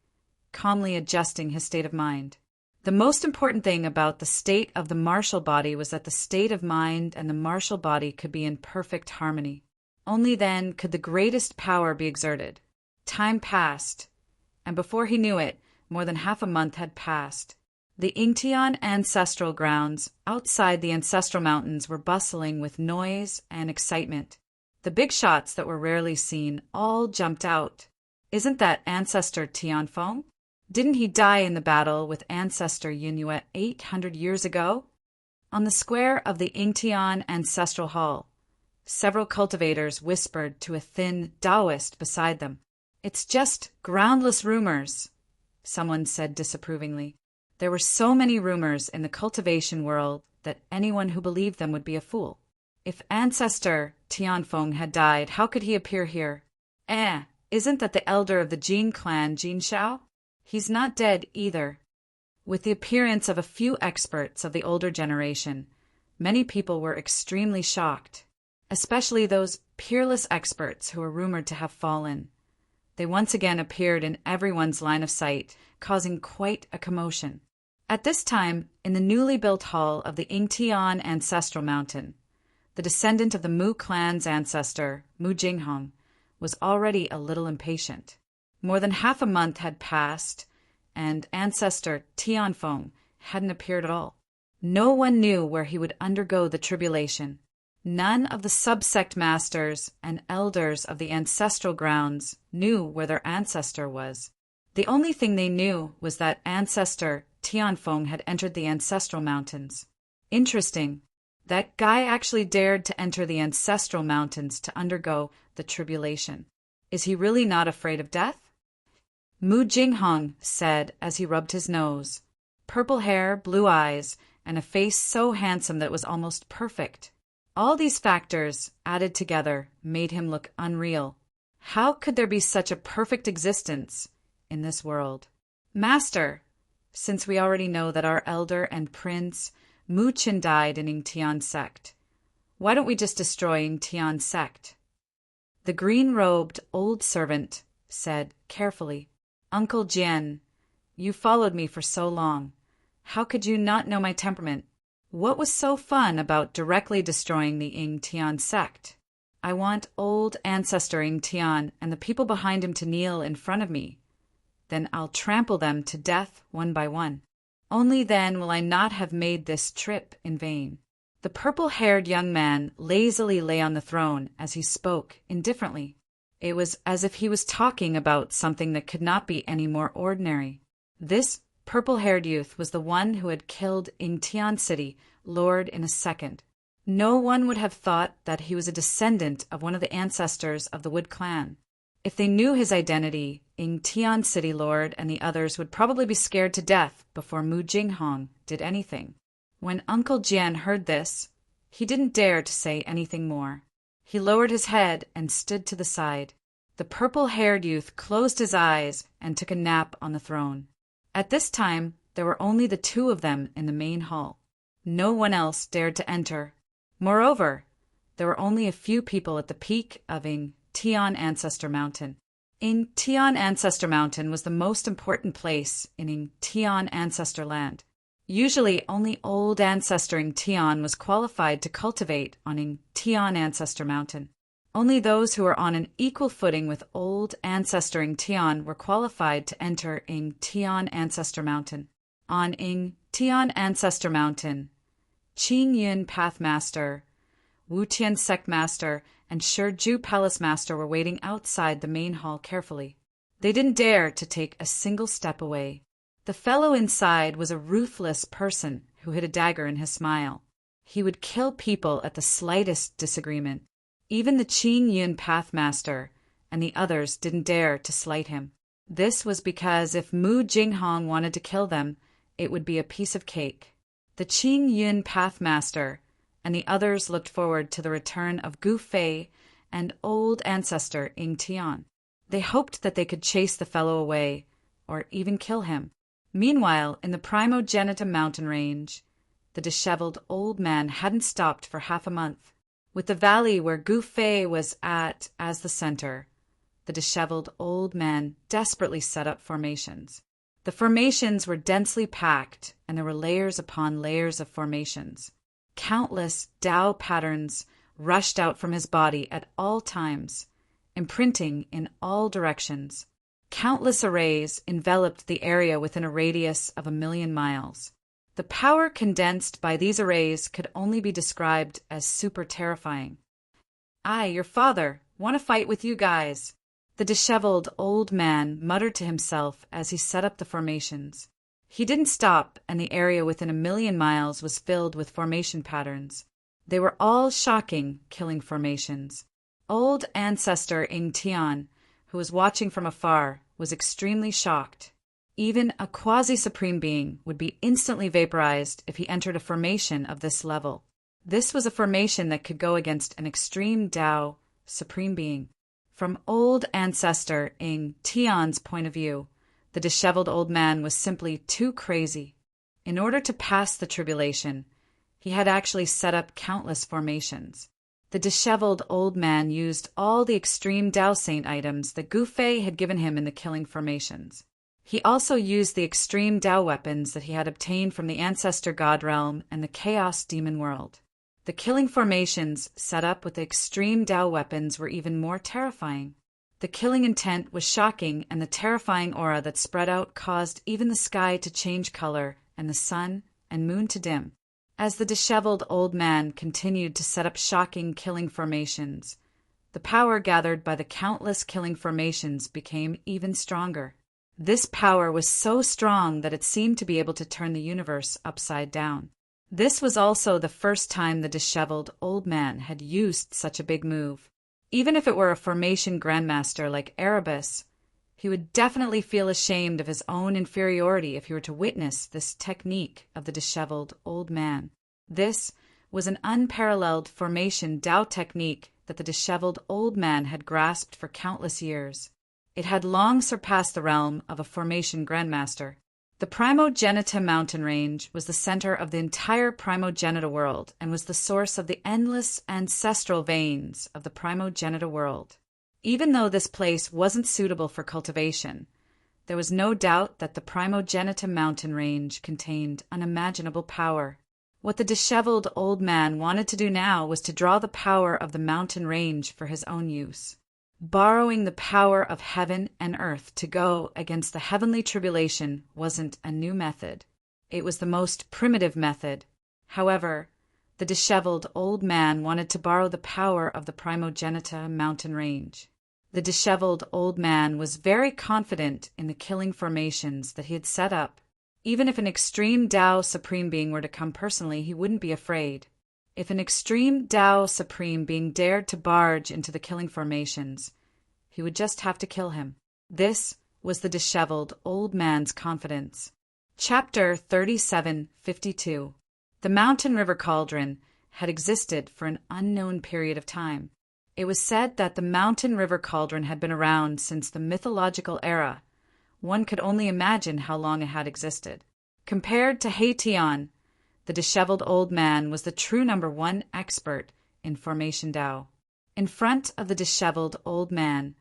[SPEAKER 1] calmly adjusting his state of mind. The most important thing about the state of the martial body was that the state of mind and the martial body could be in perfect harmony. Only then could the greatest power be exerted. Time passed, and before he knew it, more than half a month had passed. The Yingtian ancestral grounds outside the ancestral mountains were bustling with noise and excitement. The big shots that were rarely seen all jumped out. Isn't that Ancestor Tianfeng? Didn't he die in the battle with Ancestor Yingyue 800 years ago? On the square of the Yingtian Ancestral Hall, several cultivators whispered to a thin Taoist beside them. "It's just groundless rumors," someone said disapprovingly. There were so many rumors in the cultivation world that anyone who believed them would be a fool. If Ancestor Tianfeng had died, how could he appear here? Isn't that the elder of the Jin clan, Jin Shao? He's not dead either. With the appearance of a few experts of the older generation, many people were extremely shocked, especially those peerless experts who were rumored to have fallen. They once again appeared in everyone's line of sight, causing quite a commotion. At this time, in the newly built hall of the Yingtian Ancestral Mountain, the descendant of the Mu clan's ancestor, Mu Jinghong, was already a little impatient. More than half a month had passed, and Ancestor Tianfeng hadn't appeared at all. No one knew where he would undergo the tribulation. None of the subsect masters and elders of the ancestral grounds knew where their ancestor was. The only thing they knew was that Ancestor Tianfeng had entered the ancestral mountains. Interesting. That guy actually dared to enter the ancestral mountains to undergo the tribulation. Is he really not afraid of death? Mu Jinghong said as he rubbed his nose. Purple hair, blue eyes, and a face so handsome that it was almost perfect. All these factors, added together, made him look unreal. How could there be such a perfect existence in this world? "Master, since we already know that our elder and prince Mu Qin died in Yingtian sect, why don't we just destroy Yingtian sect?" The green-robed old servant said carefully, "Uncle Jian, You followed me for so long. How could you not know my temperament? What was so fun about directly destroying the Ing Tian sect? I want old ancestor Ing Tian and the people behind him to kneel in front of me. Then I'll trample them to death one by one. Only then will I not have made this trip in vain." The purple-haired young man lazily lay on the throne as he spoke indifferently. It was as if he was talking about something that could not be any more ordinary. This purple-haired youth was the one who had killed Ing Tian City Lord in a second. No one would have thought that he was a descendant of one of the ancestors of the Wood clan. If they knew his identity, Ing Tian City Lord and the others would probably be scared to death before Mu Jinghong did anything. When Uncle Jian heard this, he didn't dare to say anything more. He lowered his head and stood to the side. The purple-haired youth closed his eyes and took a nap on the throne. At this time, there were only the two of them in the main hall. No one else dared to enter. Moreover, there were only a few people at the peak of Ing Tian Ancestor Mountain. Ing Tian Ancestor Mountain was the most important place in Ing Tian Ancestor Land. Usually, only old ancestor Ing Tian was qualified to cultivate on Ing Tian Ancestor Mountain. Only those who were on an equal footing with old ancestor Ing Tian were qualified to enter Ing Tian Ancestor Mountain. On Ing Tian Ancestor Mountain, Qing Yun Pathmaster, Wu Tian Sect Master, and Shiju Palace Master were waiting outside the main hall carefully. They didn't dare to take a single step away. The fellow inside was a ruthless person who hid a dagger in his smile. He would kill people at the slightest disagreement. Even the Qing Yun Pathmaster and the others didn't dare to slight him. This was because if Mu Jinghong wanted to kill them, it would be a piece of cake. The Qing Yun Pathmaster and the others looked forward to the return of Gu Fei and old ancestor Ing Tian. They hoped that they could chase the fellow away, or even kill him. Meanwhile, in the Primogenitum mountain range, the disheveled old man hadn't stopped for half a month. With the valley where Gu Fei was at as the center, the disheveled old man desperately set up formations. The formations were densely packed, and there were layers upon layers of formations. Countless Tao patterns rushed out from his body at all times, imprinting in all directions. Countless arrays enveloped the area within a radius of 1,000,000 miles. The power condensed by these arrays could only be described as super terrifying. "I, your father, want to fight with you guys," the disheveled old man muttered to himself as he set up the formations. He didn't stop, and the area within 1,000,000 miles was filled with formation patterns. They were all shocking, killing formations. Old ancestor Ing Tian, who was watching from afar, was extremely shocked. Even a quasi-supreme being would be instantly vaporized if he entered a formation of this level. This was a formation that could go against an extreme Tao supreme being. From old ancestor Ing Tian's point of view, the disheveled old man was simply too crazy. In order to pass the tribulation, he had actually set up countless formations. The disheveled old man used all the extreme Tao Saint items that Gu Fei had given him in the killing formations. He also used the extreme Tao weapons that he had obtained from the Ancestor God Realm and the Chaos Demon World. The killing formations set up with the extreme Tao weapons were even more terrifying. The killing intent was shocking, and the terrifying aura that spread out caused even the sky to change color and the sun and moon to dim. As the disheveled old man continued to set up shocking killing formations, the power gathered by the countless killing formations became even stronger. This power was so strong that it seemed to be able to turn the universe upside down. This was also the first time the disheveled old man had used such a big move. Even if it were a formation grandmaster like Erebus, he would definitely feel ashamed of his own inferiority if he were to witness this technique of the disheveled old man. This was an unparalleled formation Tao technique that the disheveled old man had grasped for countless years. It had long surpassed the realm of a formation grandmaster. The Primogenitum mountain range was the center of the entire Primogenita world and was the source of the endless ancestral veins of the Primogenita world. Even though this place wasn't suitable for cultivation, There was no doubt that the Primogeniture mountain range contained unimaginable power. What the disheveled old man wanted to do now was to draw the power of the mountain range for his own use. Borrowing the power of heaven and earth to go against the heavenly tribulation wasn't a new method. It was the most primitive method. However, the disheveled old man wanted to borrow the power of the Primogeniture mountain range. The disheveled old man was very confident in the killing formations that he had set up. Even if an extreme Tao Supreme Being were to come personally, he wouldn't be afraid. If an extreme Tao Supreme Being dared to barge into the killing formations, he would just have to kill him. This was the disheveled old man's confidence. Chapter 3752. The mountain river cauldron had existed for an unknown period of time. It was said that the mountain river cauldron had been around since the mythological era. One could only imagine how long it had existed. Compared to Haitian, the disheveled old man was the true #1 expert in formation Tao. In front of the disheveled old man,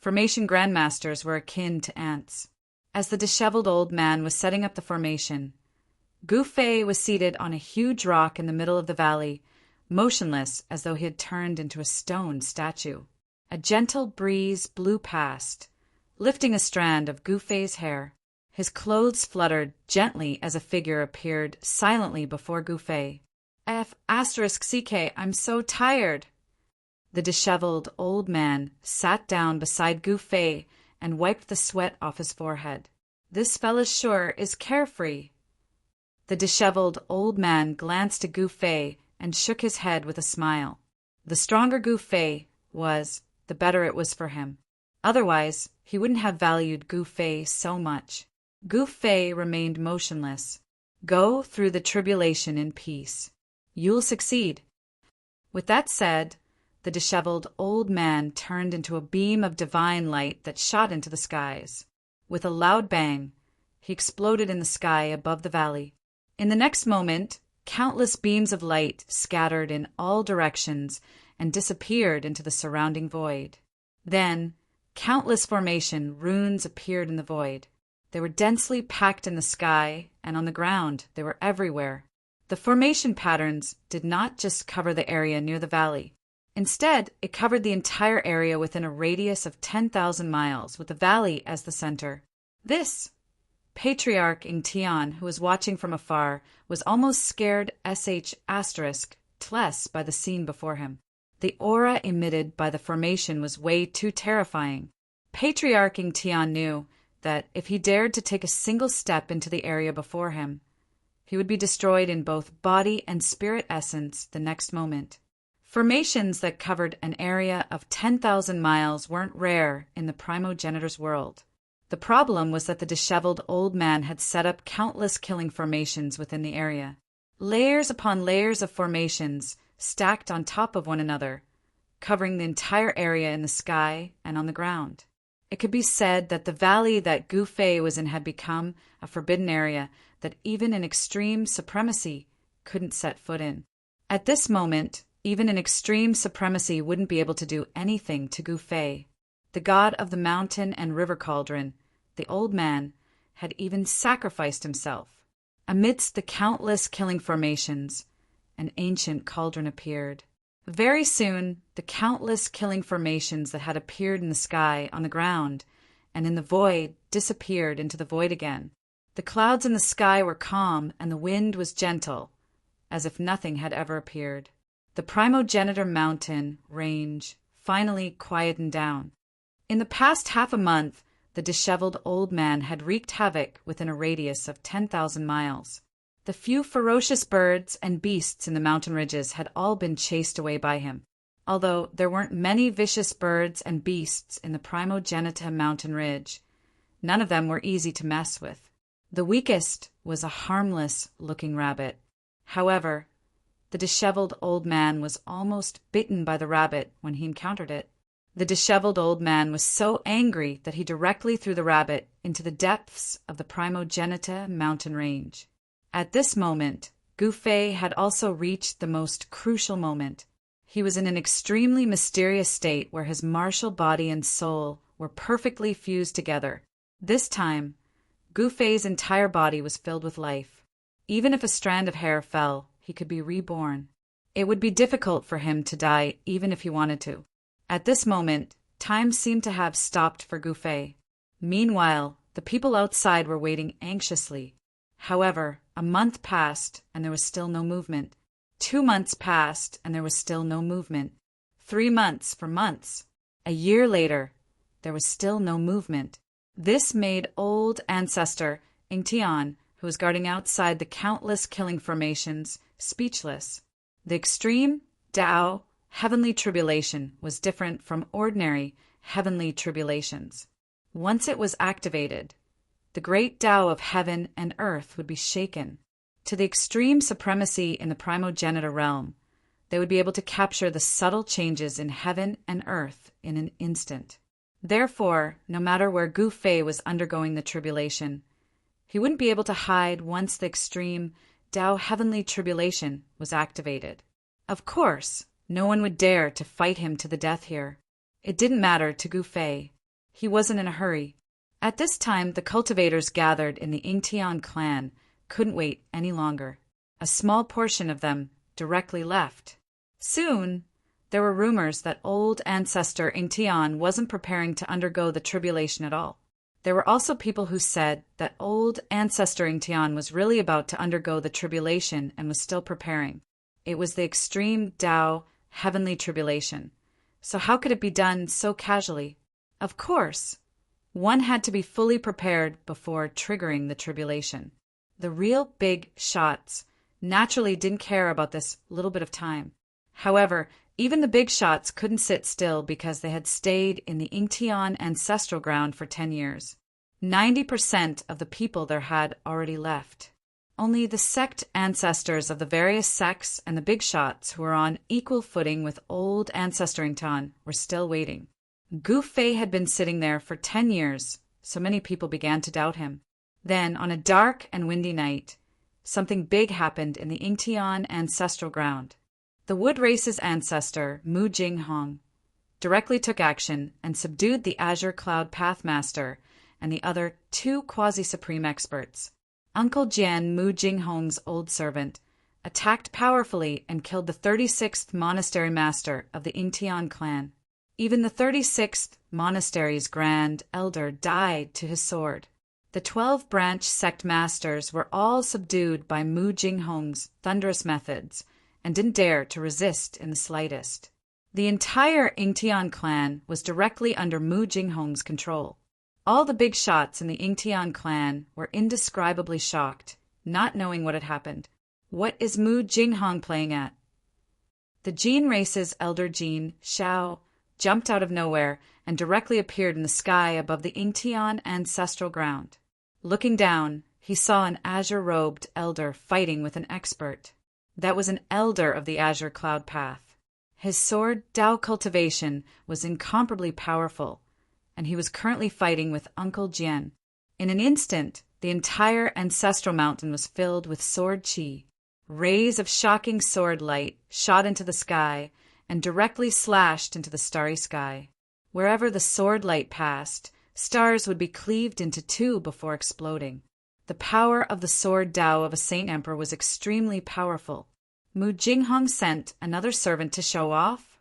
[SPEAKER 1] formation grandmasters were akin to ants. As the disheveled old man was setting up the formation, Gu Fei was seated on a huge rock in the middle of the valley, motionless as though he had turned into a stone statue. A gentle breeze blew past, lifting a strand of Gu Fei's hair. His clothes fluttered gently as a figure appeared silently before Gu Fei. F***CK, I'm so tired. The disheveled old man sat down beside Gu Fei and wiped the sweat off his forehead. This fella sure is carefree. The disheveled old man glanced at Gu Fei and shook his head with a smile. The stronger Gu Fei was, the better it was for him. Otherwise, he wouldn't have valued Gu Fei so much. Gu Fei remained motionless. Go through the tribulation in peace. You'll succeed. With that said, the disheveled old man turned into a beam of divine light that shot into the skies. With a loud bang, he exploded in the sky above the valley. In the next moment, countless beams of light scattered in all directions and disappeared into the surrounding void. Then, countless formation runes appeared in the void. They were densely packed in the sky and on the ground. They were everywhere. The formation patterns did not just cover the area near the valley. Instead, it covered the entire area within a radius of 10,000 miles, with the valley as the center. This Patriarch Ing Tian, who was watching from afar, was almost scared ***less by the scene before him. The aura emitted by the formation was way too terrifying. Patriarch Ing Tian knew that if he dared to take a single step into the area before him, he would be destroyed in both body and spirit essence the next moment. Formations that covered an area of 10,000 miles weren't rare in the Primogenitor's world. The problem was that the disheveled old man had set up countless killing formations within the area. Layers upon layers of formations stacked on top of one another, covering the entire area in the sky and on the ground. It could be said that the valley that Gu Fei was in had become a forbidden area that even an extreme supremacy couldn't set foot in. At this moment, even an extreme supremacy wouldn't be able to do anything to Gu Fei. The god of the mountain and river cauldron, the old man, had even sacrificed himself. Amidst the countless killing formations, an ancient cauldron appeared. Very soon, the countless killing formations that had appeared in the sky, on the ground, and in the void disappeared into the void again. The clouds in the sky were calm and the wind was gentle, as if nothing had ever appeared. The Primogenitor mountain range finally quietened down. In the past half a month, the disheveled old man had wreaked havoc within a radius of 10,000 miles. The few ferocious birds and beasts in the mountain ridges had all been chased away by him. Although there weren't many vicious birds and beasts in the Primogenitor mountain ridge, none of them were easy to mess with. The weakest was a harmless-looking rabbit. However, the disheveled old man was almost bitten by the rabbit when he encountered it. The disheveled old man was so angry that he directly threw the rabbit into the depths of the Primogenitor mountain range. At this moment, Gu Fei had also reached the most crucial moment. He was in an extremely mysterious state where his martial body and soul were perfectly fused together. This time, Gu Fei's entire body was filled with life. Even if a strand of hair fell, he could be reborn. It would be difficult for him to die even if he wanted to. At this moment, time seemed to have stopped for Gu Fei. Meanwhile, the people outside were waiting anxiously. However, a month passed and there was still no movement. 2 months passed and there was still no movement. 3 months for months. A year later, there was still no movement. This made old ancestor Ing Tian, who was guarding outside the countless killing formations, speechless. The extreme Tao heavenly tribulation was different from ordinary heavenly tribulations. Once it was activated, the great Tao of heaven and earth would be shaken. To the extreme supremacy in the primogenitor realm, they would be able to capture the subtle changes in heaven and earth in an instant. Therefore, no matter where Gu Fei was undergoing the tribulation, he wouldn't be able to hide once the extreme Tao heavenly tribulation was activated. Of course, no one would dare to fight him to the death here. It didn't matter to Gu Fei. He wasn't in a hurry. At this time, the cultivators gathered in the Yingtian clan couldn't wait any longer. A small portion of them directly left. Soon, there were rumors that old ancestor Yingtian wasn't preparing to undergo the tribulation at all. There were also people who said that old ancestor Yingtian was really about to undergo the tribulation and was still preparing. It was the extreme Tao heavenly tribulation. So how could it be done so casually? Of course, one had to be fully prepared before triggering the tribulation. The real big shots naturally didn't care about this little bit of time. However, even the big shots couldn't sit still because they had stayed in the Yingtian ancestral ground for 10 years. 90% of the people there had already left. Only the sect ancestors of the various sects and the big shots who were on equal footing with old ancestor Yingtian were still waiting. Gu Fei had been sitting there for 10 years, so many people began to doubt him. Then, on a dark and windy night, something big happened in the Yingtian ancestral ground. The wood race's ancestor, Mu Jinghong, directly took action and subdued the Azure Cloud Pathmaster and the other 2 quasi-supreme experts. Uncle Jian, Mu Jinghong's old servant, attacked powerfully and killed the 36th monastery master of the Yingtian clan. Even the 36th monastery's grand elder died to his sword. The 12 branch sect masters were all subdued by Mu Jinghong's thunderous methods and didn't dare to resist in the slightest. The entire Yingtian clan was directly under Mu Jinghong's control. All the big shots in the Yingtian clan were indescribably shocked, not knowing what had happened. What is Mu Jinghong playing at? The Jin race's elder Jin, Xiao, jumped out of nowhere and directly appeared in the sky above the Yingtian ancestral ground. Looking down, he saw an azure-robed elder fighting with an expert. That was an elder of the Azure Cloud Path. His sword Tao cultivation was incomparably powerful, and he was currently fighting with Uncle Jian. In an instant, the entire ancestral mountain was filled with sword qi. Rays of shocking sword light shot into the sky and directly slashed into the starry sky. Wherever the sword light passed, stars would be cleaved into 2 before exploding. The power of the sword Tao of a Saint Emperor was extremely powerful. Mu Jinghong sent another servant to show off.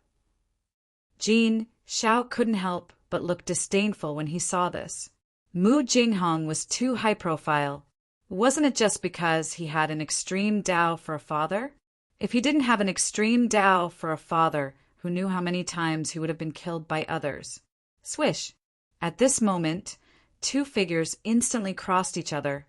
[SPEAKER 1] Jin Xiao couldn't help but look disdainful when he saw this. Mu Jinghong was too high profile. Wasn't it just because he had an extreme Tao for a father? If he didn't have an extreme Tao for a father, who knew how many times he would have been killed by others? Swish! At this moment, 2 figures instantly crossed each other,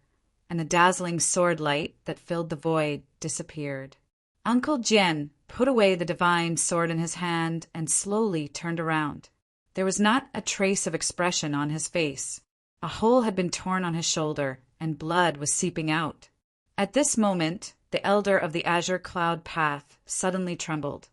[SPEAKER 1] and the dazzling sword light that filled the void disappeared. Uncle Jian put away the divine sword in his hand and slowly turned around. There was not a trace of expression on his face. A hole had been torn on his shoulder, and blood was seeping out. At this moment, the elder of the Azure Cloud Path suddenly trembled,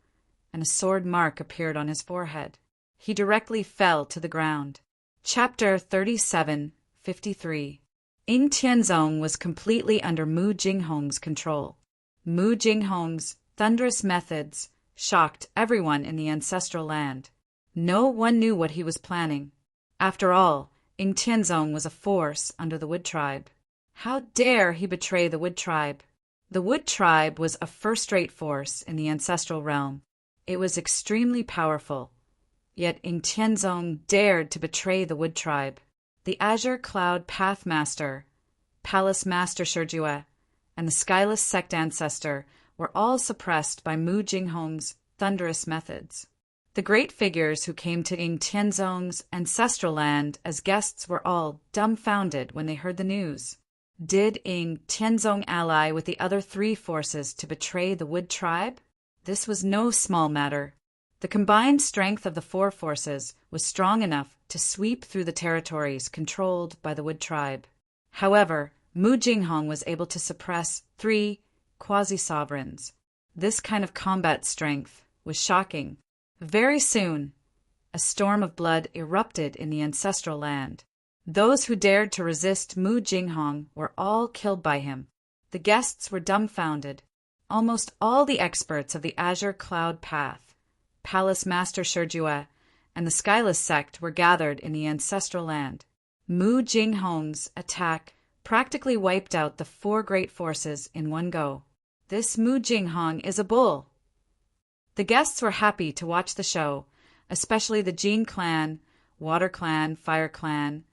[SPEAKER 1] and a sword mark appeared on his forehead. He directly fell to the ground. Chapter 37:53. Ying Tianzong was completely under Mu Jinghong's control. Mu Jinghong's thunderous methods shocked everyone in the ancestral land. No one knew what he was planning. After all, Ying Tianzong was a force under the Wood Tribe. How dare he betray the Wood Tribe? The Wood Tribe was a first-rate force in the ancestral realm. It was extremely powerful. Yet Ying Tianzong dared to betray the Wood Tribe. The Azure Cloud Pathmaster, Palace Master Shijue, and the Skyless Sect Ancestor were all suppressed by Mu Jinghong's thunderous methods. The great figures who came to Ying Tianzong's ancestral land as guests were all dumbfounded when they heard the news. Did Ying Tianzong ally with the other three forces to betray the Wood Tribe? This was no small matter. The combined strength of the four forces was strong enough to sweep through the territories controlled by the Wood Tribe. However, Mu Jinghong was able to suppress 3 quasi-sovereigns. This kind of combat strength was shocking. Very soon, a storm of blood erupted in the ancestral land. Those who dared to resist Mu Jinghong were all killed by him. The guests were dumbfounded. Almost all the experts of the Azure Cloud Path, Palace Master Shijue, and the Skyless Sect were gathered in the ancestral land. Mu Jinghong's attack practically wiped out the 4 great forces in one go. This Mu Jinghong is a bull. The guests were happy to watch the show, especially the Jin clan, Water clan, Fire clan,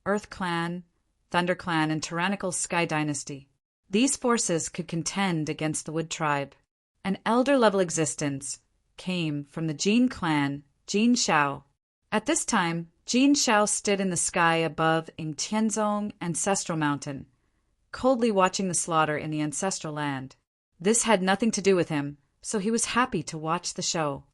[SPEAKER 1] Earth clan, Thunder clan, and tyrannical Sky dynasty. These forces could contend against the Wood Tribe. An elder-level existence came from the Jin clan, Jin Shao. At this time, Jin Shao stood in the sky above Ying Tianzong Ancestral Mountain, coldly watching the slaughter in the ancestral land. This had nothing to do with him, so he was happy to watch the show.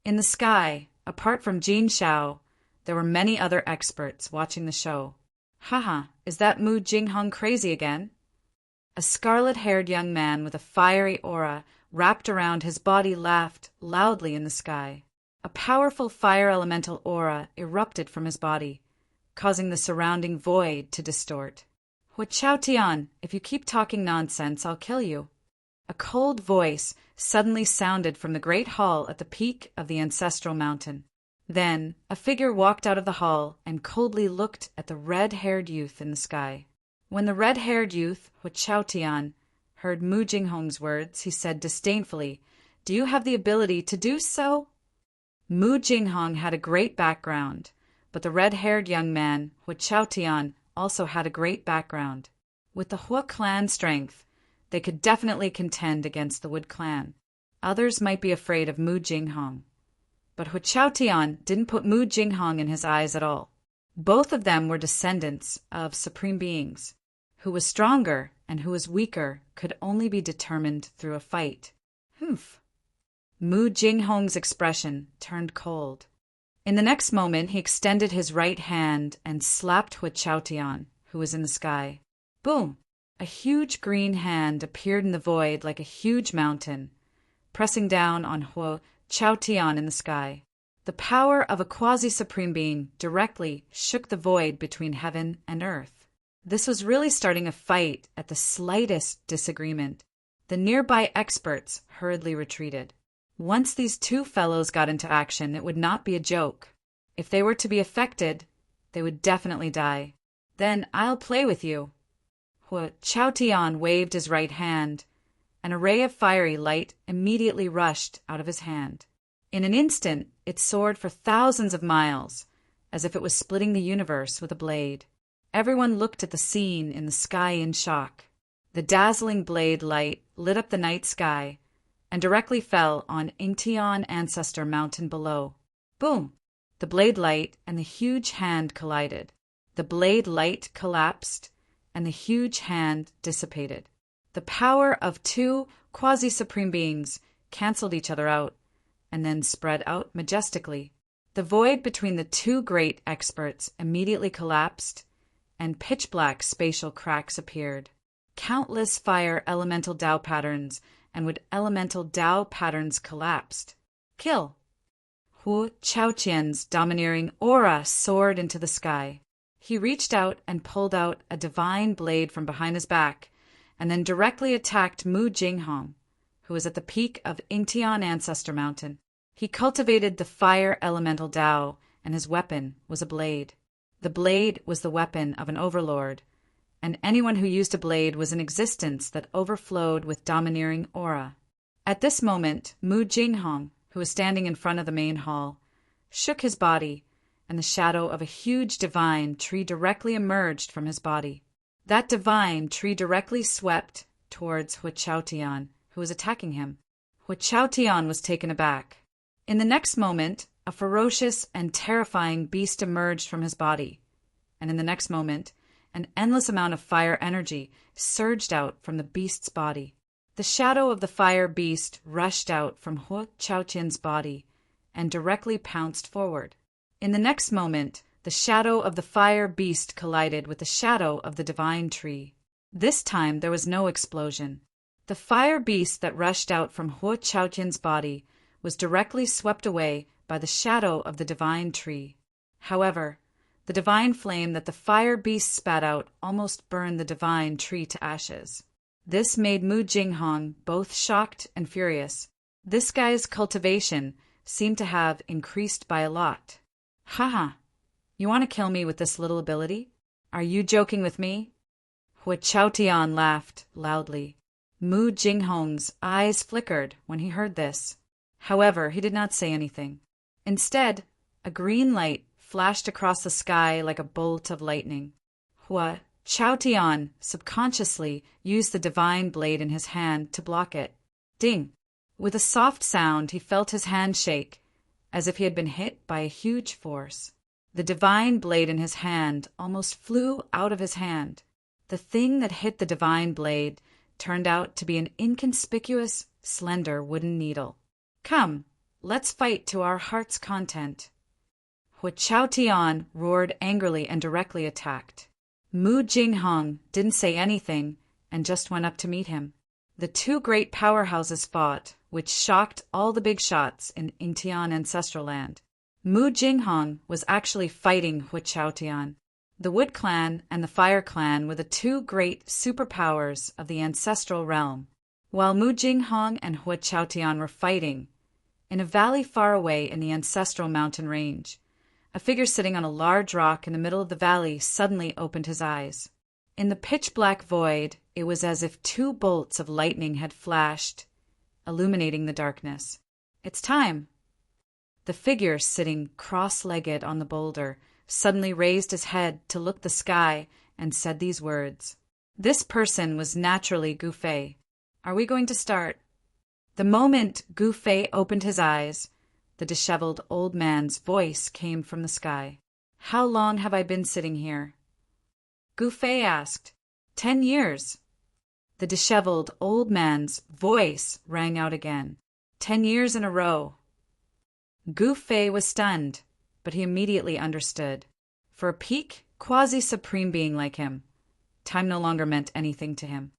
[SPEAKER 1] In the sky, apart from Jin Shao, there were many other experts watching the show. Haha, is that Mu Jinghong crazy again? A scarlet-haired young man with a fiery aura wrapped around his body laughed loudly in the sky. A powerful fire elemental aura erupted from his body, causing the surrounding void to distort. Hu Chaotian, if you keep talking nonsense, I'll kill you. A cold voice suddenly sounded from the great hall at the peak of the ancestral mountain. Then a figure walked out of the hall and coldly looked at the red-haired youth in the sky. When the red-haired youth, Hu Chaotian, heard Mu Jinghong's words, he said disdainfully, "Do you have the ability to do so?" Mu Jinghong had a great background, but the red-haired young man, Hu Chaotian, also had a great background. With the Hu clan strength, they could definitely contend against the Wood clan. Others might be afraid of Mu Jinghong, but Hu Chaotian didn't put Mu Jinghong in his eyes at all. Both of them were descendants of supreme beings. Who was stronger and who was weaker could only be determined through a fight. Humph. Mu Jinghong's expression turned cold. In the next moment, he extended his right hand and slapped Hu Chaotian, who was in the sky. Boom! A huge green hand appeared in the void like a huge mountain, pressing down on Hu Chaotian in the sky. The power of a quasi-supreme being directly shook the void between heaven and earth. This was really starting a fight at the slightest disagreement. The nearby experts hurriedly retreated. Once these two fellows got into action, it would not be a joke. If they were to be affected, they would definitely die. Then I'll play with you. Hu Chaotian waved his right hand. An array of fiery light immediately rushed out of his hand. In an instant, it soared for thousands of miles, as if it was splitting the universe with a blade. Everyone looked at the scene in the sky in shock. The dazzling blade light lit up the night sky and directly fell on Yingtian Ancestor Mountain below. Boom! The blade light and the huge hand collided. The blade light collapsed, and the huge hand dissipated. The power of 2 quasi-supreme beings canceled each other out, and then spread out majestically. The void between the 2 great experts immediately collapsed, and pitch-black spatial cracks appeared. Countless fire elemental Tao patterns and with elemental Tao patterns collapsed. Kill! Hu Chaotian's domineering aura soared into the sky. He reached out and pulled out a divine blade from behind his back, and then directly attacked Mu Jinghong, who was at the peak of Yingtian Ancestor Mountain. He cultivated the fire elemental Tao, and his weapon was a blade. The blade was the weapon of an overlord, and anyone who used a blade was an existence that overflowed with domineering aura. At this moment, Mu Jinghong, who was standing in front of the main hall, shook his body, and the shadow of a huge divine tree directly emerged from his body. That divine tree directly swept towards Huachaotian, who was attacking him. Huachaotian was taken aback. In the next moment, a ferocious and terrifying beast emerged from his body, and in the next moment, an endless amount of fire energy surged out from the beast's body. The shadow of the fire beast rushed out from Huachaotian's body and directly pounced forward. In the next moment, the shadow of the fire beast collided with the shadow of the divine tree. This time there was no explosion. The fire beast that rushed out from Huachaotian's body was directly swept away by the shadow of the divine tree. However, the divine flame that the fire beast spat out almost burned the divine tree to ashes. This made Mu Jinghong both shocked and furious. This guy's cultivation seemed to have increased by a lot. Haha, you want to kill me with this little ability? Are you joking with me? Huachaotian laughed loudly. Mu Jinghong's eyes flickered when he heard this. However, he did not say anything. Instead, a green light flashed across the sky like a bolt of lightning. Huachaotian subconsciously used the divine blade in his hand to block it. Ding! With a soft sound, he felt his hand shake, as if he had been hit by a huge force. The divine blade in his hand almost flew out of his hand. The thing that hit the divine blade turned out to be an inconspicuous, slender wooden needle. Come, let's fight to our heart's content. Huachaotian roared angrily and directly attacked. Mu Jinghong didn't say anything and just went up to meet him. The two great powerhouses fought, which shocked all the big shots in Yingtian ancestral land. Mu Jinghong was actually fighting Huachaotian. The Wood Clan and the Fire Clan were the two great superpowers of the ancestral realm. While Mu Jinghong and Huachaotian were fighting, in a valley far away in the ancestral mountain range, a figure sitting on a large rock in the middle of the valley suddenly opened his eyes. In the pitch-black void, it was as if two bolts of lightning had flashed, illuminating the darkness. It's time. The figure sitting cross-legged on the boulder suddenly raised his head to look the sky and said these words. This person was naturally Gu Fei. Are we going to start? The moment Gu Fei opened his eyes, the disheveled old man's voice came from the sky. How long have I been sitting here? Gu Fei asked. 10 years. The disheveled old man's voice rang out again. 10 years in a row. Gu Fei was stunned, but he immediately understood. For a peak, quasi-supreme being like him, time no longer meant anything to him.